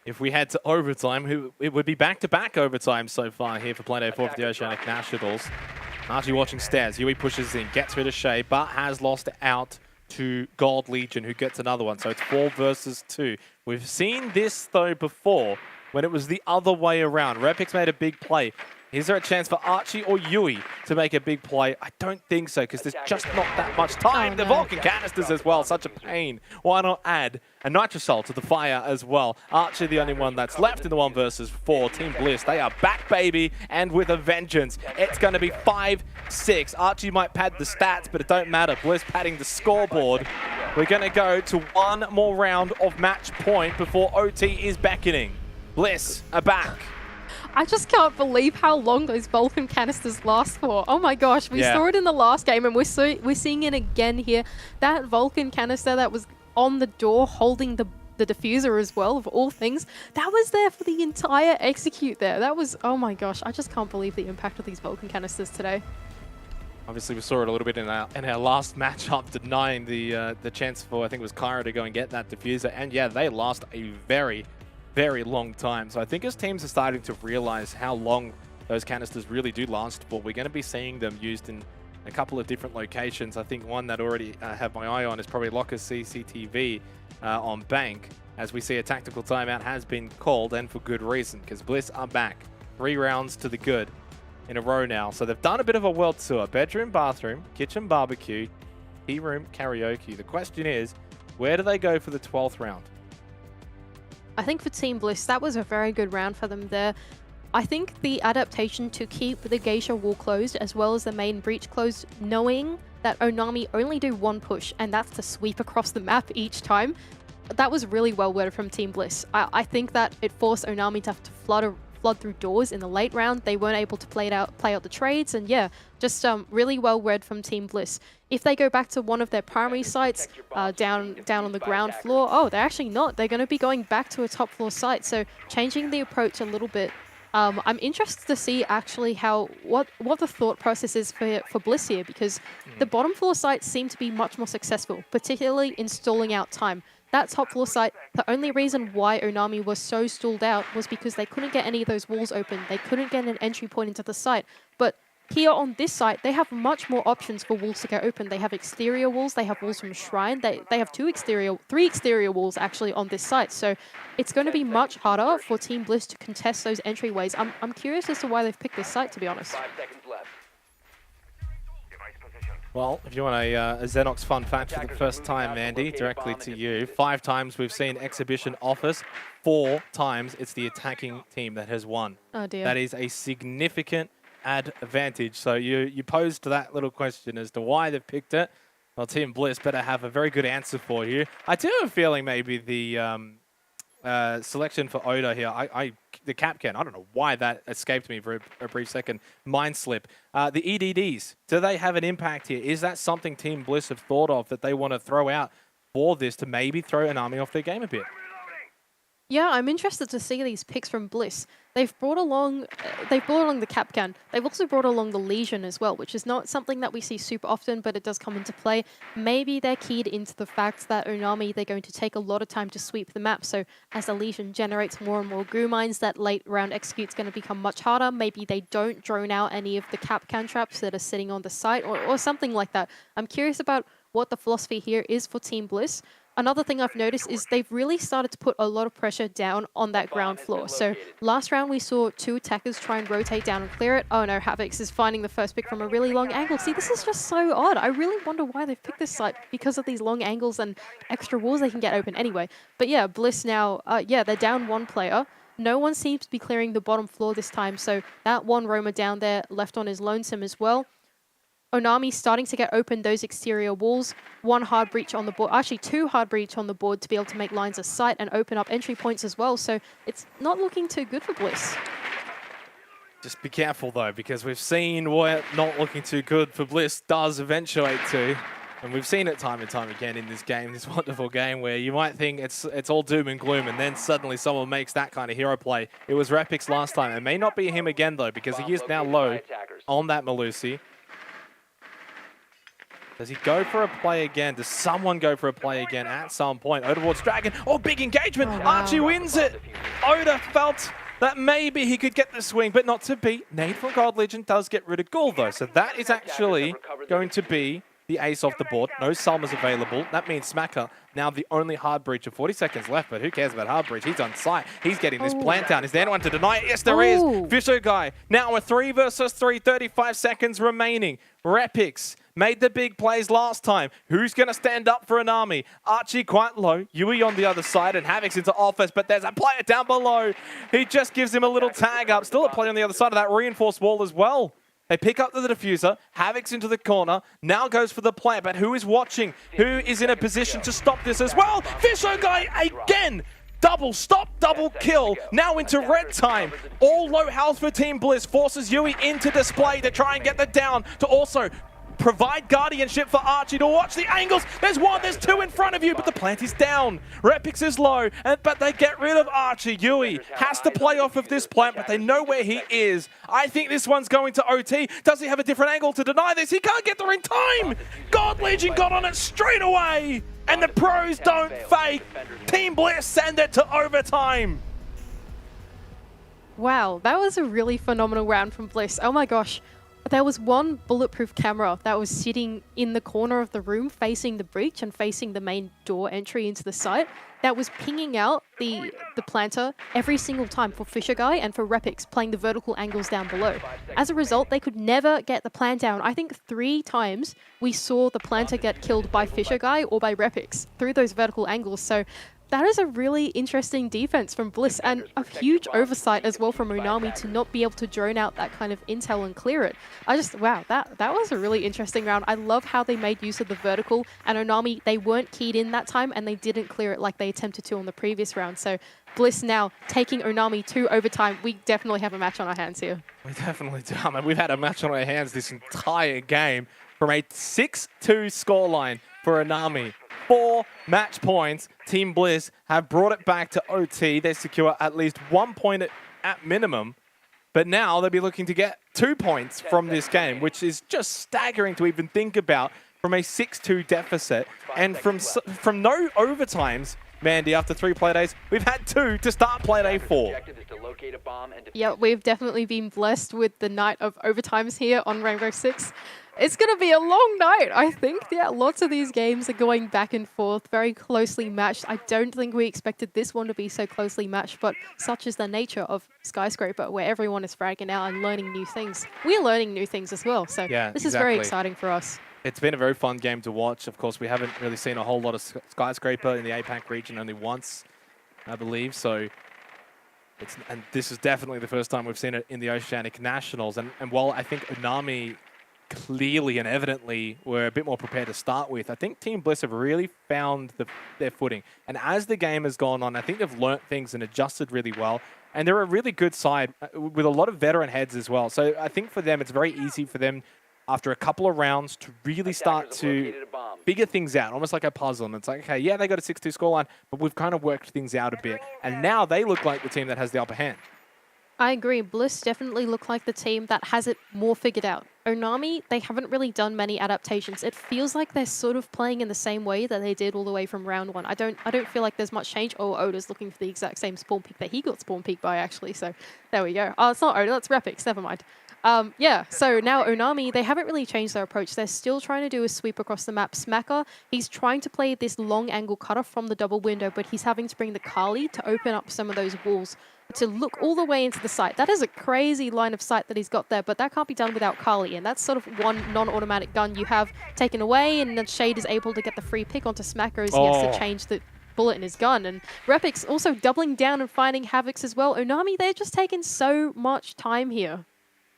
If we head to overtime, it would be back-to-back overtime so far here for Playday 4 for the Oceanic Nationals. Archie watching stairs. Yui pushes in, gets rid of Shay, but has lost out to Gold Legion, who gets another one. So it's 4 versus 2. We've seen this, though, before, when it was the other way around. Repix made a big play. Is there a chance for Archie or Yui to make a big play? I don't think so, because there's just not that much time. The Vulcan canisters as well, such a pain. Why not add a Nitrosol to the fire as well? Archie, the only one that's left in the 1 versus 4. Team Bliss, they are back, baby, and with a vengeance. It's going to be 5-6. Archie might pad the stats, but it don't matter. Bliss padding the scoreboard. We're going to go to 1 more round of match point before OT is beckoning. Bliss are back. I just can't believe how long those Vulcan canisters last for. Oh my gosh, we saw it in the last game, and we're seeing it again here. That Vulcan canister that was on the door holding the diffuser as well, of all things, that was there for the entire execute there. That was, oh my gosh, I just can't believe the impact of these Vulcan canisters today. Obviously, we saw it a little bit in our last matchup, denying the chance for, I think it was Kyra, to go and get that diffuser. And yeah, they last a very long time. So I think as teams are starting to realize how long those canisters really do last for, we're going to be seeing them used in a couple of different locations. I think one that already have my eye on is probably Locker CCTV on Bank, as we see a tactical timeout has been called, and for good reason, because Bliss are back. 3 rounds to the good in a row now. So they've done a bit of a world tour. Bedroom, bathroom, kitchen, barbecue, tea room, karaoke. The question is, where do they go for the 12th round? I think for Team Bliss, that was a very good round for them there. I think the adaptation to keep the Geisha wall closed as well as the main breach closed, knowing that Onami only do one push, and that's to sweep across the map each time, that was really well worded from Team Bliss. I think that it forced Onami to have to flood through doors in the late round. They weren't able to play out the trades, and yeah, just really well read from Team Bliss. If they go back to one of their primary sites down on the ground floor, oh, they're actually not. They're going to be going back to a top floor site, so changing the approach a little bit. I'm interested to see actually what the thought process is for Bliss here, because the bottom floor sites seem to be much more successful, particularly in stalling out time. That top floor site, the only reason why Onami was so stalled out was because they couldn't get any of those walls open. They couldn't get an entry point into the site. But here on this site, they have much more options for walls to go open. They have exterior walls, they have walls from Shrine, they have three exterior walls actually on this site. So it's going to be much harder for Team Bliss to contest those entryways. I'm curious as to why they've picked this site, to be honest. 5 seconds left. Well, if you want a Xenox fun fact for the first time, Mandy, directly to you. 5 times we've seen Exhibition Office. 4 times it's the attacking team that has won. Oh dear. That is a significant advantage. So you posed that little question as to why they've picked it. Well, Team Bliss better have a very good answer for you. I do have a feeling maybe the selection for Oda here, the Capcan, I don't know why that escaped me for a brief second. Mind slip. The EDDs, do they have an impact here? Is that something Team Bliss have thought of that they want to throw out for this to maybe throw Onami off their game a bit? Yeah, I'm interested to see these picks from Bliss. They've brought along the Capcan. They've also brought along the Legion as well, which is not something that we see super often, but it does come into play. Maybe they're keyed into the fact that Onami, they're going to take a lot of time to sweep the map. So as the Legion generates more and more goo mines, that late round execute's going to become much harder. Maybe they don't drone out any of the Capcan traps that are sitting on the site or something like that. I'm curious about what the philosophy here is for Team Bliss. Another thing I've noticed is they've really started to put a lot of pressure down on that ground floor. So last round we saw 2 attackers try and rotate down and clear it. Oh no, Havix is finding the first pick from a really long angle. See, this is just so odd. I really wonder why they've picked this site because of these long angles and extra walls they can get open anyway. But yeah, Bliss now, they're down 1 player. No one seems to be clearing the bottom floor this time. So that one roamer down there left on his lonesome as well. Onami starting to get open those exterior walls. 1 hard breach on the board, actually 2 hard breach on the board to be able to make lines of sight and open up entry points as well. So it's not looking too good for Bliss. Just be careful though, because we've seen what not looking too good for Bliss does eventuate to. And we've seen it time and time again in this game, this wonderful game, where you might think it's all doom and gloom, and then suddenly someone makes that kind of hero play. It was Rapix last time. It may not be him again though, because he is now low on that Malusi. Does he go for a play again? Does someone go for a play again at some point? Oda towards Dragon. Oh, big engagement. Oh, wow. Archie wins it. Oda felt that maybe he could get the swing, but not to beat. Nade from God Legend does get rid of Ghoul, though. So that is actually going to be the ace off the board. No Salmas available. That means Smacker now the only hard breach of 40 seconds left, but who cares about hard breach? He's on site. He's getting this plant down. Is there anyone to deny it? Yes, there is. Fisher guy. Now a 3 versus 3, 35 seconds remaining. Rapix made the big plays last time. Who's going to stand up for Onami? Archie quite low. Yui on the other side and Havix into office, but there's a player down below. He just gives him a little tag up. Still a player on the other side of that reinforced wall as well. They pick up the diffuser. Havix into the corner. Now goes for the play, but who is watching? Who is in a position to stop this as well? Fisher guy again. Double stop, double kill. Now into red time. All low health for Team Bliss. Forces Yui into display to try and get the down to also provide guardianship for Archie to watch the angles. There's 1, there's 2 in front of you, but the plant is down. Repix is low, but they get rid of Archie. Yui has to play off of this plant, but they know where he is. I think this one's going to OT. Does he have a different angle to deny this? He can't get there in time. God Legion got on it straight away, and the pros don't fake. Team Bliss send it to overtime. Wow, that was a really phenomenal round from Bliss. Oh my gosh. There was 1 bulletproof camera that was sitting in the corner of the room facing the breach and facing the main door entry into the site that was pinging out the planter every single time for Fisher Guy and for Repix playing the vertical angles down below. As a result, they could never get the plant down. I think 3 times we saw the planter get killed by Fisher Guy or by Repix through those vertical angles. So that is a really interesting defense from Bliss and a huge oversight as well from Onami to not be able to drone out that kind of intel and clear it. Wow, that was a really interesting round. I love how they made use of the vertical, and Onami, they weren't keyed in that time and they didn't clear it like they attempted to on the previous round. So Bliss now taking Onami to overtime. We definitely have a match on our hands here. We definitely do. I mean, we've had a match on our hands this entire game from a 6-2 scoreline for Onami. 4 match points. Team Bliss have brought it back to OT. They secure at least 1 point at minimum. But now they'll be looking to get 2 points from this game, which is just staggering to even think about from a 6-2 deficit. And from no overtimes, Mandy, after 3 play days, we've had 2 to start Playday 4. Yeah, we've definitely been blessed with the night of overtimes here on Rainbow Six. It's going to be a long night, I think. Yeah, lots of these games are going back and forth, very closely matched. I don't think we expected this one to be so closely matched, but such is the nature of Skyscraper, where everyone is fragging out and learning new things. We're learning new things as well, so yeah, this is very exciting for us. It's been a very fun game to watch. Of course, we haven't really seen a whole lot of Skyscraper in the APAC region, only once, I believe. So, and this is definitely the first time we've seen it in the Oceanic Nationals. And while I think Onami clearly and evidently were a bit more prepared to start with, I think Team Bliss have really found their footing. And as the game has gone on, I think they've learnt things and adjusted really well. And they're a really good side with a lot of veteran heads as well. So I think for them, it's very easy for them after a couple of rounds to really start to figure things out, almost like a puzzle. And it's like, okay, yeah, they got a 6-2 scoreline, but we've kind of worked things out a bit. And now they look like the team that has the upper hand. I agree. Bliss definitely look like the team that has it more figured out. Onami, they haven't really done many adaptations. It feels like they're sort of playing in the same way that they did all the way from round 1. I don't feel like there's much change. Oh, Oda's looking for the exact same spawn peak that he got spawn peak by, actually. So there we go. Oh, it's not Oda, that's Repix. Never mind. Yeah, so now Onami, they haven't really changed their approach. They're still trying to do a sweep across the map. Smacker, he's trying to play this long angle cutoff from the double window, but he's having to bring the Kali to open up some of those walls to look all the way into the site. That is a crazy line of sight that he's got there, but that can't be done without Kali, and that's sort of one non-automatic gun you have taken away, and then Shade is able to get the free pick onto Smacker as he has to change the bullet in his gun. And Repix also doubling down and finding Havocs as well. Onami, they're just taking so much time here.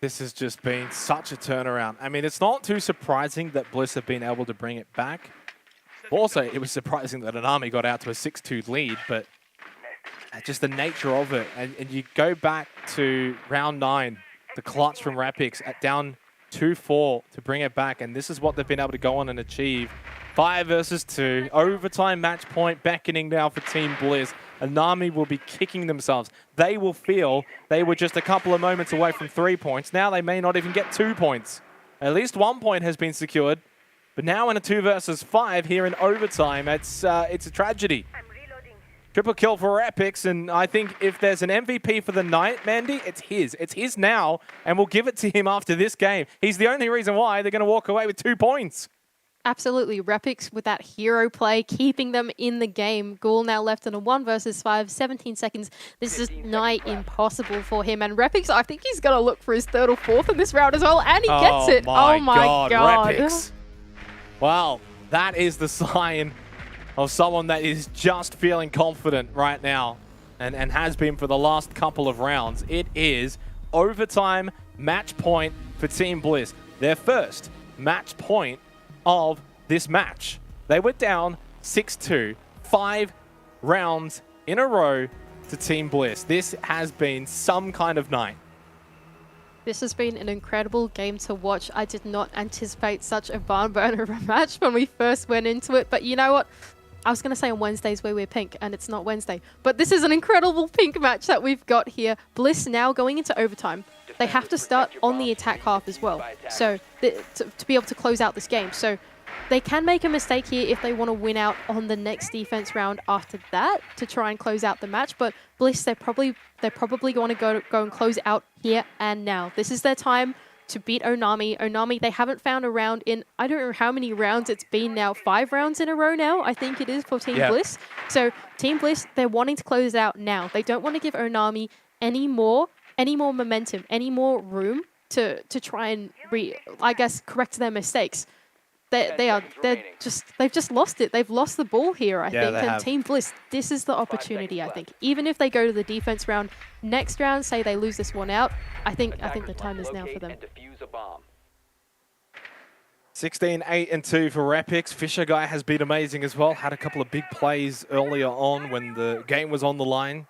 This has just been such a turnaround. I mean, it's not too surprising that Bliss have been able to bring it back. Also, it was surprising that Onami got out to a 6-2 lead, but just the nature of it. And you go back to round 9, the clutch from Rapix at down 2-4 to bring it back, and this is what they've been able to go on and achieve. 5 versus 2, overtime match point beckoning now for Team Bliss. Onami will be kicking themselves. They will feel they were just a couple of moments away from 3 points. Now they may not even get 2 points. At least 1 point has been secured. But now in a 2 versus 5 here in overtime, it's a tragedy. Triple kill for Epix, and I think if there's an MVP for the night, Mandy, it's his. It's his now, and we'll give it to him after this game. He's the only reason why they're going to walk away with 2 points. Absolutely. Repix with that hero play, keeping them in the game. Ghoul now left in a 1 versus 5, 17 seconds. This is nigh impossible for him. And Repix, I think he's going to look for his 3rd or 4th in this round as well. And he gets it. Oh my god. Repix. Wow, that is the sign of someone that is just feeling confident right now and has been for the last couple of rounds. It is overtime match point for Team Bliss. Their first match point of this match. They were down 6-2, 5 rounds in a row to Team Bliss. This has been some kind of night. This has been an incredible game to watch. I did not anticipate such a barn burner of a match when we first went into it, but you know what? I was going to say on Wednesdays we wear pink, and it's not Wednesday. But this is an incredible pink match that we've got here. Bliss now going into overtime. They have to start on the attack half as well, so to be able to close out this game. So they can make a mistake here if they want to win out on the next defense round after that to try and close out the match. But Bliss, they're probably going to go and close out here and now. This is their time to beat Onami. Onami, they haven't found a round in, I don't know how many rounds it's been now, 5 rounds in a row now, I think it is for Team Bliss. So Team Bliss, they're wanting to close out now. They don't want to give Onami any more momentum, any more room to try and, I guess, correct their mistakes. they've just lost it. They've lost the ball here, I think. they And have. Team Bliss, this is the opportunity, I think. Even if they go to the defense round, next round, say they lose this one out, I think the time is now for them. 16-8-2 for Repix. Fisher Guy has been amazing as well. Had a couple of big plays earlier on when the game was on the line.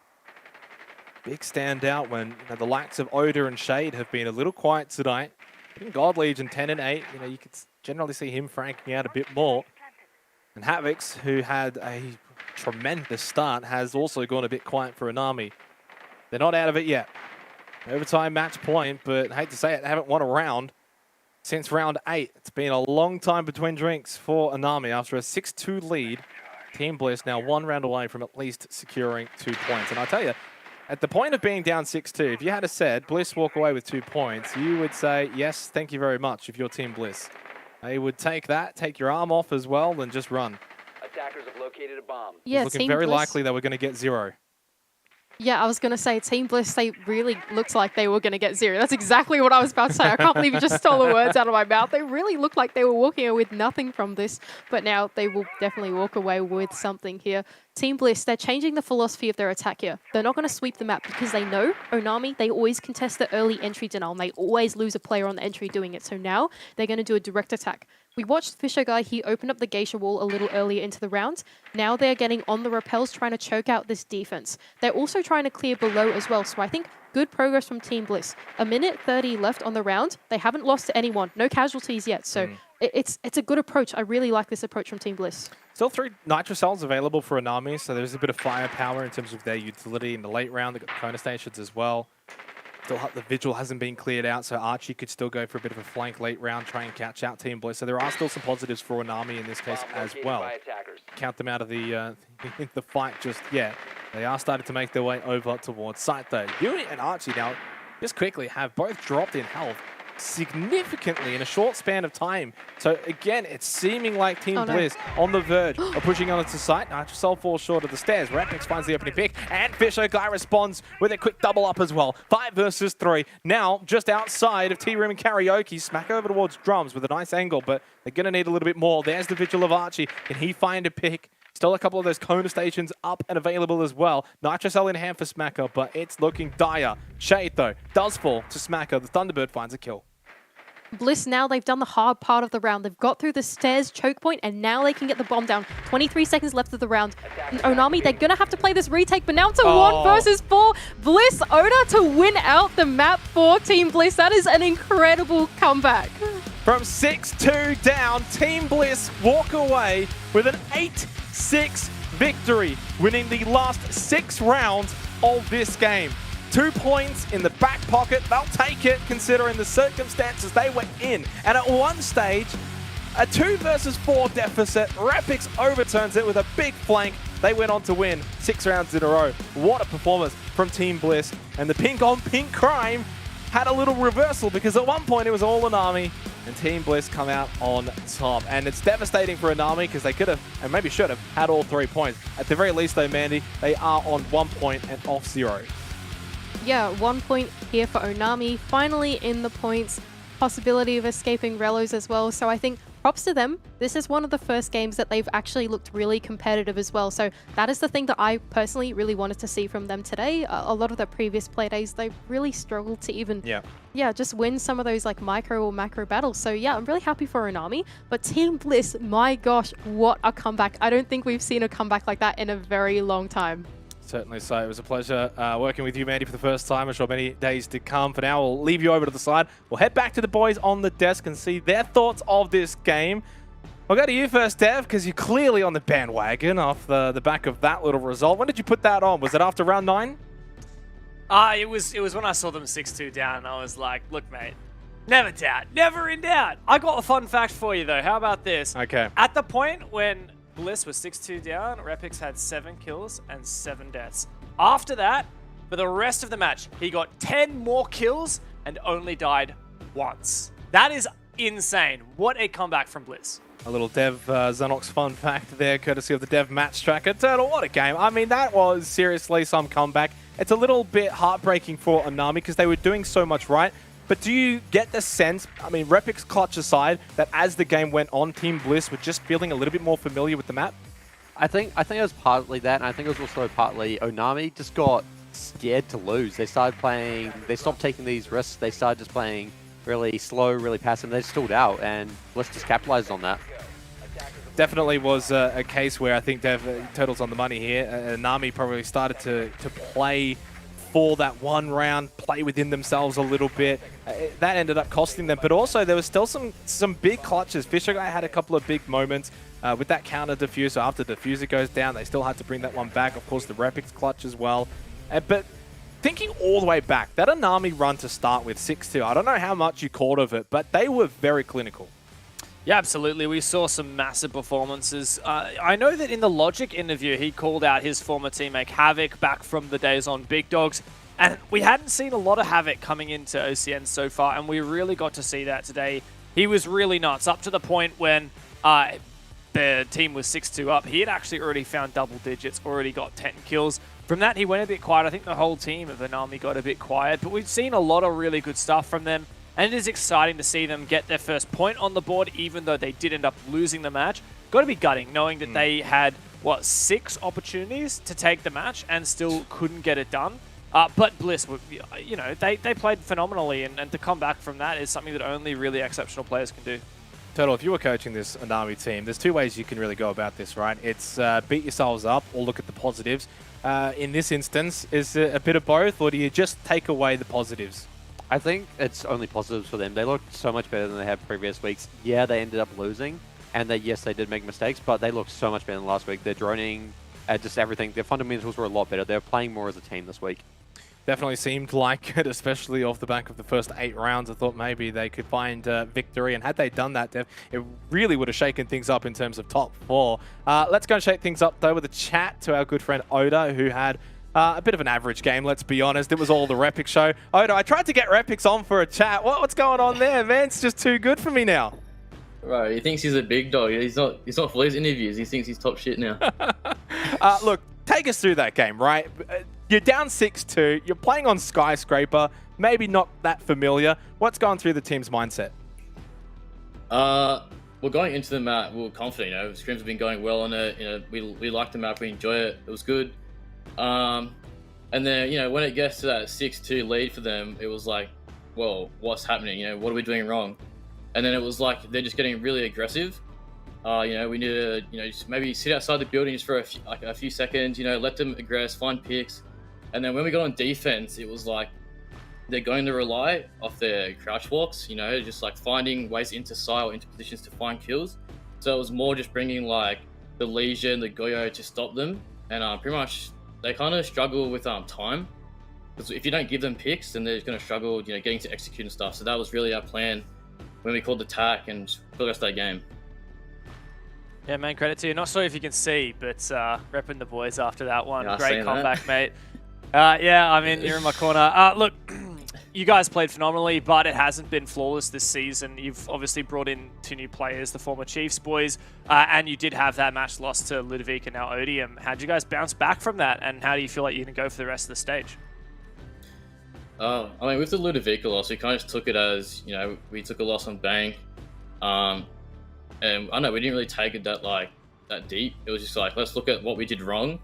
Big standout when the likes of Oda and Shade have been a little quiet tonight. In God Legion 10-8, you could generally see him franking out a bit more. And Havix, who had a tremendous start, has also gone a bit quiet for Anami. They're not out of it yet. Overtime match point, but I hate to say it, they haven't won a round since round 8. It's been a long time between drinks for Anami after a 6-2 lead. Team Bliss now 1 round away from at least securing 2 points. And I tell you, at the point of being down 6-2, if you had said Bliss walk away with 2 points, you would say, yes, thank you very much if you're Team Bliss. They would take that, take your arm off as well, and just run. Attackers have located a bomb. Yeah, It's looking Team very Bliss. likely they were going to get 0. Yeah, I was going to say, Team Bliss, they really looked like they were going to get 0. That's exactly what I was about to say. I can't believe you just stole the words out of my mouth. They really looked like they were walking away with nothing from this, but now they will definitely walk away with something here. Team Bliss, they're changing the philosophy of their attack here. They're not going to sweep the map because they know, Onami, they always contest the early entry denial, and they always lose a player on the entry doing it. So now they're going to do a direct attack. We watched Fisher Guy, he opened up the Geisha wall a little earlier into the round. Now they're getting on the rappels, trying to choke out this defense. They're also trying to clear below as well, so I think good progress from Team Bliss. 1:30 left on the round. They haven't lost to anyone, no casualties yet, so it's a good approach. I really like this approach from Team Bliss. Still 3 Nitro Cells available for Anami, so there's a bit of firepower in terms of their utility in the late round. They've got the Kona stations as well. Still, the Vigil hasn't been cleared out, so Archie could still go for a bit of a flank late round, try and catch out Team Bliss. So there are still some positives for Anami in this case as well. Count them out of the the fight just yet. They are starting to make their way over towards site though. Yui and Archie now just quickly have both dropped in health significantly in a short span of time. So again, it's seeming like Team Bliss on the verge of pushing on into sight. Nitro Cell falls short of the stairs. Rapix finds the opening pick, and Fisher Guy responds with a quick double up as well. 5 versus 3. Now, just outside of Tea Room and Karaoke, smack over towards Drums with a nice angle, but they're going to need a little bit more. There's the Vigil of Archie. Can he find a pick? Still a couple of those Kona stations up and available as well. Nitro Cell in hand for Smacker, but it's looking dire. Shade, though, does fall to Smacker. The Thunderbird finds a kill. Bliss now, they've done the hard part of the round. They've got through the stairs choke point, and now they can get the bomb down. 23 seconds left of the round. And Onami, they're going to have to play this retake, but now it's a 1 versus 4. Bliss, Oda to win out the map for Team Bliss. That is an incredible comeback. From 6-2 down, Team Bliss walk away with an 8-6 victory, winning the last 6 rounds of this game. 2 points in the back pocket. They'll take it considering the circumstances they were in. And at one stage, a 2 versus 4 deficit. Rapix overturns it with a big flank. They went on to win 6 rounds in a row. What a performance from Team Bliss. And the pink on pink crime had a little reversal because at one point it was all Anami and Team Bliss come out on top. And it's devastating for Anami because they could have, and maybe should have, had all 3 points. At the very least though, Mandy, they are on 1 point and off 0. Yeah, 1 point here for Onami. Finally in the points. Possibility of escaping Relos as well. So I think props to them. This is one of the first games that they've actually looked really competitive as well. So that is the thing that I personally really wanted to see from them today. A lot of the previous play days, they really struggled to even just win some of those like micro or macro battles. So yeah, I'm really happy for Onami. But Team Bliss, my gosh, what a comeback. I don't think we've seen a comeback like that in a very long time. Certainly so. It was a pleasure working with you, Mandy, for the first time. I'm sure many days to come. For now, we'll leave you over to the side. We'll head back to the boys on the desk and see their thoughts of this game. I'll go to you first, Dev, because you're clearly on the bandwagon off the back of that little result. When did you put that on? Was it after round 9? It was when I saw them 6-2 down. I was like, look, mate, never doubt. Never in doubt. I got a fun fact for you, though. How about this? Okay. At the point when Bliss was 6-2 down, Repix had 7 kills and 7 deaths. After that, for the rest of the match, he got 10 more kills and only died once. That is insane. What a comeback from Bliss. A little Dev Xenox fun fact there, courtesy of the Dev Match Tracker. Turtle, what a game. I mean, that was seriously some comeback. It's a little bit heartbreaking for Anami because they were doing so much right. But do you get the sense, I mean, Repic's clutch aside, that as the game went on, Team Bliss were just feeling a little bit more familiar with the map? I think it was partly that, and I think it was also partly Onami just got scared to lose. They started playing, they stopped taking these risks, they started just playing really slow, really passive, they stalled out, and Bliss just capitalized on that. Definitely was a case where I think Turtle's on the money here. Nami probably started to play for that one round, play within themselves a little bit. That ended up costing them, but also there was still some big clutches. Fisher Guy had a couple of big moments with that counter diffuser. After diffuser goes down, they still had to bring that one back. Of course, the Repic's clutch as well. But thinking all the way back, that Anami run to start with 6-2, I don't know how much you caught of it, but they were very clinical. Yeah, absolutely. We saw some massive performances. I know that in the Logic interview, he called out his former teammate Havoc back from the days on Big Dogs. And we hadn't seen a lot of Havoc coming into OCN so far, and we really got to see that today. He was really nuts, up to the point when the team was 6-2 up. He had actually already found double digits, already got 10 kills. From that, he went a bit quiet. I think the whole team of Anami got a bit quiet, but we've seen a lot of really good stuff from them. And it is exciting to see them get their first point on the board, even though they did end up losing the match. Got to be gutting, knowing that they had, 6 opportunities to take the match and still couldn't get it done. But Bliss, you know, they played phenomenally, and to come back from that is something that only really exceptional players can do. Turtle, if you were coaching this Anami team, there's 2 ways you can really go about this, right? It's beat yourselves up or look at the positives. In this instance, is it a bit of both, or do you just take away the positives? I think it's only positives for them. They looked so much better than they have previous weeks. Yeah, they ended up losing, and yes, they did make mistakes, but they looked so much better than last week. Their droning, just everything. Their fundamentals were a lot better. They're playing more as a team this week. Definitely seemed like it, especially off the back of the first 8 rounds. I thought maybe they could find victory, and had they done that, Dev, it really would have shaken things up in terms of top 4. Let's go and shake things up, though, with a chat to our good friend Oda, who had a bit of an average game, let's be honest. It was all the Repic show. Oda, I tried to get Repics on for a chat. What's going on there, man? It's just too good for me now. Right, he thinks he's a big dog. He's not for his interviews. He thinks he's top shit now. Look, take us through that game, right? You're down 6-2. You're playing on Skyscraper. Maybe not that familiar. What's going through the team's mindset? Well, going into the map, we were confident. You know, scrims have been going well on it. You know, we like the map. We enjoy it. It was good. And then, you know, when it gets to that 6-2 lead for them, it was like, well, what's happening? You know, what are we doing wrong? And then it was like they're just getting really aggressive. You know, we need to, you know, just maybe sit outside the building just for a few seconds. You know, let them aggress, find picks. And then when we got on defense, it was like they're going to rely off their crouch walks. You know, just like finding ways into side or into positions to find kills. So it was more just bringing like the Leisure and the Goyo to stop them. And pretty much they kind of struggle with time. Because if you don't give them picks, then they're going to struggle, you know, getting to execute and stuff. So that was really our plan when we called the tack and for the rest of that game. Yeah, man, credit to you. Not sure if you can see, but repping the boys after that one. Yeah, great comeback, mate. Yeah, I mean, you're in my corner. Look, you guys played phenomenally, but it hasn't been flawless this season. You've obviously brought in 2 new players, the former Chiefs boys, and you did have that match lost to Ludovic and now Odium. How'd you guys bounce back from that, and how do you feel like you can go for the rest of the stage? I mean, with the Ludovic loss, we kind of just took it as, you know, we took a loss on Bank. And I know we didn't really take it that deep. It was just like, let's look at what we did wrong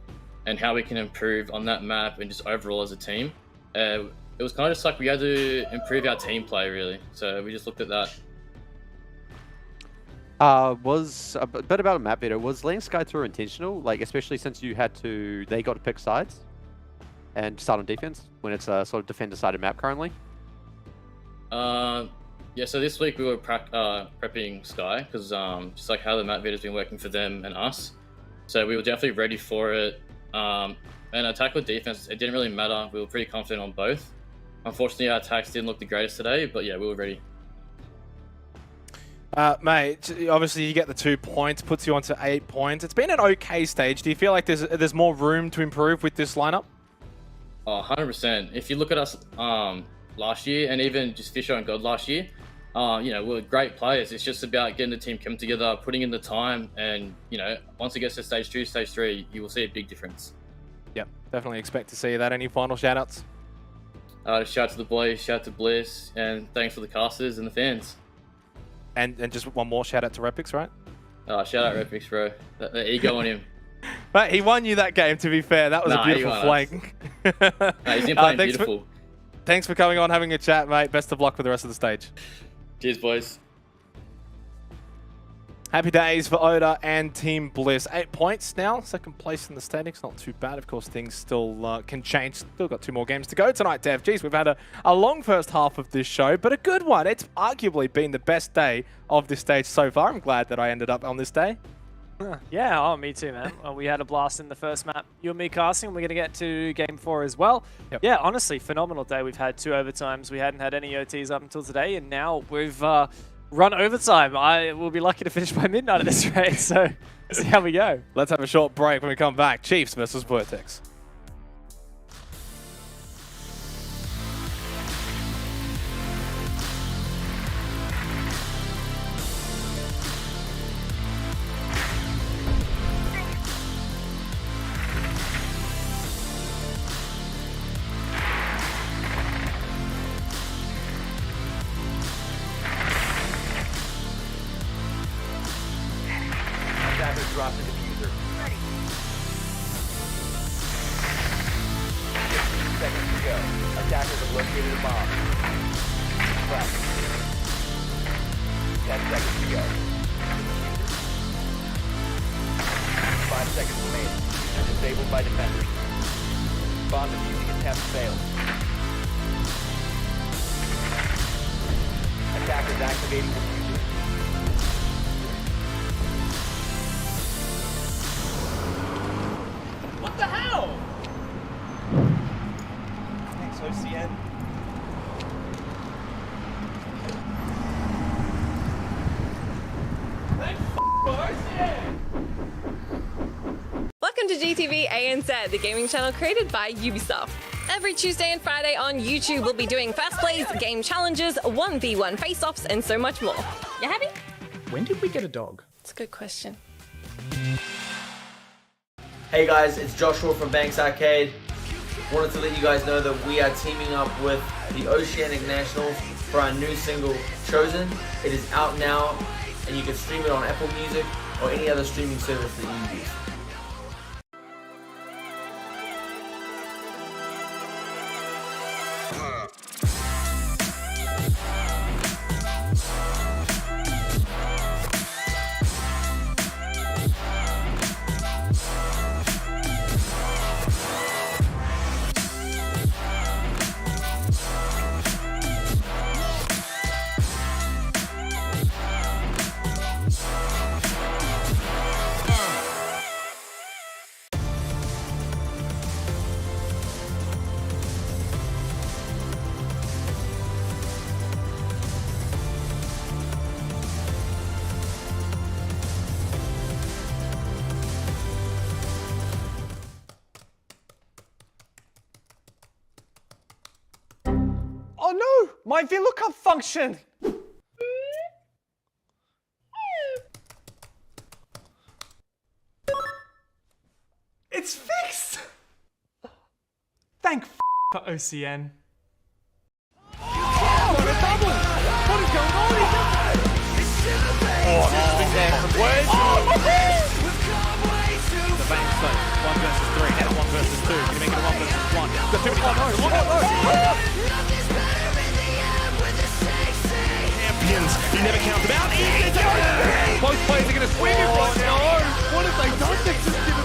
and how we can improve on that map and just overall as a team. It was kind of just like we had to improve our team play, really. So we just looked at that. Was a bit about a map video. Was letting Sky through intentional? Like, especially since they got to pick sides and start on defense when it's a sort of defender-sided map currently? Yeah, so this week we were prepping Sky because just like how the map video's been working for them and us. So we were definitely ready for it. And attack with defense, it didn't really matter. We were pretty confident on both. Unfortunately, our attacks didn't look the greatest today, but yeah, we were ready. Mate, obviously you get the 2 points, puts you onto 8 points. It's been an okay stage. Do you feel like there's more room to improve with this lineup? Oh, 100%. If you look at us last year, and even just Fisher and God last year, you know, we're great players. It's just about getting the team come together, putting in the time, and, you know, once it gets to stage 2, stage 3, you will see a big difference. Yep, definitely expect to see that. Any final shout-outs? Shout out to the boys, shout out to Bliss, and thanks for the casters and the fans. And just one more shout out to Repix, right? Shout out Repix, bro. The ego on him. But he won you that game, to be fair. That was a beautiful flank. He's been playing beautiful. Thanks for coming on, having a chat, mate. Best of luck with the rest of the stage. Cheers, boys. Happy days for Oda and Team Bliss. 8 points now, second place in the standings. Not too bad. Of course, things still can change. Still got 2 more games to go tonight, Dev. Geez, we've had a long first half of this show, but a good one. It's arguably been the best day of this stage so far. I'm glad that I ended up on this day. Yeah, oh, me too, man. We had a blast in the first map. You and me casting. We're going to get to game 4 as well. Yep. Yeah, honestly, phenomenal day. We've had 2 overtimes. We hadn't had any OTs up until today, and now we've run overtime. I will be lucky to finish by midnight at this rate, so see how we go. Let's have a short break when we come back. Chiefs versus Vertex. Attacker dropped the diffuser. 15 seconds to go. Attackers have located a bomb. Prep. 10 seconds to go. 5 seconds remaining. Disabled by defenders. Bomb defusing attempt failed. Attackers activating diffuser. What the hell? Thanks, OCN. Welcome to GTV ANZ, the gaming channel created by Ubisoft. Every Tuesday and Friday on YouTube, we'll be doing fast plays, game challenges, 1v1 face-offs, and so much more. You happy? When did we get a dog? It's a good question. Hey guys, it's Joshua from Banks Arcade. Wanted to let you guys know that we are teaming up with the Oceanic Nationals for our new single, Chosen. It is out now, and you can stream it on Apple Music or any other streaming service that you use. Oh no! My VLOOKUP function! It's fixed! Thank for OCN. The bank stone. 1 versus 3. Now 1 versus 2. Can you make it a 1 versus 1? Got too many champions. You never count them out. Both players are going to swing it right now. What have they done? They've just given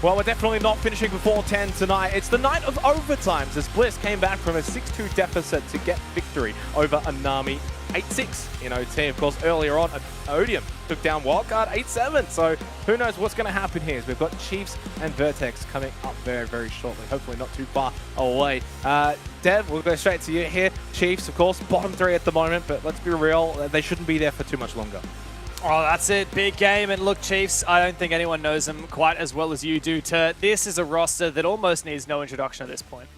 Well, we're definitely not finishing before 10 tonight. It's the night of overtimes as Bliss came back from a 6-2 deficit to get victory over Anami 8-6 in OT. Of course, earlier on, Odium took down Wildcard 8-7. So who knows what's going to happen here? We've got Chiefs and Vertex coming up very, very shortly. Hopefully not too far away. Dev, we'll go straight to you here. Chiefs, of course, bottom 3 at the moment, but let's be real, they shouldn't be there for too much longer. Oh, that's it. Big game. And look, Chiefs, I don't think anyone knows them quite as well as you do. This is a roster that almost needs no introduction at this point.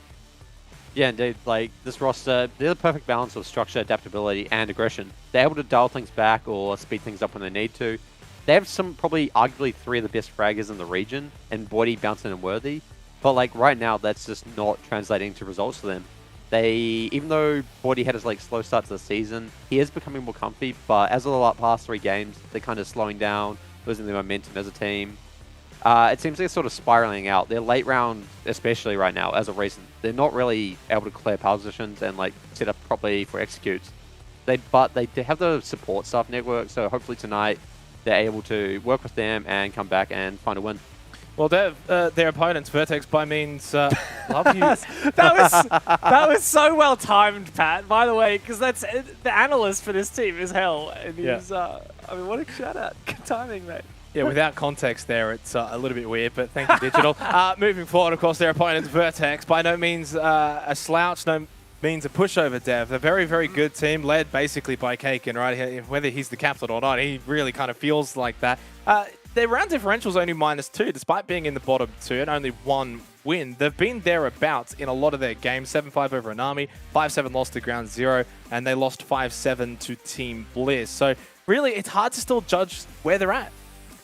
Yeah, indeed. Like, this roster, they're the perfect balance of structure, adaptability, and aggression. They're able to dial things back or speed things up when they need to. They have probably arguably 3 of the best fraggers in the region, and Boydie, Bounson, and Worthy. But, like, right now, that's just not translating to results for them. Even though Boydie had his, like, slow start to the season, he is becoming more comfy, but as of the past 3 games, they're kind of slowing down, losing their momentum as a team. It seems they're sort of spiraling out. Their late round, especially right now, as of recent, they're not really able to clear positions and like set up properly for executes. But they have the support staff network, so hopefully tonight they're able to work with them and come back and find a win. Well, their opponents, Vertex, by means, love you. that was so well timed, Pat. By the way, because that's the analyst for this team is Hell, and he's. I mean, what a shout out! Good timing, mate. Yeah, without context there, it's a little bit weird, but thank you, Digital. Moving forward, of course, their opponents, Vertex, by no means a slouch, no means a pushover, Dev. They're a very, very good team, led basically by Kaken, right? Whether he's the captain or not, he really kind of feels like that. Their round differential's only -2, despite being in the bottom 2 and only 1 win. They've been thereabouts in a lot of their games. 7-5 over Anami, 5-7 lost to Ground Zero, and they lost 5-7 to Team Bliss. So really, it's hard to still judge where they're at.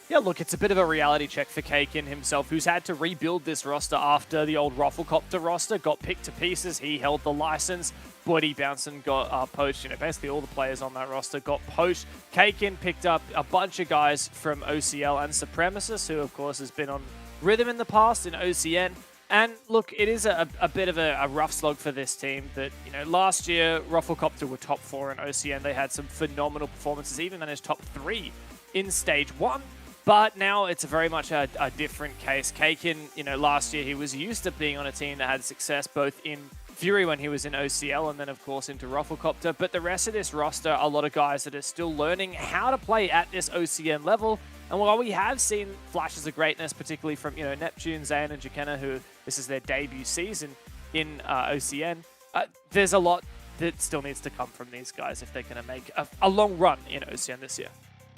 Yeah, look, it's a bit of a reality check for Kaken himself, who's had to rebuild this roster after the old Rufflecopter roster got picked to pieces. He held the license. Boydie Bounson got poached. You know, basically all the players on that roster got poached. Kaken picked up a bunch of guys from OCL and Supremacist, who, of course, has been on Rhythm in the past in OCN. And look, it is a bit of a rough slog for this team. That, you know, last year, Rufflecopter were top 4 in OCN. They had some phenomenal performances, even managed top 3 in Stage 1. But now it's very much a different case. Kaken, you know, last year he was used to being on a team that had success both in Fury when he was in OCL and then, of course, into Rufflecopter. But the rest of this roster, a lot of guys that are still learning how to play at this OCN level. And while we have seen flashes of greatness, particularly from, you know, Neptune, Zayn, and Jakena, who this is their debut season in OCN, there's a lot that still needs to come from these guys if they're going to make a long run in OCN this year.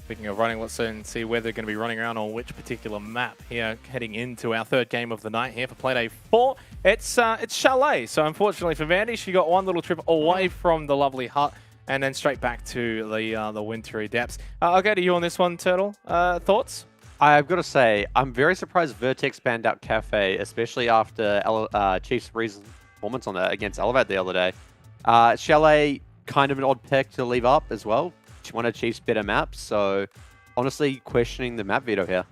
Speaking of running, let's soon see where they're going to be running around on which particular map here, heading into our 3rd game of the night here for Playday 4. It's Chalet. So unfortunately for Vandy, she got one little trip away from the lovely hut and then straight back to the wintry depths. I'll go to you on this one, Turtle. Thoughts? I've got to say, I'm very surprised Vertex banned out Cafe, especially after Chief's recent performance on that against Elevate the other day. Chalet, kind of an odd pick to leave up as well. One of Chief's better maps, so honestly questioning the map veto here.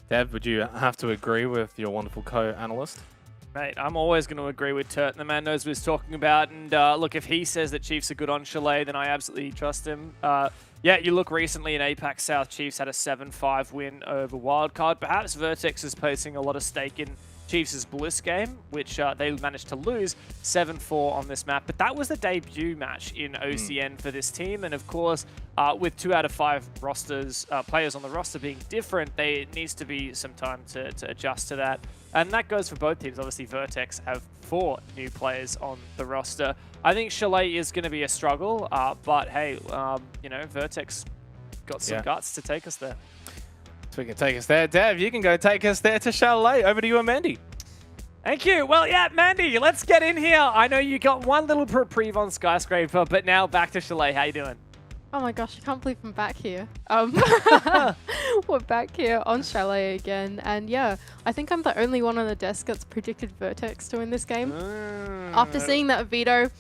Dev, would you have to agree with your wonderful co-analyst? Mate, I'm always going to agree with Turt. The man knows what he's talking about. And look, if he says that Chiefs are good on Chalet, then I absolutely trust him. Yeah, you look recently in APAC South, Chiefs had a 7-5 win over Wildcard. Perhaps Vertex is placing a lot of stake in Chiefs' Bliss game, which they managed to lose 7-4 on this map. But that was the debut match in OCN for this team. And of course, with 2 out of 5 players on the roster being different, there needs to be some time to adjust to that. And that goes for both teams. Obviously, Vertex have 4 new players on the roster. I think Chalet is going to be a struggle, but hey, you know, Vertex got some guts to take us there. So we can take us there. Dev, you can go take us there to Chalet. Over to you and Mandy. Thank you. Well, yeah, Mandy, let's get in here. I know you got one little reprieve on Skyscraper, but now back to Chalet. How you doing? Oh my gosh, I can't believe I'm back here. We're back here on Chalet again. And yeah, I think I'm the only one on the desk that's predicted Vertex to win this game. After seeing that veto,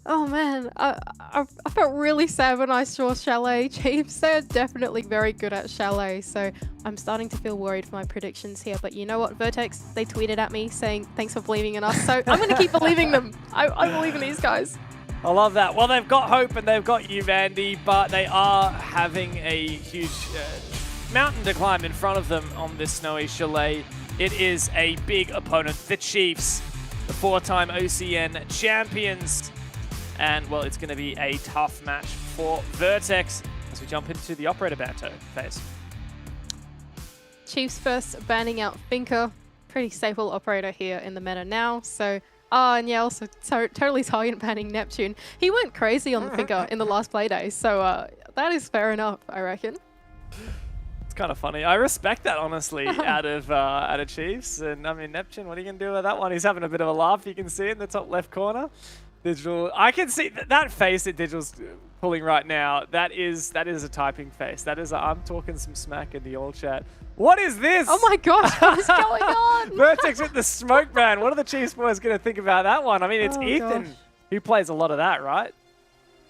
oh man, I felt really sad when I saw Chalet. Chiefs, they're definitely very good at Chalet, so I'm starting to feel worried for my predictions here. But you know what, Vertex, they tweeted at me saying thanks for believing in us, so I'm going to keep believing them. I believe in these guys. I love that. Well, they've got hope and they've got you, Vandy, but they are having a huge mountain to climb in front of them on this snowy Chalet. It is a big opponent, the Chiefs, the 4-time OCN champions. And, well, it's going to be a tough match for Vertex as we jump into the operator banter phase. Chiefs first banning out Finker. Pretty staple operator here in the meta now. So, and yeah, also totally target banning Neptune. He went crazy on the Finker in the last Playday. So that is fair enough, I reckon. kind of funny. I respect that, honestly, out of Chiefs. And I mean, Neptune, what are you gonna do with that one? He's having a bit of a laugh. You can see in the top left corner. Digital, I can see that face that Digital's pulling right now. That is a typing face. That is I'm talking some smack in the old chat. What is this? Oh my gosh, what is going on? Vertex with the smoke ban. What are the Chiefs boys gonna think about that one? I mean, it's Ethan gosh. who plays a lot of that, right?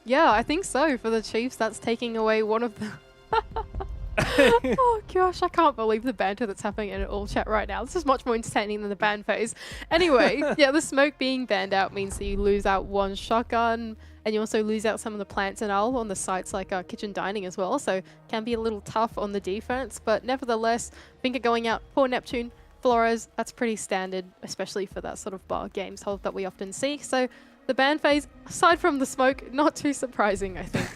Yeah, I think so. For the Chiefs, that's taking away one of the... Oh gosh, I can't believe the banter that's happening in all chat right now. This is much more entertaining than the ban phase. Anyway, yeah, the smoke being banned out means that you lose out one shotgun, and you also lose out some of the plants and all on the sites like kitchen dining as well, so can be a little tough on the defense, but nevertheless, finger going out, poor Neptune. Flores, that's pretty standard, especially for that sort of bar games hold that we often see. So the ban phase, aside from the smoke, not too surprising, I think.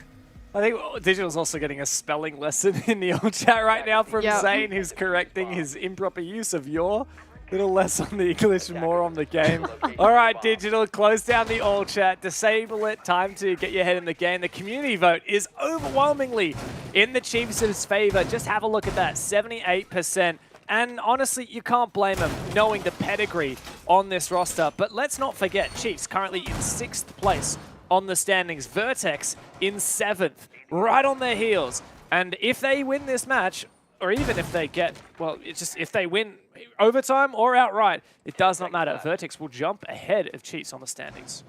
I think Digital's also getting a spelling lesson in the old chat right now from Zane, who's correcting his improper use of your. Little less on the English and more on the game. All right, Digital, close down the all chat, disable it, time to get your head in the game. The community vote is overwhelmingly in the Chiefs' favor. Just have a look at that, 78%. And honestly, you can't blame them knowing the pedigree on this roster. But let's not forget, Chiefs currently in 6th place on the standings. Vertex in 7th, right on their heels. And if they win this match, or even if they get, well, it's just if they win overtime or outright, it does not matter. Vertex will jump ahead of Chiefs on the standings.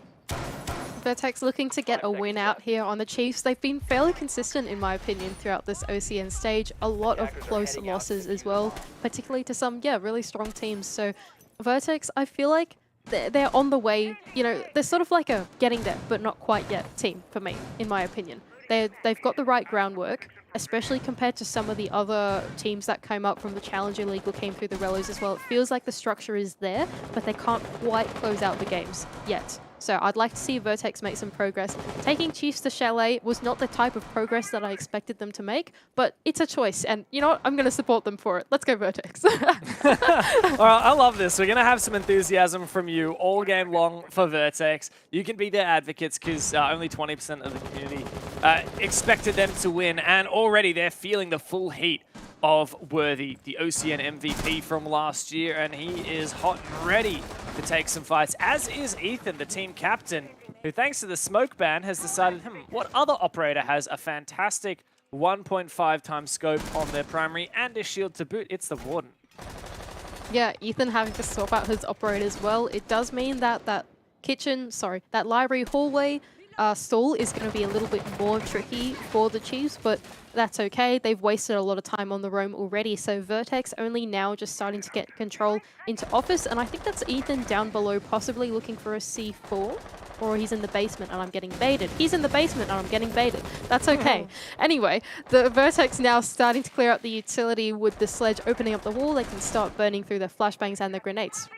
Vertex looking to get a win out here on the Chiefs. They've been fairly consistent, in my opinion, throughout this OCN stage. A lot of close losses as well, particularly to some, really strong teams. So Vertex, I feel like they're on the way. You know, they're sort of like a getting there, but not quite yet team for me, in my opinion. They've got the right groundwork, especially compared to some of the other teams that came up from the Challenger League or came through the Relos as well. It feels like the structure is there, but they can't quite close out the games yet. So I'd like to see Vertex make some progress. Taking Chiefs to Chalet was not the type of progress that I expected them to make, but it's a choice. And you know what? I'm going to support them for it. Let's go Vertex. All right, I love this. We're going to have some enthusiasm from you all game long for Vertex. You can be their advocates because only 20% of the community expected them to win. And already they're feeling the full heat of Worthy, the OCN MVP from last year, and he is hot and ready to take some fights, as is Ethan, the team captain, who thanks to the smoke ban has decided, what other operator has a fantastic 1.5 times scope on their primary and a shield to boot? It's the Warden. Yeah, Ethan having to swap out his operator as well. It does mean that that library hallway stall is going to be a little bit more tricky for the Chiefs, but that's okay. They've wasted a lot of time on the roam already, so Vertex only now just starting to get control into office, and I think that's Ethan down below, possibly looking for a C4, or he's in the basement and I'm getting baited. He's in the basement and I'm getting baited. That's okay. Anyway, the Vertex now starting to clear up the utility with the sledge opening up the wall. They can start burning through their flashbangs and their grenades.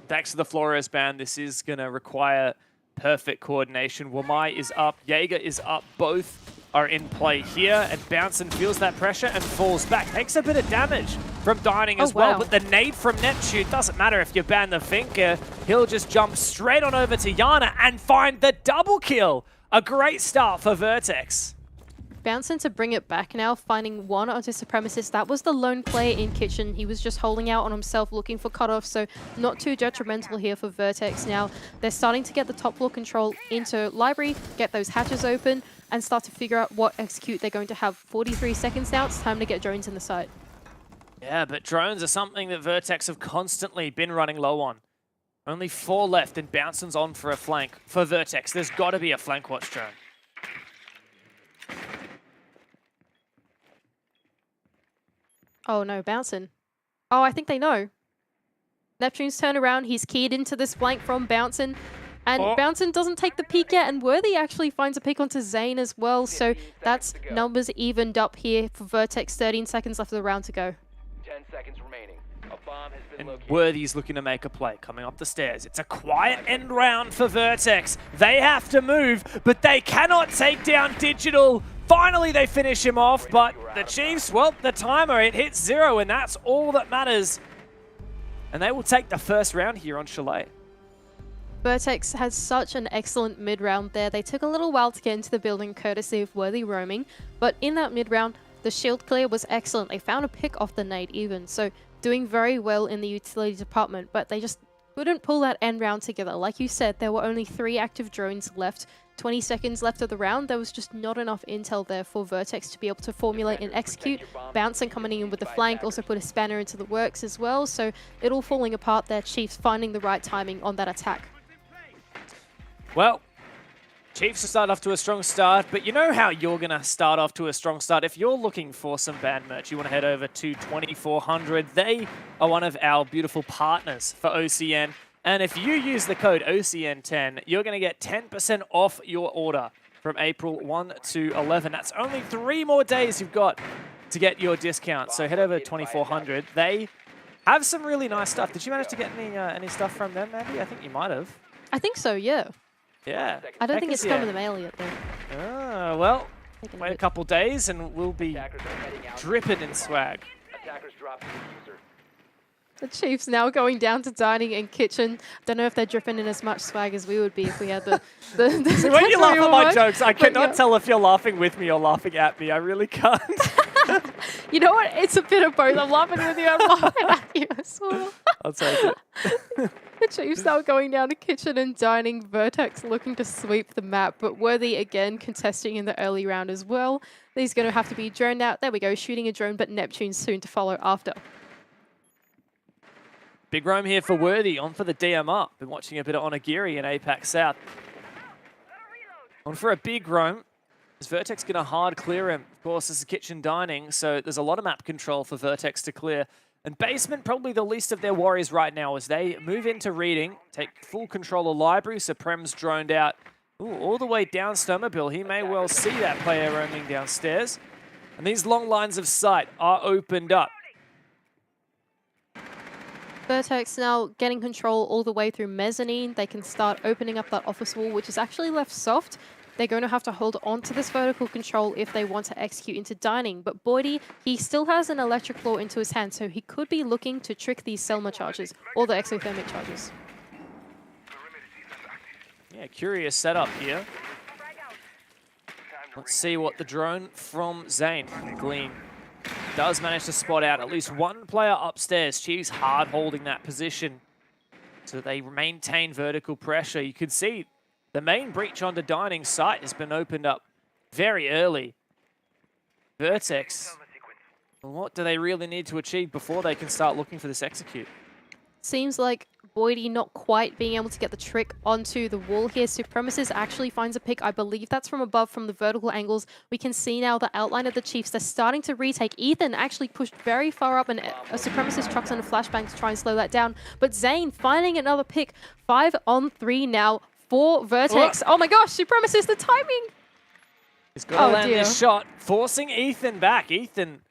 Thanks to the Flores ban, this is going to require perfect coordination. Wamai is up, Jaeger is up, both are in play here, and Bouncin feels that pressure and falls back. Takes a bit of damage from Dining as well, but the nade from Neptune doesn't matter if you ban the Finker. He'll just jump straight on over to Yana and find the double kill. A great start for Vertex. Bouncing to bring it back now, finding one onto Supremacist. That was the lone player in Kitchen. He was just holding out on himself, looking for cutoff, so not too detrimental here for Vertex. Now, they're starting to get the top floor control into Library, get those hatches open, and start to figure out what execute they're going to have. 43 seconds now, it's time to get drones in the site. Yeah, but drones are something that Vertex have constantly been running low on. Only 4 left, and Bouncing's on for a flank for Vertex. There's got to be a flank watch drone. Oh no, Bouncin. Oh, I think they know. Neptune's turned around. He's keyed into this flank from Bouncin. And Bouncin doesn't take the peek yet. And Worthy actually finds a peek onto Zane as well. So that's numbers evened up here for Vertex. 13 seconds left of the round to go. 10 seconds remaining. A bomb has been located. Worthy's looking to make a play, coming up the stairs. It's a quiet end round for Vertex. They have to move, but they cannot take down Digital. Finally, they finish him off, but the Chiefs, well, the timer, it hits 0, and that's all that matters. And they will take the first round here on Chalet. Vertex had such an excellent mid-round there. They took a little while to get into the building courtesy of Worthy roaming, but in that mid-round, the shield clear was excellent. They found a pick off the nade even, so doing very well in the utility department, but they just couldn't pull that end round together. Like you said, there were only 3 active drones left. 20 seconds left of the round. There was just not enough intel there for Vertex to be able to formulate and execute. Bouncing coming in with the flank also put a spanner into the works as well, so it all falling apart there. Chiefs finding the right timing on that attack. Well, Chiefs have started off to a strong start, but you know how you're going to start off to a strong start. If you're looking for some band merch, you want to head over to 2400. They are one of our beautiful partners for OCN. And if you use the code OCN10, you're going to get 10% off your order from April 1 to 11. That's only 3 more days you've got to get your discount. So head over to 2400. They have some really nice stuff. Did you manage to get any stuff from them, Mandy? I think you might have. I think so, yeah. Yeah. I don't think it's come in the mail yet, though. Ah, well, wait a couple days and we'll be dripping in swag. The Chiefs now going down to dining and kitchen. Don't know if they're dripping in as much swag as we would be if we had the So when you laugh at my jokes, I cannot yeah. tell if you're laughing with me or laughing at me. I really can't. You know what? It's a bit of both. I'm laughing with you. I'm laughing at you as well. I'll take it. The Chiefs now going down to kitchen and dining. Vertex looking to sweep the map, but Worthy again contesting in the early round as well. He's going to have to be droned out. There we go, shooting a drone, but Neptune soon to follow after. Big roam here for Worthy, on for the DM up. Been watching a bit of Onigiri in APAC South. On for a big roam. Is Vertex going to hard clear him? Of course, this is kitchen dining, so there's a lot of map control for Vertex to clear. And basement, probably the least of their worries right now as they move into reading, take full control of library. Suprem's droned out all the way down Snowmobile. He may well see that player roaming downstairs. And these long lines of sight are opened up. Vertex now getting control all the way through mezzanine. They can start opening up that office wall, which is actually left soft. They're going to have to hold on to this vertical control if they want to execute into dining. But Boydie, he still has an electric claw into his hand, so he could be looking to trick these Selma charges or the exothermic charges. Yeah, curious setup here. Let's see what the drone from Zane, Glean, does manage to spot out at least one player upstairs. Chiefs hard holding that position so they maintain vertical pressure. You can see the main breach on the dining site has been opened up very early. Vertex, what do they really need to achieve before they can start looking for this execute? Seems like Boydie not quite being able to get the trick onto the wall here. Supremacist actually finds a pick. I believe that's from above, from the vertical angles. We can see now the outline of the Chiefs. They're starting to retake. Ethan actually pushed very far up, and a Supremacist trucks on a flashbang to try and slow that down. But Zane finding another pick. 5-on-3 now for Vertex. Oh my gosh, Supremacist, the timing! He's got to land this shot, forcing Ethan back. Ethan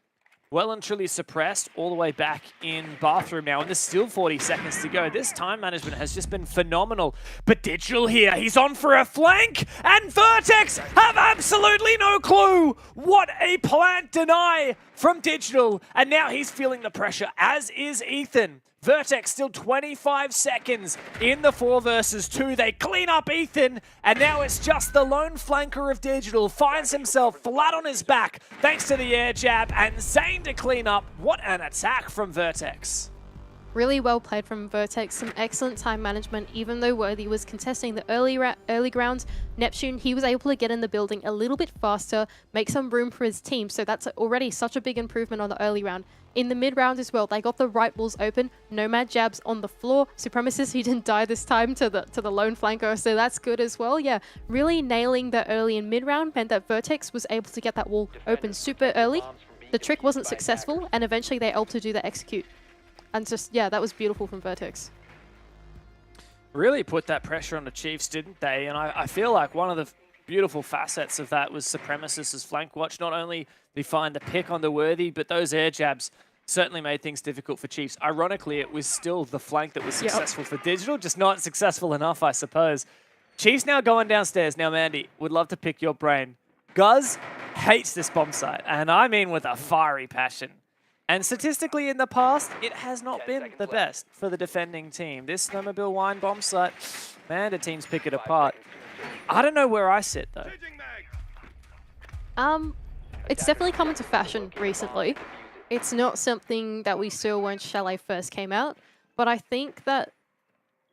well and truly suppressed all the way back in bathroom now, and there's still 40 seconds to go. This time management has just been phenomenal. But Digital here, he's on for a flank, and Vertex have absolutely no clue. What a plant deny from Digital, and now he's feeling the pressure, as is Ethan. Vertex still 25 seconds in the 4 versus 2. They clean up Ethan, and now it's just the lone flanker of Digital. Finds himself flat on his back thanks to the air jab, and Zane to clean up. What an attack from Vertex. Really well played from Vertex. Some excellent time management. Even though Worthy was contesting the early grounds, Neptune, he was able to get in the building a little bit faster, make some room for his team. So that's already such a big improvement on the early round. In the mid round as well, they got the right walls open. Nomad jabs on the floor. Supremacist, he didn't die this time to the lone flanker, so that's good as well. Yeah, really nailing the early and mid round meant that Vertex was able to get that wall open super early. The trick wasn't successful, and eventually they able to do the execute. And just, yeah, that was beautiful from Vertex. Really put that pressure on the Chiefs, didn't they? And I feel like one of the beautiful facets of that was Supremacist's flank watch. Not only did he find the pick on the Worthy, but those air jabs certainly made things difficult for Chiefs. Ironically, it was still the flank that was successful for Digital, just not successful enough, I suppose. Chiefs now going downstairs. Now, Mandy, would love to pick your brain. Guz hates this bomb site, and I mean with a fiery passion. And statistically in the past, it has not been the best for the defending team. This Snowmobile Wine bomb site, man, the teams pick it apart. I don't know where I sit, though. It's definitely come into fashion recently. It's not something that we saw when Chalet first came out, but I think that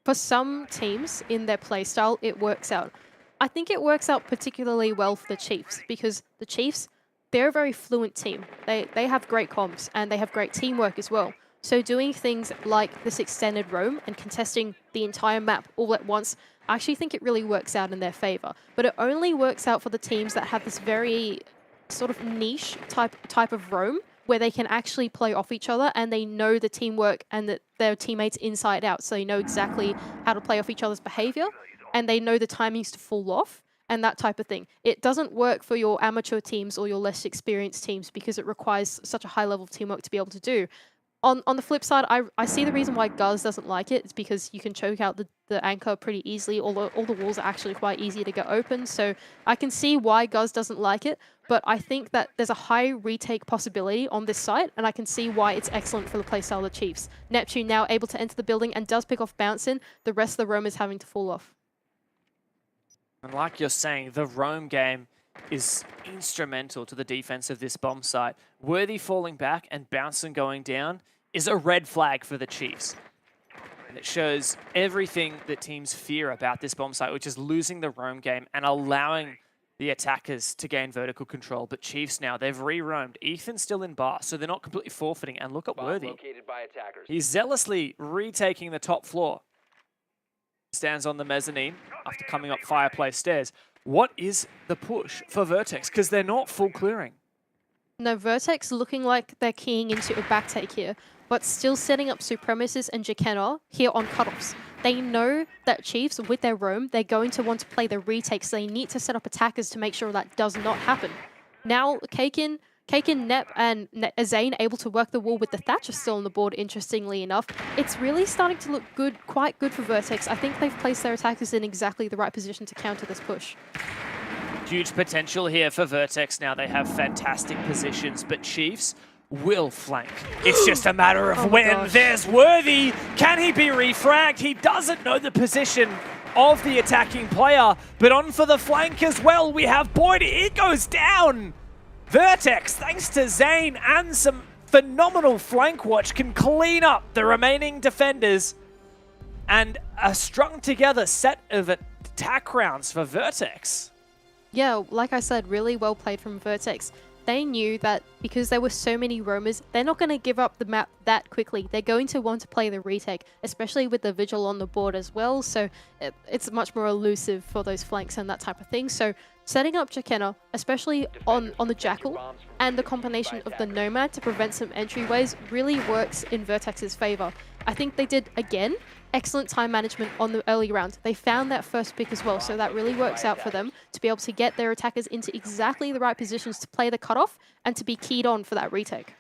for some teams in their playstyle, it works out. I think it works out particularly well for the Chiefs, because the Chiefs, they're a very fluent team. They have great comms, and they have great teamwork as well. So doing things like this extended roam and contesting the entire map all at once, I actually think it really works out in their favor. But it only works out for the teams that have this very sort of niche type of roam, where they can actually play off each other and they know the teamwork and their teammates inside out. So they know exactly how to play off each other's behavior, and they know the timings to fall off and that type of thing. It doesn't work for your amateur teams or your less experienced teams because it requires such a high level of teamwork to be able to do. On the flip side, I see the reason why Guz doesn't like it. It's because you can choke out the anchor pretty easily. All the walls are actually quite easy to get open. So I can see why Guz doesn't like it. But I think that there's a high retake possibility on this site, and I can see why it's excellent for the playstyle of the Chiefs. Neptune now able to enter the building and does pick off bouncing. The rest of the roam is having to fall off. And like you're saying, the roam game is instrumental to the defense of this bomb site. Worthy falling back and Bouncing going down is a red flag for the Chiefs. And it shows everything that teams fear about this bomb site, which is losing the roam game and allowing the attackers to gain vertical control. But Chiefs now, they've re-roamed. Ethan's still in bar, so they're not completely forfeiting. And look at Worthy. He's zealously retaking the top floor. Stands on the mezzanine after coming up fireplace stairs. What is the push for Vertex? Because they're not full clearing. No, Vertex looking like they're keying into a backtake here, but still setting up Supremacists and Jackenna here on cutoffs. They know that Chiefs, with their roam, they're going to want to play the retake, so they need to set up attackers to make sure that does not happen. Now, Kaken, Nep, and Zane able to work the wall with the Thatcher still on the board, interestingly enough. It's really starting to look good, quite good for Vertex. I think they've placed their attackers in exactly the right position to counter this push. Huge potential here for Vertex now. They have fantastic positions, but Chiefs will flank. It's just a matter of when. Gosh. There's Worthy. Can he be refragged? He doesn't know the position of the attacking player, but on for the flank as well. We have Boyd. It goes down. Vertex, thanks to Zane and some phenomenal flank watch, can clean up the remaining defenders, and a strung together set of attack rounds for Vertex. Yeah, like I said, really well played from Vertex. They knew that because there were so many roamers, they're not going to give up the map that quickly. They're going to want to play the retake, especially with the Vigil on the board as well. So it's much more elusive for those flanks and that type of thing. So setting up Jackenna, especially on the Jackal, and the combination of the Nomad to prevent some entryways really works in Vertex's favor. I think they did, again, excellent time management on the early round. They found that first pick as well, so that really works out for them to be able to get their attackers into exactly the right positions to play the cutoff and to be keyed on for that retake.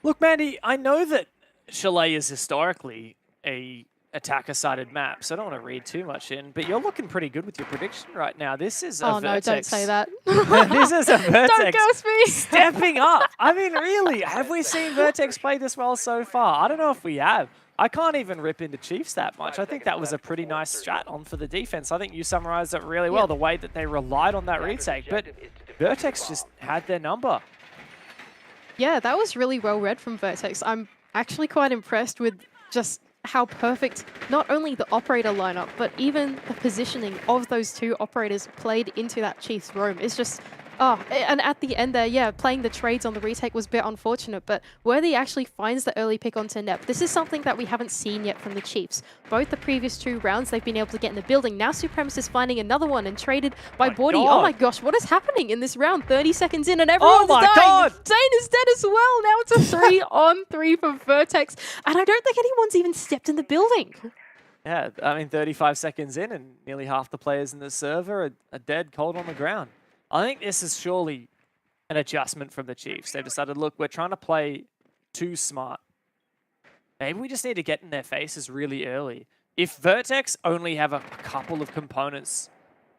Look, Mandy, I know that Chalet is historically a attacker-sided map, so I don't want to read too much in, but you're looking pretty good with your prediction right now. This is a Oh no, Vertex. don't say that. This is a Vertex Don't ghost me. stepping up. I mean, really, have we seen Vertex play this well so far? I don't know if we have. I can't even rip into Chiefs that much. I think that was a pretty nice strat on for the defense. I think you summarized it really well, the way that they relied on that retake, but Vertex just had their number. Yeah, that was really well read from Vertex. I'm actually quite impressed with just how perfect not only the operator lineup, but even the positioning of those two operators played into that Chiefs roam. It's just, oh, and at the end there, yeah, playing the trades on the retake was a bit unfortunate, but Worthy actually finds the early pick onto Nep. This is something that we haven't seen yet from the Chiefs. Both the previous two rounds, they've been able to get in the building. Now Supremacist finding another one and traded by Bordy. Oh my gosh, what is happening in this round? 30 seconds in and everyone's dying. God. Zane is dead as well. Now it's a 3-on-3 for Vertex, and I don't think anyone's even stepped in the building. Yeah, I mean, 35 seconds in and nearly half the players in the server are dead cold on the ground. I think this is surely an adjustment from the Chiefs. They've decided, look, we're trying to play too smart. Maybe we just need to get in their faces really early. If Vertex only have a couple of components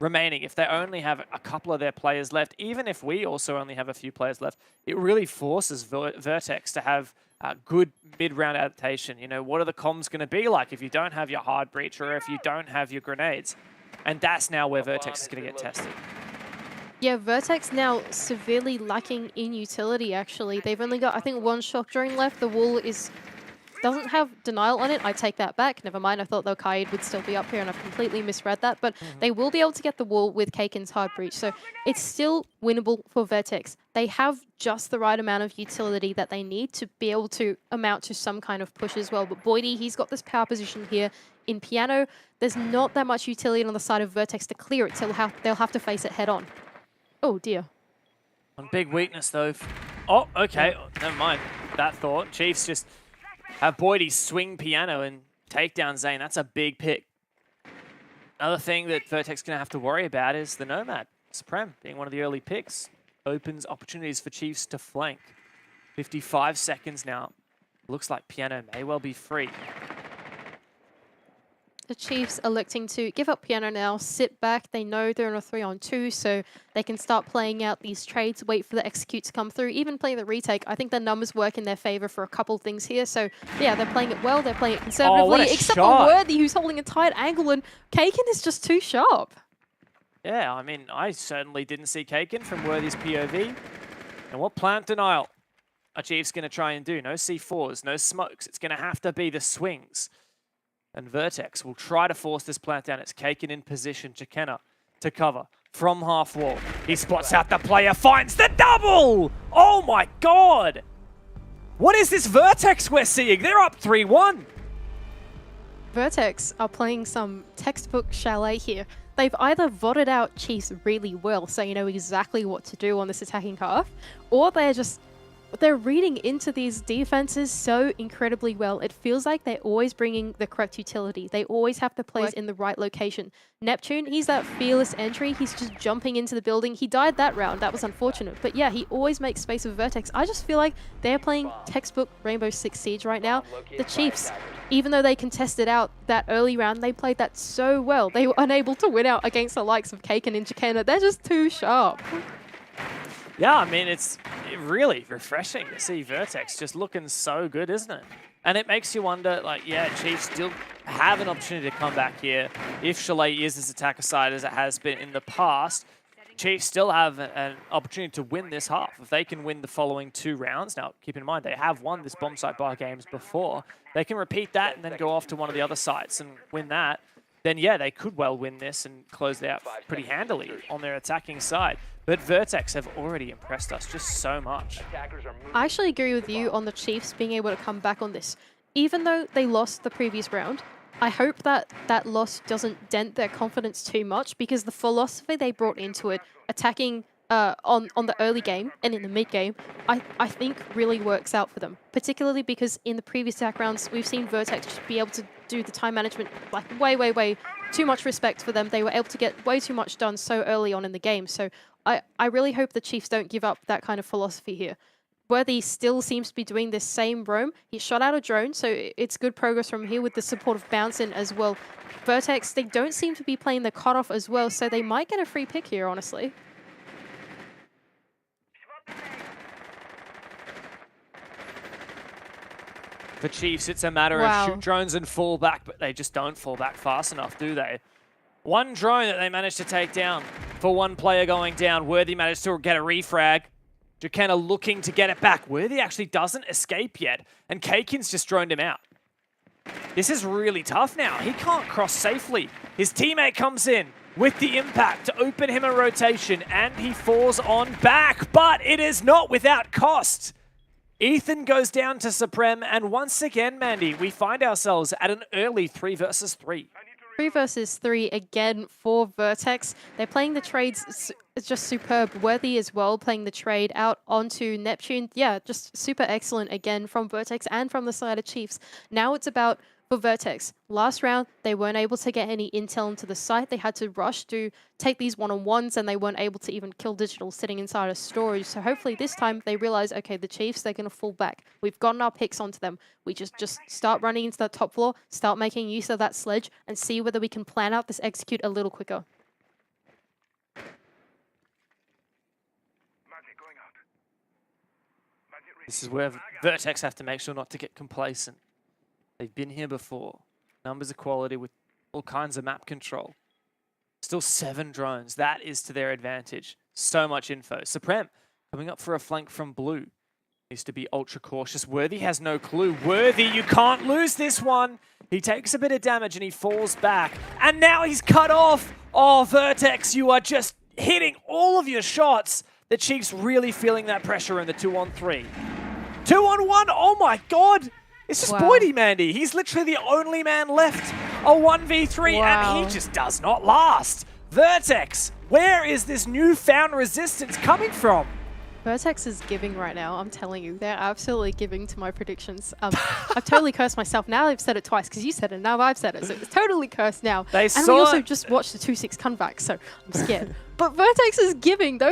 remaining, if they only have a couple of their players left, even if we also only have a few players left, it really forces Vertex to have good mid-round adaptation. You know, what are the comms going to be like if you don't have your hard breach or if you don't have your grenades? And that's now where Vertex is going to get tested. Yeah, Vertex now severely lacking in utility, actually. They've only got, I think, one shock drone left. The wall doesn't have denial on it. I take that back. Never mind. I thought the Kaid would still be up here, and I've completely misread that. But they will be able to get the wall with Kaken's hard breach. So it's still winnable for Vertex. They have just the right amount of utility that they need to be able to amount to some kind of push as well. But Boydie, he's got this power position here in Piano. There's not that much utility on the side of Vertex to clear it, so they'll have to face it head on. Oh, dear. One big weakness, though. Oh, okay. Never mind that thought. Chiefs just have Boydie swing Piano and take down Zane. That's a big pick. Another thing that Vertex is going to have to worry about is the Nomad. Supreme being one of the early picks opens opportunities for Chiefs to flank. 55 seconds now. Looks like Piano may well be free. The Chiefs electing to give up Piano now, sit back. They know they're in a 3-on-2, so they can start playing out these trades, wait for the execute to come through, even play the retake. I think the numbers work in their favor for a couple things here. So, yeah, they're playing it well. They're playing it conservatively, except for Worthy, who's holding a tight angle, and Kaken is just too sharp. Yeah, I mean, I certainly didn't see Kaken from Worthy's POV. And what plant denial are Chiefs going to try and do? No C4s, no smokes. It's going to have to be the swings. And Vertex will try to force this plant down. It's Kaken in position. Chikena to cover from half wall. He spots out the player, finds the double! Oh my god! What is this Vertex we're seeing? They're up 3-1. Vertex are playing some textbook chalet here. They've either voted out Chiefs really well, so you know exactly what to do on this attacking half, or they're reading into these defenses so incredibly well. It feels like they're always bringing the correct utility. They always have the players in the right location. Neptune, he's that fearless entry. He's just jumping into the building. He died that round. That was unfortunate. But yeah, he always makes space with Vertex. I just feel like they're playing textbook Rainbow Six Siege right now. The Chiefs, even though they contested out that early round, they played that so well. They were unable to win out against the likes of Kaken and Chikena. They're just too sharp. Yeah, I mean, it's really refreshing to see Vertex just looking so good, isn't it? And it makes you wonder, like, yeah, Chiefs still have an opportunity to come back here. If Chalet is as attacker side as it has been in the past, Chiefs still have an opportunity to win this half. If they can win the following 2 rounds, now keep in mind they have won this bomb site bar games before, they can repeat that and then go off to one of the other sites and win that, then yeah, they could well win this and close it out pretty handily on their attacking side. But Vertex have already impressed us just so much. I actually agree with you on the Chiefs being able to come back on this. Even though they lost the previous round, I hope that that loss doesn't dent their confidence too much, because the philosophy they brought into it, attacking on the early game and in the mid game, I think really works out for them. Particularly because in the previous attack rounds, we've seen Vertex just be able to do the time management like way too much respect for them. They were able to get way too much done so early on in the game. So I really hope the Chiefs don't give up that kind of philosophy here. Worthy still seems to be doing this same roam. He shot out a drone, so it's good progress from here with the support of bounce in as well. Vertex, they don't seem to be playing the cutoff as well, so they might get a free pick here, honestly. For Chiefs, it's a matter of shoot drones and fall back, but they just don't fall back fast enough, do they? One drone that they managed to take down for one player going down. Worthy managed to get a refrag. Chikena looking to get it back. Worthy actually doesn't escape yet, and Kaken's just droned him out. This is really tough now. He can't cross safely. His teammate comes in with the impact to open him a rotation, and he falls on back, but it is not without cost. Ethan goes down to Supreme, and once again, Mandy, we find ourselves at an early 3 versus 3. 3 versus 3 again for Vertex. They're playing the trades just superb. Worthy as well, playing the trade out onto Neptune. Yeah, just super excellent again from Vertex and from the side of Chiefs. Now it's about for Vertex. Last round, they weren't able to get any intel into the site. They had to rush to take these one-on-ones, and they weren't able to even kill Digital sitting inside of storage. So hopefully this time they realize, okay, the Chiefs, they're going to fall back. We've gotten our picks onto them. We just start running into that top floor, start making use of that sledge, and see whether we can plan out this execute a little quicker. This is where Vertex have to make sure not to get complacent. They've been here before. Numbers of quality with all kinds of map control. Still 7 drones. That is to their advantage. So much info. Supreme coming up for a flank from blue. Needs to be ultra cautious. Worthy has no clue. Worthy, you can't lose this one. He takes a bit of damage and he falls back. And now he's cut off. Oh, Vertex, you are just hitting all of your shots. The Chiefs really feeling that pressure in the 2-on-3. 2-on-1, oh my god! It's just Boydie Mandy. He's literally the only man left. A 1v3 and he just does not last. Vertex, where is this newfound resistance coming from? Vertex is giving right now, I'm telling you. They're absolutely giving to my predictions. I've totally cursed myself. Now I've said it twice because you said it, now I've said it. So it's totally cursed now. And we also just watched the 2-6 comeback, so I'm scared. But Vertex is giving. That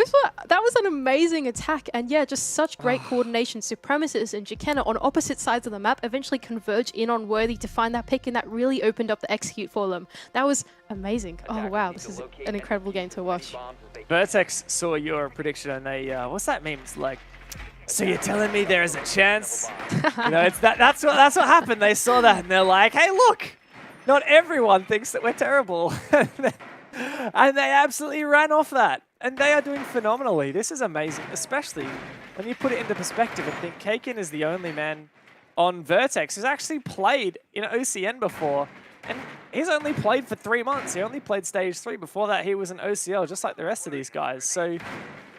was an amazing attack. And yeah, just such great coordination. Supremacists and Jackenna on opposite sides of the map eventually converge in on Worthy to find that pick, and that really opened up the execute for them. That was amazing. Oh wow, this is an incredible game to watch. Vertex saw your prediction and they, what's that meme? It's like, so you're telling me there is a chance? You know, that's what happened. They saw that and they're like, hey, look, not everyone thinks that we're terrible. And they absolutely ran off that. And they are doing phenomenally. This is amazing, especially when you put it into perspective and think Kaken is the only man on Vertex who's actually played in OCN before. And he's only played for 3 months. He only played Stage 3. Before that, he was an OCL, just like the rest of these guys. So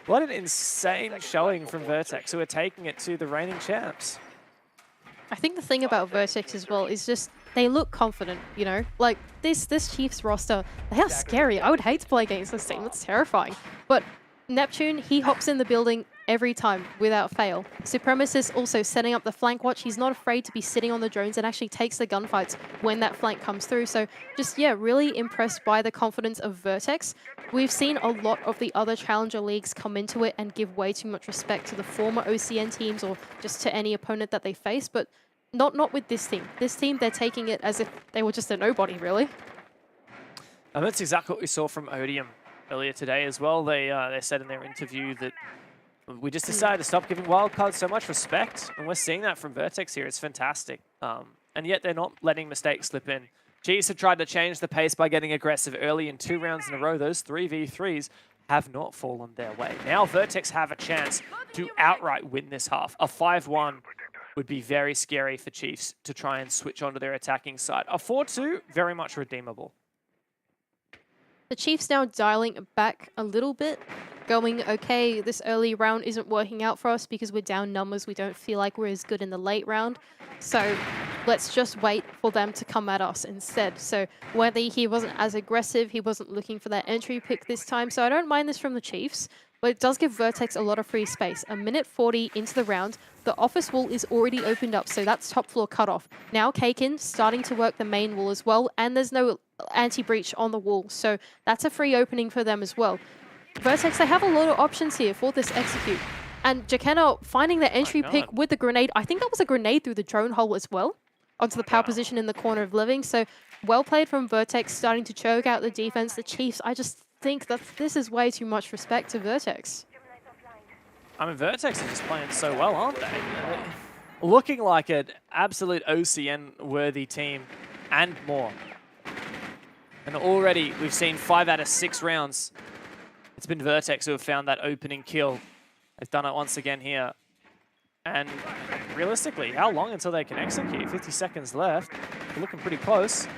what an insane showing from Vertex, who are taking it to the reigning champs. I think the thing about Vertex as well is just they look confident, you know? Like, this Chiefs roster, they are scary. I would hate to play against this team. It's terrifying. But Neptune, he hops in the building every time without fail. Supremacist also setting up the flank watch. He's not afraid to be sitting on the drones and actually takes the gunfights when that flank comes through. So just, yeah, really impressed by the confidence of Vertex. We've seen a lot of the other Challenger Leagues come into it and give way too much respect to the former OCN teams or just to any opponent that they face, but not with this team. This team, they're taking it as if they were just a nobody, really. And that's exactly what we saw from Odium earlier today as well. They said in their interview that we just decided to stop giving wildcards so much respect, and we're seeing that from Vertex here. It's fantastic. And yet they're not letting mistakes slip in. Chiefs have tried to change the pace by getting aggressive early in 2 rounds in a row. Those 3v3s have not fallen their way. Now Vertex have a chance to outright win this half. A 5-1 would be very scary for Chiefs to try and switch onto their attacking side. A 4-2, very much redeemable. The Chiefs now dialing back a little bit, going, okay, this early round isn't working out for us because we're down numbers. We don't feel like we're as good in the late round. So let's just wait for them to come at us instead. So whether he wasn't as aggressive, he wasn't looking for that entry pick this time. So I don't mind this from the Chiefs, but it does give Vertex a lot of free space. A minute 40 into the round, the office wall is already opened up, so that's top floor cutoff. Now Kaken starting to work the main wall as well, and there's no anti-breach on the wall, so that's a free opening for them as well. Vertex, they have a lot of options here for this execute. And Jackenna finding the entry pick with the grenade. I think that was a grenade through the drone hole as well, onto the power position in the corner of living. So well played from Vertex, starting to choke out the defense. The Chiefs, I just think that this is way too much respect to Vertex. I mean, Vertex are just playing so well, aren't they? Looking like an absolute OCN-worthy team and more. And already we've seen 5 out of 6 rounds. It's been Vertex who have found that opening kill. They've done it once again here. And realistically, how long until they can execute? 50 seconds left. They're looking pretty close.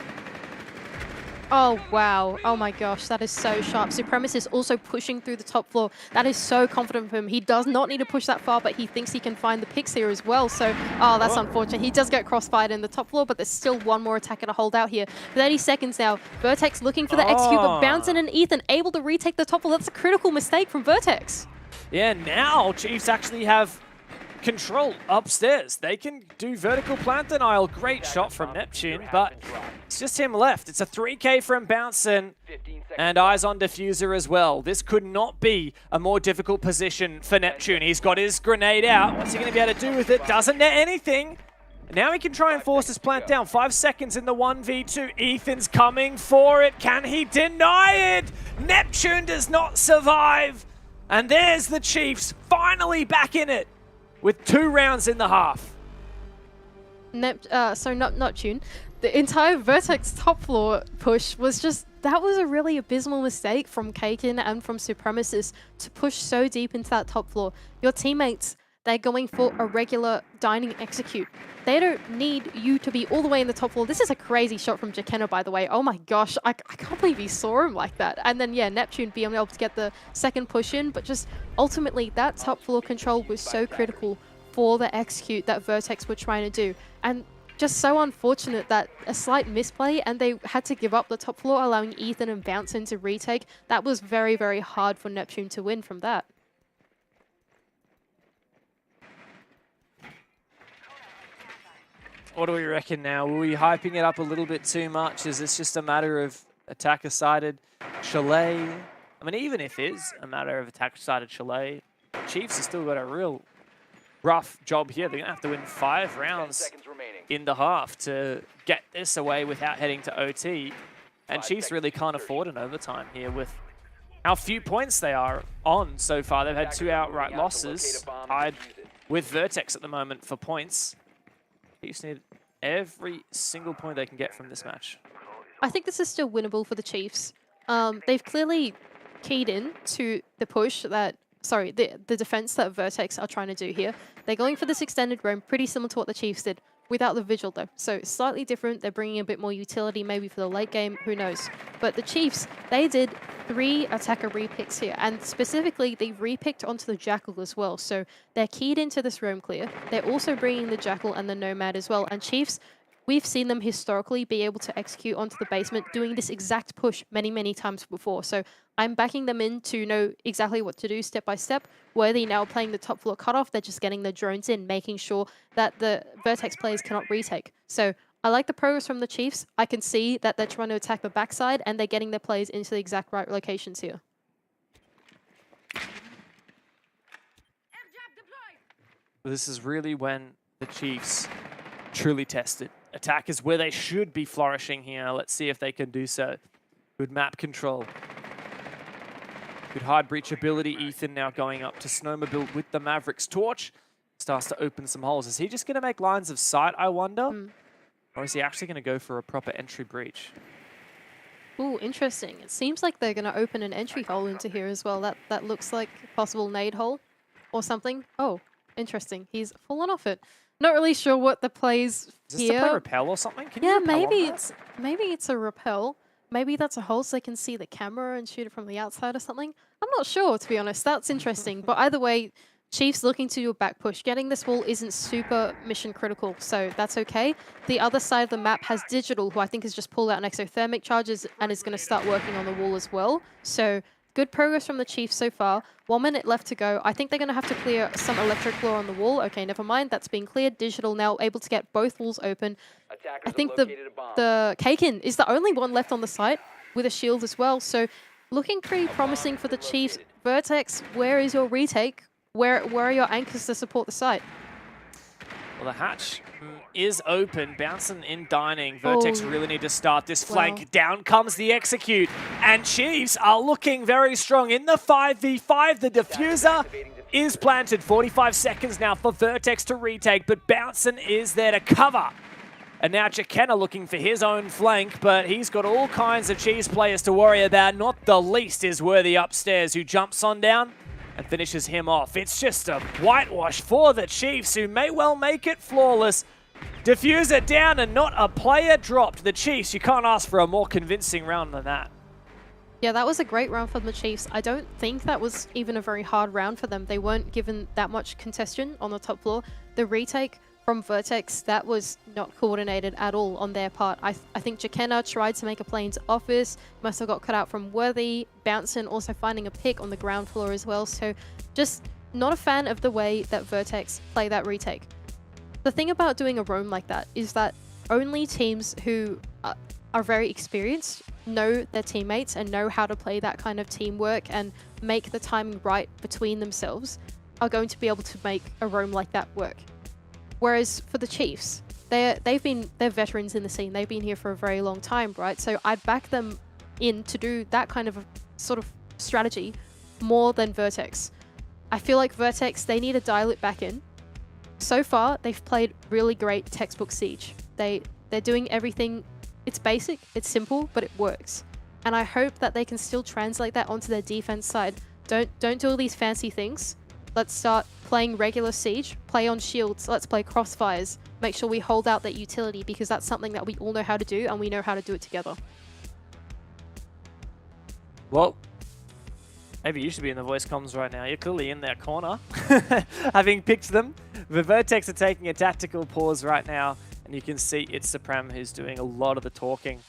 Oh, wow. Oh, my gosh. That is so sharp. Supremacist also pushing through the top floor. That is so confident for him. He does not need to push that far, but he thinks he can find the picks here as well. So, oh, that's unfortunate. He does get crossfired in the top floor, but there's still one more attacker to hold out here. 30 seconds now. Vertex looking for the execute, but Bouncin and Ethan able to retake the top floor. That's a critical mistake from Vertex. Yeah, now Chiefs actually have control upstairs. They can do vertical plant denial. Great shot from Neptune, but it's just him left. It's a 3K from Bouncin and eyes on Diffuser as well. This could not be a more difficult position for Neptune. He's got his grenade out. What's he going to be able to do with it? Doesn't net anything. Now he can try and force his plant down. 5 seconds in the 1v2. Ethan's coming for it. Can he deny it? Neptune does not survive. And there's the Chiefs finally back in it with 2 rounds in the half. Neptune. The entire Vertex top floor push was just, that was a really abysmal mistake from Kaken and from Supremacist to push so deep into that top floor. Your teammates, they're going for a regular dining execute. They don't need you to be all the way in the top floor. This is a crazy shot from Jakenna, by the way. Oh my gosh, I can't believe he saw him like that. And then, yeah, Neptune being able to get the second push in, but just ultimately that top floor control was so critical for the execute that Vertex were trying to do. And just so unfortunate that a slight misplay and they had to give up the top floor, allowing Ethan and Bouncin to retake. That was very, very hard for Neptune to win from that. What do we reckon now? Were we hyping it up a little bit too much? Is this just a matter of attacker-sided Chalet? I mean, even if it is a matter of attacker-sided Chalet, Chiefs have still got a real rough job here. They're going to have to win 5 rounds in the half to get this away without heading to OT. And Chiefs really can't afford an overtime here with how few points they are on so far. They've had 2 outright losses, tied with Vertex at the moment for points. Chiefs need every single point they can get from this match. I think this is still winnable for the Chiefs. They've clearly keyed in to the push that, sorry, the defense that Vertex are trying to do here. They're going for this extended roam, pretty similar to what the Chiefs did, without the Vigil though. So slightly different. They're bringing a bit more utility maybe for the late game, who knows. But the Chiefs, they did 3 attacker repicks here, and specifically they repicked onto the Jackal as well. So they're keyed into this roam clear. They're also bringing the Jackal and the Nomad as well. And Chiefs, we've seen them historically be able to execute onto the basement, doing this exact push many, many times before. So I'm backing them in to know exactly what to do step by step. Worthy now playing the top floor cutoff, they're just getting the drones in, making sure that the Vertex players cannot retake. So I like the progress from the Chiefs. I can see that they're trying to attack the backside and they're getting their players into the exact right locations here. This is really when the Chiefs truly tested. Attack is where they should be flourishing here. Let's see if they can do so. Good map control. Good hard breach ability. Ethan now going up to Snowmobile with the Maverick's torch. Starts to open some holes. Is he just going to make lines of sight, I wonder? Or is he actually going to go for a proper entry breach? Ooh, interesting. It seems like they're going to open an entry hole into here as well. That looks like a possible nade hole or something. Oh, interesting. He's fallen off it. Not really sure what the plays Is this here. to play repel or something? Can you Yeah, repel maybe it's a repel. Maybe that's a hole so they can see the camera and shoot it from the outside or something. I'm not sure, to be honest. That's interesting. But either way, Chiefs looking to do a back push. Getting this wall isn't super mission critical, so that's okay. The other side of the map has Digital, who I think has just pulled out an exothermic charges and is going to start working on the wall as well. So good progress from the Chiefs so far. 1 minute left to go. I think they're going to have to clear some electric floor on the wall. Okay, never mind. That's being cleared. Digital now able to get both walls open. I think the Kaken is the only one left on the site with a shield as well. So looking pretty promising for the Chiefs. Vertex, where is your retake? Where are your anchors to support the site? Well, the hatch is open. Bouncing in dining. Vertex really need to start this flank. Wow. Down comes the execute. And Chiefs are looking very strong in the 5v5. The diffuser is planted. 45 seconds now for Vertex to retake, but Bouncing is there to cover. And now Jakenna looking for his own flank, but he's got all kinds of Chiefs players to worry about. Not the least is Worthy upstairs, who jumps on down and finishes him off. It's just a whitewash for the Chiefs, who may well make it flawless. Diffuser down and not a player dropped. The Chiefs, you can't ask for a more convincing round than that. Yeah, that was a great round for the Chiefs. I don't think that was even a very hard round for them. They weren't given that much contestation on the top floor. The retake from Vertex, that was not coordinated at all on their part. I think Jakenna tried to make a play into office, must have got cut out from Worthy. Bouncing also finding a pick on the ground floor as well. So just not a fan of the way that Vertex play that retake. The thing about doing a roam like that is that only teams who are very experienced know their teammates and know how to play that kind of teamwork and make the timing right between themselves are going to be able to make a roam like that work. Whereas for the Chiefs, they're veterans in the scene. They've been here for a very long time, right? So I'd back them in to do that kind of a sort of strategy more than Vertex. I feel like Vertex, they need to dial it back in. So far, they've played really great textbook Siege. They're doing everything. It's basic, it's simple, but it works. And I hope that they can still translate that onto their defense side. Don't do all these fancy things. Let's start playing regular Siege, play on shields, let's play crossfires. Make sure we hold out that utility because that's something that we all know how to do and we know how to do it together. Well, maybe you should be in the voice comms right now. You're clearly in their corner, having picked them. The Vertex are taking a tactical pause right now, and you can see it's Supreme who's doing a lot of the talking,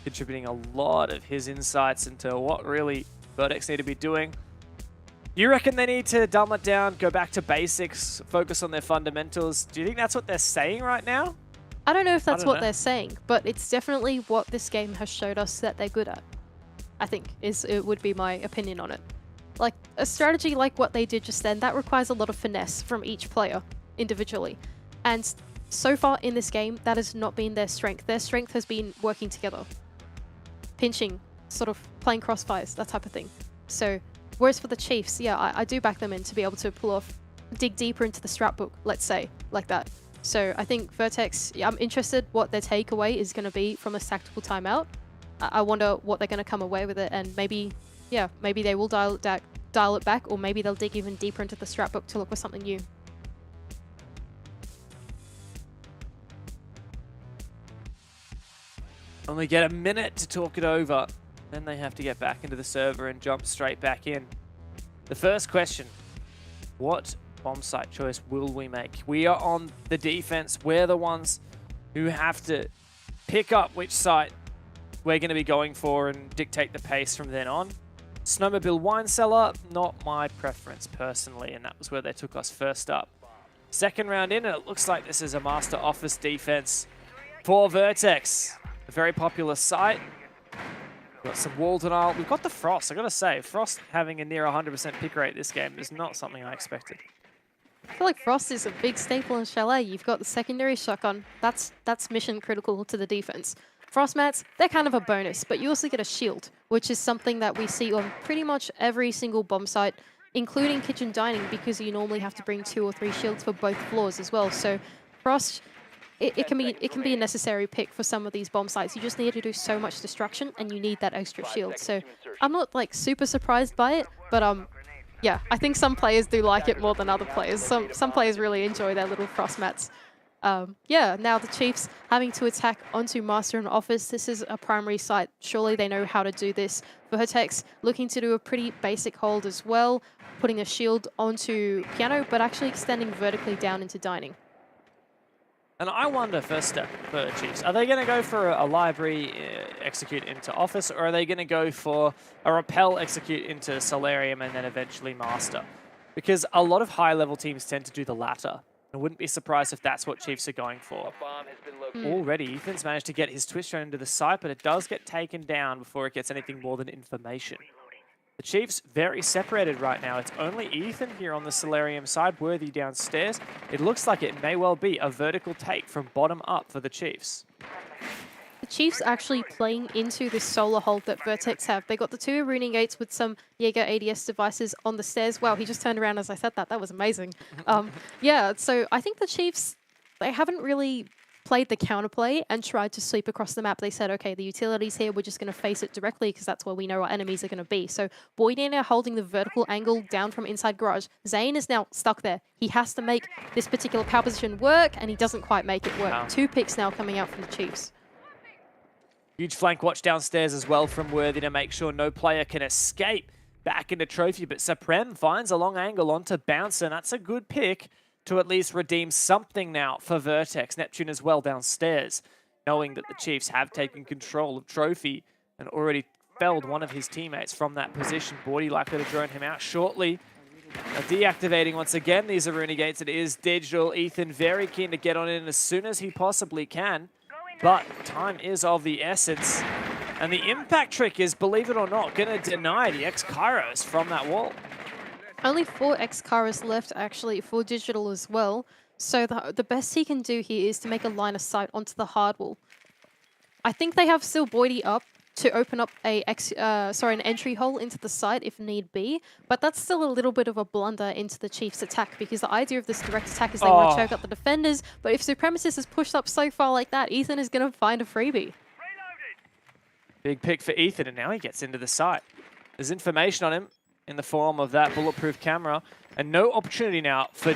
contributing a lot of his insights into what really Vertex need to be doing. You reckon they need to dumb it down, go back to basics, focus on their fundamentals? Do you think that's what they're saying right now? I don't know if that's what they're saying, but it's definitely what this game has showed us that they're good at. I think it would be my opinion on it. Like, a strategy like what they did just then, that requires a lot of finesse from each player individually. And so far in this game, that has not been their strength. Their strength has been working together. Pinching, sort of playing crossfires, that type of thing. So, whereas for the Chiefs, yeah, I do back them in to be able to pull off, dig deeper into the strat book, let's say, like that. So I think Vertex, yeah, I'm interested what their takeaway is going to be from this tactical timeout. I wonder what they're going to come away with it, and maybe, yeah, maybe they will dial it back, or maybe they'll dig even deeper into the strat book to look for something new. Only get a minute to talk it over. Then they have to get back into the server and jump straight back in. The first question, what bomb site choice will we make? We are on the defense. We're the ones who have to pick up which site we're going to be going for and dictate the pace from then on. Snowmobile Wine Cellar, not my preference personally, and that was where they took us first up. Second round in, and it looks like this is a Master Office defense for Vertex. A very popular site. We've got some wall denial. We've got the Frost, I gotta say. Frost having a near 100% pick rate this game is not something I expected. I feel like Frost is a big staple in Chalet. You've got the secondary shotgun. That's mission critical to the defense. Frost mats, they're kind of a bonus, but you also get a shield, which is something that we see on pretty much every single bomb site, including kitchen dining, because you normally have to bring 2 or 3 shields for both floors as well. So Frost, it can be a necessary pick for some of these bomb sites. You just need to do so much destruction, and you need that extra shield. So I'm not like super surprised by it, but yeah, I think some players do like it more than other players. Some players really enjoy their little Frost mats. Yeah, now the Chiefs having to attack onto Master and Office. This is a primary site. Surely they know how to do this. Vertex looking to do a pretty basic hold as well, putting a shield onto Piano, but actually extending vertically down into Dining. And I wonder, first step for the Chiefs, are they going to go for a library execute into Office, or are they going to go for a repel execute into Solarium and then eventually Master? Because a lot of high-level teams tend to do the latter. I wouldn't be surprised if that's what Chiefs are going for. Already, Ethan's managed to get his twist thrown into the site, but it does get taken down before it gets anything more than information. The Chiefs very separated right now. It's only Ethan here on the Solarium side, Worthy downstairs. It looks like it may well be a vertical take from bottom up for the Chiefs. The Chiefs actually playing into this solar hold that Vertex have. They got the 2 Rooning Gates with some Jaeger ADS devices on the stairs. Wow, he just turned around as I said that. That was amazing. Yeah, so I think the Chiefs, they haven't really played the counterplay and tried to sweep across the map. They said, okay, the utility's here. We're just going to face it directly because that's where we know our enemies are going to be. So Boydie now holding the vertical angle down from inside garage. Zane is now stuck there. He has to make this particular power position work, and he doesn't quite make it work. Wow. 2 picks now coming out from the Chiefs. Huge flank watch downstairs as well from Worthy to make sure no player can escape back into Trophy, but Supreme finds a long angle onto Bouncer, and that's a good pick to at least redeem something now for Vertex. Neptune as well downstairs, knowing that the Chiefs have taken control of Trophy and already felled one of his teammates from that position. Bordy likely to drone him out shortly. Deactivating once again these Aruna Gates. It is Digital. Ethan very keen to get on in as soon as he possibly can. But time is of the essence. And the impact trick is, believe it or not, going to deny the X-Kairos from that wall. Only 4 X-Kairos left, actually, for Digital as well. So the best he can do here is to make a line of sight onto the hard wall. I think they have still Boydie up, to open up an entry hole into the site if need be, but that's still a little bit of a blunder into the Chiefs' attack because the idea of this direct attack is they want to choke up the defenders, but if Supremacist is pushed up so far like that, Ethan is going to find a freebie. Big pick for Ethan, and now he gets into the site. There's information on him in the form of that bulletproof camera, and no opportunity now for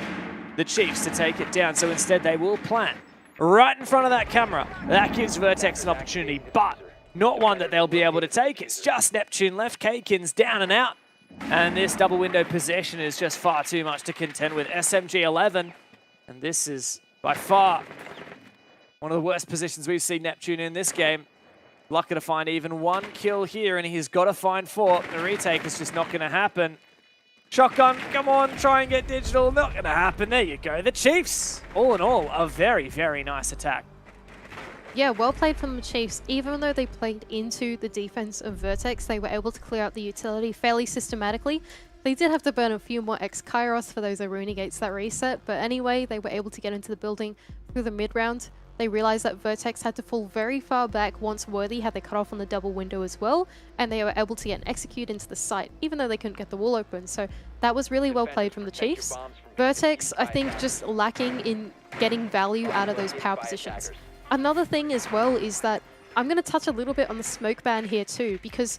the Chiefs to take it down, so instead they will plant right in front of that camera. That gives Vertex an opportunity, but not one that they'll be able to take. It's just Neptune left. K-Kin's down and out. And this double window possession is just far too much to contend with. SMG 11. And this is by far one of the worst positions we've seen Neptune in this game. Lucky to find even one kill here, and he's got to find 4. The retake is just not going to happen. Shotgun, come on, try and get Digital. Not going to happen. There you go. The Chiefs, all in all, a very, very nice attack. Yeah, well played from the Chiefs. Even though they played into the defense of Vertex, they were able to clear out the utility fairly systematically. They did have to burn a few more X-Kairos for those Aruna gates that reset, but anyway, they were able to get into the building through the mid-round. They realized that Vertex had to fall very far back once Worthy had the cut off on the double window as well, and they were able to get an execute into the site, even though they couldn't get the wall open. So that was really well played from the Chiefs. Vertex, I think, just lacking in getting value out of those power positions. Another thing as well is that I'm going to touch a little bit on the smoke ban here too, because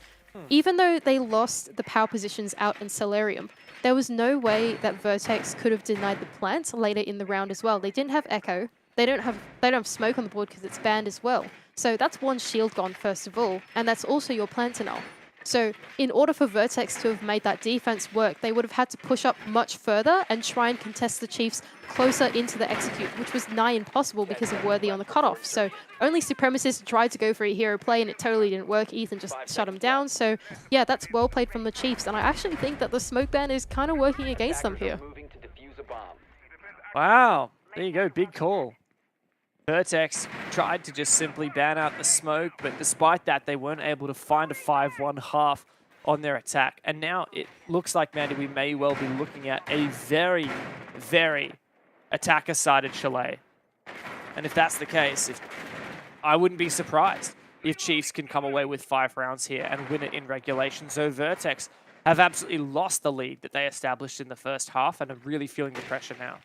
even though they lost the power positions out in Solarium, there was no way that Vertex could have denied the plants later in the round as well. They didn't have Echo. They don't have smoke on the board because it's banned as well. So that's one shield gone first of all, and that's also your plant null. So in order for Vertex to have made that defense work, they would have had to push up much further and try and contest the Chiefs closer into the execute, which was nigh impossible because of Worthy on the cutoff. So only Supremacist tried to go for a hero play and it totally didn't work. Ethan just shut him down. So yeah, that's well played from the Chiefs. And I actually think that the smoke ban is kind of working against them here. Wow, there you go, big call. Vertex tried to just simply ban out the smoke, but despite that, they weren't able to find a 5-1 half on their attack. And now it looks like, Mandy, we may well be looking at a very, very attacker-sided Chalet. And if that's the case, I wouldn't be surprised if Chiefs can come away with 5 rounds here and win it in regulation. So Vertex have absolutely lost the lead that they established in the first half and are really feeling the pressure now.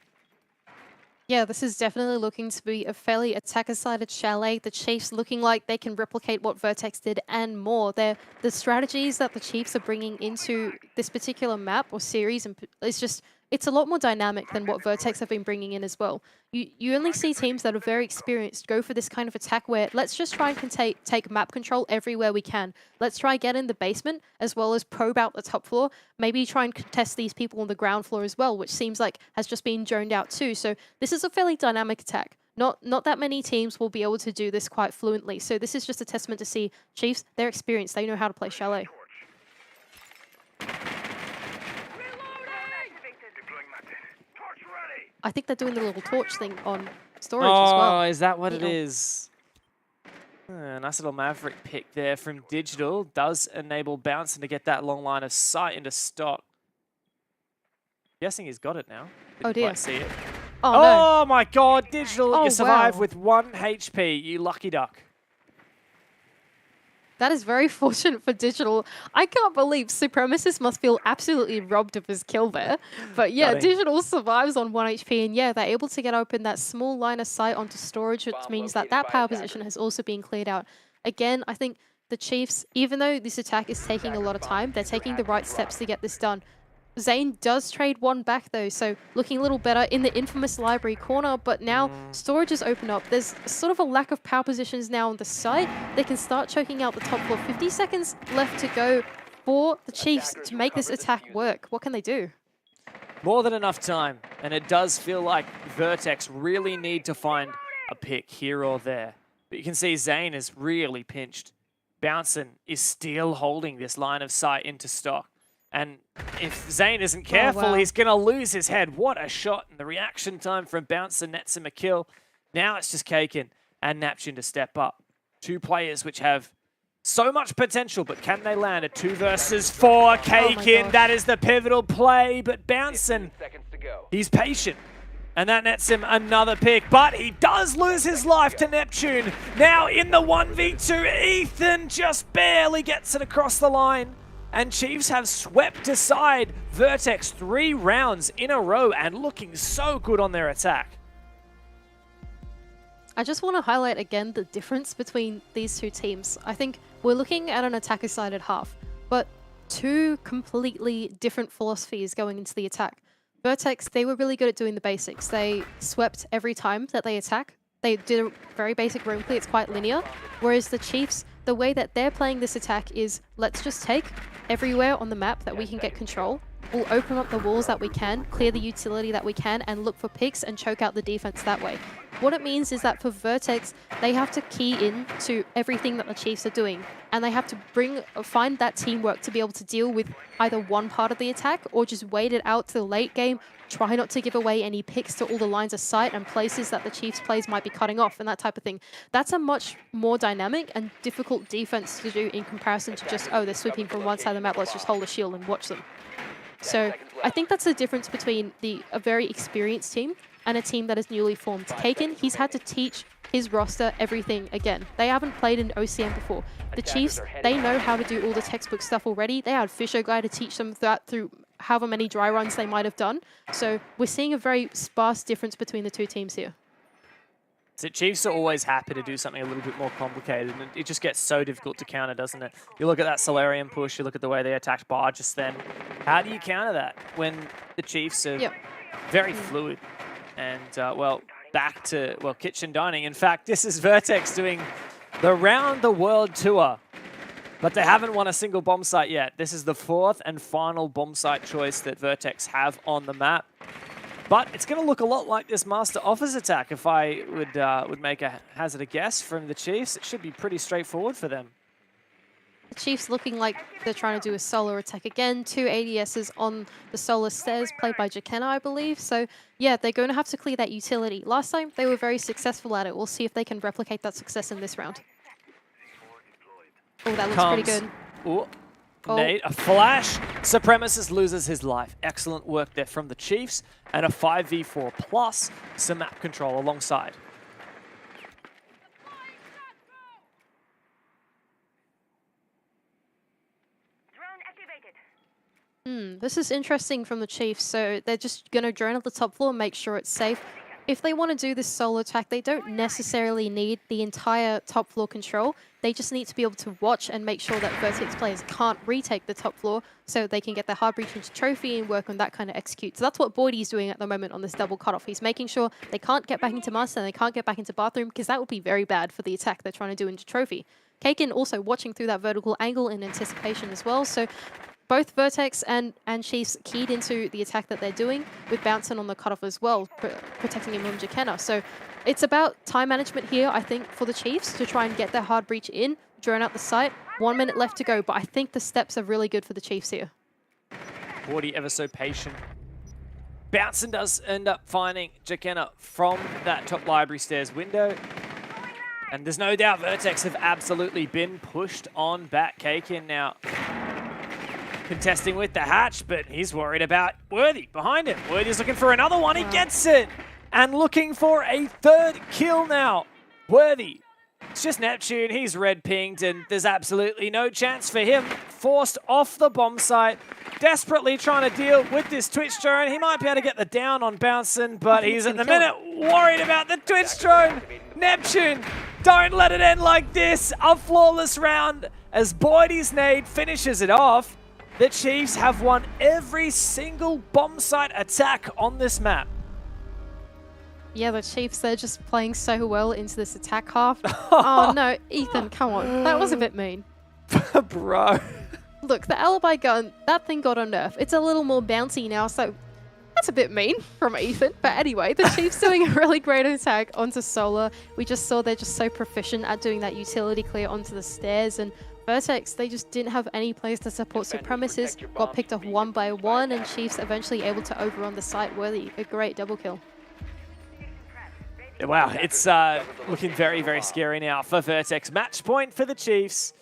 Yeah, this is definitely looking to be a fairly attacker-sided Chalet. The Chiefs looking like they can replicate what Vertex did and more. The strategies that the Chiefs are bringing into this particular map or series, and it's a lot more dynamic than what Vertex have been bringing in as well. You only see teams that are very experienced go for this kind of attack where let's just try and take map control everywhere we can. Let's try get in the basement as well as probe out the top floor. Maybe try and contest these people on the ground floor as well, which seems like has just been droned out too. So this is a fairly dynamic attack. Not that many teams will be able to do this quite fluently. So this is just a testament to see Chiefs, they're experienced. They know how to play Chalet. I think they're doing the little torch thing on storage as well. Oh, is that what it is? Nice little Maverick pick there from Digital. Does enable Bouncing to get that long line of sight into stock. Guessing he's got it now. Didn't quite see it. Oh, my God, Digital, you survive wow. with 1 HP, you lucky duck. That is very fortunate for Digital. I can't believe Supremacist must feel absolutely robbed of his kill there. But yeah, Digital survives on 1 HP, and yeah, they're able to get open that small line of sight onto storage, which means that that power position has also been cleared out. Again, I think the Chiefs, even though this attack is taking a lot of time, they're taking the right steps to get this done. Zane does trade 1 back though, so looking a little better in the infamous library corner, but now storage is open up. There's sort of a lack of power positions now on the site. They can start choking out the top floor. 50 seconds left to go for the Chiefs to make this attack work. What can they do? More than enough time, and it does feel like Vertex really need to find a pick here or there. But you can see Zane is really pinched. Bouncing is still holding this line of sight into stock. And if Zane isn't careful, he's going to lose his head. What a shot. And the reaction time from Bouncer nets him a kill. Now it's just K-Kin and Neptune to step up. 2 players which have so much potential, but can they land a 2 versus 4? K-Kin, that is the pivotal play. But Bouncing, he's patient. And that nets him another pick, but he does lose his life to Neptune. Now in the 1v2, Ethan just barely gets it across the line. And Chiefs have swept aside Vertex 3 rounds in a row and looking so good on their attack. I just want to highlight again the difference between these two teams. I think we're looking at an attacker-sided half, but two completely different philosophies going into the attack. Vertex, they were really good at doing the basics. They swept every time that they attack. They did a very basic roam clear, it's quite linear. Whereas the Chiefs, the way that they're playing this attack is, let's just take everywhere on the map that we can get control. We'll open up the walls that we can, clear the utility that we can, and look for picks and choke out the defense that way. What it means is that for Vertex, they have to key in to everything that the Chiefs are doing, and they have to find that teamwork to be able to deal with either one part of the attack or just wait it out to the late game, try not to give away any picks to all the lines of sight and places that the Chiefs plays might be cutting off and that type of thing. That's a much more dynamic and difficult defense to do in comparison to just, oh, they're sweeping from one side of the map, let's just hold a shield and watch them. So I think that's the difference between a very experienced team and a team that is newly formed. Kaken, he's had to teach his roster everything again. They haven't played in OCN before. The Chiefs, they know how to do all the textbook stuff already. They had Fisher Guy to teach them that through however many dry runs they might have done. So we're seeing a very sparse difference between the two teams here. So Chiefs are always happy to do something a little bit more complicated, and it just gets so difficult to counter, doesn't it? You look at that Solarium push, you look at the way they attacked Bar just then. How do you counter that when the Chiefs are very fluid? And, well, back to, well, kitchen dining. In fact, this is Vertex doing the Round the World Tour, but they haven't won a single bomb site yet. This is the 4th and final bomb site choice that Vertex have on the map. But it's going to look a lot like this Master Offers attack. If I would make a hazard a guess from the Chiefs, it should be pretty straightforward for them. The Chiefs looking like they're trying to do a solar attack again. 2 ADSs on the solar stairs, played by Jakenna, I believe. So, yeah, they're going to have to clear that utility. Last time, they were very successful at it. We'll see if they can replicate that success in this round. Oh, that looks pretty good. Ooh. Nate, a flash. Supremacist loses his life. Excellent work there from the Chiefs. And a 5v4 plus some map control alongside. This is interesting from the Chiefs. So they're just going to drone at the top floor, make sure it's safe. If they want to do this solo attack, they don't necessarily need the entire top floor control. They just need to be able to watch and make sure that Vertex players can't retake the top floor so they can get their hard breach into trophy and work on that kind of execute. So that's what Boydie's doing at the moment on this double cutoff. He's making sure they can't get back into master and they can't get back into bathroom, because that would be very bad for the attack they're trying to do into trophy. Kaken also watching through that vertical angle in anticipation as well. So both Vertex and Chiefs keyed into the attack that they're doing, with Bouncing on the cutoff as well, protecting him from Jakenna. So it's about time management here, I think, for the Chiefs to try and get their hard breach in, drone out the site. 1 minute left to go, but I think the steps are really good for the Chiefs here. Boydie ever so patient. Bouncing does end up finding Jakenna from that top library stairs window. And there's no doubt Vertex have absolutely been pushed on back. Kaken now contesting with the hatch, but he's worried about Worthy behind him. Worthy's looking for another one. He gets it. And looking for a 3rd kill now. Worthy. It's just Neptune. He's red pinged, and there's absolutely no chance for him. Forced off the bomb site. Desperately trying to deal with this Twitch drone. He might be able to get the down on Bouncing, but he's at the minute worried about the Twitch drone. Neptune, don't let it end like this. A flawless round as Boydie's nade finishes it off. The Chiefs have won every single bomb site attack on this map. Yeah, the Chiefs, they're just playing so well into this attack half. Oh no, Ethan, come on. That was a bit mean. Bro. Look, the alibi gun, that thing got a nerf. It's a little more bouncy now, so that's a bit mean from Ethan. But anyway, the Chiefs doing a really great attack onto Solar. We just saw they're just so proficient at doing that utility clear onto the stairs, and Vertex, they just didn't have any place to support Supremacists, got picked off 1 by 1, and Chiefs eventually able to overrun the site. Worthy, a great double kill. Wow, it's looking very, very scary now for Vertex. Match point for the Chiefs.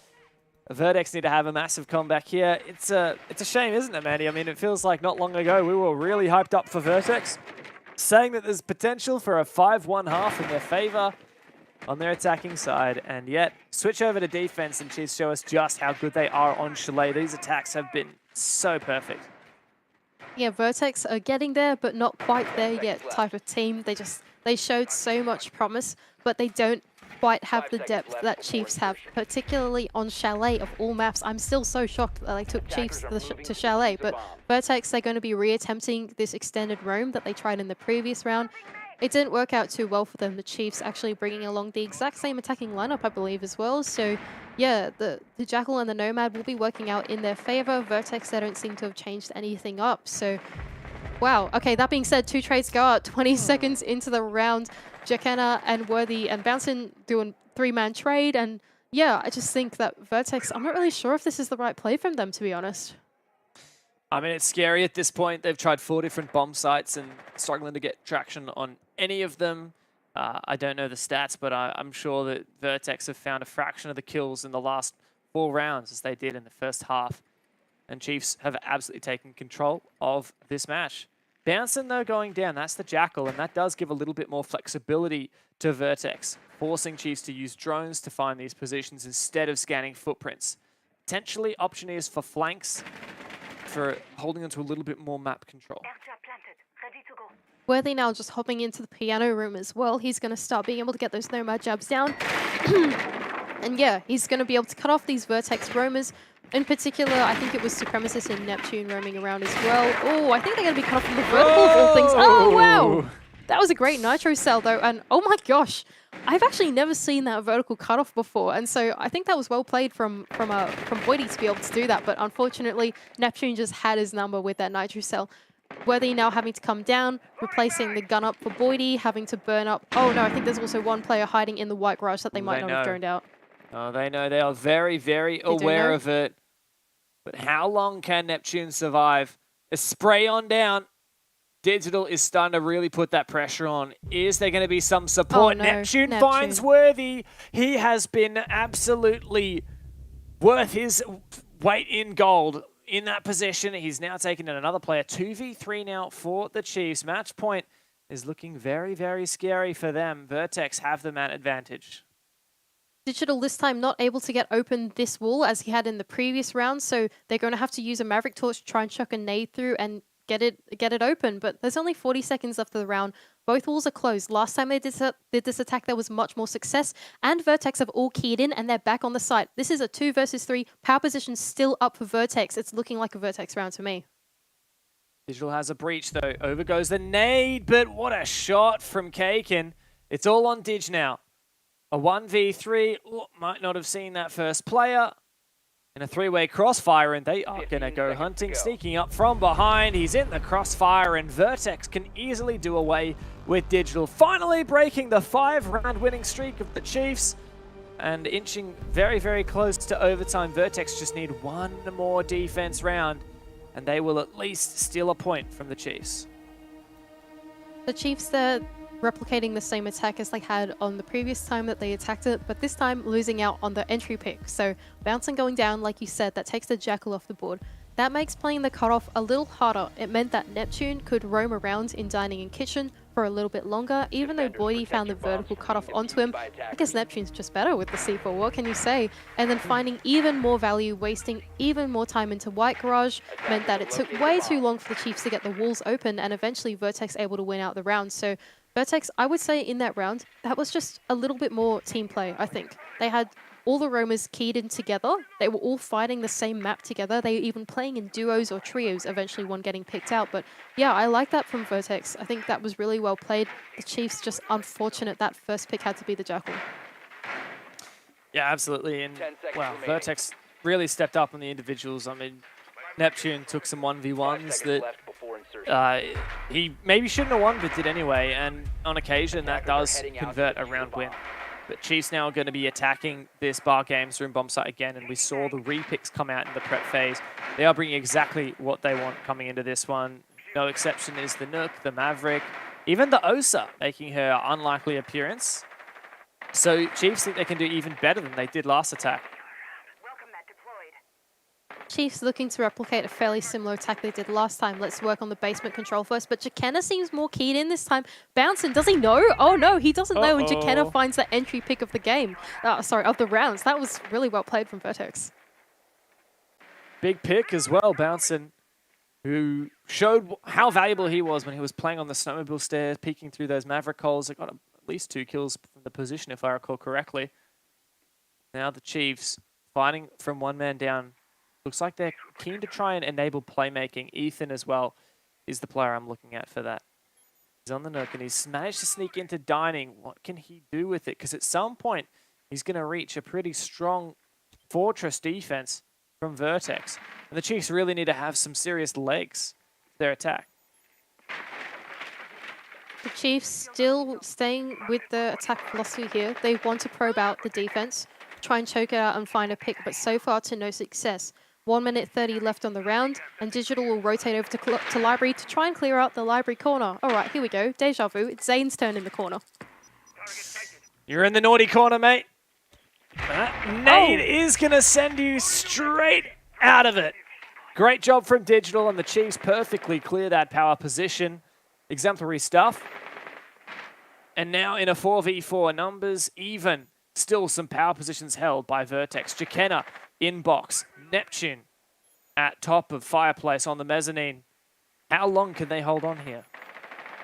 Vertex need to have a massive comeback here. It's a shame, isn't it, Mandy? I mean, it feels like not long ago we were really hyped up for Vertex. saying that there's potential for a 5-1 half in their favor on their attacking side. And yet, switch over to defense and Chiefs show us just how good they are on Chalet. These attacks have been so perfect. Yeah, Vertex are getting there, but not quite there yet type of team. They showed so much promise, but they don't quite have the depth that Chiefs have, particularly on Chalet of all maps. I'm still so shocked that they took Chiefs to Chalet, but Vertex, they're going to be re-attempting this extended roam that they tried in the previous round. It didn't work out too well for them. The Chiefs actually bringing along the exact same attacking lineup, I believe, as well. So, yeah, the Jackal and the Nomad will be working out in their favor. Vertex, they don't seem to have changed anything up. So, wow. Okay, that being said, 2 trades go out 20 seconds into the round. Jakena and Worthy and Bouncin doing 3-man trade. And, yeah, I just think that Vertex, I'm not really sure if this is the right play from them, to be honest. I mean, it's scary at this point. They've tried 4 different bomb sites and struggling to get traction on any of them. I don't know the stats, but I'm sure that Vertex have found a fraction of the kills in the last 4 rounds as they did in the first half. And Chiefs have absolutely taken control of this match. Bouncin, though, going down. That's the Jackal, and that does give a little bit more flexibility to Vertex, forcing Chiefs to use drones to find these positions instead of scanning footprints. Potentially optioneers for flanks, for holding onto a little bit more map control. Worthy now just hopping into the piano room as well. He's going to start being able to get those Nomad jabs down. And yeah, he's going to be able to cut off these Vertex roamers. In particular, I think it was Supremacist and Neptune roaming around as well. Oh, I think they're going to be cut off from the vertical of all things. Oh, wow! That was a great Nitro cell, though. And oh my gosh, I've actually never seen that vertical cutoff before. And so I think that was well played from Boydie to be able to do that. But unfortunately, Neptune just had his number with that Nitro cell. Worthy now having to come down, replacing the gun up for Boydie, having to burn up. Oh no, I think there's also one player hiding in the white garage that they might not have droned out. Oh, they know. They are very, very aware of it. But how long can Neptune survive? A spray on down. Digital is starting to really put that pressure on. Is there going to be some support? Oh, no. Neptune finds Worthy. He has been absolutely worth his weight in gold in that position. He's now taken in another player. 2v3 now for the Chiefs. Match point is looking very, very scary for them. Vertex have the man advantage. Digital this time not able to get open this wall as he had in the previous round, so they're going to have to use a Maverick Torch to try and chuck a nade through and get it open. But there's only 40 seconds left of the round. Both walls are closed. Last time they did this attack, there was much more success, and Vertex have all keyed in, and they're back on the site. This is a 2 versus 3. Power position still up for Vertex. It's looking like a Vertex round to me. Digital has a breach, though. Over goes the nade, but what a shot from Kaken. It's all on Dig now. A 1v3, might not have seen that first player. In a 3-way crossfire, and they are going to go hunting, sneaking up from behind. He's in the crossfire, and Vertex can easily do away with Digital. Finally breaking the 5-round winning streak of the Chiefs, and inching very, very close to overtime. Vertex just need one more defense round, and they will at least steal a point from the Chiefs. The Chiefs, they're replicating the same attack as they had on the previous time that they attacked it, but this time losing out on the entry pick. So Bouncing going down, like you said, that takes the Jackal off the board. That makes playing the cutoff a little harder. It meant that Neptune could roam around in Dining and Kitchen for a little bit longer, even though Boydie found the vertical cutoff onto him. I guess Neptune's just better with the C4, what can you say? And then finding even more value, wasting even more time into White Garage, meant that it took way too long for the Chiefs to get the walls open, and eventually Vertex able to win out the round. So Vertex, I would say in that round, that was just a little bit more team play, I think. They had all the roamers keyed in together. They were all fighting the same map together. They were even playing in duos or trios, eventually one getting picked out. But yeah, I like that from Vertex. I think that was really well played. The Chiefs just unfortunate that first pick had to be the Jackal. Yeah, absolutely. And wow, Vertex really stepped up on the individuals. I mean, Neptune took some 1v1s that he maybe shouldn't have won, but did anyway. And on occasion, that does convert a round win. But Chiefs now are going to be attacking this Bar Games room bomb site again, and we saw the repicks come out in the prep phase. They are bringing exactly what they want coming into this one. No exception is the Nook, the Maverick, even the Osa making her unlikely appearance. So Chiefs think they can do even better than they did last attack. Chiefs looking to replicate a fairly similar attack they did last time. Let's work on the basement control first, but Jakenna seems more keyed in this time. Bouncing, does he know? Oh no, he doesn't know, and Jakenna finds the entry pick of the game. Sorry, of the rounds. That was really well played from Vertex. Big pick as well, Bouncing, who showed how valuable he was when he was playing on the snowmobile stairs, peeking through those Maverick holes. It got at least 2 kills from the position, if I recall correctly. Now the Chiefs fighting from one man down. Looks like they're keen to try and enable playmaking. Ethan as well is the player I'm looking at for that. He's on the nook and he's managed to sneak into dining. What can he do with it? Because at some point, he's going to reach a pretty strong fortress defense from Vertex. And the Chiefs really need to have some serious legs to their attack. The Chiefs still staying with the attack philosophy here. They want to probe out the defense, try and choke it out and find a pick, but so far to no success. 1 minute 30 left on the round, and Digital will rotate over to Library to try and clear out the Library corner. All right, here we go. Deja vu. It's Zane's turn in the corner. You're in the naughty corner, mate. That nade is going to send you straight out of it. Great job from Digital, and the Chiefs perfectly clear that power position. Exemplary stuff. And now in a 4v4, numbers even. Still some power positions held by Vertex. Jakenna in box. Neptune at top of Fireplace on the mezzanine. How long can they hold on here?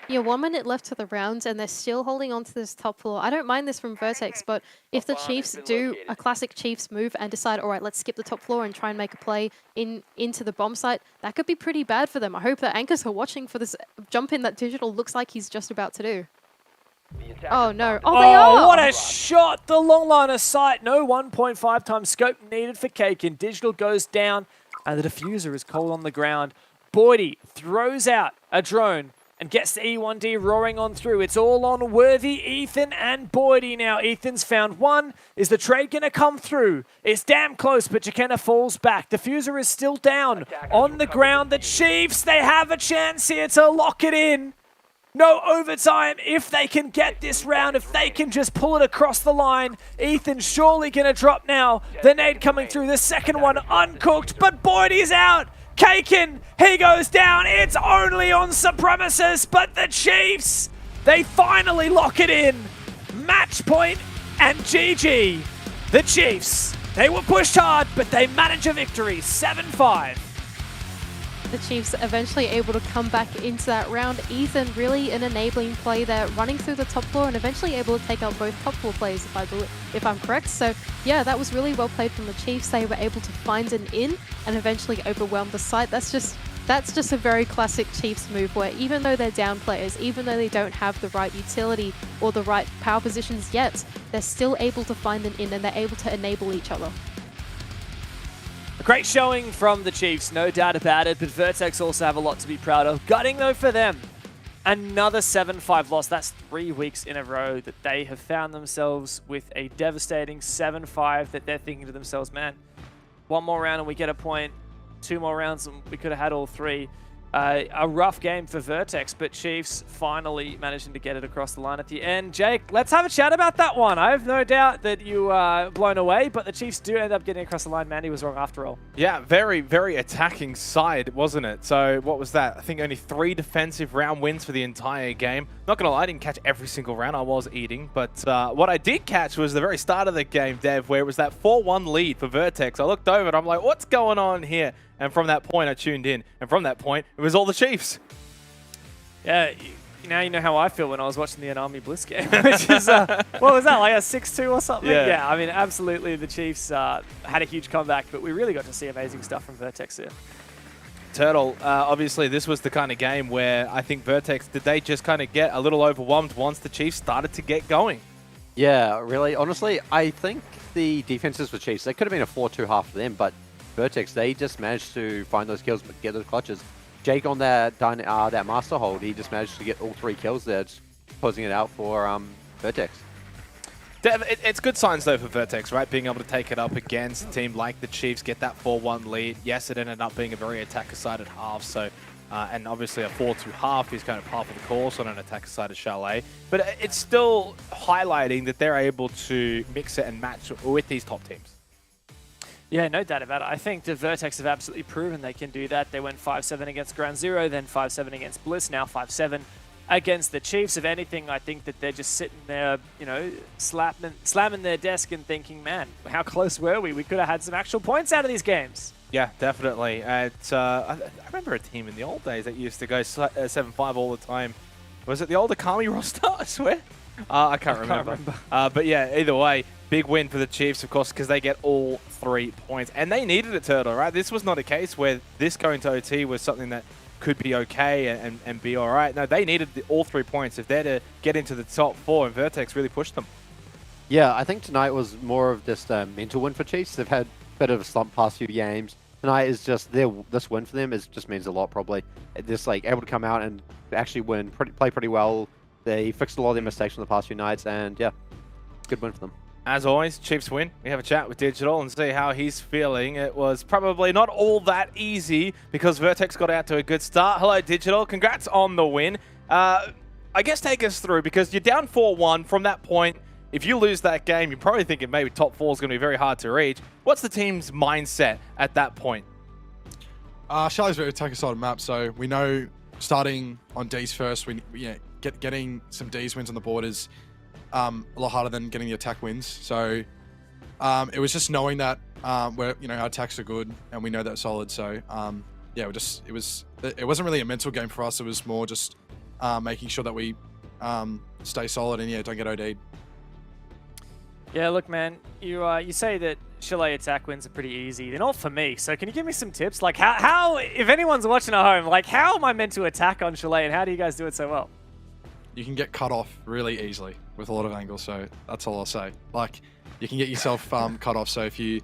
Yeah, 1 minute left to the round, and they're still holding on to this top floor. I don't mind this from Vertex, but if the Chiefs do a classic Chiefs move and decide, all right, let's skip the top floor and try and make a play into the bomb site, that could be pretty bad for them. I hope that anchors are watching for this jump in that Digital looks like he's just about to do. Oh no. Oh, they are! What a shot! The long line of sight. No 1.5 times scope needed for Kaken. Digital goes down, and the diffuser is cold on the ground. Boydie throws out a drone and gets the E1D roaring on through. It's all on Worthy, Ethan, and Boydie now. Ethan's found one. Is the trade going to come through? It's damn close, but Jakenna falls back. Diffuser is still down on the ground. The Chiefs, they have a chance here to lock it in. No overtime if they can get this round, if they can just pull it across the line. Ethan's surely going to drop now. The nade coming through, the second one uncooked, but Boydie's out. Kaken, he goes down. It's only on Supremacist, but the Chiefs, they finally lock it in. Match point and GG. The Chiefs, they were pushed hard, but they manage a victory, 7-5. The Chiefs eventually able to come back into that round. Ethan really an enabling play there, running through the top floor and eventually able to take out both top floor players if I'm correct. So yeah, that was really well played from the Chiefs. They were able to find an in and eventually overwhelm the site. That's just a very classic Chiefs move where even though they're down players, even though they don't have the right utility or the right power positions yet, they're still able to find an in and they're able to enable each other. A great showing from the Chiefs, no doubt about it, but Vertex also have a lot to be proud of. Gutting, though, for them. Another 7-5 loss. That's 3 weeks in a row that they have found themselves with a devastating 7-5 that they're thinking to themselves, man, one more round and we get a point. 2 more rounds and we could have had all 3. A rough game for Vertex, but Chiefs finally managing to get it across the line at the end. Jake, let's have a chat about that one. I have no doubt that you are blown away, but the Chiefs do end up getting across the line. Mandy was wrong after all. Yeah, very, very attacking side, wasn't it? So what was that? I think only 3 defensive round wins for the entire game. Not going to lie, I didn't catch every single round. I was eating, but what I did catch was the very start of the game, Dev, where it was that 4-1 lead for Vertex. I looked over and I'm like, what's going on here? And from that point, I tuned in. And from that point, it was all the Chiefs. Yeah, now you know how I feel when I was watching the Anami Bliss game. Which is, what was that, like a 6-2 or something? Yeah, I mean, absolutely, the Chiefs had a huge comeback, but we really got to see amazing stuff from Vertex here. Turtle, obviously, this was the kind of game where I think Vertex, did they just kind of get a little overwhelmed once the Chiefs started to get going? Yeah, really. Honestly, I think the defenses for Chiefs, they could have been a 4-2 half for them, but Vertex, they just managed to find those kills, get those clutches. Jake on that master hold, he just managed to get all 3 kills there, just closing it out for Vertex. Dev, it's good signs, though, for Vertex, right? Being able to take it up against a team like the Chiefs, get that 4-1 lead. Yes, it ended up being a very attacker-sided half, so and obviously a 4-2 half is kind of par for the course on an attacker-sided Chalet. But it's still highlighting that they're able to mix it and match with these top teams. Yeah, no doubt about it. I think the Vertex have absolutely proven they can do that. They went 5-7 against Ground Zero, then 5-7 against Bliss, now 5-7 against the Chiefs. If anything, I think that they're just sitting there, you know, slamming their desk and thinking, man, how close were we? We could have had some actual points out of these games. Yeah, definitely. I remember a team in the old days that used to go 7-5 all the time. Was it the old Akami roster, I swear? I can't remember. But yeah, either way, big win for the Chiefs, of course, because they get all 3 points. And they needed it, Turtle, right? This was not a case where this going to OT was something that could be okay and be all right. No, they needed all 3 points if they're to get into the top 4, and Vertex really pushed them. Yeah, I think tonight was more of just a mental win for Chiefs. They've had a bit of a slump past few games. Tonight is just this win for them just means a lot, probably. Just like able to come out and actually win, play pretty well. They fixed a lot of their mistakes from the past few nights, and yeah, good win for them. As always, Chiefs win. We have a chat with Digital and see how he's feeling. It was probably not all that easy because Vertex got out to a good start. Hello, Digital. Congrats on the win. I guess take us through, because you're down 4-1 from that point. If you lose that game, you're probably thinking maybe top 4 is going to be very hard to reach. What's the team's mindset at that point? Charlie's very attacker-sided map, so we know starting on Ds first, getting some Ds wins on the board is a lot harder than getting the attack wins. So it was just knowing that our attacks are good and we know they're solid. So yeah, it wasn't really a mental game for us. It was more just making sure that we stay solid and don't get OD'd. Yeah, look, man, you say that Chalet attack wins are pretty easy. They're not for me. So can you give me some tips? Like how if anyone's watching at home, like how am I meant to attack on Chalet and how do you guys do it so well? You can get cut off really easily with a lot of angles, so that's all I'll say. Like, you can get yourself cut off, so if you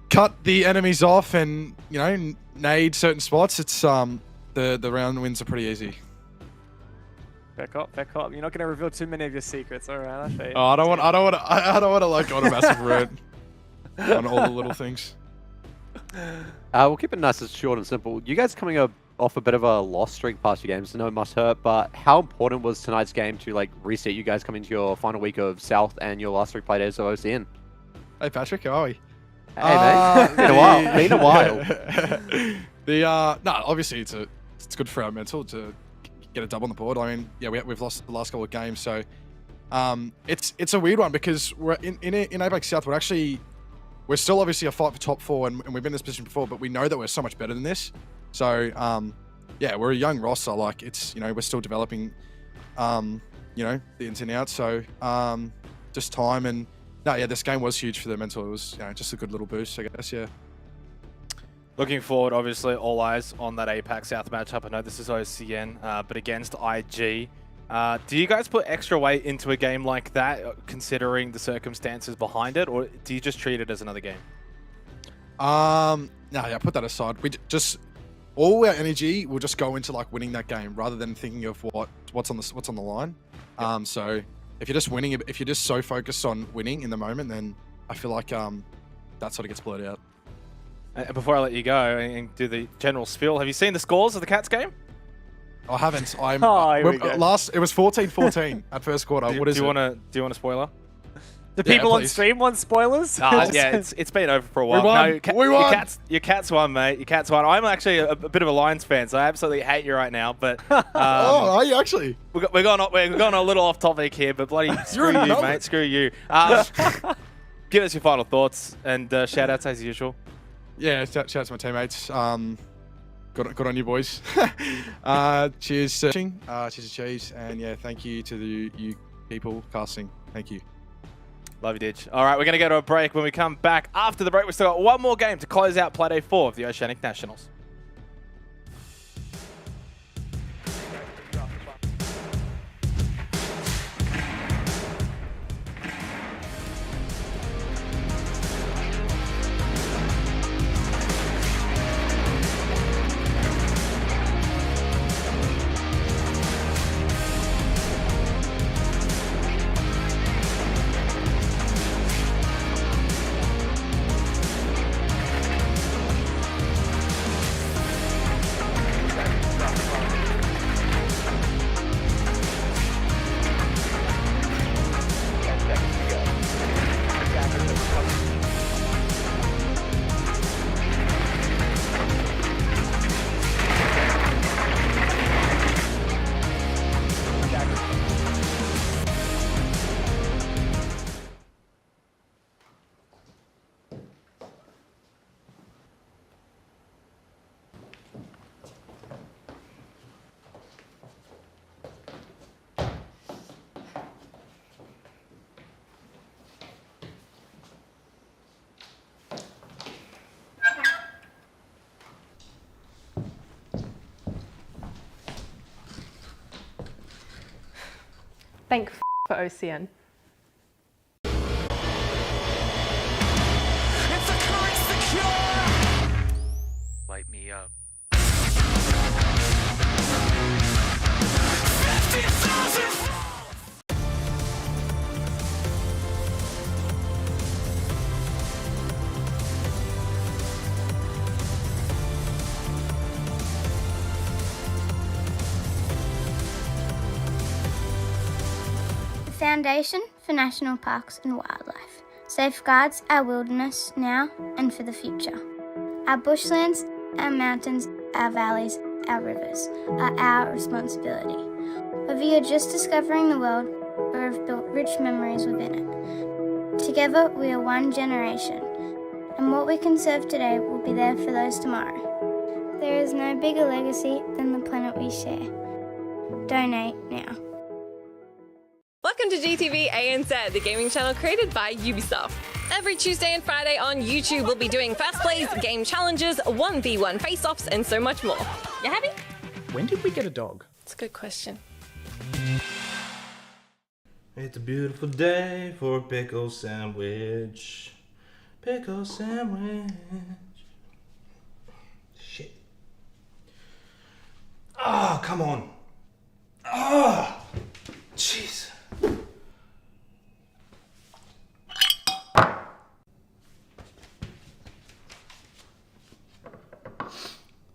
cut the enemies off and, nade certain spots, it's the round wins are pretty easy. Back up. You're not going to reveal too many of your secrets, all right? Oh, I don't want to like go on a massive rant on all the little things. We'll keep it nice and short and simple. You guys coming up off a bit of a loss streak past few games. I know it must hurt, but how important was tonight's game to reset you guys coming to your final week of South and your last 3 Playdays of OCN? Hey Patrick, how are we? Hey mate, been a while. No, obviously it's good for our mental to get a dub on the board. I mean, yeah, we've lost the last couple of games, so it's a weird one because we're in APAC South. We're still obviously a fight for top 4, and we've been in this position before, but we know that we're so much better than this. So, yeah, we're a young roster. Like, it's, we're still developing, the ins and outs. So, just time and, this game was huge for the mental. It was, just a good little boost, I guess, yeah. Looking forward, obviously, all eyes on that APAC South matchup. I know this is OCN, but against IG. Do you guys put extra weight into a game like that, considering the circumstances behind it, or do you just treat it as another game? No, put that aside. All our energy will just go into winning that game rather than thinking of what's on the line. Yep. So if you're just winning, if you're just so focused on winning in the moment, then I feel like that sort of gets blurred out. And before I let you go and do the general spiel, have you seen the scores of the Cats game? I haven't. It was 14-14 at first quarter. Do you want a spoiler? The people on stream want spoilers? Yeah, it's been over for a while. We won. Your Cats won, mate. Your Cats won. I'm actually a bit of a Lions fan, so I absolutely hate you right now. But are you actually? We're going a little off topic here, but bloody screw you, mate. Screw you. Give us your final thoughts and shout outs as usual. Yeah, shout out to my teammates. Good on you, boys. Cheers, cheers to cheese, and yeah, thank you to you people casting. Thank you. Love you, Didge. All right, we're going to go to a break. When we come back after the break, we've still got one more game to close out Playday 4 of the Oceanic Nationals. Thank for OCN. Light me up. The Foundation for National Parks and Wildlife safeguards our wilderness now and for the future. Our bushlands, our mountains, our valleys, our rivers are our responsibility. Whether you're just discovering the world or have built rich memories within it, together we are one generation, and what we conserve today will be there for those tomorrow. There is no bigger legacy than the planet we share. Donate now. Welcome to GTV ANZ, the gaming channel created by Ubisoft. Every Tuesday and Friday on YouTube, we'll be doing fast plays, game challenges, 1v1 face-offs, and so much more. You happy? When did we get a dog? It's a good question. It's a beautiful day for a pickle sandwich. Pickle sandwich. Shit. Oh, come on. Oh, jeez.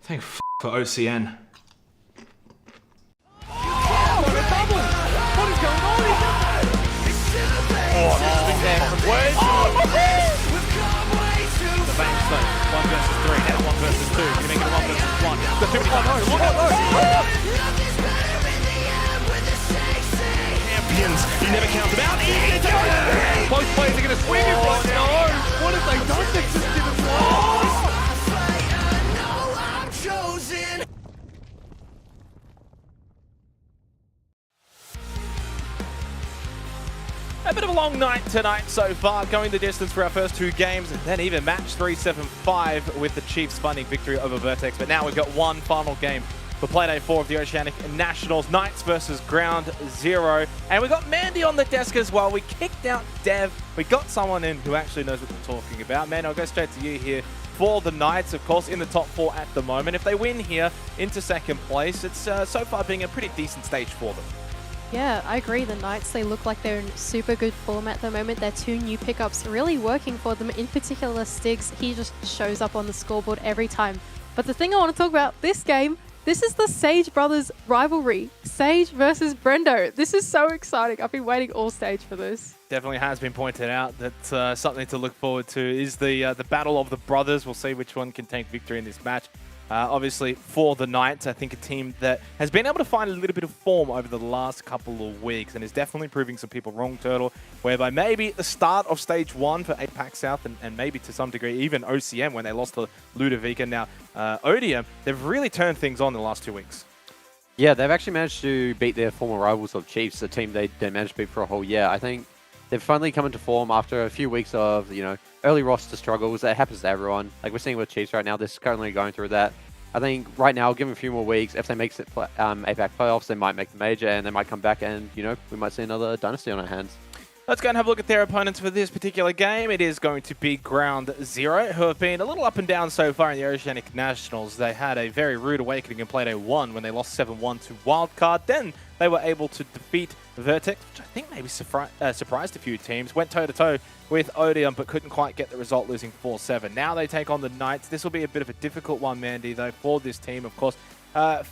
Thank for OCN. The bank stone. 1 versus 3. Now 1 versus 2. You make it 1 versus 1. Got too many Champions. He never counts them out. Both players are going to swing it. Oh no! What have they done? They just didn't win. A bit of a long night tonight so far, going the distance for our first 2 games, and then even match 3-7-5 with the Chiefs finding victory over Vertex. But now we've got one final game for Playday 4 of the Oceanic Nationals, Knights versus Ground Zero. And we got Mandy on the desk as well. We kicked out Dev. We got someone in who actually knows what they're talking about. Man, I'll go straight to you here for the Knights, of course, in the top 4 at the moment. If they win here into second place, it's so far being a pretty decent stage for them. Yeah, I agree. The Knights, they look like they're in super good form at the moment. Their 2 new pickups really working for them. In particular, Stiggs, he just shows up on the scoreboard every time. But the thing I want to talk about this game, this is the Sage brothers rivalry. Sage versus Brendo. This is so exciting. I've been waiting all stage for this. Definitely has been pointed out that something to look forward to is the battle of the brothers. We'll see which one can take victory in this match. Obviously, for the Knights, I think a team that has been able to find a little bit of form over the last couple of weeks and is definitely proving some people wrong, Turtle, whereby maybe at the start of Stage 1 for APAC South and maybe to some degree even OCN when they lost to Ludovica, now Odium, they've really turned things on in the last 2 weeks. Yeah, they've actually managed to beat their former rivals of Chiefs, a team they managed to beat for a whole year. I think they've finally come into form after a few weeks of, early roster struggles. That happens to everyone. Like we're seeing with Chiefs right now, they're currently going through that. I think right now, give them a few more weeks. If they make it APAC playoffs, they might make the major and they might come back and, we might see another dynasty on our hands. Let's go and have a look at their opponents for this particular game. It is going to be Ground Zero, who have been a little up and down so far in the Oceanic Nationals. They had a very rude awakening in Playday 1 when they lost 7-1 to Wildcard. Then they were able to defeat Vertex, which I think maybe surprised a few teams. Went toe-to-toe with Odium, but couldn't quite get the result, losing 4-7. Now they take on the Knights. This will be a bit of a difficult one, Mandy, though, for this team. Of course,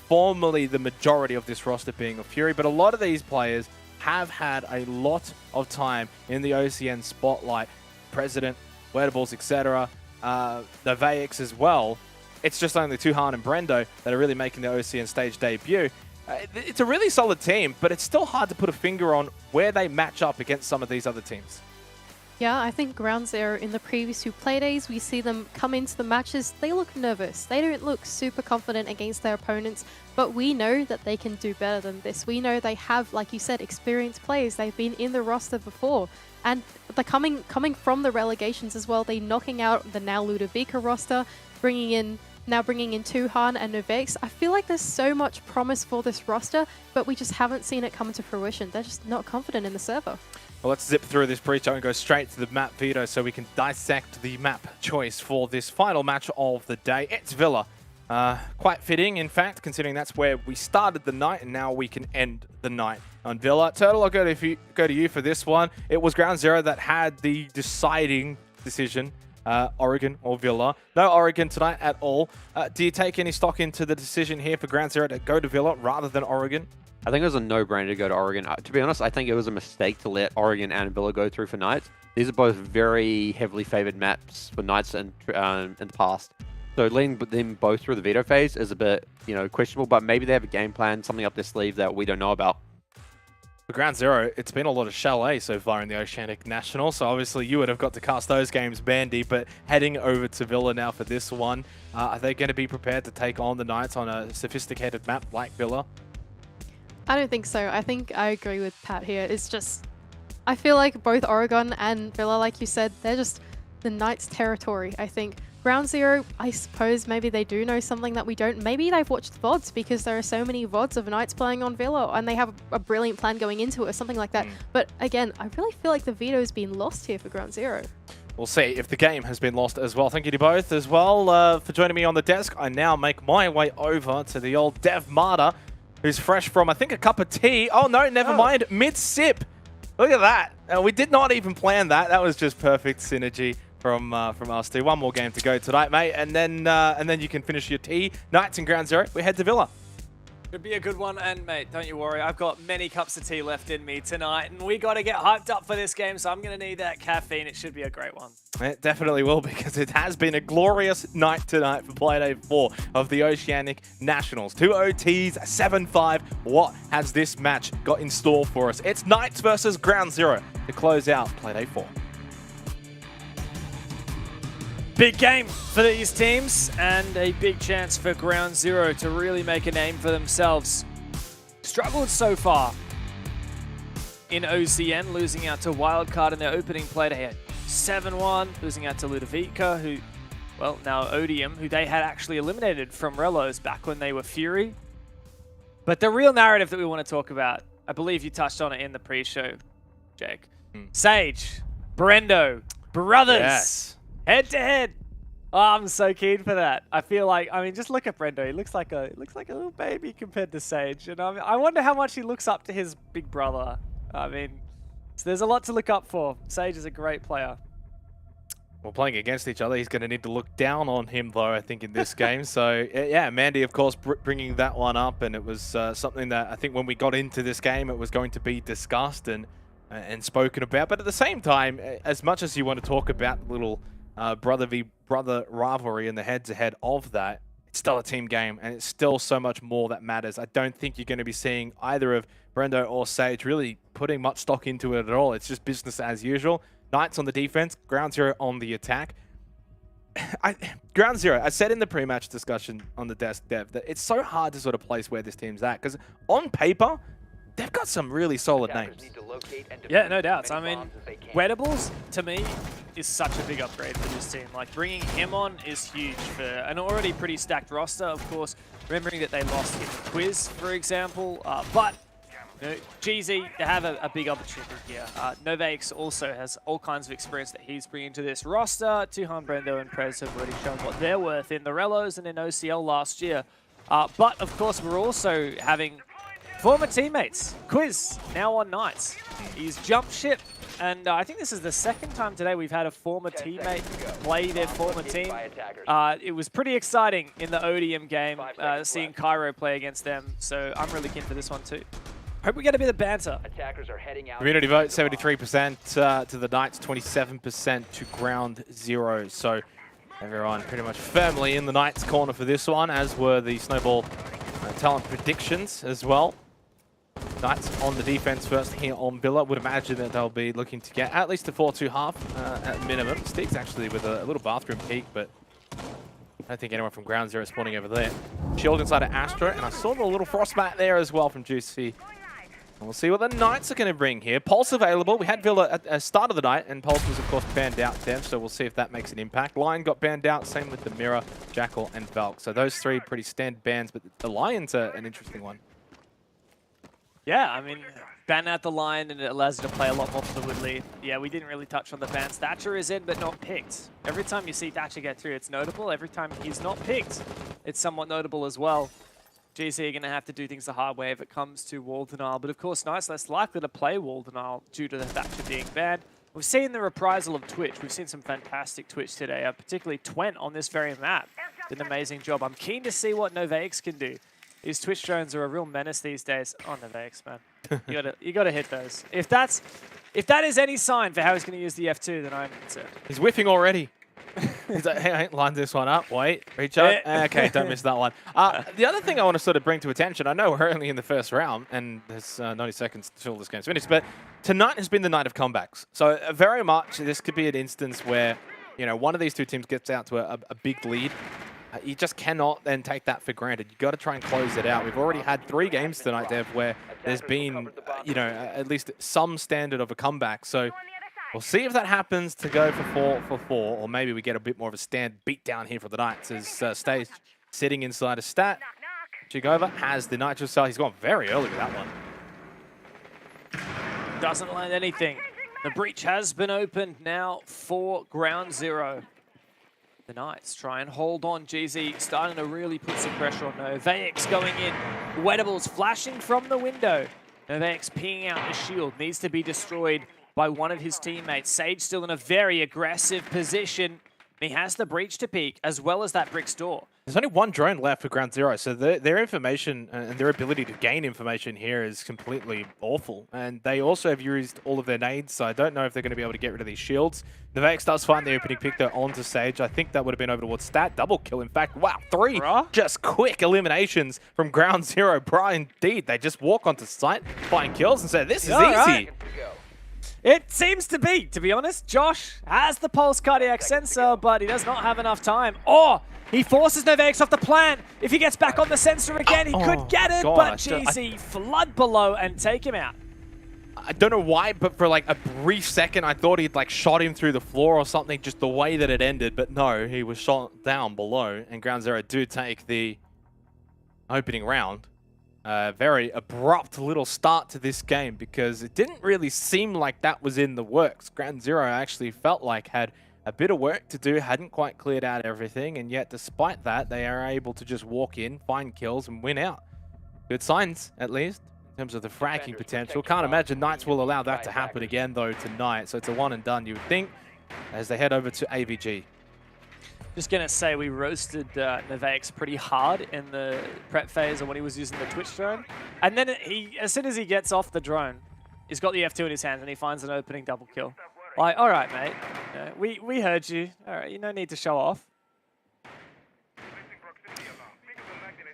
formerly the majority of this roster being a Fury, but a lot of these players have had a lot of time in the OCN spotlight. President, Weatables, etc. The Vaix as well. It's just only Tuhan and Brendo that are really making the OCN stage debut. It's a really solid team, but it's still hard to put a finger on where they match up against some of these other teams. Yeah, I think Ground Zero in the previous 2 Playdays, we see them come into the matches, they look nervous. They don't look super confident against their opponents, but we know that they can do better than this. We know they have, like you said, experienced players. They've been in the roster before. And they're coming from the relegations as well. They're knocking out the now Ludovica roster, bringing in now bringing in Tuhan and Novex. I feel like there's so much promise for this roster, but we just haven't seen it come to fruition. They're just not confident in the server. Well, let's zip through this pre-show and go straight to the map veto so we can dissect the map choice for this final match of the day. It's Villa. Quite fitting, in fact, considering that's where we started the night and now we can end the night on Villa. Turtle, I'll go to you for this one. It was Ground Zero that had the deciding decision, Oregon or Villa. No Oregon tonight at all. Do you take any stock into the decision here for Ground Zero to go to Villa rather than Oregon? I think it was a no-brainer to go to Oregon. To be honest, I think it was a mistake to let Oregon and Villa go through for Knights. These are both very heavily favored maps for Knights in the past. So letting them both through the veto phase is a bit, questionable, but maybe they have a game plan, something up their sleeve that we don't know about. For Ground Zero, it's been a lot of Chalet so far in the Oceanic National, so obviously you would have got to cast those games, Bandy, but heading over to Villa now for this one, are they going to be prepared to take on the Knights on a sophisticated map like Villa? I don't think so. I think I agree with Pat here. It's just, I feel like both Oregon and Villa, like you said, they're just the Knights' territory, I think. Ground Zero, I suppose maybe they do know something that we don't. Maybe they've watched VODs because there are so many VODs of Knights playing on Villa and they have a brilliant plan going into it or something like that. But again, I really feel like the veto's been lost here for Ground Zero. We'll see if the game has been lost as well. Thank you to both as well for joining me on the desk. I now make my way over to the old Dev Marta, who's fresh from, I think, a cup of tea. Oh, no, never mind. Mid-sip. Look at that. We did not even plan that. That was just perfect synergy from us two. One more game to go tonight, mate, and then you can finish your tea. Knights and Ground Zero. We head to Villa. Could be a good one, and mate, don't you worry. I've got many cups of tea left in me tonight, and we got to get hyped up for this game, so I'm going to need that caffeine. It should be a great one. It definitely will, because it has been a glorious night tonight for Playday 4 of the Oceanic Nationals. 2 OTs, 7-5. What has this match got in store for us? It's Knights versus Ground Zero to close out Playday 4. Big game for these teams and a big chance for Ground Zero to really make a name for themselves. Struggled so far in OCN, losing out to Wildcard in their opening play. They had 7-1, losing out to Ludovica, who, well, now Odium, who they had actually eliminated from Relos back when they were Fury. But the real narrative that we want to talk about, I believe you touched on it in the pre-show, Jake. Sage, Brendo, brothers. Yes. Head to head. Oh, I'm so keen for that. I feel like, I mean, just look at Brendo. He looks like a little baby compared to Sage. And I wonder how much he looks up to his big brother. I mean, so there's a lot to look up for. Sage is a great player. Well, playing against each other, he's going to need to look down on him, though, I think, in this game. So, yeah, Mandy, of course, bringing that one up. And it was something that I think when we got into this game, it was going to be discussed and spoken about. But at the same time, as much as you want to talk about the little brother v brother rivalry and the head-to-head of that, it's still a team game, and it's still so much more that matters. I don't think you're going to be seeing either of Brendo or Sage really putting much stock into it at all. It's just business as usual. Knights on the defense, Ground Zero on the attack. Ground Zero, I said in the pre-match discussion on the desk, Dev, that it's so hard to sort of place where this team's at, because on paper, they've got some really solid names. Yeah, no doubts. I mean, Wettables, to me, is such a big upgrade for this team. Like, bringing him on is huge for an already pretty stacked roster, of course, remembering that they lost in the quiz, for example. But, you know, GZ, they have a big opportunity here. Novex also has all kinds of experience that he's bringing to this roster. Tuhan, Brendo, and Prez have already shown what they're worth in the Relos and in OCL last year. But, of course, we're also having former teammates. Quiz, now on Knights. He's jumped ship, and I think this is the second time today we've had a former teammate play their former team. It was pretty exciting in the ODM game, seeing Cairo play against them, so I'm really keen for this one too. Hope we get a bit of banter. Community vote, 73% to the Knights, 27% to Ground Zero. So everyone pretty much firmly in the Knights' corner for this one, as were the Snowball talent predictions as well. Knights on the defense first here on Villa. Would imagine that they'll be looking to get at least a 4-2 half at minimum. Sticks actually with a little bathroom peek, but I don't think anyone from Ground Zero is spawning over there. Shield inside of Astra, and I saw the little frostbite there as well from Juicy. We'll see what the Knights are going to bring here. Pulse available. We had Villa at the start of the night, and Pulse was, of course, banned out Dev, so we'll see if that makes an impact. Lion got banned out, same with the Mirror, Jackal, and Valk. So those three pretty standard bans, but the Lion's an interesting one. Yeah, I mean, ban out the Lion and it allows you to play a lot more fluidly. Yeah, we didn't really touch on the bans. Thatcher is in, but not picked. Every time you see Thatcher get through, it's notable. Every time he's not picked, it's somewhat notable as well. GC are going to have to do things the hard way if it comes to wall denial. But of course, Knights less likely to play wall denial due to the Thatcher being banned. We've seen the reprisal of Twitch. We've seen some fantastic Twitch today, particularly Twent on this very map. Did an amazing job. I'm keen to see what Novaix can do. These Twitch drones are a real menace these days. Oh, Novaix, man. You gotta hit those. If that is any sign for how he's going to use the F2, then I'm concerned. He's whiffing already. He's like, hey, line this one up. Wait, reach out. Okay, don't miss that one. The other thing I want to sort of bring to attention, I know we're only in the first round, and there's 90 seconds till this game's finished, but tonight has been the night of comebacks. So very much this could be an instance where, you know, one of these two teams gets out to a big lead. You just cannot then take that for granted. You've got to try and close it out. We've already had 3 games tonight, Dev, where there's been, you know, at least some standard of a comeback. So we'll see if that happens to go for 4, or maybe we get a bit more of a stand beat down here for the Knights as Stage sitting inside a stat. Chigova has the Nitro cell. He's gone very early with that one. Doesn't land anything. The breach has been opened now for ground zero. The Knights try and hold on. GZ starting to really put some pressure on Novaix going in. Wettables flashing from the window. Novaix peeing out the shield. Needs to be destroyed by one of his teammates. Sage still in a very aggressive position. He has the breach to peek, as well as that brick's door. There's only one drone left for ground zero, so their information and their ability to gain information here is completely awful. And they also have used all of their nades, so I don't know if they're going to be able to get rid of these shields. Novaix does find the opening pick, though, onto Sage. I think that would have been over towards Stat. Double kill, in fact. Wow, 3 just quick eliminations from ground zero. Brian, indeed, they just walk onto site, find kills, and say, this is easy. Right. It seems to be honest. Josh has the pulse cardiac sensor, but he does not have enough time. Or he forces Novaix off the plant. If he gets back on the sensor again, he could get it, but GZ flood below and take him out. I don't know why, but for like a brief second, I thought he'd like shot him through the floor or something, just the way that it ended. But no, he was shot down below, and ground zero do take the opening round. Very abrupt little start to this game because it didn't really seem like that was in the works. Ground Zero actually felt like had a bit of work to do, hadn't quite cleared out everything, and yet despite that, they are able to just walk in, find kills, and win out. Good signs, at least, in terms of the fracking potential. Can't imagine Knights will allow that to happen again, though, tonight, so it's a one and done, you would think, as they head over to AVG. Just going to say we roasted Novaix pretty hard in the prep phase and when he was using the Twitch drone. And then as soon as he gets off the drone, he's got the F2 in his hands and he finds an opening double kill. Like, all right, mate. We heard you. All right, you no need to show off.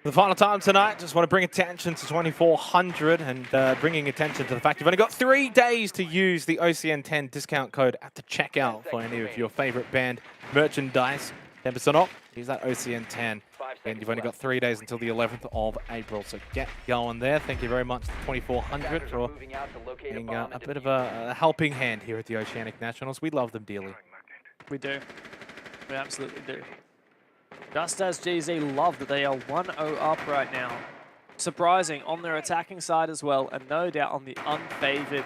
For the final time tonight, just want to bring attention to 2400 and bringing attention to the fact you've only got 3 days to use the OCN 10 discount code at the checkout for any of your favorite band merchandise. 10% off. Use that OCN 10. And you've only got 3 days until the 11th of April. So get going there. Thank you very much to 2400 for being a bit of a helping hand here at the Oceanic Nationals. We love them dearly. We do. We absolutely do. Just as GZ love that they are 1-0 up right now. Surprising on their attacking side as well, and no doubt on the unfavored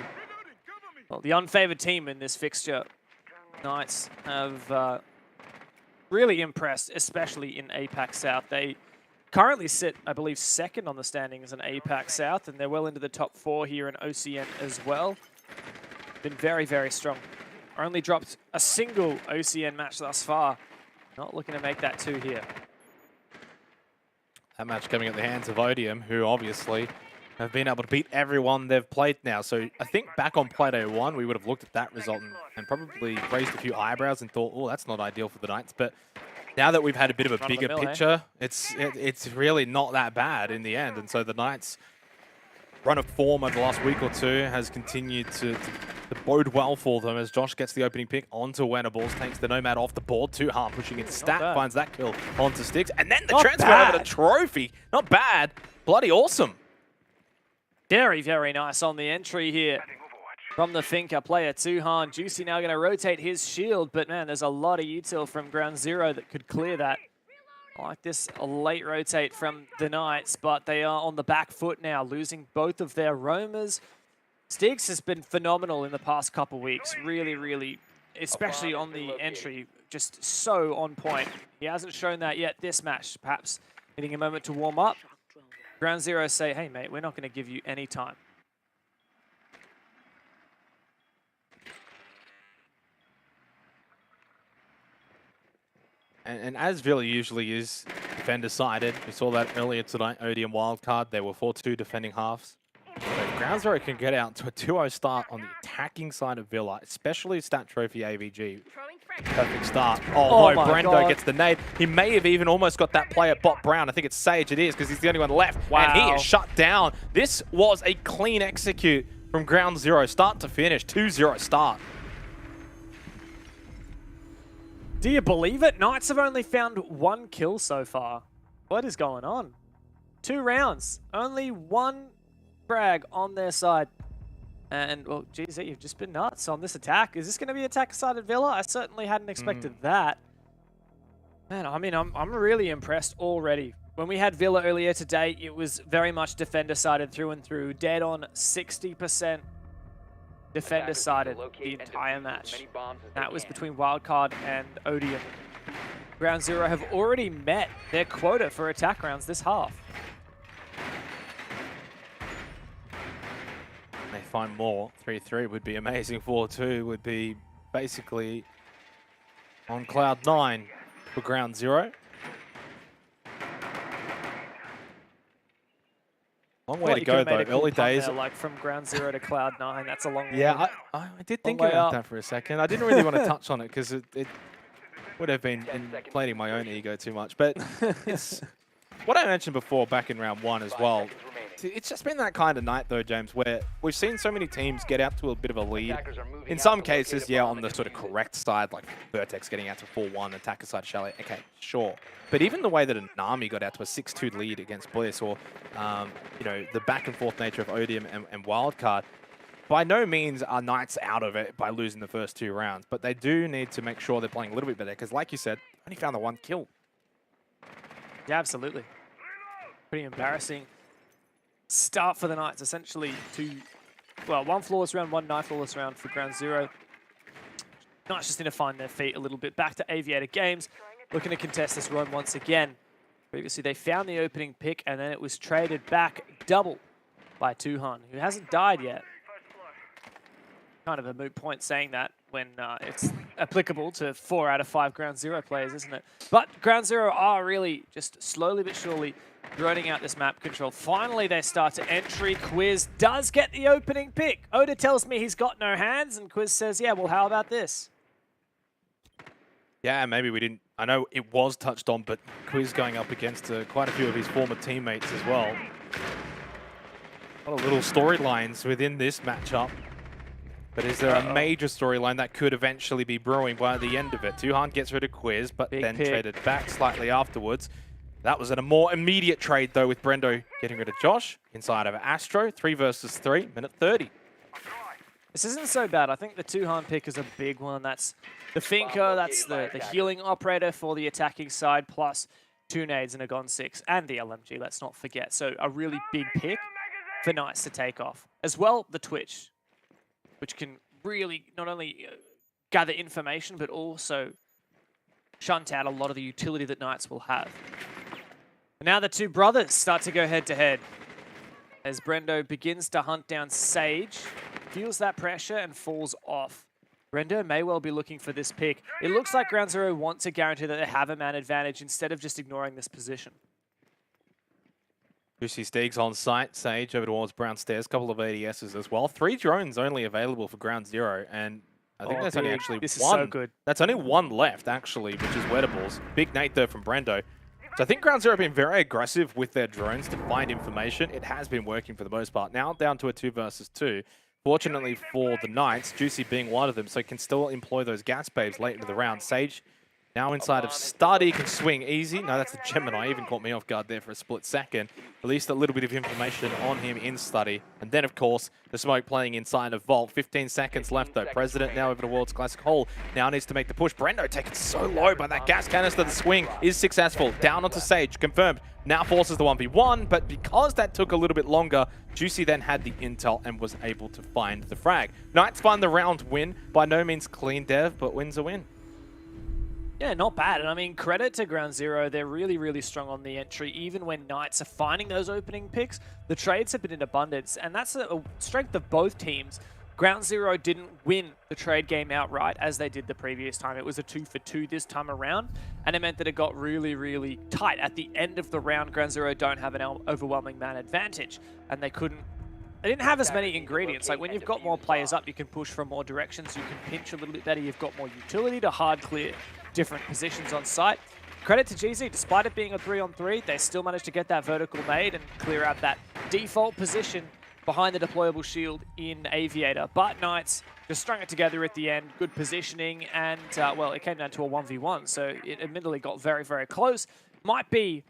team in this fixture. Knights have really impressed, especially in APAC South. They currently sit, I believe, second on the standings in APAC South, and they're well into the top 4 here in OCN as well. Been very, very strong. Only dropped a single OCN match thus far. Not looking to make that 2 here. That match coming at the hands of Odium, who obviously have been able to beat everyone they've played now. So I think back on Playday 1, we would have looked at that result and probably raised a few eyebrows and thought, oh, that's not ideal for the Knights. But now that we've had a bit of a bigger picture, it's really not that bad in the end. And so the Knights' run of form over the last week or 2 has continued to bode well for them as Josh gets the opening pick onto Wettables, takes the Nomad off the board, too hard, pushing in Stat, finds that kill onto Sticks, and then the transfer over to Trophy. Not bad, bloody awesome. Very, very nice on the entry here from the Finker player, Tuhan. Juicy now going to rotate his shield, but man, there's a lot of util from Ground Zero that could clear that. I like this a late rotate from the Knights, but they are on the back foot now, losing both of their roamers. Stiggs has been phenomenal in the past couple weeks. Really, really, especially on the entry, just so on point. He hasn't shown that yet this match. Perhaps needing a moment to warm up. Ground Zero say, hey, mate, we're not going to give you any time. And as Villa usually is defender-sided, we saw that earlier tonight, ODM wildcard, there were 4-2 defending halves. So if Ground Zero can get out to a 2-0 start on the attacking side of Villa, especially Stat Trophy AVG. Perfect start. Oh no, Brendo gets the nade. He may have even almost got that play at Bot Brown. I think it's Sage, it is, because he's the only one left. Wow. And he is shut down. This was a clean execute from Ground Zero, start to finish, 2-0 start. Do you believe it? Knights have only found 1 kill so far. What is going on? 2 rounds, only 1 frag on their side. And, well, geez, you've just been nuts on this attack. Is this going to be attack-sided Villa? I certainly hadn't expected that. Man, I mean, I'm really impressed already. When we had Villa earlier today, it was very much defender-sided through and through. Dead on 60% defender-sided the entire match. That was between Wildcard and Odium. Ground Zero have already met their quota for attack rounds this half. They find more. 3-3 would be amazing. 4-2 would be basically on cloud 9 for Ground Zero. Long way to go though. Early days, there, like from Ground Zero to cloud 9. That's a long way. Yeah, I did think about that for a second. I didn't really want to touch on it because it would have been inflating my own ego too much. But it's what I mentioned before back in round 1 as well. It's just been that kind of night though, James, where we've seen so many teams get out to a bit of a lead. In some cases, yeah, on the sort of correct side, like Vertex getting out to 4-1, attacker side Chalet, okay, sure. But even the way that Nami got out to a 6-2 lead against Bliss, or you know, the back and forth nature of Odium and Wildcard, by no means are Knights out of it by losing the first 2 rounds. But they do need to make sure they're playing a little bit better, because like you said, only found the 1 kill. Yeah, absolutely. Pretty embarrassing start for the Knights, essentially 1 flawless round, 1 knife-flawless round for Ground Zero. Knights just need to find their feet a little bit. Back to Aviator Games, looking to contest this run once again. Previously, they found the opening pick, and then it was traded back double by Tuhan, who hasn't died yet. Kind of a moot point saying that when it's applicable to 4 out of 5 Ground Zero players, isn't it? But Ground Zero are really just slowly but surely droning out this map control. Finally, they start to entry. Quiz does get the opening pick. Oda tells me he's got no hands, and Quiz says, yeah, well, how about this? Yeah, maybe we didn't. I know it was touched on, but Quiz going up against quite a few of his former teammates as well. A lot of little storylines within this matchup. But is there a major storyline that could eventually be brewing by the end of it? Tuhan gets rid of Quiz, but then traded back slightly afterwards. That was a more immediate trade, though, with Brendo getting rid of Josh inside of Astro. 3 versus 3, minute 30. This isn't so bad. I think the Tuhan pick is a big one. That's the Finker, that's the healing operator for the attacking side, plus 2 nades and a Gon 6, and the LMG, let's not forget. So a really big pick for Knights to take off. As well, the Twitch, which can really not only gather information, but also shunt out a lot of the utility that Knights will have. And now the 2 brothers start to go head-to-head as Brendo begins to hunt down Sage, feels that pressure and falls off. Brendo may well be looking for this pick. It looks like Ground Zero want to guarantee that they have a man advantage instead of just ignoring this position. Juicy Stiggs on site, Sage over towards Brown Stairs, couple of ADSs as well. 3 drones only available for Ground Zero, and I think there's only actually this one. Is so good. That's only 1 left, actually, which is Wettables. Big nade though from Brendo. So I think Ground Zero have been very aggressive with their drones to find information. It has been working for the most part. Now down to a 2 versus 2. Fortunately for the Knights, Juicy being one of them, so can still employ those gas babes late into the round. Sage Now inside of Study, can swing easy. No, that's the Gemini. Even caught me off guard there for a split second. At least a little bit of information on him in Study. And then, of course, the smoke playing inside of Vault. 15 seconds left, though. President now over to World's Classic Hole. Now needs to make the push. Brendo taken so low by that gas canister. The swing is successful. Down onto Sage. Confirmed. Now forces the 1v1, but because that took a little bit longer, Juicy then had the intel and was able to find the frag. Knights find the round win. By no means clean dev, but wins a win. Yeah, not bad. And I mean, credit to Ground Zero. They're really, really strong on the entry. Even when Knights are finding those opening picks, the trades have been in abundance. And that's a strength of both teams. Ground Zero didn't win the trade game outright as they did the previous time. It was a 2-for-2 this time around. And it meant that it got really, really tight. At the end of the round, Ground Zero don't have an overwhelming man advantage. And they didn't have as many ingredients. Like when you've got more players up, you can push from more directions. You can pinch a little bit better. You've got more utility to hard clear different positions on site. Credit to GZ, despite it being a 3-on-3, they still managed to get that vertical made and clear out that default position behind the deployable shield in Aviator. But Knights just strung it together at the end, good positioning, and well, it came down to a 1v1, so it admittedly got very, very close. Might be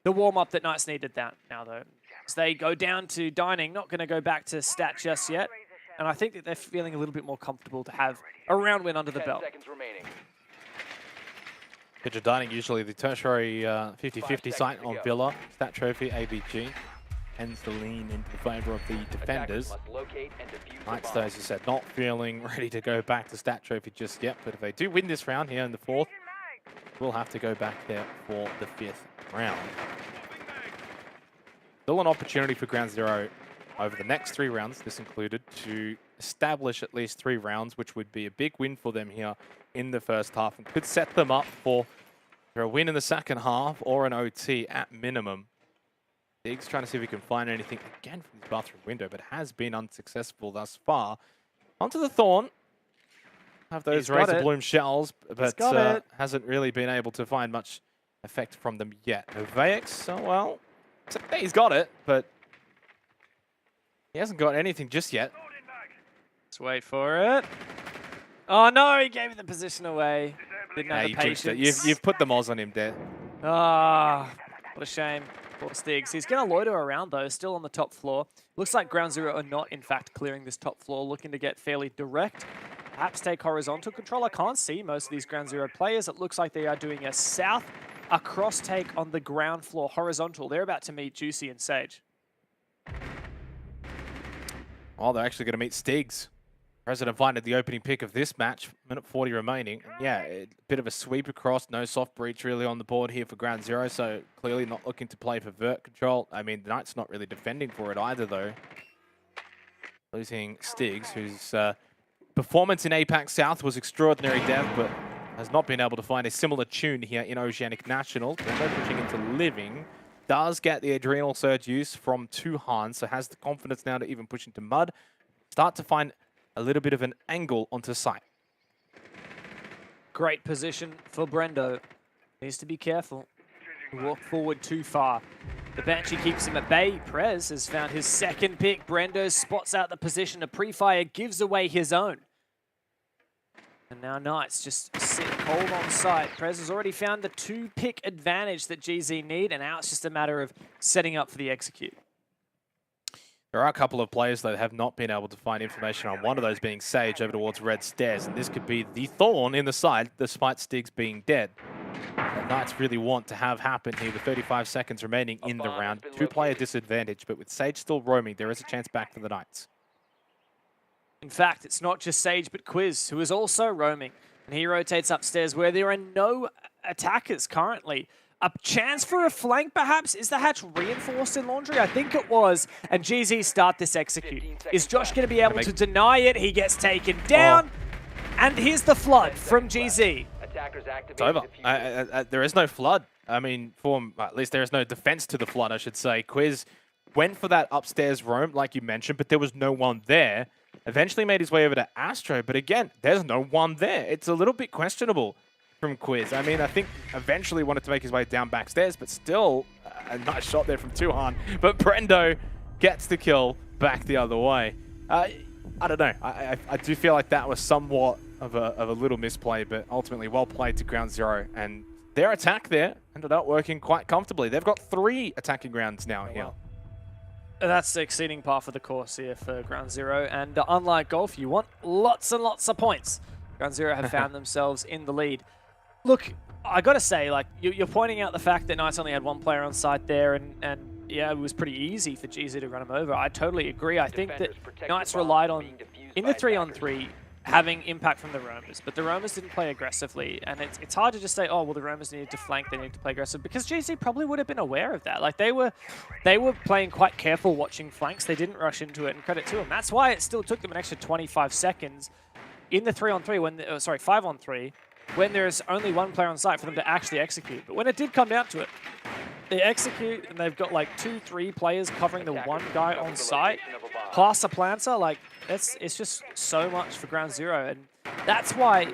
the warm-up that Knights needed that now, though. As they go down to Dining, not going to go back to Stat just yet, and I think that they're feeling a little bit more comfortable to have a round win under the belt. Picture Dining, usually the tertiary 50-50 site on Villa. Stat Trophy, ABG. Tends to lean into the favour of the defenders. Knights, though, as you said, not feeling ready to go back to Stat Trophy just yet. But if they do win this round here in the fourth, we'll have to go back there for the fifth round. Still an opportunity for Ground Zero over the next 3 rounds, this included, to establish at least 3 rounds, which would be a big win for them here in the first half and could set them up for a win in the second half or an OT at minimum. Diggs trying to see if we can find anything again from his bathroom window, but has been unsuccessful thus far. Onto the Thorn. Have those Razor Bloom shells, but hasn't really been able to find much effect from them yet. Vex, oh well, he's got it, but he hasn't got anything just yet. Let's wait for it. Oh no, he gave the position away. Didn't have the patience. You've put the Moz on him there. Ah, what a shame. Poor Stiggs. He's going to loiter around though, still on the top floor. Looks like Ground Zero are not in fact clearing this top floor, looking to get fairly direct. Perhaps take horizontal control. I can't see most of these Ground Zero players. It looks like they are doing a cross take on the ground floor, horizontal. They're about to meet Juicy and Sage. Oh, they're actually going to meet Stiggs. President finded the opening pick of this match, minute 40 remaining. And yeah, a bit of a sweep across, no soft breach really on the board here for Ground Zero, so clearly not looking to play for vert control. I mean, the Knight's not really defending for it either, though. Losing Stiggs, whose performance in APAC South was extraordinary, Dev, but has not been able to find a similar tune here in Oceanic Nationals. Brendo pushing into Living. Does get the Adrenal Surge use from Tuhan, so has the confidence now to even push into Mud. Start to find a little bit of an angle onto site. Great position for Brendo. Needs to be careful. Walk forward too far. The Banshee keeps him at bay. Prez has found his second pick. Brendo spots out the position. A pre-fire gives away his own. And now Knights just sit cold on site. Prez has already found the 2-pick advantage that GZ need, and now it's just a matter of setting up for the execute. There are a couple of players that have not been able to find information on, one of those being Sage over towards Red Stairs, and this could be the thorn in the side, despite Stiggs being dead. The Knights really want to have happen here with 35 seconds remaining in the round. 2-player disadvantage, but with Sage still roaming, there is a chance back for the Knights. In fact, it's not just Sage, but Quiz, who is also roaming. And he rotates upstairs where there are no attackers currently. A chance for a flank, perhaps? Is the hatch reinforced in Laundry? I think it was. And GZ start this execute. Is Josh going to be able to deny it? He gets taken down. And here's the flood from GZ. It's over. There is no flood. I mean, at least there is no defense to the flood, I should say. Quiz went for that upstairs roam, like you mentioned, but there was no one there. Eventually made his way over to Astro, but again, there's no one there. It's a little bit questionable from Quiz. I mean, I think eventually wanted to make his way down backstairs, but still a nice shot there from Tuhan. But Brendo gets the kill back the other way. I don't know. I do feel like that was somewhat of a little misplay, but ultimately well played to Ground Zero. And their attack there ended up working quite comfortably. They've got 3 attacking rounds now here. That's exceeding par for the course here for Ground Zero. And unlike Golf, you want lots and lots of points. Ground Zero have found themselves in the lead. Look, I got to say, like, you're pointing out the fact that Knights only had 1 player on site there, and yeah, it was pretty easy for GZ to run him over. I totally agree. I think that Knights relied on, in the 3-on-3, having impact from the roamers, but the roamers didn't play aggressively, and it's hard to just say, oh, well, the roamers needed to flank, they needed to play aggressive, because GZ probably would have been aware of that. Like, they were playing quite careful watching flanks. They didn't rush into it, and credit to them. That's why it still took them an extra 25 seconds in the 3-on-3, when 5-on-3, when there's only 1 player on site for them to actually execute. But when it did come down to it, they execute, and they've got like 2-3 players covering the 1 guy on site, plus a planter. Like, it's just so much for Ground Zero, and that's why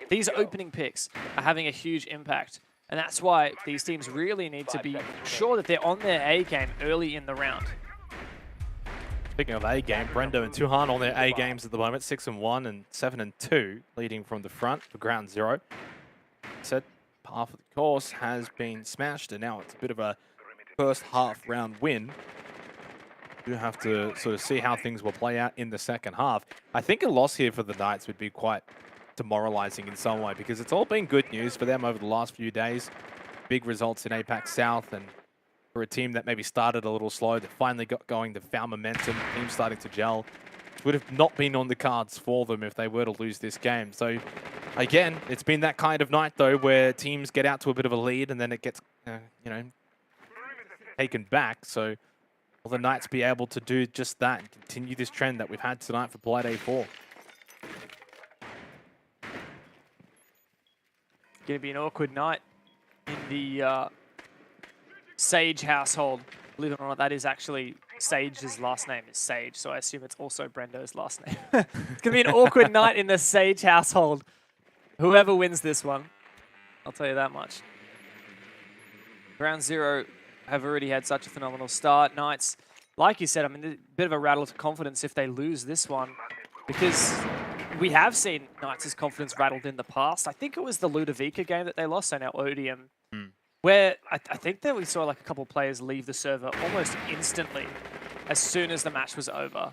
these opening picks are having a huge impact. And that's why these teams really need to be sure that they're on their A game early in the round. Speaking of A game, Brendo and Tuhan on their A games at the moment, 6-1 and 7-2, leading from the front for Ground Zero. Said half of the course has been smashed, and now it's a bit of a first half round win. You have to sort of see how things will play out in the second half. I think a loss here for the Knights would be quite demoralizing in some way, because it's all been good news for them over the last few days. Big results in APAC South, and for a team that maybe started a little slow, that finally got going, that found momentum, team starting to gel. It would have not been on the cards for them if they were to lose this game. So again, it's been that kind of night though, where teams get out to a bit of a lead and then it gets, taken back. So will the Knights be able to do just that and continue this trend that we've had tonight for Playday 4? Going to be an awkward night in the Sage household. Believe it or not, that is actually Sage's last name is Sage, so I assume it's also Brendo's last name. It's going to be an awkward night in the Sage household. Whoever wins this one, I'll tell you that much. Ground Zero have already had such a phenomenal start. Knights, like you said, I mean, a bit of a rattle to confidence if they lose this one, because we have seen Knights' confidence rattled in the past. I think it was the Ludovica game that they lost, so now Odium, where I think that we saw like a couple of players leave the server almost instantly as soon as the match was over.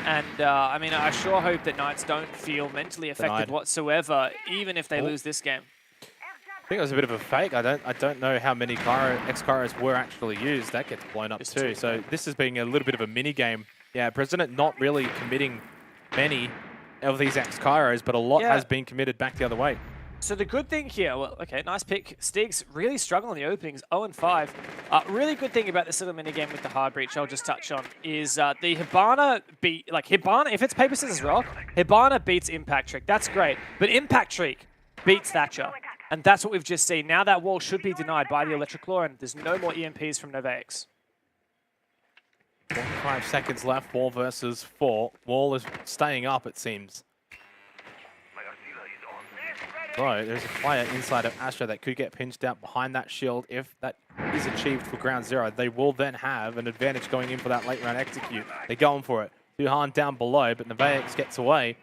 And I mean, I sure hope that Knights don't feel mentally affected whatsoever, even if they lose this game. I think it was a bit of a fake. I don't know how many X-Kairos were actually used. That gets blown up too. So this is being a little bit of a mini game. Yeah, President not really committing many of these X-Kairos, but a lot has been committed back the other way. So the good thing here, well, okay, nice pick. Stigs really struggle in the openings, 0-5. Really good thing about this little mini game with the hard breach, I'll just touch on, is the Hibana beat, like Hibana, if it's paper, scissors, rock, Hibana beats Impact Trick. That's great. But Impact Trick beats Thatcher. And that's what we've just seen. Now that wall should be denied by the Electric Law, and there's no more EMPs from Novax. 45 seconds left, 4 versus 4. Wall is staying up, it seems. Right, there's a player inside of Astra that could get pinched out behind that shield. If that is achieved for Ground Zero, they will then have an advantage going in for that late round execute. They're going for it. Duhan down below, but Novax gets away.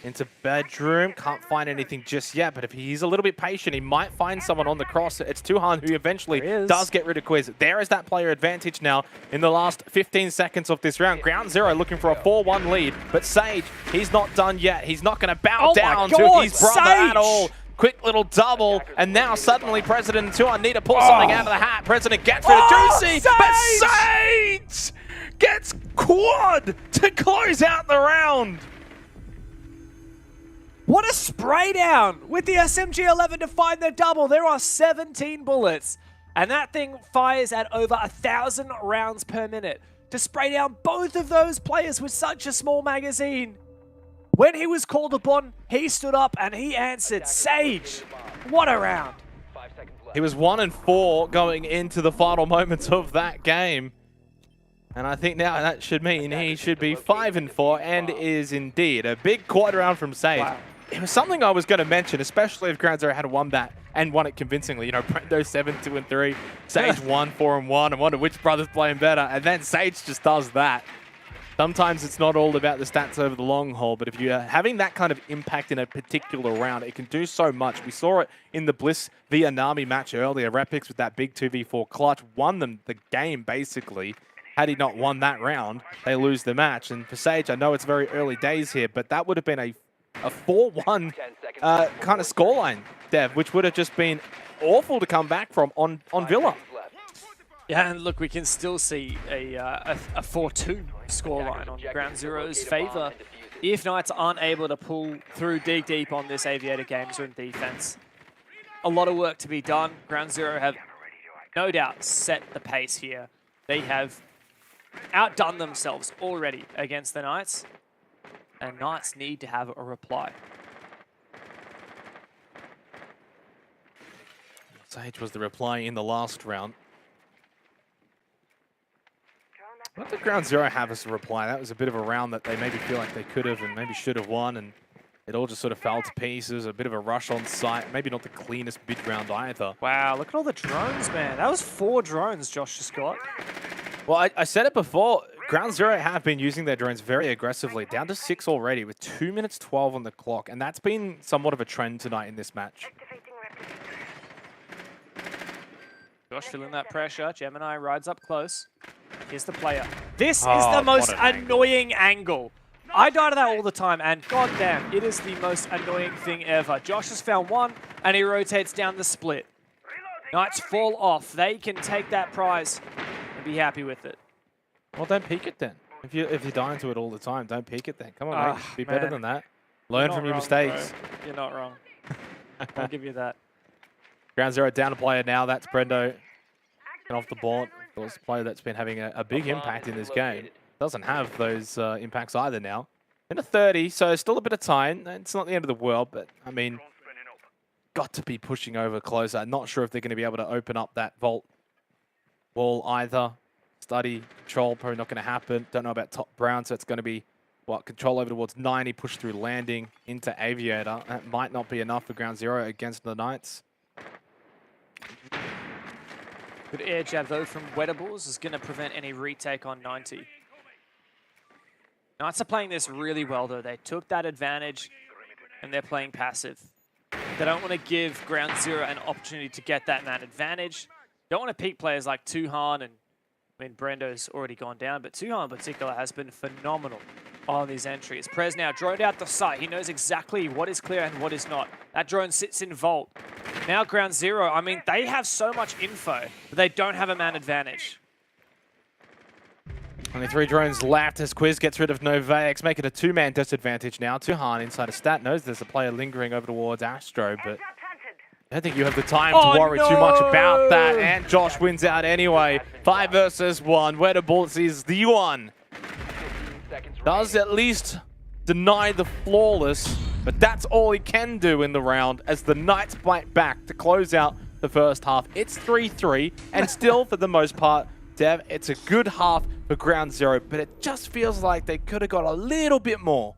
Into bedroom, can't find anything just yet, but if he's a little bit patient, he might find someone on the cross. It's Tuhan who eventually does get rid of Quiz. There is that player advantage now in the last 15 seconds of this round. Ground Zero looking for a 4-1 lead, but Sage, he's not done yet. He's not going to bow down to his brother at all. Quick little double, and now suddenly President and Tuhan need to pull something out of the hat. President gets rid of Juicy, but Sage gets quad to close out the round. What a spray down with the SMG-11 to find the double. There are 17 bullets, and that thing fires at over 1,000 rounds per minute to spray down both of those players with such a small magazine. When he was called upon, he stood up and he answered. Sage, what a round. He was 1-4 going into the final moments of that game. And I think now that should mean he should be 5-4, and is indeed a big quarter round from Sage. Wow. It was something I was going to mention, especially if Ground Zero had won that and won it convincingly. You know, Brendo 7-2-3, Sage 1-4-1. I wonder which brother's playing better. And then Sage just does that. Sometimes it's not all about the stats over the long haul, but if you're having that kind of impact in a particular round, it can do so much. We saw it in the Bliss via Nami match earlier. Repix with that big 2v4 clutch won them the game, basically. Had he not won that round, they lose the match. And for Sage, I know it's very early days here, but that would have been a 4-1 kind of scoreline, Dev, which would have just been awful to come back from on Villa. Yeah, and look, we can still see a 4-2 scoreline on Ground Zero's favor if Knights aren't able to pull through deep on this Aviator games or in defense. A lot of work to be done. Ground Zero have no doubt set the pace here. They have outdone themselves already against the Knights, and Knights need to have a reply. Sage was the reply in the last round. What did Ground Zero have as a reply? That was a bit of a round that they maybe feel like they could have and maybe should have won, and it all just sort of fell to pieces. A bit of a rush on site. Maybe not the cleanest bid round either. Wow, look at all the drones, man. That was 4 drones Josh just got. Well, I said it before. Ground Zero have been using their drones very aggressively, down to 6 already with 2 minutes 12 on the clock, and that's been somewhat of a trend tonight in this match. Josh feeling that pressure. Gemini rides up close. Here's the player. This is the most annoying angle. I die to that all the time, and goddamn, it is the most annoying thing ever. Josh has found one, and he rotates down the split. Knights fall off. They can take that prize and be happy with it. Well, don't peek it then. If you die into it all the time, don't peek it then. Come on, mate. Be better than that. Learn from your mistakes. Bro. You're not wrong. I'll give you that. Ground Zero down a player now. That's Brendo. And off the board. Of course, a player that's been having a big impact in this game. Doesn't have those impacts either now. In a 30, so still a bit of time. It's not the end of the world, but I mean, got to be pushing over closer. Not sure if they're going to be able to open up that vault wall either. Study, control, probably not going to happen. Don't know about top Brown, so it's going to be, what, control over towards 90, push through landing into Aviator. That might not be enough for Ground Zero against the Knights. Good air jab, though, from Wettables is going to prevent any retake on 90. Knights are playing this really well, though. They took that advantage, and they're playing passive. They don't want to give Ground Zero an opportunity to get that man advantage. Don't want to peak players like Tuhan, and I mean, Brendo's already gone down, but Tuhan in particular has been phenomenal on these entries. Prez now droned out the site. He knows exactly what is clear and what is not. That drone sits in vault. Now Ground Zero, I mean, they have so much info, but they don't have a man advantage. Only 3 drones left as Quiz gets rid of Novax, make it a 2-man disadvantage now. Tuhan inside a stat knows there's a player lingering over towards Astro, but I don't think you have the time to worry too much about that. And Josh wins out anyway. 5 versus 1. Where the Bullets is the one. Does at least deny the flawless, but that's all he can do in the round as the Knights bite back to close out the first half. It's 3-3, and still, for the most part, Dev, it's a good half for Ground Zero, but it just feels like they could have got a little bit more.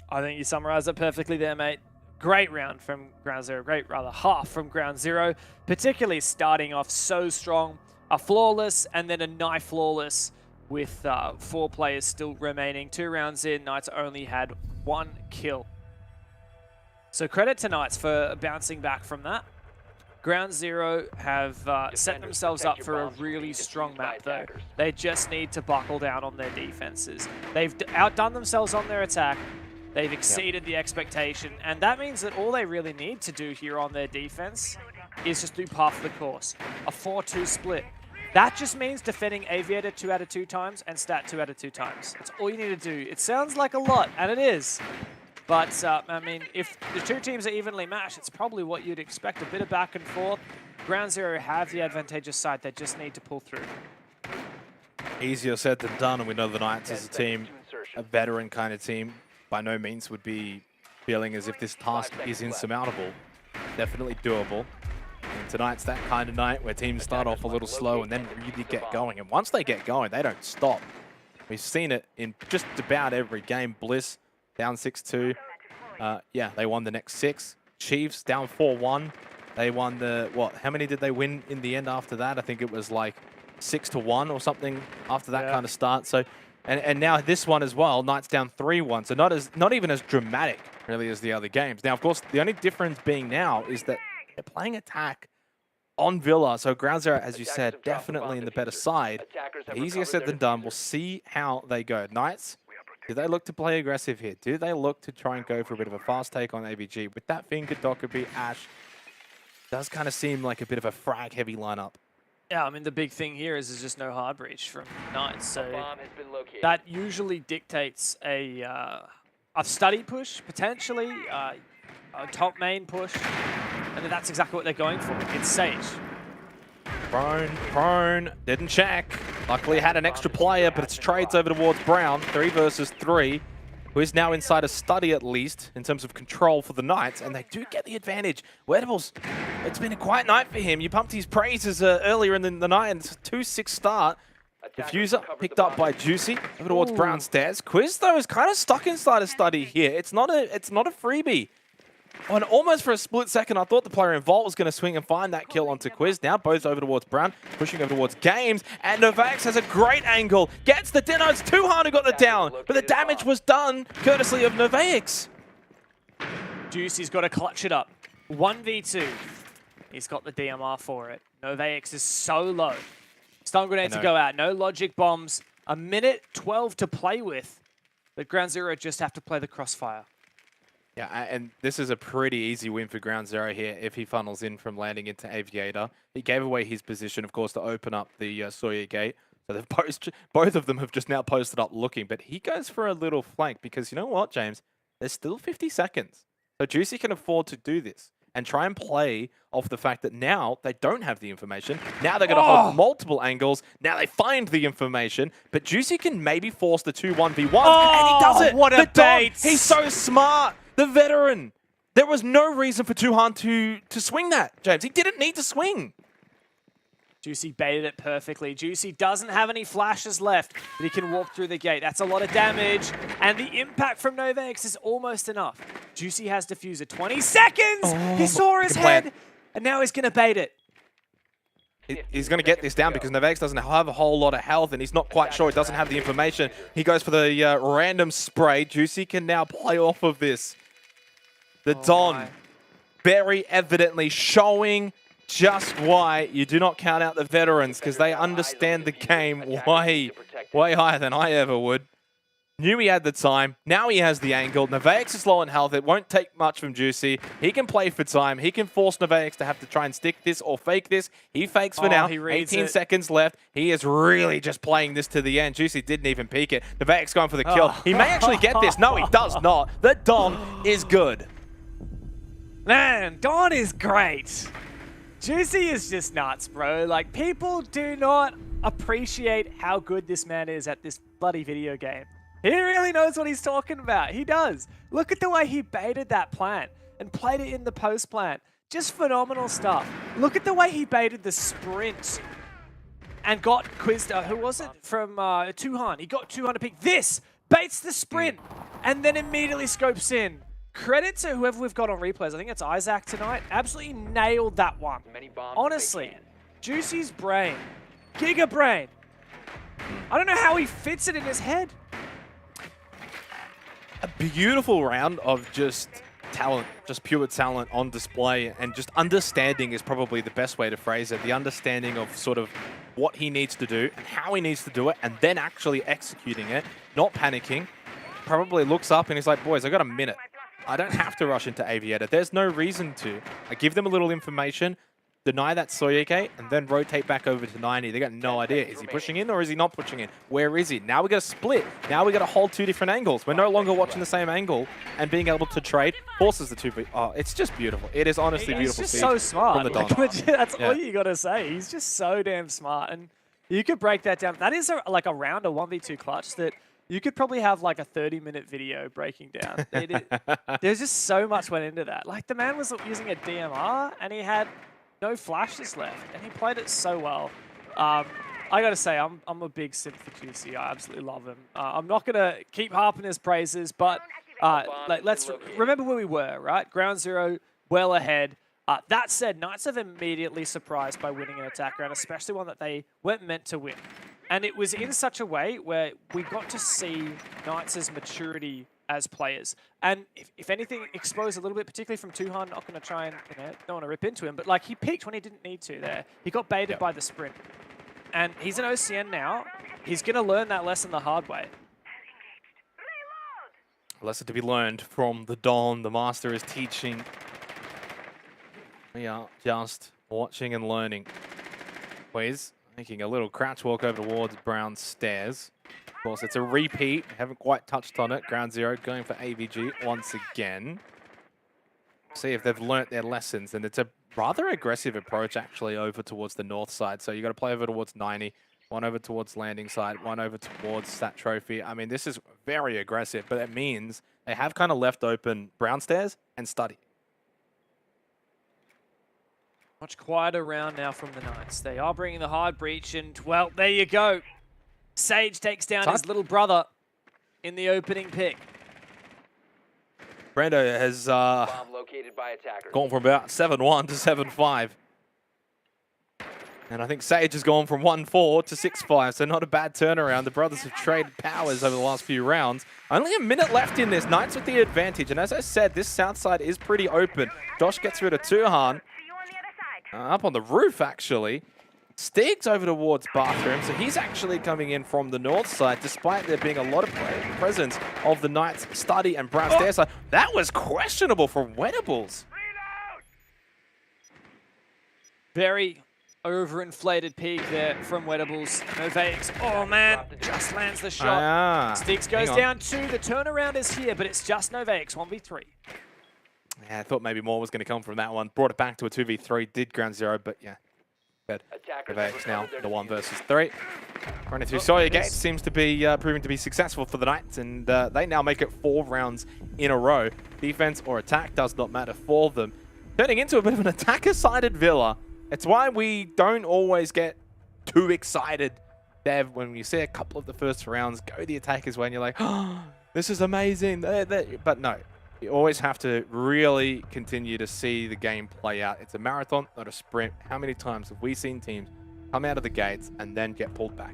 I think you summarized it perfectly there, mate. Great round from Ground Zero. Great, rather, half from Ground Zero, particularly starting off so strong. A flawless and then a nigh flawless with 4 players still remaining. 2 rounds in, Knights only had 1 kill. So credit to Knights for bouncing back from that. Ground Zero have set themselves up for a really strong map, though. They just need to buckle down on their defenses. They've outdone themselves on their attack. They've exceeded the expectation, and that means that all they really need to do here on their defense is just do half of the course. A 4-2 split. That just means defending Aviator 2 out of 2 times and Stat 2 out of 2 times. That's all you need to do. It sounds like a lot, and it is. But, I mean, if the 2 teams are evenly matched, it's probably what you'd expect. A bit of back and forth. Ground Zero have the advantageous side. They just need to pull through. Easier said than done, and we know the Knights as a team, a veteran kind of team, by no means would be feeling as if this task is insurmountable. Definitely doable. And tonight's that kind of night where teams start off a little slow and then really get going. And once they get going, they don't stop. We've seen it in just about every game. Bliss down 6-2. Yeah, they won the next 6. Chiefs down 4-1. They won the, what, how many did they win in the end after that? I think it was like 6-1 or something after that kind of start. So And now this one as well, Knights down 3-1. So not even as dramatic, really, as the other games. Now, of course, the only difference being now is that they're playing attack on Villa. So Ground Zero, as you said, definitely in the better side. Easier said than done. We'll see how they go. Knights, do they look to play aggressive here? Do they look to try and go for a bit of a fast take on AVG? With that Finger, Dockerby, Ash, does kind of seem like a bit of a frag-heavy lineup. Yeah, I mean, the big thing here is there's just no hard breach from Knights, so that usually dictates a study push, potentially, a top main push, and then that's exactly what they're going for. It's Sage. Prone, didn't check. Luckily had an extra player, but it's trades over towards Brown. 3 versus 3. Who is now inside a study at least in terms of control for the Knights, and they do get the advantage. Werdables, it's been a quiet night for him. You pumped his praises earlier in the night, and it's a 2-6 start. Diffuser picked up by Juicy over towards Brown stairs. Quiz though is kind of stuck inside a study here. It's not a freebie. Oh, and almost for a split second, I thought the player in Vault was going to swing and find that kill onto Quiz. Now both over towards Brown, pushing over towards Games. And Novax has a great angle. Gets the Dino. It's Tuhan who got the down. But the damage was done courtesy of Novax. Juicy's got to clutch it up. 1v2. He's got the DMR for it. Novax is so low. Stun grenade to go out. No logic bombs. A minute 12 to play with. But Ground Zero just have to play the crossfire. Yeah, and this is a pretty easy win for Ground Zero here if he funnels in from landing into Aviator. He gave away his position, of course, to open up the Sawyer gate. So they've both of them have just now posted up looking, but he goes for a little flank because you know what, James? There's still 50 seconds. So Juicy can afford to do this and try and play off the fact that now they don't have the information. Now they're going to hold multiple angles. Now they find the information, but Juicy can maybe force the 2-1v1, and he does it. What a bait. He's so smart. The veteran. There was no reason for Tuhan to swing that, James. He didn't need to swing. Juicy baited it perfectly. Juicy doesn't have any flashes left, but he can walk through the gate. That's a lot of damage, and the impact from Novax is almost enough. Juicy has Diffuser. 20 seconds! He saw his head, and now he's going to bait it. He's going to get this down because Novax doesn't have a whole lot of health, and he's not quite sure. He doesn't have the information. He goes for the random spray. Juicy can now play off of this. The Don very evidently showing just why you do not count out the veterans, because they understand the game way higher than I ever would. Knew he had the time. Now he has the angle. Novax is low on health. It won't take much from Juicy. He can play for time. He can force Novax to have to try and stick this or fake this. He fakes for now. 18 seconds left. He is really just playing this to the end. Juicy didn't even peek it. Novax going for the kill. He may actually get this. No, he does not. The Don is good. Man, Dawn is great. Juicy is just nuts, bro. Like, people do not appreciate how good this man is at this bloody video game. He really knows what he's talking about. He does. Look at the way he baited that plant and played it in the post plant. Just phenomenal stuff. Look at the way he baited the sprint and got quizzed. Who was it? From Tuhan. He got Tuhan to pick this. Baits the sprint and then immediately scopes in. Credit to whoever we've got on replays. I think it's Isaac tonight. Absolutely nailed that one. Honestly, Juicy's brain. Giga brain. I don't know how he fits it in his head. A beautiful round of just talent, just pure talent on display, and just understanding is probably the best way to phrase it. The understanding of sort of what he needs to do and how he needs to do it, and then actually executing it, not panicking. Probably looks up and he's like, boys, I got a minute. I don't have to rush into Aviator. There's no reason to. I give them a little information, deny that Sawyer gate, and then rotate back over to 90. They got no idea. Is he pushing in or is he not pushing in? Where is he? Now we got to split. Now we got to hold 2 different angles. We're no longer watching the same angle, and being able to trade forces the 2. Oh, it's just beautiful. It is honestly beautiful. He's just so smart. From the Don. That's all you got to say. He's just so damn smart, and you could break that down. That is like a round of 1v2 clutch that you could probably have like a 30-minute video breaking down. There's just so much went into that. Like, the man was using a DMR and he had no flashes left, and he played it so well. I gotta say, I'm a big simp for Juicy. I absolutely love him. I'm not gonna keep harping his praises, but let's remember where we were, right? Ground Zero, well ahead. That said, Knights have immediately surprised by winning an attack round, especially one that they weren't meant to win. And it was in such a way where we got to see Knights' maturity as players. And if anything, exposed a little bit, particularly from Tuhan, not going to try and, don't want to rip into him, but like he peaked when he didn't need to there. He got baited by the sprint. And he's an OCN now. He's going to learn that lesson the hard way. A lesson to be learned from the Don. The Master is teaching. We are just watching and learning. Quiz making a little crouch walk over towards Brown's stairs. Of course, it's a repeat. Haven't quite touched on it. Ground Zero going for AVG once again. See if they've learnt their lessons. And it's a rather aggressive approach, actually, over towards the north side. So you got to play over towards 90. One over towards landing side, one over towards that trophy. I mean, this is very aggressive, but it means they have kind of left open Brown stairs and study. Much quieter round now from the Knights. They are bringing the hard breach, and, well, there you go. Sage takes down his little brother in the opening pick. Brando has Bomb located by attackers. gone from about 7-1 to 7-5. And I think Sage has gone from 1-4 to 6-5, so not a bad turnaround. The brothers have traded powers over the last few rounds. Only a minute left in this. Knights with the advantage, and as I said, this south side is pretty open. Josh gets rid of Tuhan. Up on the roof, actually. Stig's over towards bathroom, so he's actually coming in from the north side, despite there being a lot of presence of the Knights study and Brown stairs side. That was questionable from Wettables. Very overinflated peak there from Wettables. Novakes, oh man, just lands the shot. Stiggs goes down 2. The turnaround is here, but it's just Novakes, 1v3. Yeah, I thought maybe more was going to come from that one. Brought it back to a 2v3, did Ground Zero, but yeah. Good. Novakes now the 1 versus 3. Running through Sawyer Gates seems to be proving to be successful for the Knights, and they now make it 4 rounds in a row. Defense or attack does not matter for them. Turning into a bit of an attacker-sided Villa. It's why we don't always get too excited, Dev, when you see a couple of the first rounds go the attackers when you're like, oh, this is amazing. But no, you always have to really continue to see the game play out. It's a marathon, not a sprint. How many times have we seen teams come out of the gates and then get pulled back?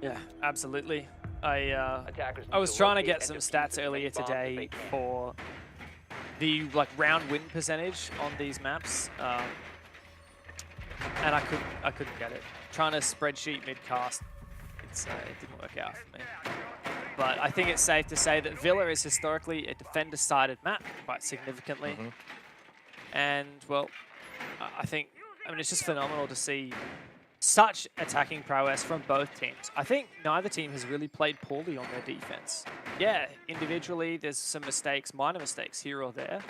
Yeah, absolutely. I was trying to get some stats earlier today for the round win percentage on these maps, and I couldn't get it. Trying to spreadsheet mid-cast, it didn't work out for me. But I think it's safe to say that Villa is historically a defender-sided map quite significantly. And, well, I mean, it's just phenomenal to see such attacking prowess from both teams. I think neither team has really played poorly on their defense. Yeah, individually, there's some mistakes, minor mistakes here or there.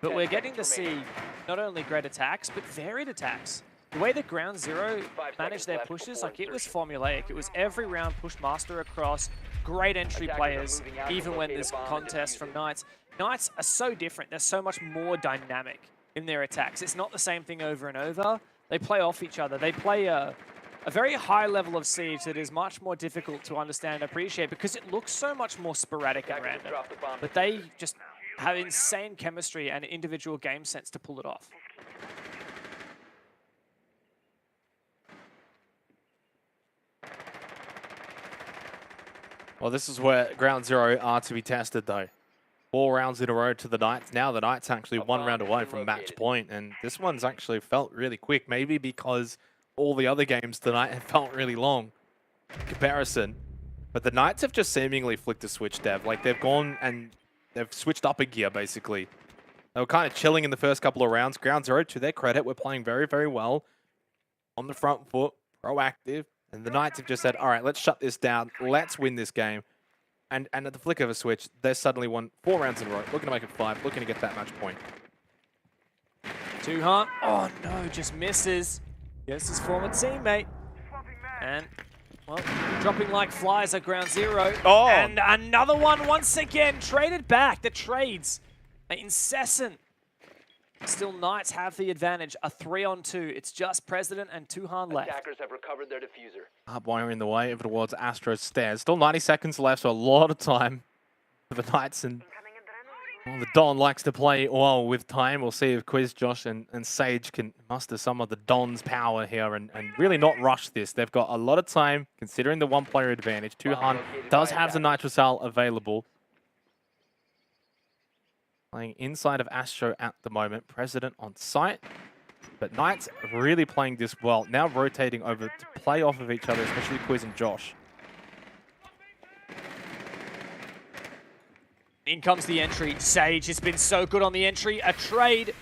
But we're getting to see not only great attacks, but varied attacks. The way that Ground Zero managed their pushes, it was formulaic. It was every round push master across, great entry players, even when there's contests from Knights. Knights are so different. They're so much more dynamic in their attacks. It's not the same thing over and over. They play off each other. They play a very high level of siege that is much more difficult to understand and appreciate because it looks so much more sporadic and random. But they just have insane chemistry and individual game sense to pull it off. Well, this is where Ground Zero are to be tested, though. 4 rounds in a row to the Knights. Now the Knights actually 1 round away from match point, and this one's actually felt really quick, maybe because all the other games tonight have felt really long in comparison. But the Knights have just seemingly flicked a switch, Dev. They've gone and they've switched up a gear, basically. They were kind of chilling in the first couple of rounds. Ground Zero, to their credit, were playing very, very well. On the front foot, proactive. And the Knights have just said, all right, let's shut this down. Let's win this game. And at the flick of a switch, they suddenly won 4 rounds in a row. Looking to make it 5, looking to get that match point. Tuhan, oh no, just misses. Yes, his former teammate. And, well, dropping like flies at Ground Zero. Oh! And another one once again, traded back. The trades are incessant. Still, Knights have the advantage. A 3-on-2. It's just President and Tuhan left. Attackers have recovered their diffuser. Up wire in the way over towards Astro's stairs. Still 90 seconds left, so a lot of time for the Knights. And Well, the Don likes to play well with time. We'll see if Quiz, Josh, and Sage can muster some of the Don's power here and really not rush this. They've got a lot of time, considering the one-player advantage. Tuhan does have the Nitrocell available. Playing inside of Astro at the moment. President on site. But Knights really playing this well. Now rotating over to play off of each other, especially Quiz and Josh. In comes the entry. Sage has been so good on the entry. A trade.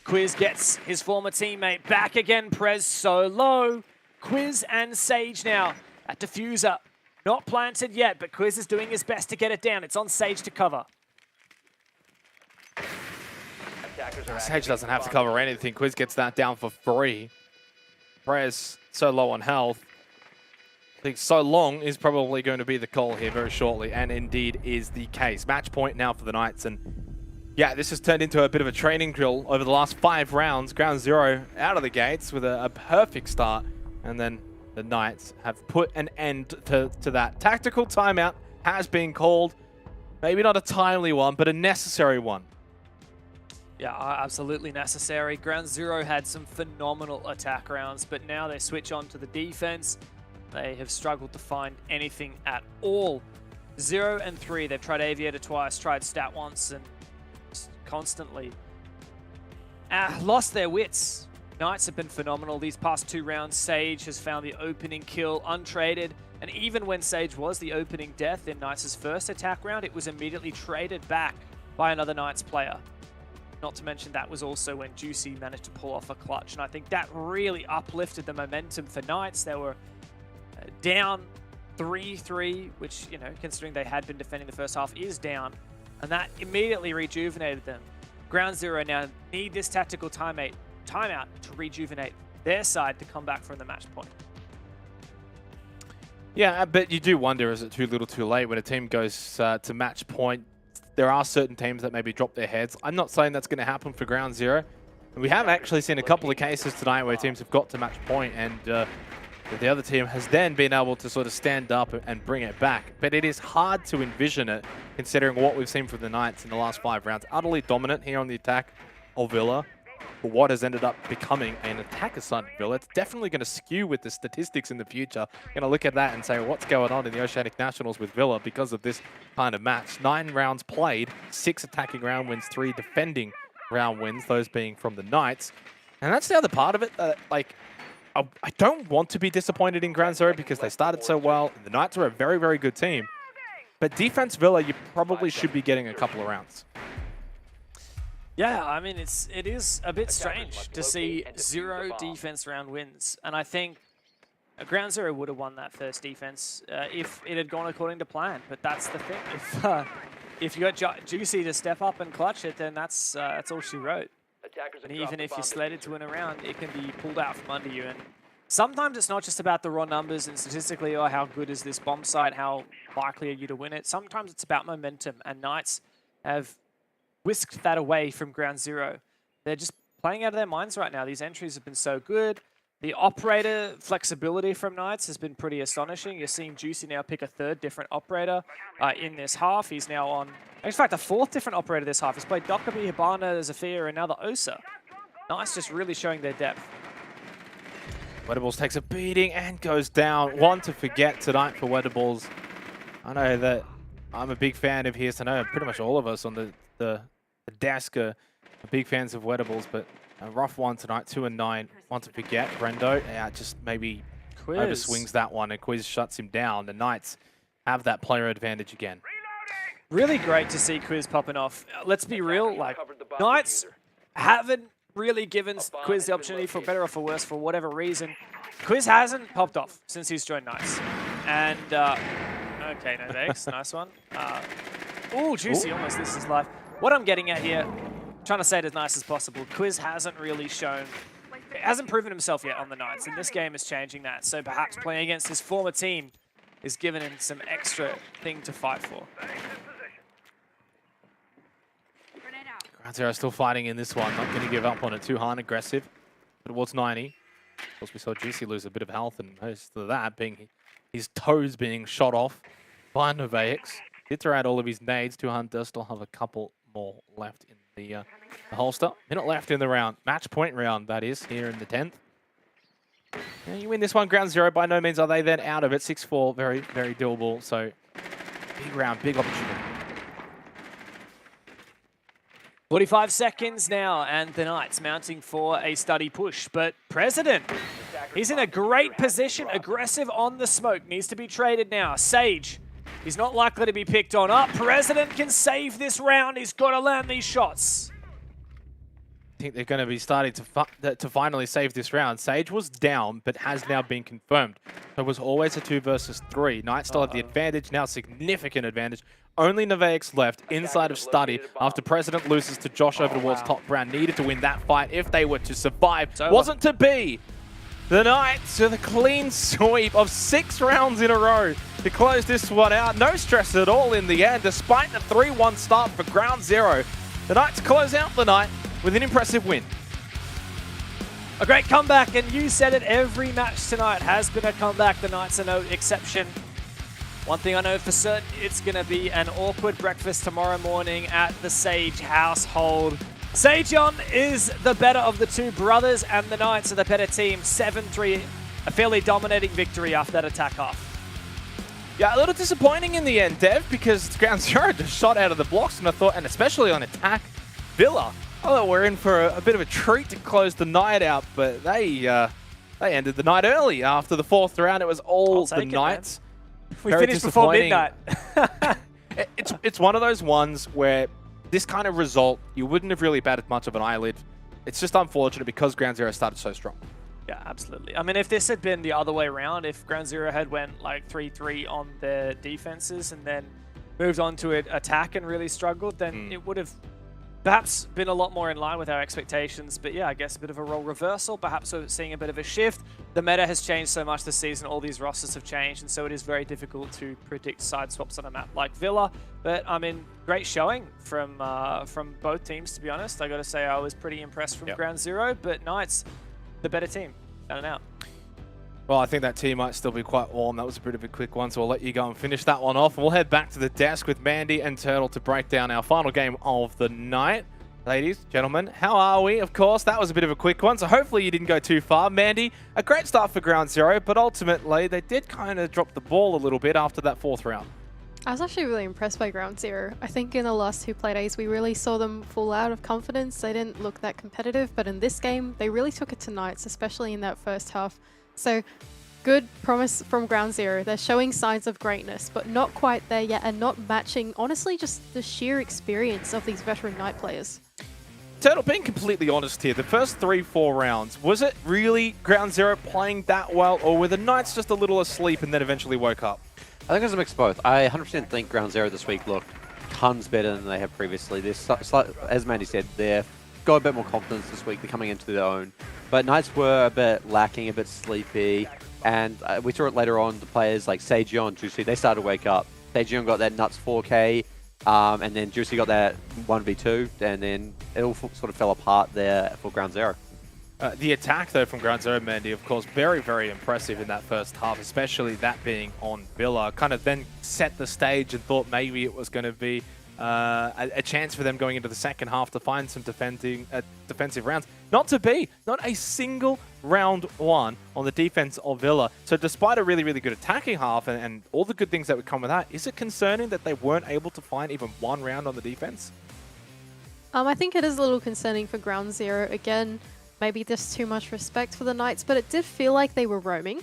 Quiz gets his former teammate back again. Prez so low. Quiz and Sage now at diffuser. Not planted yet, but Quiz is doing his best to get it down. It's on Sage to cover. Sage doesn't have to cover anything. Quiz gets that down for free. Prez so low on health. I think so long is probably going to be the call here very shortly, and indeed is the case. Match point now for the Knights, and yeah, this has turned into a bit of a training drill over the last 5 rounds. Ground Zero out of the gates with a perfect start, and then the Knights have put an end to that. Tactical timeout has been called. Maybe not a timely one, but a necessary one. Yeah, absolutely necessary. Ground Zero had some phenomenal attack rounds, but now they switch on to the defense. They have struggled to find anything at all. 0 and 3. They've tried Aviator twice, tried Stat once, and constantly lost their wits. Knights have been phenomenal these past 2 rounds. Sage has found the opening kill untraded, and even when Sage was the opening death in Knights' first attack round, it was immediately traded back by another Knights player. Not to mention that was also when Juicy managed to pull off a clutch, and I think that really uplifted the momentum for Knights. They were down 3-3, which, you know, considering they had been defending the first half, is down. And that immediately rejuvenated them. Ground Zero now need this tactical timeout to rejuvenate their side to come back from the match point. Yeah, but you do wonder, is it too little too late when a team goes to match point? There are certain teams that maybe drop their heads. I'm not saying that's going to happen for Ground Zero. And we have actually seen a couple of cases tonight where teams have got to match point and the other team has then been able to sort of stand up and bring it back. But it is hard to envision it, considering what we've seen from the Knights in the last 5 rounds. Utterly dominant here on the attack of Villa, for what has ended up becoming an attacker side of Villa. It's definitely going to skew with the statistics in the future. Going to look at that and say, what's going on in the Oceanic Nationals with Villa because of this kind of match. 9 rounds played, 6 attacking round wins, 3 defending round wins, those being from the Knights. And that's the other part of it, like, I don't want to be disappointed in Ground Zero because they started so well. The Knights are a very, very good team. But defense Villa, you probably should be getting a couple of rounds. Yeah, I mean, it is a bit strange to see 0 defense round wins. And I think Ground Zero would have won that first defense if it had gone according to plan. But that's the thing. If you got Juicy to step up and clutch it, then that's all she wrote. And even if you're slated to win a round, it can be pulled out from under you. And sometimes it's not just about the raw numbers and statistically, or how good is this bomb site, how likely are you to win it. Sometimes it's about momentum, and Knights have whisked that away from Ground Zero. They're just playing out of their minds right now. These entries have been so good. The operator flexibility from Knights has been pretty astonishing. You're seeing Juicy now pick a 3rd different operator in this half. He's now on, in fact, a 4th different operator this half. He's played Dokkaebi, Hibana, Zafir, and now the Osa. Knights just really showing their depth. Weatables takes a beating and goes down. One to forget tonight for Weatables. I know that I'm a big fan of his. I know pretty much all of us on the desk are big fans of Weatables, but a rough one tonight, 2 and 9. One to forget. Brendo, yeah, just maybe overswings that one, and Quiz shuts him down. The Knights have that player advantage again. Really great to see Quiz popping off. Let's be real, like, Knights haven't really given Quiz the opportunity, for better or for worse, for whatever reason. Quiz hasn't popped off since he's joined Knights. And, okay, no thanks, nice one. Oh, Juicy, almost this is life. What I'm getting at here, trying to say it as nice as possible, Quiz hasn't really shown, hasn't proven himself yet on the Knights, and this game is changing that. So perhaps playing against his former team is giving him some extra thing to fight for. Ground Zero still fighting in this one, not going to give up on it. Tuhan aggressive towards 90. Of course, we saw Juicy lose a bit of health, and most of that being his toes being shot off by Noveix. Did throw out all of his nades. 200 does still have a couple more left in the holster. Minute left in the round. Match point round, that is, here in the 10th. Yeah, you win this one, ground zero. By no means are they then out of it. 6-4, very, very doable. So, big round, big opportunity. 45 seconds now, and the Knights mounting for a study push. But President, he's in a great position, aggressive on the smoke. Needs to be traded now. Sage, he's not likely to be picked on up. President can save this round. He's got to land these shots. I think they're going to be starting to finally save this round. Sage was down, but has now been confirmed. So it was always a 2 versus 3. Knights still have the advantage, now significant advantage. Only Nevaix left inside of study after President loses to Josh over towards top round. Needed to win that fight if they were to survive. Wasn't to be. The Knights with a clean sweep of 6 rounds in a row to close this one out. No stress at all in the end, despite the 3-1 start for ground zero. The Knights close out the night with an impressive win. A great comeback, and you said it, every match tonight has been a comeback. The Knights are no exception. One thing I know for certain, it's going to be an awkward breakfast tomorrow morning at the Sage household. Sageon is the better of the two brothers, and the Knights are the better team. 7-3, a fairly dominating victory after that attack half. Yeah, a little disappointing in the end, Dev, because ground zero just shot out of the blocks, and I thought, and especially on attack, Villa. I thought we're in for a bit of a treat to close the night out, but they ended the night early. After the 4th round, it was all the Knights. We finished before midnight. It's one of those ones where this kind of result, you wouldn't have really batted much of an eyelid. It's just unfortunate because ground zero started so strong. Yeah, absolutely. I mean, if this had been the other way around, if ground zero had went like 3-3 on their defenses and then moved on to attack and really struggled, then it would have perhaps been a lot more in line with our expectations. But yeah, I guess a bit of a role reversal. Perhaps we're seeing a bit of a shift. The meta has changed so much this season. All these rosters have changed. And so it is very difficult to predict side swaps on a map like Villa. But I mean, great showing from both teams, to be honest. I got to say I was pretty impressed from ground zero. But Knights, the better team. Down and out. Well, I think that team might still be quite warm. That was a bit of a quick one, so I'll let you go and finish that one off. And we'll head back to the desk with Mandy and Turtle to break down our final game of the night. Ladies, gentlemen, how are we? Of course, that was a bit of a quick one, so hopefully you didn't go too far. Mandy, a great start for ground zero, but ultimately they did kind of drop the ball a little bit after that 4th round. I was actually really impressed by ground zero. I think in the last 2 Playdays, we really saw them fall out of confidence. They didn't look that competitive, but in this game, they really took it to Knights, especially in that first half. So good promise from ground zero. They're showing signs of greatness, but not quite there yet and not matching, honestly, just the sheer experience of these veteran Knight players. Turtle, being completely honest here, the first 3-4 rounds, was it really ground zero playing that well, or were the Knights just a little asleep and then eventually woke up? I think it was a mix of both. I 100% think ground zero this week looked tons better than they have previously. As Mandy said, they've got a bit more confidence this week. They're coming into their own. But Knights were a bit lacking, a bit sleepy. And we saw it later on, the players like Seijun and Juicy, they started to wake up. Seijun got that nuts 4K, and then Juicy got that 1v2, and then it all sort of fell apart there for ground zero. The attack, though, from ground zero, Mandy, of course, very, very impressive in that first half, especially that being on Villa. Kind of then set the stage and thought maybe it was going to be a chance for them going into the second half to find some defensive rounds. Not to be. Not a single round won on the defense of Villa. So despite a really, really good attacking half and all the good things that would come with that, is it concerning that they weren't able to find even one round on the defense? I think it is a little concerning for ground zero. Again, maybe just too much respect for the Knights, but it did feel like they were roaming.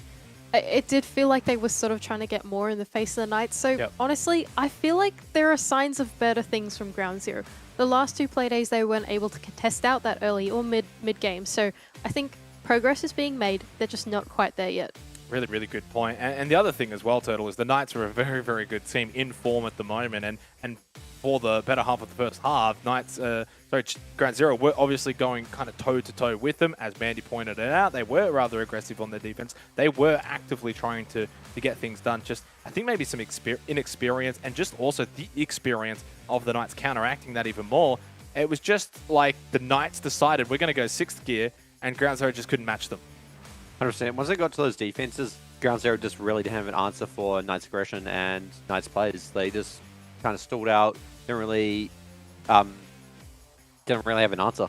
It did feel like they were sort of trying to get more in the face of the Knights. So honestly, I feel like there are signs of better things from ground zero. The last 2 Playdays, they weren't able to contest out that early or mid-game. So I think progress is being made. They're just not quite there yet. Really, really good point. And the other thing as well, Turtle, is the Knights are a very, very good team in form at the moment. And for the better half of the first half, ground zero were obviously going kind of toe-to-toe with them. As Mandy pointed it out, they were rather aggressive on their defense. They were actively trying to get things done. Just, I think maybe some inexperience and just also the experience of the Knights counteracting that even more. It was just like the Knights decided we're going to go 6th gear, and ground zero just couldn't match them. 100%. Once they got to those defenses, ground zero just really didn't have an answer for Knights aggression and Knights players. They just kind of stalled out. Didn't really have an answer.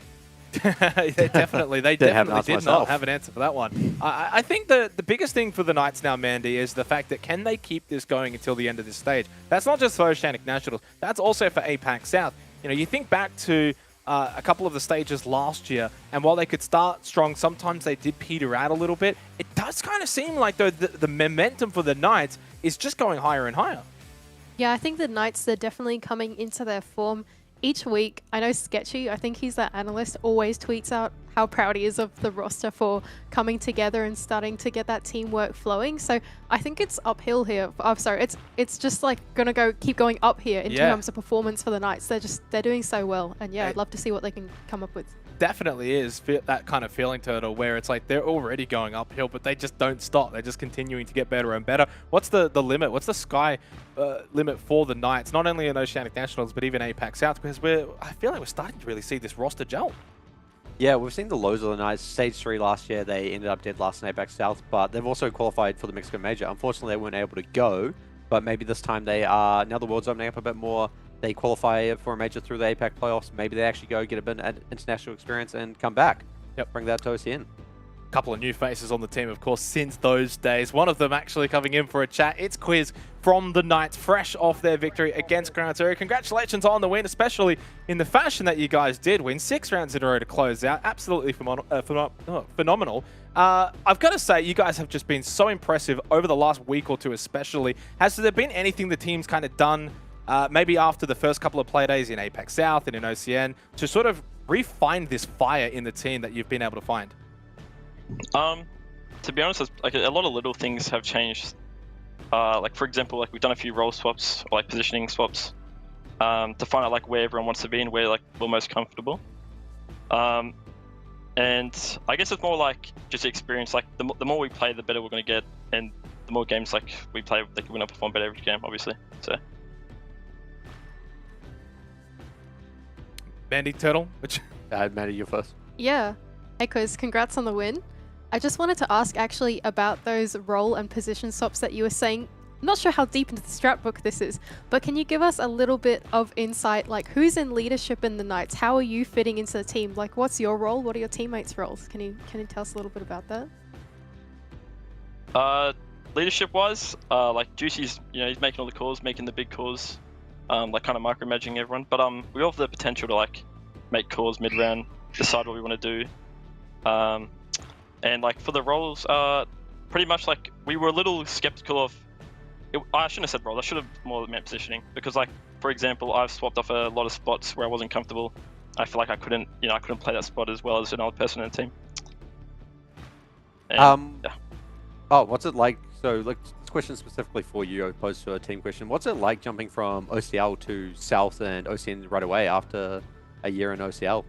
They definitely did not have an answer for that one. I think the biggest thing for the Knights now, Mandy, is the fact that can they keep this going until the end of this stage? That's not just for Oceanic Nationals. That's also for APAC South. You know, you think back to a couple of the stages last year, and while they could start strong, sometimes they did peter out a little bit. It does kind of seem like, though, the momentum for the Knights is just going higher and higher. Yeah, I think the Knights, they're definitely coming into their form each week. I know Sketchy, I think he's that analyst, always tweets out how proud he is of the roster for coming together and starting to get that teamwork flowing. So I think it's uphill here. I'm sorry, it's just like gonna keep going up here in terms of performance for the Knights. They're doing so well, and yeah, I'd love to see what they can come up with. Definitely is that kind of feeling, Turtle, where it's like they're already going uphill, but they just don't stop. They're just continuing to get better and better. What's the limit? What's the sky limit for the Knights? Not only in Oceanic Nationals, but even APAC South, because I feel like we're starting to really see this roster gel. Yeah, we've seen the lows of the Knights. Stage 3 last year, they ended up dead last in APAC South, but they've also qualified for the Mexico Major. Unfortunately, they weren't able to go, but maybe this time they are. Now the world's opening up a bit more. They qualify for a major through the APAC playoffs. Maybe they actually go get a bit of international experience and come back. Yep. Bring that to OCN. Couple of new faces on the team, of course, since those days. One of them actually coming in for a chat. It's Quiz from the Knights, fresh off their victory against Ground Zero. Congratulations on the win, especially in the fashion that you guys did win. 6 rounds in a row to close out. Absolutely phenomenal. I've got to say, you guys have just been so impressive over the last week or two especially. Has there been anything the team's kind of done maybe after the first couple of play days in APAC South and in OCN to sort of refine this fire in the team that you've been able to find? To be honest, like a lot of little things have changed. Like for example, like we've done a few role swaps or like positioning swaps to find out like where everyone wants to be and where like we're most comfortable. And I guess it's more like just experience. Like the more we play, the better we're going to get, and the more games like we play, like we're going to perform better every game, obviously. So. Mandy, Turtle, which Mandy, you first. Yeah. Hey, Quiz, congrats on the win. I just wanted to ask actually about those role and position swaps that you were saying. I'm not sure how deep into the strat book this is, but can you give us a little bit of insight, like who's in leadership in the Knights? How are you fitting into the team? Like what's your role? What are your teammates' roles? Can you tell us a little bit about that? Leadership-wise, like Juicy's, he's making all the calls, making the big calls, like kind of micromanaging everyone. But we all have the potential to like make calls mid-round, decide what we want to do. And like for the roles, pretty much like we were a little skeptical of. I shouldn't have said role. I should have more meant positioning because, like for example, I've swapped off a lot of spots where I wasn't comfortable. I feel like I couldn't play that spot as well as another person in the team. And, yeah. Oh, what's it like? So, like, this question specifically for you, opposed to a team question. What's it like jumping from OCL to South and OCN right away after a year in OCL?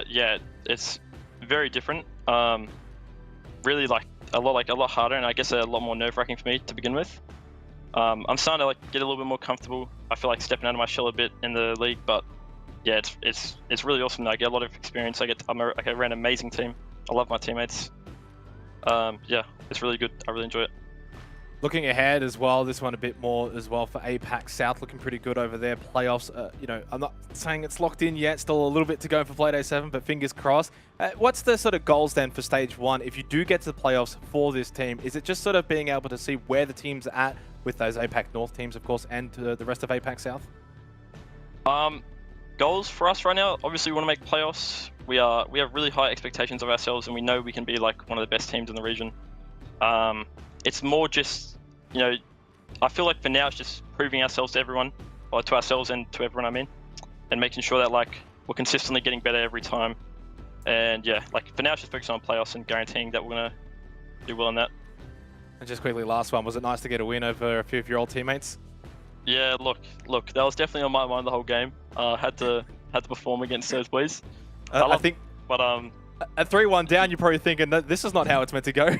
Yeah, it's very different. Really a lot harder, and I guess a lot more nerve-wracking for me to begin with. I'm starting to like get a little bit more comfortable. I feel like stepping out of my shell a bit in the league, but yeah, it's really awesome. I get a lot of experience. I ran an amazing team. I love my teammates. Yeah, it's really good. I really enjoy it. Looking ahead as well, this one a bit more as well for APAC South, looking pretty good over there. Playoffs, I'm not saying it's locked in yet, still a little bit to go for Playday 7, but fingers crossed. What's the sort of goals then for Stage 1? If you do get to the playoffs for this team, is it just sort of being able to see where the team's at with those APAC North teams, of course, and the rest of APAC South? Goals for us right now, obviously we want to make playoffs. We have really high expectations of ourselves, and we know we can be like one of the best teams in the region. It's more just, I feel like for now it's just proving ourselves to everyone, or to ourselves and to everyone, I mean, and making sure that like we're consistently getting better every time. And yeah, like for now it's just focusing on playoffs and guaranteeing that we're gonna do well in that. And just quickly, last one, was it nice to get a win over a few of your old teammates? Yeah, look, that was definitely on my mind the whole game. Had to perform against those boys. I think, but at 3-1 down, you're probably thinking that this is not how it's meant to go.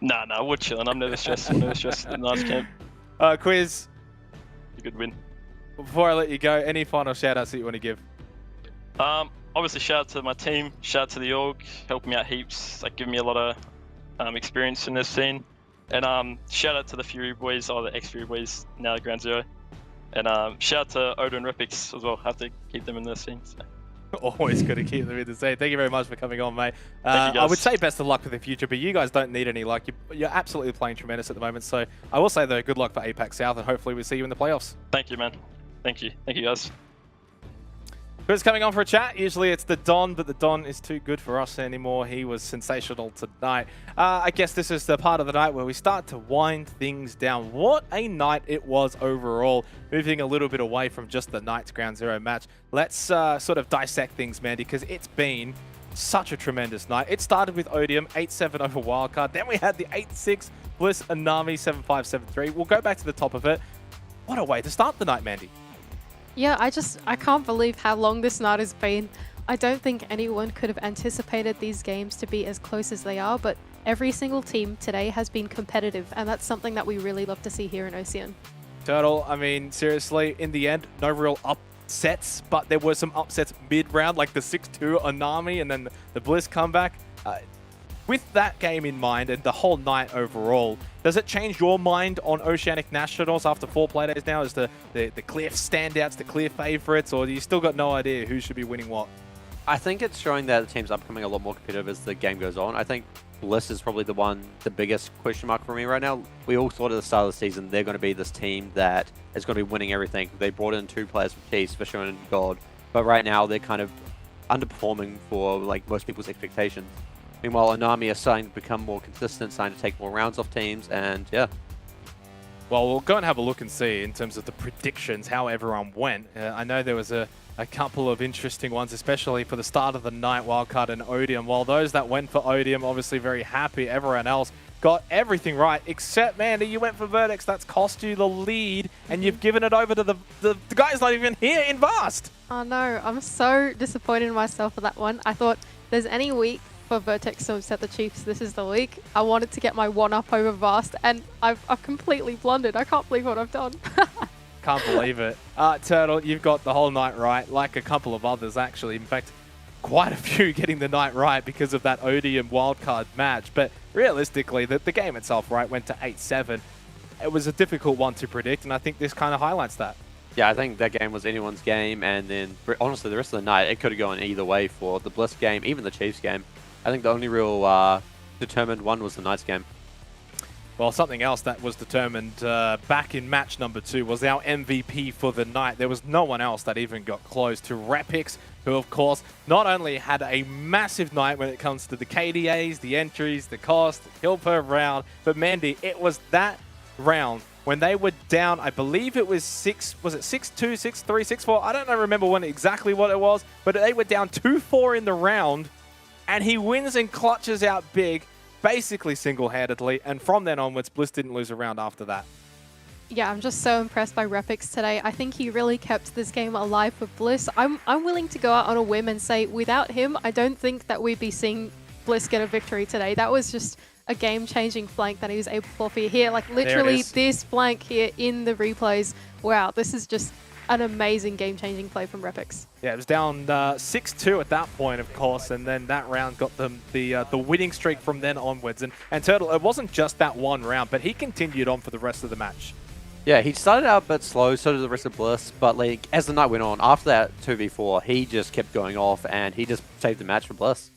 Nah, we're chilling. I'm never stressed. Nice camp. Quiz. A good win. Before I let you go, any final shout-outs that you want to give? Obviously, shout out to my team. Shout out to the org, helping me out heaps. Like, giving me a lot of experience in this scene. And shout out to the Fury boys, or the ex-Fury boys, now Ground Zero. And shout out to Odo and Repix as well. Have to keep them in the scene. So. Always good to keep them in the scene. Thank you very much for coming on, mate. Thank you, I guys. would say best of luck for the future, but you guys don't need any luck. You're absolutely playing tremendous at the moment. So I will say, though, good luck for APAC South, and hopefully we'll see you in the playoffs. Thank you, man. Thank you, guys. Who's coming on for a chat? Usually it's the Don, but the Don is too good for us anymore. He was sensational tonight. I guess this is the part of the night where we start to wind things down. What a night it was overall. Moving a little bit away from just the Knights Ground Zero match, let's sort of dissect things, Mandy, because it's been such a tremendous night. It started with Odium, 8-7 over Wildcard. Then we had the 8-6 Bliss Anami, 7-5, 7-3. We'll go back to the top of it. What a way to start the night, Mandy. Yeah, I can't believe how long this night has been. I don't think anyone could have anticipated these games to be as close as they are, but every single team today has been competitive, and that's something that we really love to see here in OCN. Turtle, I mean, seriously, in the end, no real upsets, but there were some upsets mid-round, like the 6-2 Anami and then the Bliss comeback. With that game in mind and the whole night overall, does it change your mind on Oceanic Nationals after 4 Playdays now as the clear standouts, the clear favorites, or do you still got no idea who should be winning what? I think it's showing that the team's upcoming a lot more competitive as the game goes on. I think Bliss is probably the biggest question mark for me right now. We all thought at the start of the season they're going to be this team that is going to be winning everything. They brought in 2 players from Chiefs, Fisher and God, but right now they're kind of underperforming for like most people's expectations. Meanwhile, Anami are starting to become more consistent, starting to take more rounds off teams, and yeah. Well, we'll go and have a look and see in terms of the predictions, how everyone went. I know there was a couple of interesting ones, especially for the start of the night, Wildcard and Odium. While those that went for Odium, obviously very happy. Everyone else got everything right, except Mandy, you went for Vertex. That's cost you the lead, and you've given it over to the guy's not even here in Vast. Oh no, I'm so disappointed in myself for that one. I thought there's any week for Vertex to upset the Chiefs, this is the week. I wanted to get my 1-up over Vast, and I've completely blundered. I can't believe what I've done. Can't believe it. Turtle, you've got the whole night right, like a couple of others actually. In fact, quite a few getting the night right because of that Odium wildcard match. But realistically, the game itself, right, went to 8-7. It was a difficult one to predict, and I think this kind of highlights that. Yeah, I think that game was anyone's game, and then honestly, the rest of the night, it could have gone either way for the Bliss game, even the Chiefs game. I think the only real determined one was the Knights game. Well, something else that was determined back in match number 2 was our MVP for the night. There was no one else that even got close to Repix, who, of course, not only had a massive night when it comes to the KDAs, the entries, the cost, the kill per round, but Mandy, it was that round when they were down, I believe it was 6, was it 6-2, 6-3, 6-4? I don't remember exactly what it was, but they were down 2-4 in the round, and he wins and clutches out big, basically single-handedly, and from then onwards, Bliss didn't lose a round after that. Yeah, I'm just so impressed by Repix today. I think he really kept this game alive for Bliss. I'm willing to go out on a whim and say, without him, I don't think that we'd be seeing Bliss get a victory today. That was just a game-changing flank that he was able to pull for you here. Like, literally, this flank here in the replays. Wow, this is just an amazing game-changing play from Repix. Yeah, it was down 6-2 at that point, of course, and then that round got them the winning streak from then onwards. And Turtle, it wasn't just that one round, but he continued on for the rest of the match. Yeah, he started out a bit slow, so did the rest of Bliss, but like as the night went on, after that 2v4, he just kept going off, and he just saved the match for Bliss.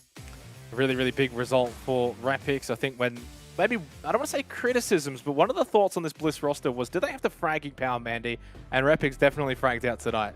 A really, really big result for Repix. I think when maybe, I don't want to say criticisms, but one of the thoughts on this Bliss roster was, do they have the fragging power, Mandy? And Repix definitely fragged out tonight.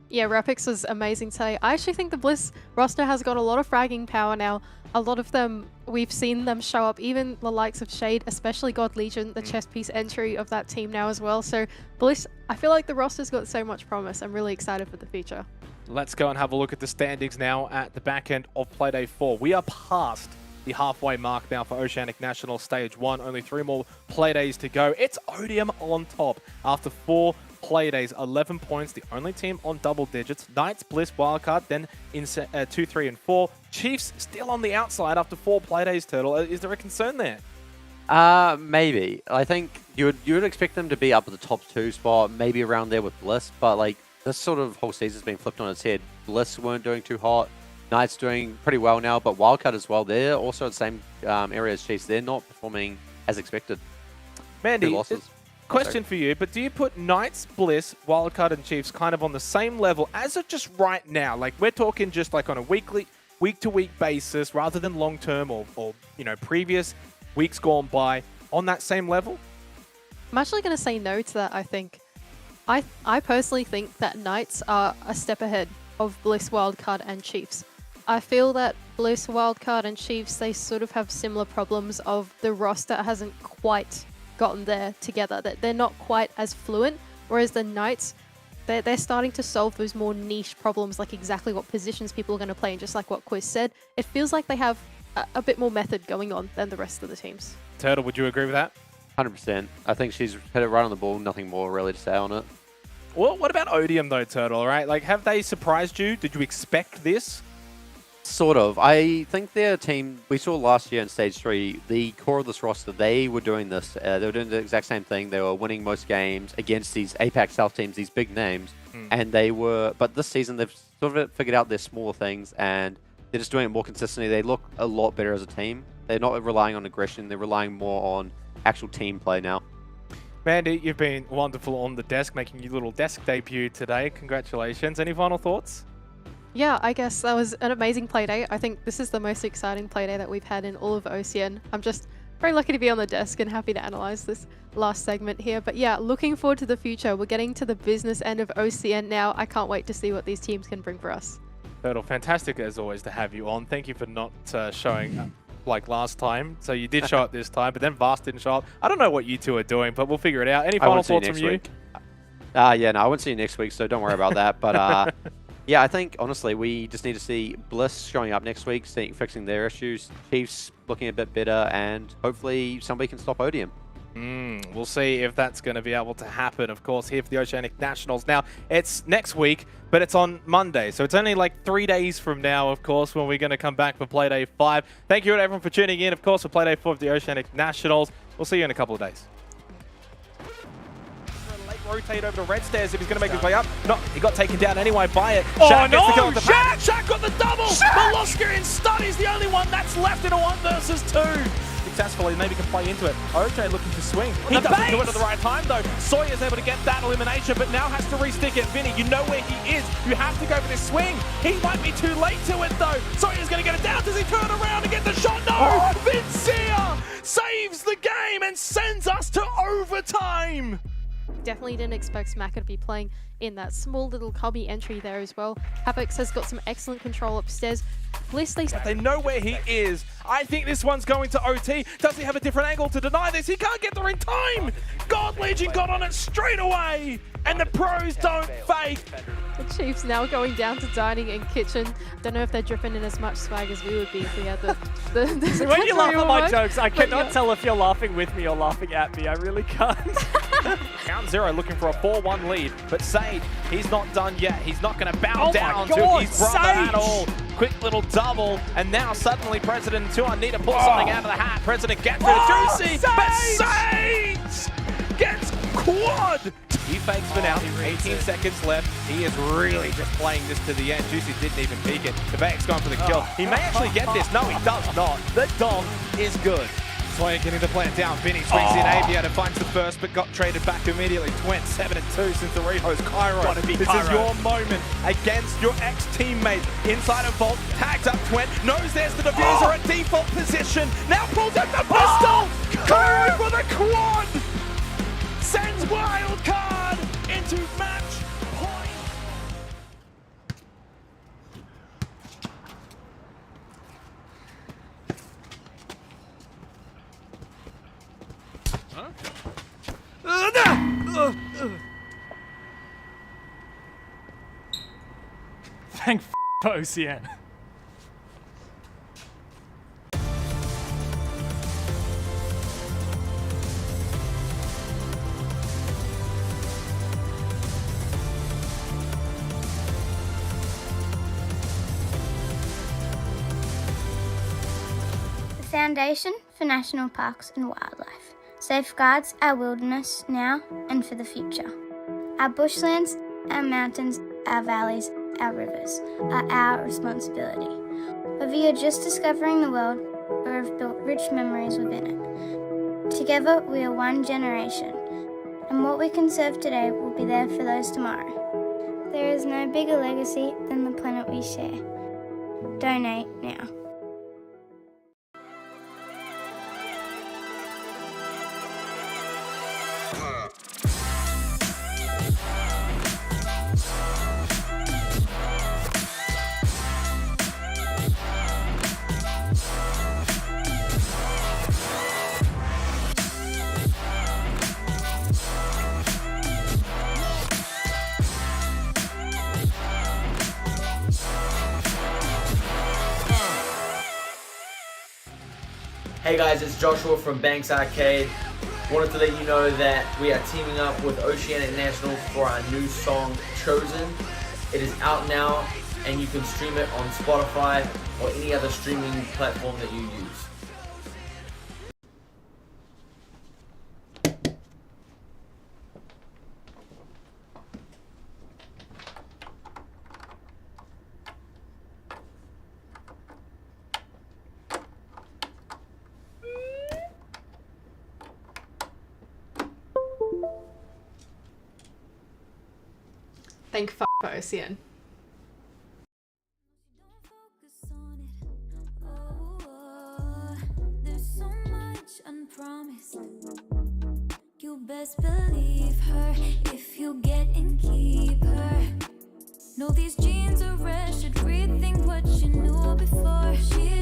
Yeah, Repix was amazing today. I actually think the Bliss roster has got a lot of fragging power now. A lot of them, we've seen them show up, even the likes of Shade, especially God Legion, the chess piece entry of that team now as well. So Bliss, I feel like the roster's got so much promise. I'm really excited for the future. Let's go and have a look at the standings now at the back end of Playday 4. We are past the halfway mark now for Oceanic National Stage 1. Only 3 more Playdays to go. It's Odium on top after 4 Playdays, 11 points, the only team on double digits. Knights, Bliss, Wildcard, then in 2, 3, and 4. Chiefs still on the outside after 4 Playdays, Turtle. Is there a concern there? Maybe. I think you would expect them to be up at the top 2 spot, maybe around there with Bliss, but like this sort of whole season's been flipped on its head. Bliss weren't doing too hot. Knights doing pretty well now, but Wildcard as well. They're also at the same area as Chiefs. They're not performing as expected. Mandy, question for you, but do you put Knights, Bliss, Wildcard, and Chiefs kind of on the same level as of just right now? Like, we're talking just like on a week-to-week basis rather than long-term or previous weeks gone by on that same level? I'm actually going to say no to that, I think. I personally think that Knights are a step ahead of Bliss, Wildcard, and Chiefs. I feel that Bliss, Wildcard, and Chiefs, they sort of have similar problems of the roster hasn't quite gotten there together, that they're not quite as fluent, whereas the Knights, they're starting to solve those more niche problems, like exactly what positions people are going to play, and just like what Quiz said, it feels like they have a bit more method going on than the rest of the teams. Turtle, would you agree with that? 100%. I think she's hit it right on the ball. Nothing more really to say on it. Well, what about Odium though, Turtle? Right? Like, have they surprised you? Did you expect this? Sort of. I think their team, we saw last year in Stage 3, the core of this roster, they were doing this. They were doing the exact same thing. They were winning most games against these APAC South teams, these big names. And they were, but this season they've sort of figured out their smaller things and they're just doing it more consistently. They look a lot better as a team. They're not relying on aggression. They're relying more on actual team play now. Mandy, you've been wonderful on the desk, making your little desk debut today. Congratulations. Any final thoughts? Yeah, I guess that was an amazing Playday. I think this is the most exciting Playday that we've had in all of OCN. I'm just very lucky to be on the desk and happy to analyze this last segment here. But yeah, looking forward to the future. We're getting to the business end of OCN now. I can't wait to see what these teams can bring for us. Turtle, fantastic as always to have you on. Thank you for not showing up like last time. So you did show up this time, but then Vast didn't show up. I don't know what you two are doing, but we'll figure it out. Any final thoughts from you? Yeah, no, I won't see you next week, so don't worry about that. But yeah, I think, honestly, we just need to see Bliss showing up next week, fixing their issues, Chiefs looking a bit better, and hopefully somebody can stop Odium. We'll see if that's going to be able to happen, of course, here for the Oceanic Nationals. Now, it's next week, but it's on Monday, so it's only like 3 days from now, of course, when we're going to come back for Playday 5. Thank you, everyone, for tuning in, of course, for Playday 4 of the Oceanic Nationals. We'll see you in a couple of days. Rotate over to Red Stairs if he's going to make his way up. No, he got taken down anyway by it. Shaq gets the kill no! at the back. Shaq got the double! Maloska in stun is the only one that's left in a 1 versus 2. Successfully, maybe can play into it. OJ looking to swing. He The doesn't do it base! at the right time, though. Sawyer's able to get that elimination, but now has to restick it. Vinny, you know where he is. You have to go for this swing. He might be too late to it, though. Sawyer's going to get it down. Does he turn around and get the shot? No! Vincia saves the game and sends us to overtime. Definitely didn't expect Smacka to be playing in that small little cubby entry there as well. Hapex has got some excellent control upstairs. Bliss, they know where he is. I think this one's going to OT. Does he have a different angle to deny this? He can't get there in time. God Legion got on it straight away. And the pros don't fake. The Chiefs now going down to dining and kitchen. Don't know if they're dripping in as much swag as we would be if we had the So when you laugh at my work, jokes, I but cannot yeah. tell if you're laughing with me or laughing at me. I really can't. Count Zero looking for a 4-1 lead, but Sage, he's not done yet. He's not going to bow Oh down my to God, his brother at Sage! all. Quick little double, and now suddenly President and Tuan need to pull something out of the hat. President gets it, Juicy, but Sage gets quad. He fakes for now, 18 seconds left. He is really just playing this to the end. Juicy didn't even peek it. Kavek's going for the kill. He may actually get this. No, he does not. The dom is good. Sawyer getting the plant down. Vinny swings in. Aviator finds the first, but got traded back immediately. Twent 7-2 since the rehost. Cairo, this is your moment against your ex-teammate. Inside a vault, tags up Twent, knows there's the diffuser at default position. Now pulls out the pistol. Cairo for the quad. Sends wild card into match point. Thank OCN. The Foundation for National Parks and Wildlife safeguards our wilderness now and for the future. Our bushlands, our mountains, our valleys, our rivers are our responsibility. Whether you're just discovering the world or have built rich memories within it. Together we are one generation, and what we can serve today will be there for those tomorrow. There is no bigger legacy than the planet we share. Donate now. Hey guys, it's Joshua from Banks Arcade. Wanted to let you know that we are teaming up with OCN International for our new song, Chosen. It is out now, and you can stream it on Spotify or any other streaming platform that you use. Thank for OCN. There's so much unpromised. You best believe her if you get and keep her. No, these jeans are red, should rethink what you knew before. She